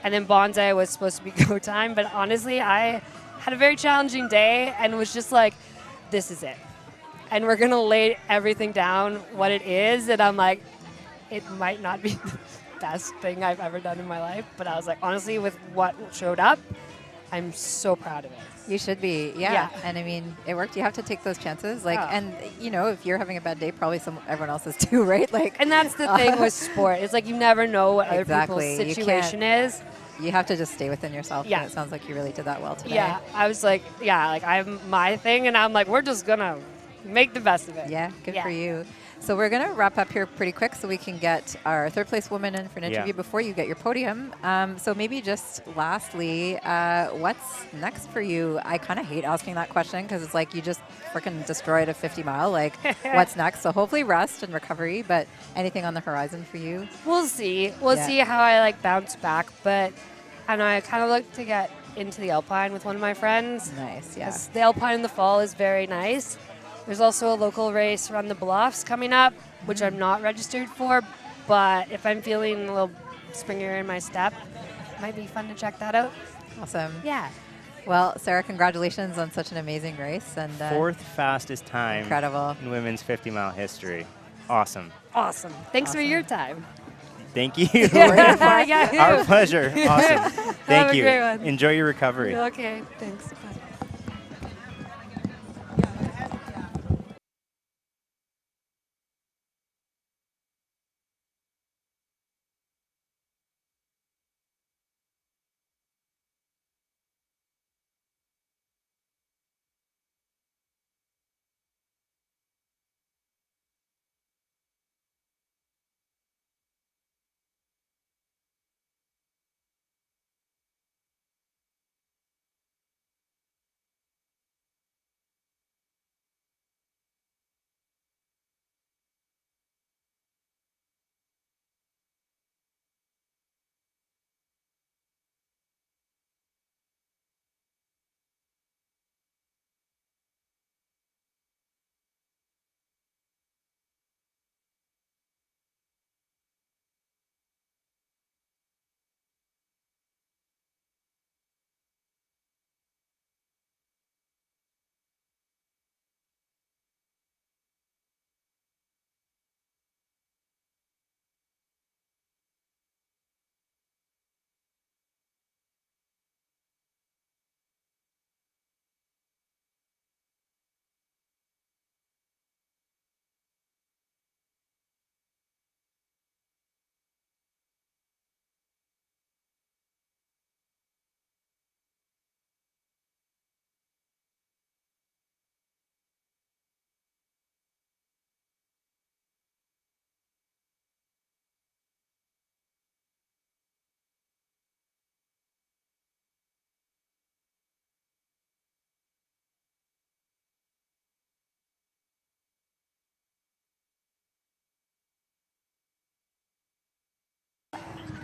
And then bonsai was supposed to be go time, but honestly, I had a very challenging day and was just like, this is it. And we're gonna lay everything down what it is, and I'm like, it might not be the best thing I've ever done in my life, but I was like, honestly, with what showed up, I'm so proud of it. You should be, yeah. And I mean, it worked. You have to take those chances, like, and if you're having a bad day, probably everyone else is too, right? Like, and that's the thing with sport. It's like you never know what other people's situation is. You have to just stay within yourself. Yeah. And it sounds like you really did that well today. Yeah, I was like, I'm my thing, and I'm like, we're just gonna make the best of it. Yeah, good for you. So we're going to wrap up here pretty quick so we can get our third place woman in for an interview before you get your podium. So maybe just lastly, what's next for you? I kind of hate asking that question because it's like you just freaking destroyed a 50 mile. Like, what's next? So hopefully rest and recovery, but anything on the horizon for you? We'll see. We'll see how I like bounce back. But I know I kind of look to get into the Alpine with one of my friends. Nice, yeah. The Alpine in the fall is very nice. There's also a local race around the Bluffs coming up, which I'm not registered for, but if I'm feeling a little springier in my step, it might be fun to check that out. Awesome. Yeah. Well, Sarah, congratulations on such an amazing race. And fourth fastest time incredible. In women's 50-mile history. Awesome. Awesome. Thanks for your time. Thank you. Yeah. Our pleasure. Awesome. Thank Have a you. great one. Enjoy your recovery. Okay, thanks. Bye.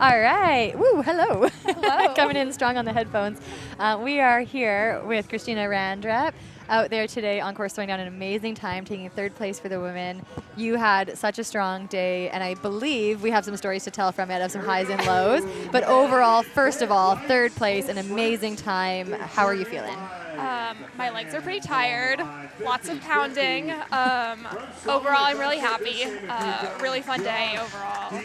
All right. Woo, hello. Hello. Coming in strong on the headphones. We are here with Christina Randrup out there today on course, throwing down an amazing time, taking third place for the women. You had such a strong day, and I believe we have some stories to tell from it of some highs and lows. But overall, first of all, third place, an amazing time. How are you feeling? My legs are pretty tired, lots of pounding. Overall, I'm really happy. Really fun day overall.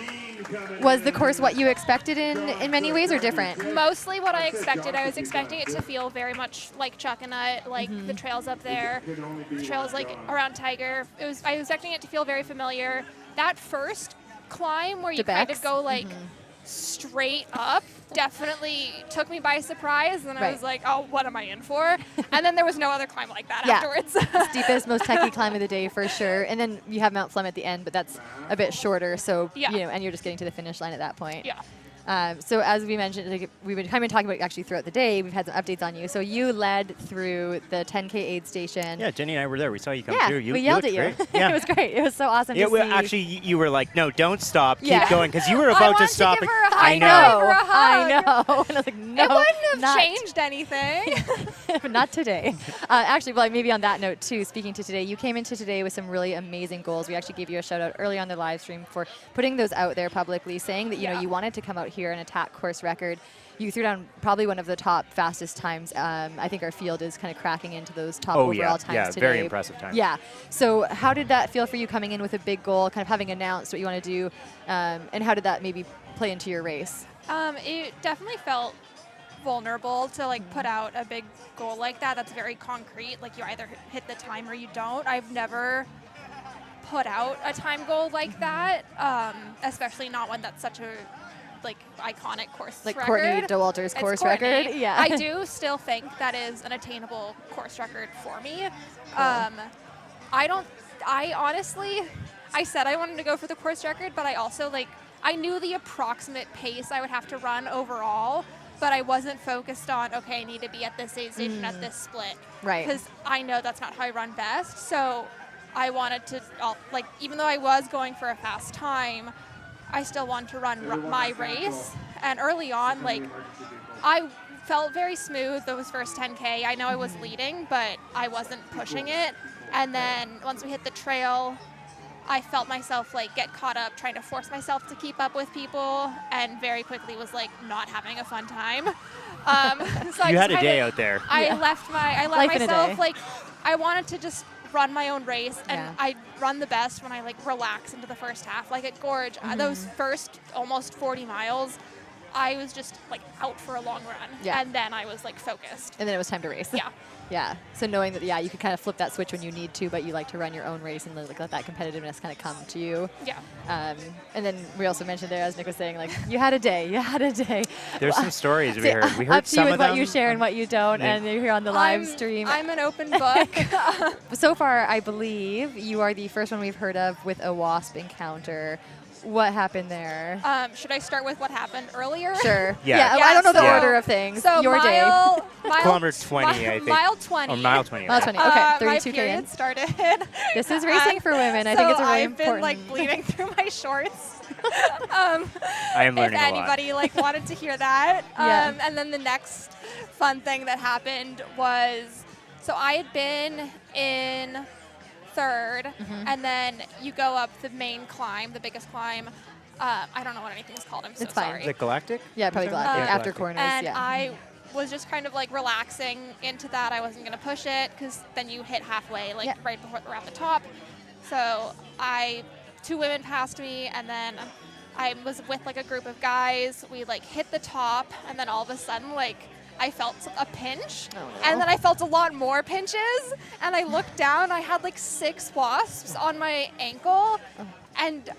Was the course what you expected in many ways or different? Mostly what I expected. I was expecting it to feel very much like Chuckanut, like the trails up there, the trails like around Tiger. I was expecting it to feel very familiar. That first climb where you kind of go like straight up definitely took me by surprise, and I was like, oh, what am I in for? And then there was no other climb like that afterwards. Steepest, most techy climb of the day for sure. And then you have Mount Flem at the end, but that's a bit shorter. So, you know, and you're just getting to the finish line at that point. Yeah. So as we mentioned, like, we've been kind of talking about actually throughout the day. We've had some updates on you. So you led through the 10K aid station. Yeah, Jenny and I were there. We saw you come through. We yelled at you. Yeah. It was great. It was so awesome to see. Actually, you were like, no, don't stop. Keep going. Because you were about to stop. I know. And I was like, no, it wouldn't have changed anything. But not today. Actually, well, maybe on that note, too, speaking to today, you came into today with some really amazing goals. We actually gave you a shout out early on the live stream for putting those out there publicly, saying that, you know, you wanted to come out here and attack course record. You threw down probably one of the top fastest times. I think our field is kind of cracking into those top overall times today. Very impressive time. Yeah. So how did that feel for you coming in with a big goal, kind of having announced what you want to do, and how did that maybe play into your race? It definitely felt vulnerable to like put out a big goal like that. That's very concrete. Like you either hit the time or you don't. I've never put out a time goal like that, especially not one that's such a like iconic course like record. Courtney DeWalter's course record. Yeah. I do still think that is an attainable course record for me. I honestly, I said I wanted to go for the course record, but I also I knew the approximate pace I would have to run overall, but I wasn't focused on, okay, I need to be at this aid station at this split. Right. Because I know that's not how I run best. So I wanted to, even though I was going for a fast time, I still wanted to run my race. And early on, I felt very smooth those first 10K. I know I was leading, but I wasn't pushing it. And then once we hit the trail, I felt myself get caught up trying to force myself to keep up with people, and very quickly was not having a fun time. So you had a day out there. I left myself I wanted to just run my own race, and I run the best when I relax into the first half. At Gorge, those first almost 40 miles, I was just out for a long run, and then I was focused. And then it was time to race. Yeah. Yeah. So knowing that, you could kind of flip that switch when you need to, but you like to run your own race and let that competitiveness kind of come to you. Yeah. And then we also mentioned there, as Nick was saying, you had a day. You had a day. There's some stories we heard. We heard up to some you of with them. what you share and what you don't, and you're here on the live stream. I'm an open book. So far, I believe you are the first one we've heard of with a wasp encounter. What happened there? Should I start with what happened earlier? Sure. Yeah. I don't know the order of things. So your day. Kilometer 20, I think. Mile 20. Or mile 20. Mile 20. Okay, 32K my in. period started. This is racing for women. I think it's a really important. I've been bleeding through my shorts. I am learning if a lot. anybody wanted to hear that. And then the next fun thing that happened was, so I had been in third, and then you go up the main climb, the biggest climb. I don't know what anything's called. I'm so sorry. Is it Galactic? Yeah, probably Galactic. After corners, and I was just kind of relaxing into that. I wasn't going to push it because then you hit halfway, right before around the top. So two women passed me, and then I was with a group of guys. We hit the top, and then all of a sudden I felt a pinch, and then I felt a lot more pinches, and I looked down, I had 6 wasps on my ankle, and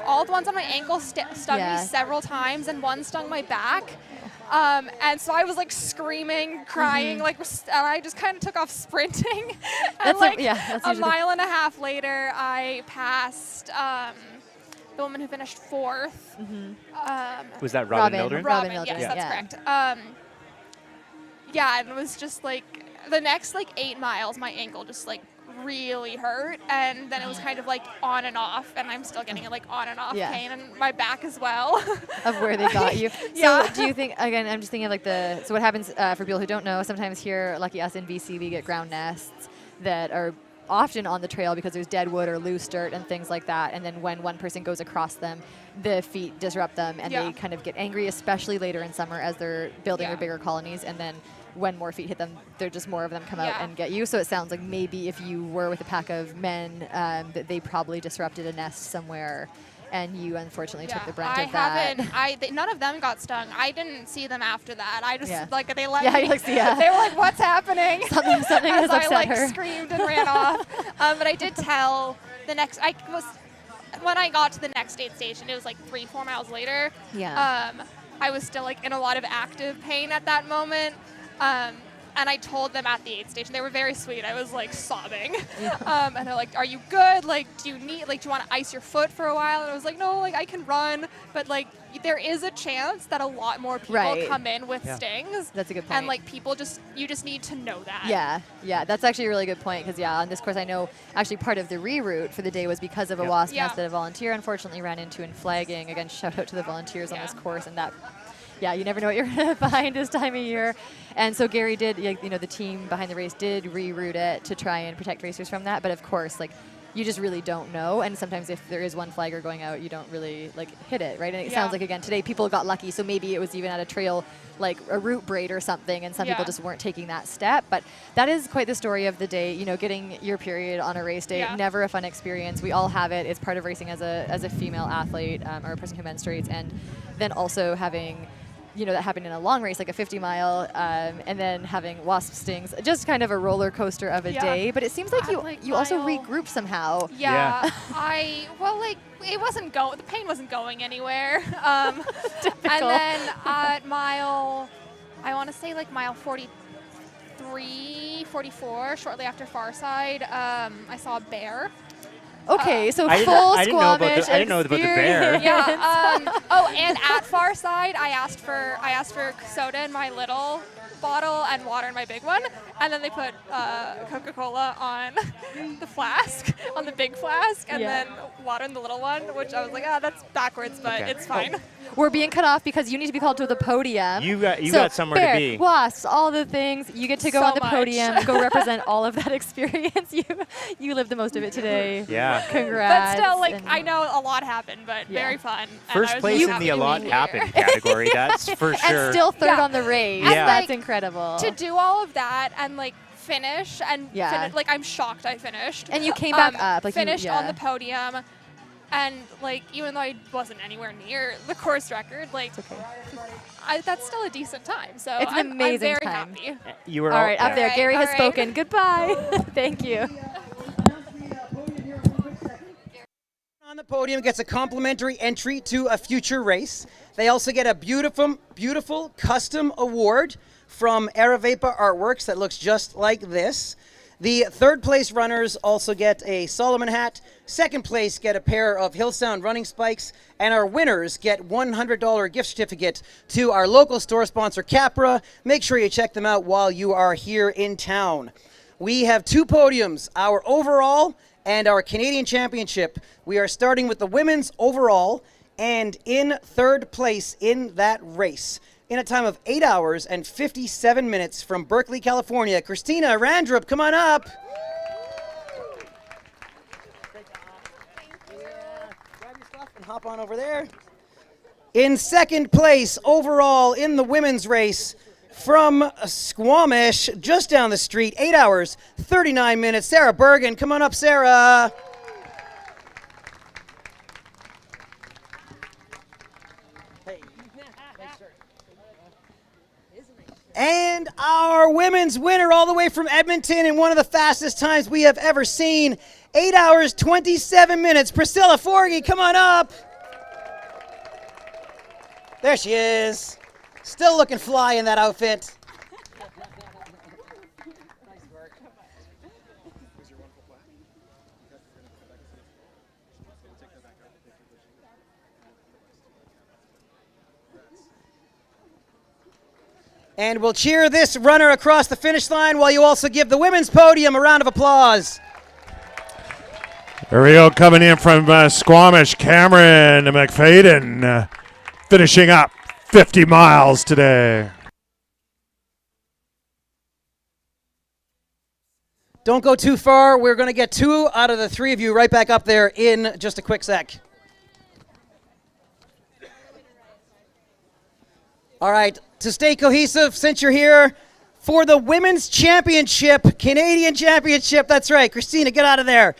all the ones on my ankle stung me several times, and one stung my back, and so I was screaming, crying, and I just kind of took off sprinting, and that's a mile and a half later, I passed the woman who finished 4th. Was that Robin Mildred? Robin, yes, that's correct. Yeah, and it was just the next 8 miles, my ankle just really hurt, and then it was kind of like on and off, and I'm still getting it like on and off pain, and my back as well. Of where they got you. Yeah. So do you think, again, I'm just thinking of like so what happens for people who don't know, sometimes here, lucky us in BC, we get ground nests that are often on the trail because there's dead wood or loose dirt and things like that, and then when one person goes across them, the feet disrupt them, and they kind of get angry, especially later in summer as they're building their bigger colonies, and then when more feet hit them, they're just more of them come out and get you. So it sounds like maybe if you were with a pack of men, that they probably disrupted a nest somewhere, and you unfortunately took the brunt of that. None of them got stung. I didn't see them after that. I just like they let me. Like, they were like, "What's happening?" Something as has I upset like her. screamed and ran off. But I did tell the next. When I got to the next aid station, it was like 3-4 miles later. Yeah. I was still like in a lot of active pain at that moment. And I told them at the aid station, they were very sweet. I was like sobbing. And they're like, "Are you good? Like, do you want to ice your foot for a while?" And I was like, "No, like I can run." But like, there is a chance that a lot more people come in with stings. That's a good point. And like you just need to know that. Yeah, that's actually a really good point, because on this course I know actually part of the reroute for the day was because of a wasp nest that a volunteer unfortunately ran into in flagging. Again, shout out to the volunteers on this course, and that. Yeah, you never know what you're going to find this time of year. And so Gary did, the team behind the race did reroute it to try and protect racers from that. But of course, like, you just really don't know. And sometimes if there is one flagger going out, you don't really, like, hit it, right? And it sounds like, again, today people got lucky. So maybe it was even at a trail, like a route braid or something, and some people just weren't taking that step. But that is quite the story of the day. Getting your period on a race day, never a fun experience. We all have it. It's part of racing as a female athlete or a person who menstruates. And then also having that happened in a long race, like a 50-mile, and then having wasp stings. Just kind of a roller coaster of a day. But it seems like you also regroup somehow. Yeah. It wasn't going. The pain wasn't going anywhere. And then at mile, I want to say like mile 43, 44, shortly after Farside, I saw a bear. Okay, so full Squamish I didn't know about the bear. And at Farside, I asked for soda in my little bottle and water in my big one, and then they put Coca-Cola on the flask, on the big flask, and then water in the little one, which I was like, that's backwards, but it's fine. We're being cut off because you need to be called to the podium. You got somewhere to be. Wasps, all the things. You get to go on the podium, go represent all of that experience. You lived the most of it today. Yeah. Congrats. But still, I know a lot happened, but very fun. First place in the a lot happened category, that's for sure. And still third on the race. Yeah. That's incredible. To do all of that and finish and I'm shocked I finished. And you came back up. Finished on the podium, and even though I wasn't anywhere near the course record, that's still a decent time. So it's an amazing I'm very time. happy. You were all right up there. Gary has spoken. Goodbye. Thank you. On the podium gets a complimentary entry to a future race. They also get a beautiful custom award from Aravepa Artworks that looks just like this. The third place runners also get a Solomon hat. Second place get a pair of Hillsound running spikes. And our winners get $100 gift certificate to our local store sponsor, Capra. Make sure you check them out while you are here in town. We have two podiums, our overall and our Canadian Championship. We are starting with the women's overall, and in third place in that race, in a time of 8 hours and 57 minutes from Berkeley, California, Christina Randrup, come on up. Grab your stuff and hop on over there. In second place overall in the women's race, from Squamish, just down the street, 8 hours, 39 minutes. Sarah Bergen, come on up, Sarah. Hey. And our women's winner all the way from Edmonton in one of the fastest times we have ever seen, 8 hours, 27 minutes. Priscilla Forgie, come on up. There she is. Still looking fly in that outfit. Nice work. And we'll cheer this runner across the finish line while you also give the women's podium a round of applause. There we go, coming in from Squamish, Cameron McFadden, finishing up 50 miles today. Don't go too far. We're going to get 2 out of the 3 of you right back up there in just a quick sec. All right, to stay cohesive, since you're here, for the Women's Championship, Canadian Championship, that's right, Christina, get out of there.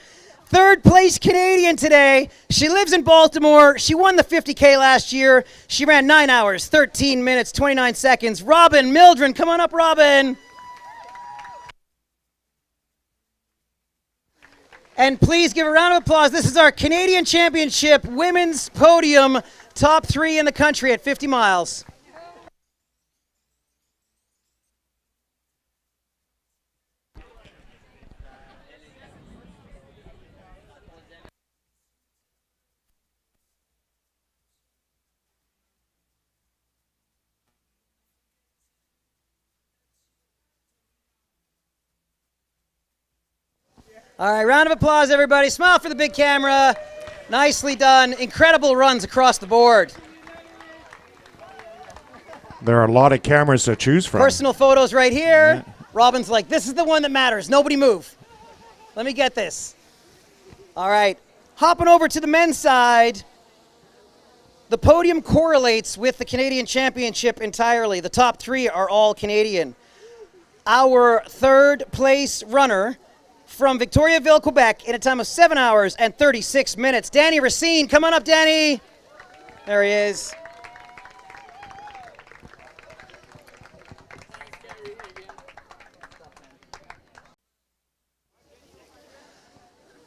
3rd place Canadian today. She lives in Baltimore. She won the 50K last year. She ran 9 hours, 13 minutes, 29 seconds. Robin Mildren, come on up, Robin. And please give a round of applause. This is our Canadian Championship Women's Podium, top 3 in the country at 50 miles. All right, round of applause, everybody. Smile for the big camera. Nicely done. Incredible runs across the board. There are a lot of cameras to choose from. Personal photos right here. Yeah. Robin's like, this is the one that matters. Nobody move. Let me get this. All right. Hopping over to the men's side. The podium correlates with the Canadian Championship entirely. The top 3 are all Canadian. Our 3rd place runner from Victoriaville, Quebec, in a time of 7 hours and 36 minutes. Danny Racine, come on up, Danny. There he is.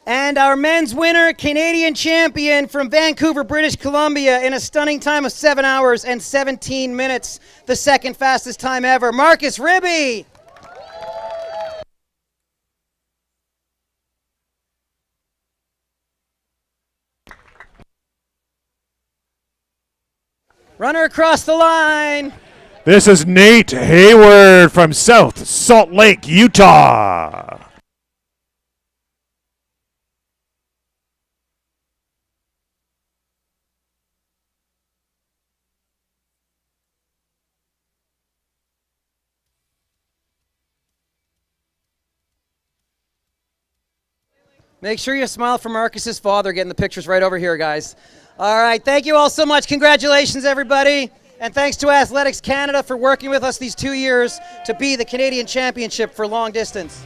And our men's winner, Canadian champion from Vancouver, British Columbia, in a stunning time of 7 hours and 17 minutes, the 2nd fastest time ever, Marcus Ribi. Runner across the line. This is Nate Hayward from South Salt Lake, Utah. Make sure you smile for Marcus's father, getting the pictures right over here, guys. All right, thank you all so much. Congratulations, everybody. And thanks to Athletics Canada for working with us these 2 years to be the Canadian Championship for long distance.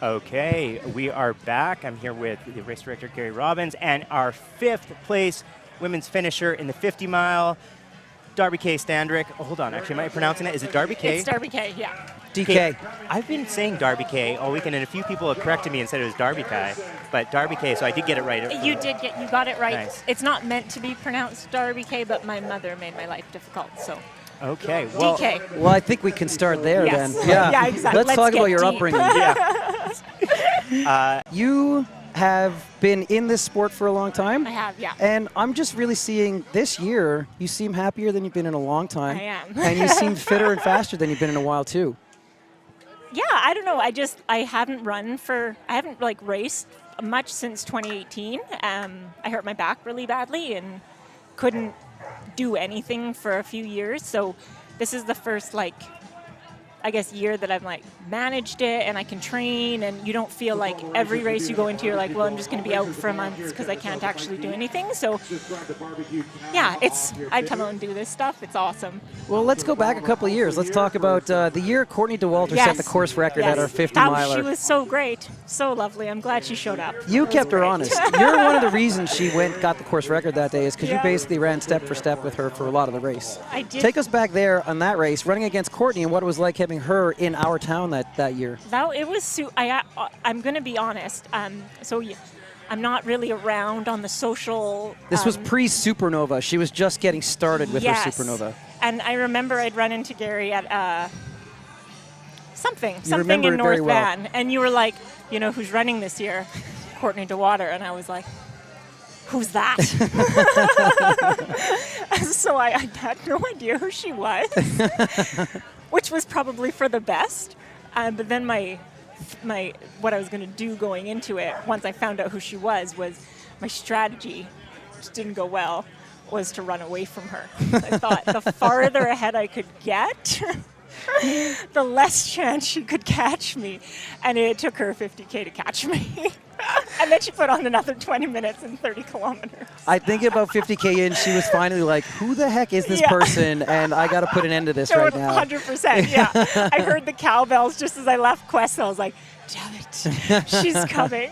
Okay, we are back. I'm here with the race director, Gary Robbins, and our 5th place women's finisher in the 50 mile, Darby K. Standrick. Oh, hold on, actually, am I pronouncing it? Is it Darby K? It's Darby K, yeah. DK. I've been saying Darby K all weekend, and a few people have corrected me and said it was Darby K, but Darby K, so I did get it right. You got it right. Nice. It's not meant to be pronounced Darby K, but my mother made my life difficult, so. Okay, well, DK. Well, I think we can start there Yes. then. Yeah, exactly. Let's talk get about your deep. upbringing. You have been in this sport for a long time. I have, yeah. And I'm just really seeing this year, you seem happier than you've been in a long time. I am. And you seem fitter and faster than you've been in a while, too. Yeah, I don't know. I haven't raced much since 2018. I hurt my back really badly and couldn't do anything for a few years. So this is the first, year that I've managed it and I can train, and you don't feel like every race you go into you're like, well, I'm just going to be out for a month because I can't actually do anything. So yeah, I come out and do this stuff. It's awesome. Well, let's go back a couple of years. Let's talk about the year Courtney DeWalter set the course record at our 50-miler. She was so great, so lovely. I'm glad she showed up. You kept her honest. You're one of the reasons she got the course record that day is because you basically ran step for step with her for a lot of the race. I did. Take us back there on that race, running against Courtney, and what it was like having her in our town that year. It was. I'm going to be honest. I'm not really around on the social. This was pre-Supernova. She was just getting started with her Supernova. And I remember I'd run into Gary at something in North Van, and you were like, you know, who's running this year? Courtney DeWalter, and I was like, who's that? So I had no idea who she was, which was probably for the best. But then what I was going to do going into it, once I found out who she was my strategy, which didn't go well, was to run away from her. I thought the farther ahead I could get, the less chance she could catch me. And it took her 50K to catch me. And then she put on another 20 minutes and 30 kilometers. I think about 50K in, she was finally like, who the heck is this person? And I got to put an end to this right now. 100%, yeah. I heard the cowbells just as I left Quest. I was like, damn it, she's coming.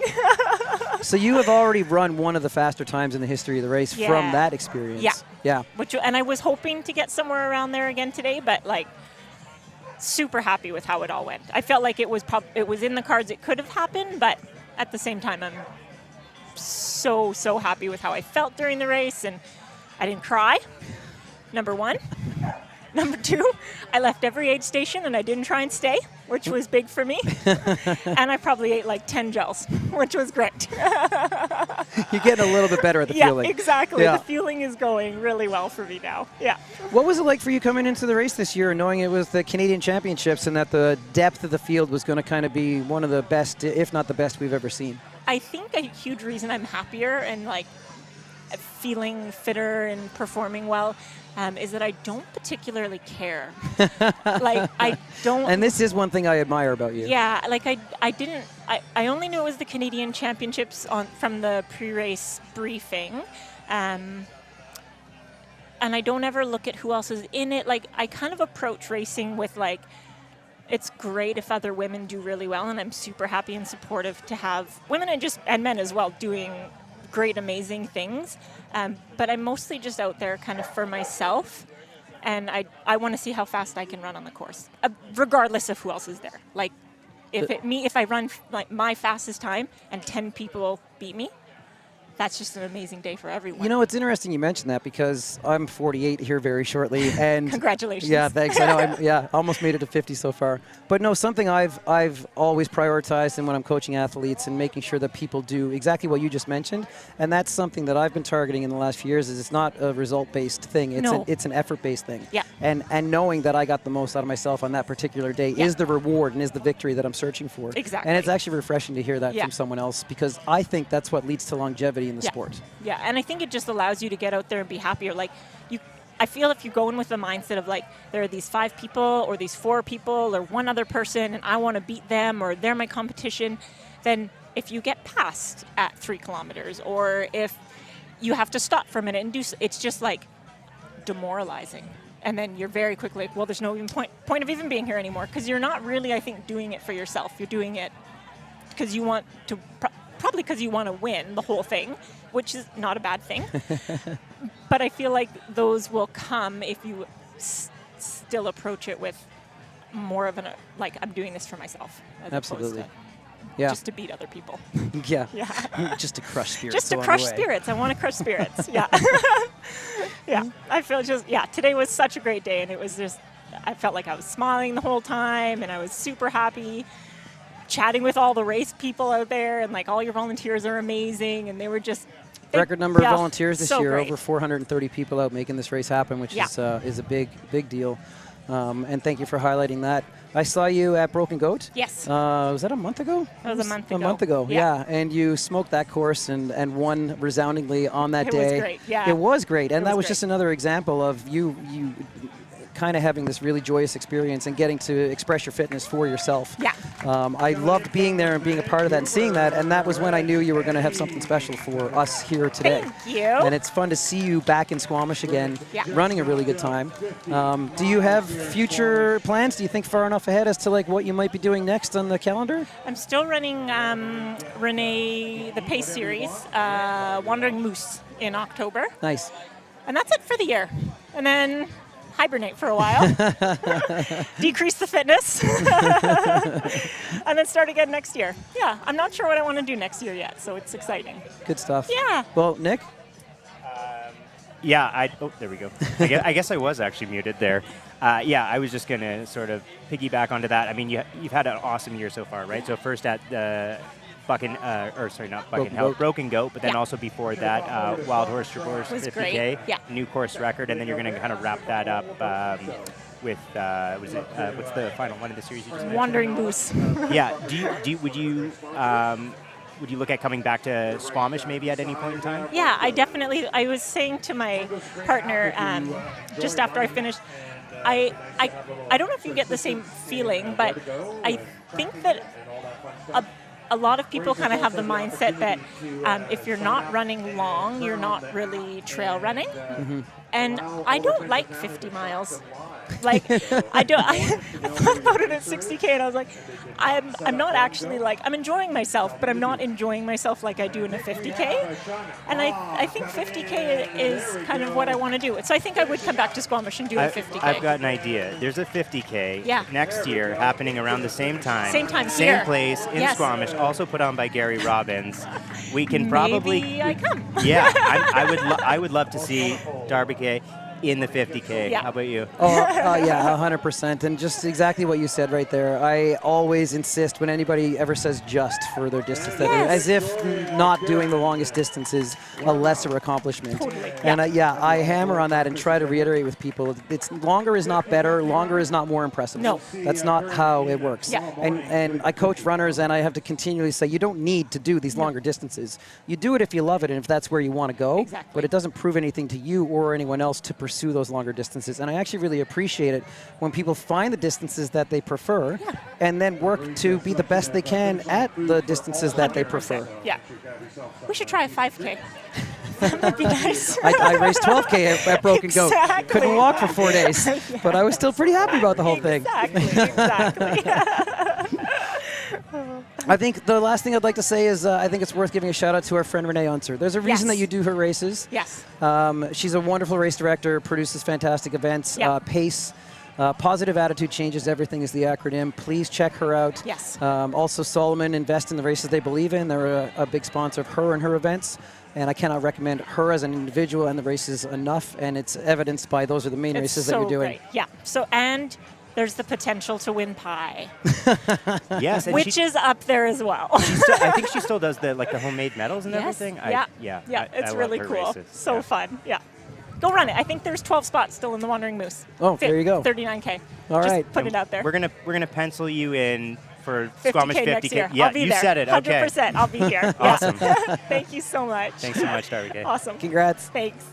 So you have already run one of the faster times in the history of the race from that experience. Yeah. And I was hoping to get somewhere around there again today, but super happy with how it all went. I felt like it was in the cards. It could have happened, but at the same time, I'm so happy with how I felt during the race, and I didn't cry, number one. Number two, I left every aid station and I didn't try and stay, which was big for me. And I probably ate 10 gels, which was great. You're getting a little bit better at the feeling. Exactly. The feeling is going really well for me now. Yeah. What was it like for you coming into the race this year, knowing it was the Canadian Championships and that the depth of the field was going to kind of be one of the best, if not the best we've ever seen? I think a huge reason I'm happier and feeling fitter and performing well is that I don't particularly care. I don't. And this is one thing I admire about you. Yeah, I only knew it was the Canadian Championships from the pre-race briefing. And I don't ever look at who else is in it. I kind of approach racing with it's great if other women do really well, and I'm super happy and supportive to have women and men as well doing great, amazing things. But I'm mostly just out there kind of for myself, and I want to see how fast I can run on the course, regardless of who else is there. If I run my fastest time and 10 people beat me, that's just an amazing day for everyone. You know, it's interesting you mentioned that because I'm 48 here very shortly, and congratulations. Yeah, thanks. I know. Almost made it to 50 so far. But no, something I've always prioritized, and when I'm coaching athletes and making sure that people do exactly what you just mentioned, and that's something that I've been targeting in the last few years. Is it's not a result-based thing. It's an effort-based thing. Yeah. And knowing that I got the most out of myself on that particular day is the reward and is the victory that I'm searching for. Exactly. And it's actually refreshing to hear that from someone else, because I think that's what leads to longevity in the sport. Yeah, and I think it just allows you to get out there and be happier. I feel if you go in with the mindset of there are these 5 people or these 4 people or one other person and I want to beat them or they're my competition, then if you get passed at 3 kilometers or if you have to stop for a minute and do it's just demoralizing. And then you're very quickly there's no even point of even being here anymore, because you're not really, I think, doing it for yourself. You're doing it because you want to, probably because you want to win the whole thing, which is not a bad thing. But I feel like those will come if you still approach it with more of like, I'm doing this for myself. As Absolutely. Yeah. Just to beat other people. Yeah. Yeah. Just to crush spirits. Just to crush spirits. I want to crush spirits. Yeah. Yeah. I feel today was such a great day, and it was just, I felt like I was smiling the whole time, and I was super happy chatting with all the race people out there, and like all your volunteers are amazing, and they were just record number of volunteers this year, great. over 430 people out making this race happen, which is a big deal. And thank you for highlighting that. I saw you at Broken Goat. Yes. Was that a month ago? That was a month ago. A month ago, yeah. And you smoked that course and won resoundingly on that day. It was great, yeah. It was great. And that was just another example of you kind of having this really joyous experience and getting to express your fitness for yourself. Yeah. I loved being there and being a part of that and seeing that, and that was when I knew you were going to have something special for us here today. Thank you. And it's fun to see you back in Squamish again, running a really good time. Do you have future plans? Do you think far enough ahead as to like what you might be doing next on the calendar? I'm still running Renee, the Pace Series, Wandering Moose in October. Nice. And that's it for the year. And then hibernate for a while, decrease the fitness, and then start again next year. Yeah, I'm not sure what I want to do next year yet, so it's exciting. Good stuff. Yeah. Well, Nick? There we go. I guess I was actually muted there. I was just going to sort of piggyback onto that. I mean, you've had an awesome year so far, right? So first at the Broken Goat, but then also before that, Wild Horse Traverse 50K, new course record, and then you're going to kind of wrap that up with what's the final one of the series you just mentioned? Wandering Moose. Yeah. Would you look at coming back to Squamish maybe at any point in time? Yeah, I was saying to my partner just after I finished, I don't know if you get the same feeling, but I think that a lot of people kind of have the mindset that if you're not running long, you're not really trail running. Mm-hmm. And I don't like 50 miles. Like, I thought about it at 60K, and I was like, I'm not actually like, I'm enjoying myself, but I'm not enjoying myself like I do in a 50K. And I think 50K is kind of what I want to do. So I think I would come back to Squamish and do a 50K. I've got an idea. There's a 50K next year happening around the same time. Same time Same here. place in Squamish, also put on by Gary Robbins. We can probably... Maybe I come. Yeah, I would love to see Darby K in the 50K. Yeah. How about you? Yeah, 100%. And just exactly what you said right there. I always insist when anybody ever says just for their distance, that as if not doing the longest distance is a lesser accomplishment. Totally. And I hammer on that and try to reiterate with people, it's longer is not better, longer is not more impressive. No. That's not how it works. Yeah. And I coach runners, and I have to continually say, you don't need to do these longer distances. You do it if you love it and if that's where you want to go, Exactly. but it doesn't prove anything to you or anyone else to pursue those longer distances. And I actually really appreciate it when people find the distances that they prefer and then work to be the best they can at the distances that they prefer. Yeah. We should try a 5K. That would be nice. I raced 12K at Broken Goat. Couldn't walk for 4 days, but I was still pretty happy about the whole thing. Exactly. I think the last thing I'd like to say is I think it's worth giving a shout out to our friend Renee Unser. There's a reason that you do her races. Yes. She's a wonderful race director, produces fantastic events. Pace, Positive Attitude Changes Everything is the acronym. Please check her out. Yes. Also, Solomon Invest in the Races They Believe in. They're a big sponsor of her and her events. And I cannot recommend her as an individual and the races enough. And it's evidenced by those are the main races that you're doing. Great. Yeah. So, and there's the potential to win pie. Yes. And which is up there as well. I think she still does the homemade medals and everything. It's I really love her cool. races. So fun. Yeah. Go run it. I think there's 12 spots still in the Wandering Moose. Oh, there you go. 39K. All right. Just put it out there. We're gonna pencil you in for 50K Squamish 50K. next year. Yeah, I'll be you there. said it. Okay. 100%. I'll be here. Awesome. Thank you so much. Thanks so much, Darby K. Awesome. Congrats. Thanks.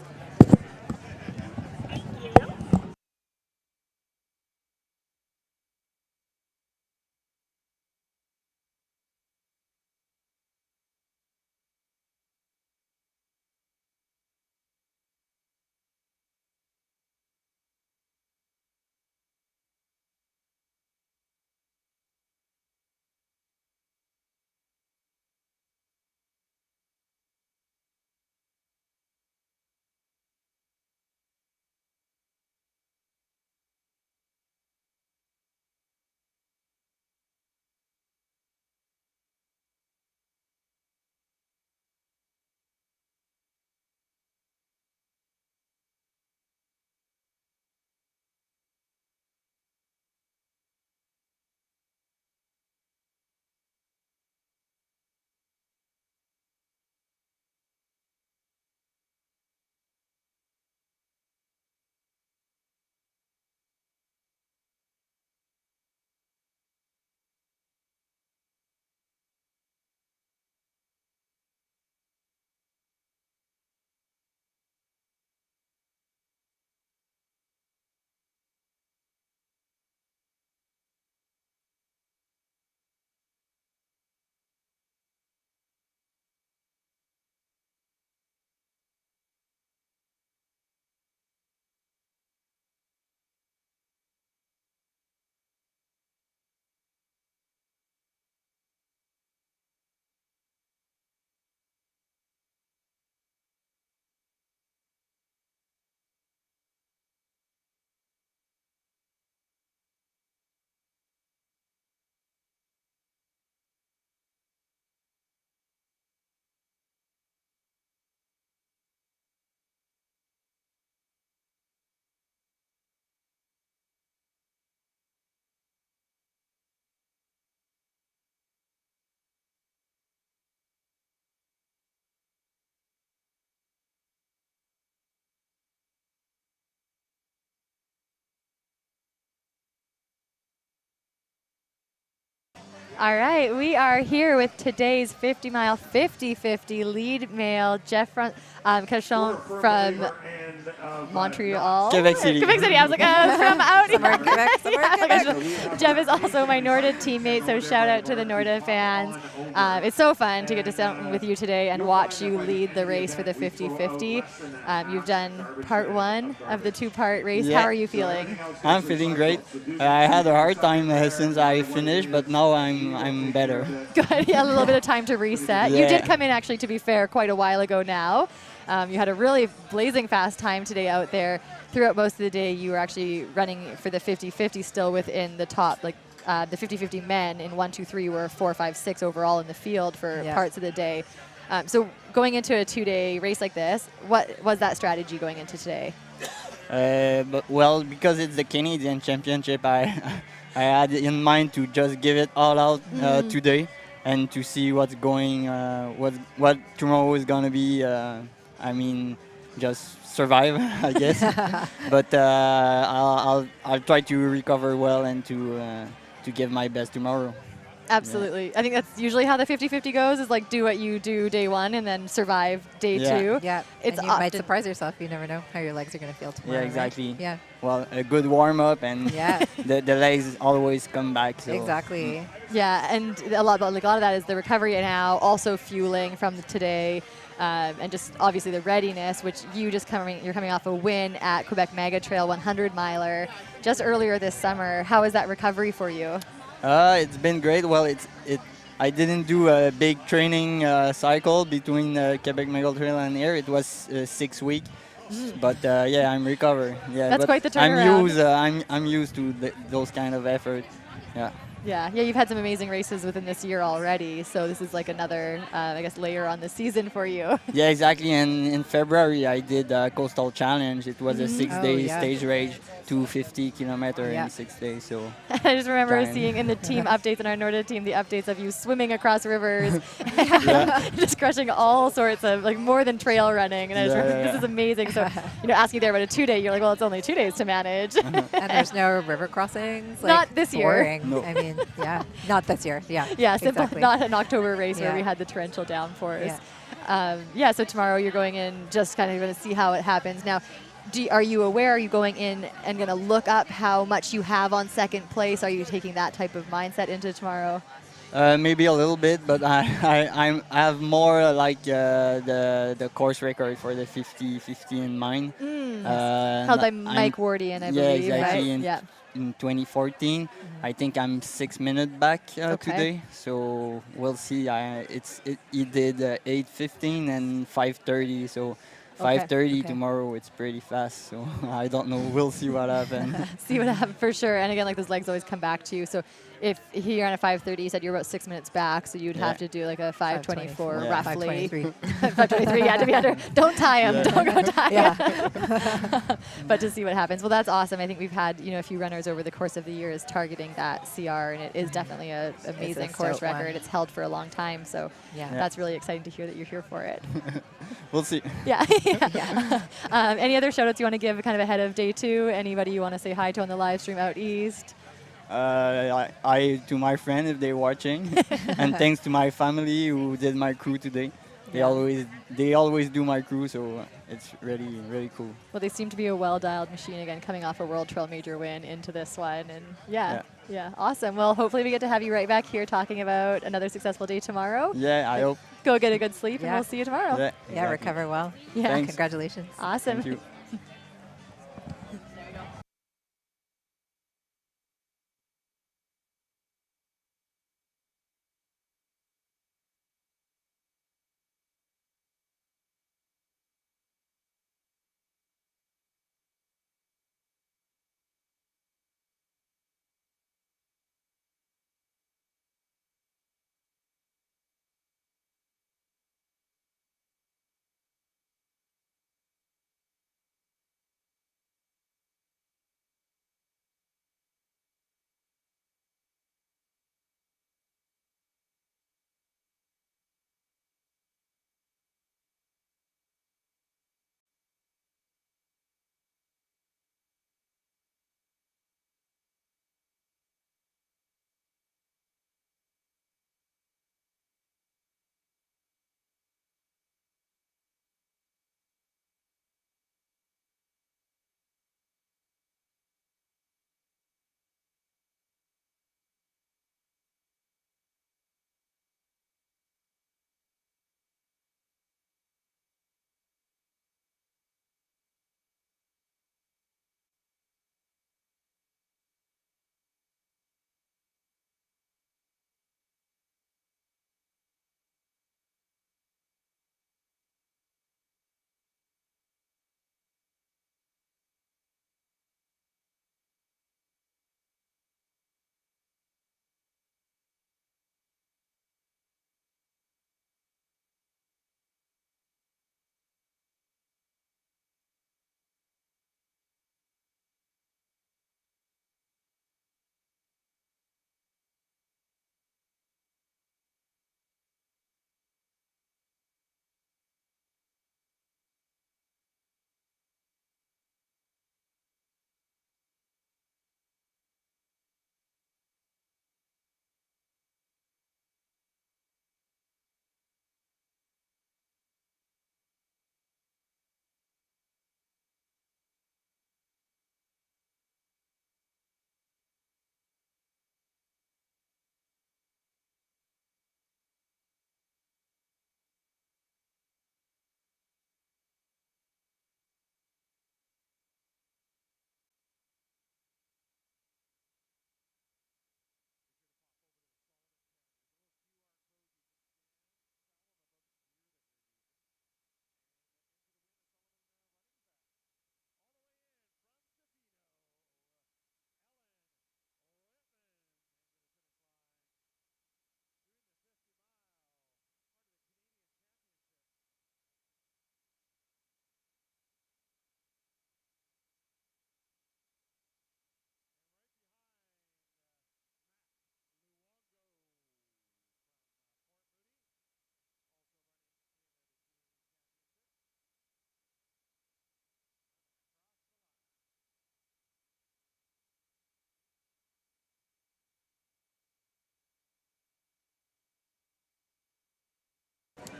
All right, we are here with today's 50-mile 50-50 lead male, Cauchon from Montreal. Quebec City. Quebec City. I was like, from out Somewhere in Quebec, somewhere in Quebec. Jeff is also my Norda teammate, so shout out to the Norda fans. It's so fun to get to sit with you today and watch you lead the race for the 50-50. You've done part one of the two-part race. Yeah. How are you feeling? I'm feeling great. I had a hard time since I finished, but now I'm better. Good. Yeah, a little bit of time to reset. You Yeah. did come in, actually, to be fair, quite a while ago now. You had a really blazing fast time today out there. Throughout most of the day, you were actually running for the 50-50 still within the top, like the 50-50 men in 1, 2, 3 were 4, 5, 6 overall in the field for parts of the day. So going into a 2-day race like this, what was that strategy going into today? Well, because it's the Canadian Championship, I had in mind to just give it all out today and to see what's going, what tomorrow is gonna be. I mean, just survive, I guess. But I'll try to recover well and to give my best tomorrow. Absolutely. I think that's usually how the 50-50 goes, is like do what you do day one and then survive day two. Yeah, It's and you might surprise yourself. You never know how your legs are going to feel tomorrow. Yeah, exactly. Right? Yeah. Well, a good warm up and the legs always come back. So. Exactly. Yeah, and a lot of that is the recovery now, also fueling from today, and just obviously the readiness, which you're coming off a win at Quebec Mega Trail 100 miler just earlier this summer. How is that recovery for you? It's been great. Well, I didn't do a big training cycle between Quebec Mega Trail and here. It was 6 weeks. But yeah, I'm recovered. Yeah, that's but quite the turnaround. I'm used to those kind of effort. Yeah. Yeah, you've had some amazing races within this year already, so this is like another, I guess, layer on the season for you. Yeah, exactly. And in February, I did a Coastal Challenge. It was a 6-day stage race, 250 kilometers in 6 days. So I just remember seeing in the team updates in our Norda team the updates of you swimming across rivers, just crushing all sorts of like more than trail running. And I just remember, this is amazing. So asking you there about a 2-day, you're like, well, it's only 2 days to manage. And there's no river crossings. Like, not this year. No. I mean, yeah, not this year. Yeah. Yeah, simple, exactly. not an October race where we had the torrential downpours. Yeah. So tomorrow you're going in just kind of going to see how it happens. Now, are you aware? Are you going in and going to look up how much you have on second place? Are you taking that type of mindset into tomorrow? Maybe a little bit, but I have more like the course record for the 50-50 in mind. Held by Mike Wardian, I believe. Yeah, exactly. Right? In 2014, I think I'm 6 minutes back today, so we'll see. He did 8:15 and 5:30, so 5:30 tomorrow. It's pretty fast, so I don't know. We'll see what happens. See what happens for sure. And again, like those legs always come back to you. So if here on a 5:30, you said you're about 6 minutes back, so you'd have to do like a 5:24 roughly. 5:23. 5:23, yeah, to be under. Don't tie him. Don't go tie him. But to see what happens. Well, that's awesome. I think we've had a few runners over the course of the years targeting that CR, and it is definitely an amazing course record. It's held for a long time, so that's really exciting to hear that you're here for it. We'll see. Yeah. Any other shout outs you want to give kind of ahead of day two? Anybody you want to say hi to on the live stream out east? I to my friend if they're watching, and thanks to my family who did my crew today. They always do my crew, so it's really cool. Well, they seem to be a well-dialed machine again, coming off a World Trail Major win into this one, and yeah, awesome. Well, hopefully we get to have you right back here talking about another successful day tomorrow. Yeah, I hope. Go get a good sleep, and we'll see you tomorrow. Yeah, exactly. Recover well. Yeah, Thanks. Congratulations. Awesome. Thank you.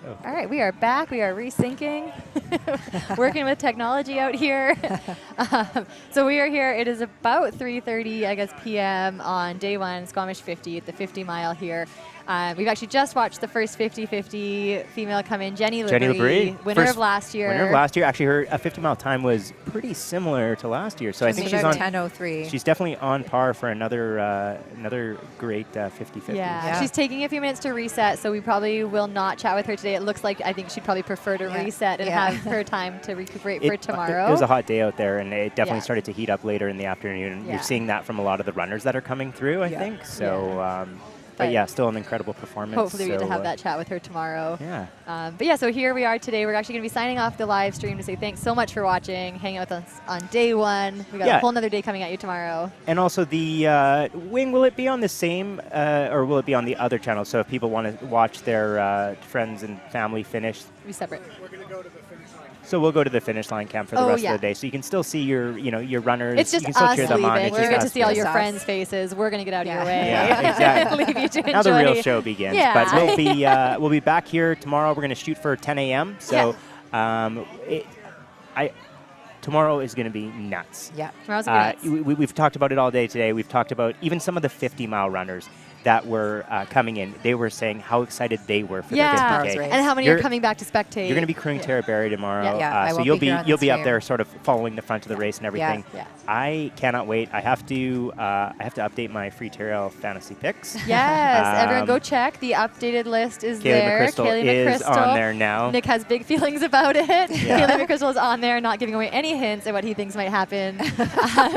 All right, we are back. We are resyncing, working with technology out here. So we are here. It is about 3:30, I guess, p.m. on day one, Squamish 50 at the 50 mile here. We've actually just watched the first 50-50 female come in, Jenny Labrie, winner of last year. Winner of last year. Actually, her 50-mile time was pretty similar to last year. So I think she's on 10:03. She's definitely on par for another great 50-50. Yeah, she's taking a few minutes to reset, so we probably will not chat with her today. It looks like I think she'd probably prefer to reset and have her time to recuperate for tomorrow. It was a hot day out there, and it definitely started to heat up later in the afternoon. Yeah. You're seeing that from a lot of the runners that are coming through, I think. So. But yeah, still an incredible performance. Hopefully we get to have that chat with her tomorrow. Yeah. But yeah, so here we are today. We're actually going to be signing off the live stream to say thanks so much for watching, hanging out with us on day one. We got a whole nother day coming at you tomorrow. And also the wing, will it be on the same or will it be on the other channel? So if people want to watch their friends and family finish. Be separate. We're going to go to the finish line. So we'll go to the finish line cam for the rest of the day. So you can still see your runners. It's just you can still us cheer them on. leaving. You get to see all your friends' faces. We're going to get out of your way. Yeah, exactly. Leave you to enjoy. Now the real show begins. Yeah. But we'll be back here tomorrow. We're going to shoot for 10 a.m. So tomorrow is going to be nuts. Yeah, tomorrow's going to be nuts. We've talked about it all day today. We've talked about even some of the 50-mile runners that were coming in. They were saying how excited they were for the 50K. And how many are coming back to spectate. You're going to be crewing Tara Berry tomorrow. So you'll be up there sort of following the front of the race and everything. Yeah. I cannot wait. I have to update my free Terrell fantasy picks. Yes, everyone go check. The updated list is there. Kaylee McChrystal is on there now. Nick has big feelings about it. Yeah. Kaylee McChrystal is on there, not giving away any hints at what he thinks might happen.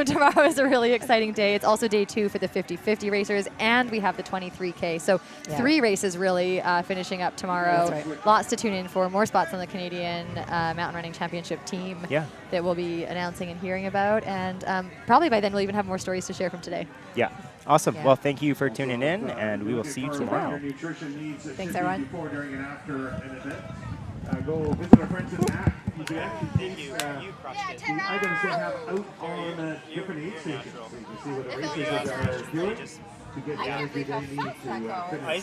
Tomorrow is a really exciting day. It's also day 2 for the 50-50 racers, and we have the 23K. So 3 races really finishing up tomorrow. That's right. Lots to tune in for. More spots on the Canadian Mountain Running Championship team that we'll be announcing and hearing about. And probably by then we'll even have more stories to share from today. Yeah. Awesome. Well, thank you for tuning in, and we will see you tomorrow. Thanks, everyone. Before, during, and after an event. Go visit our friends in ACT. You can actually take the items they have out on different aid stations. So you can see what the racers are doing to get the energy they need to finish.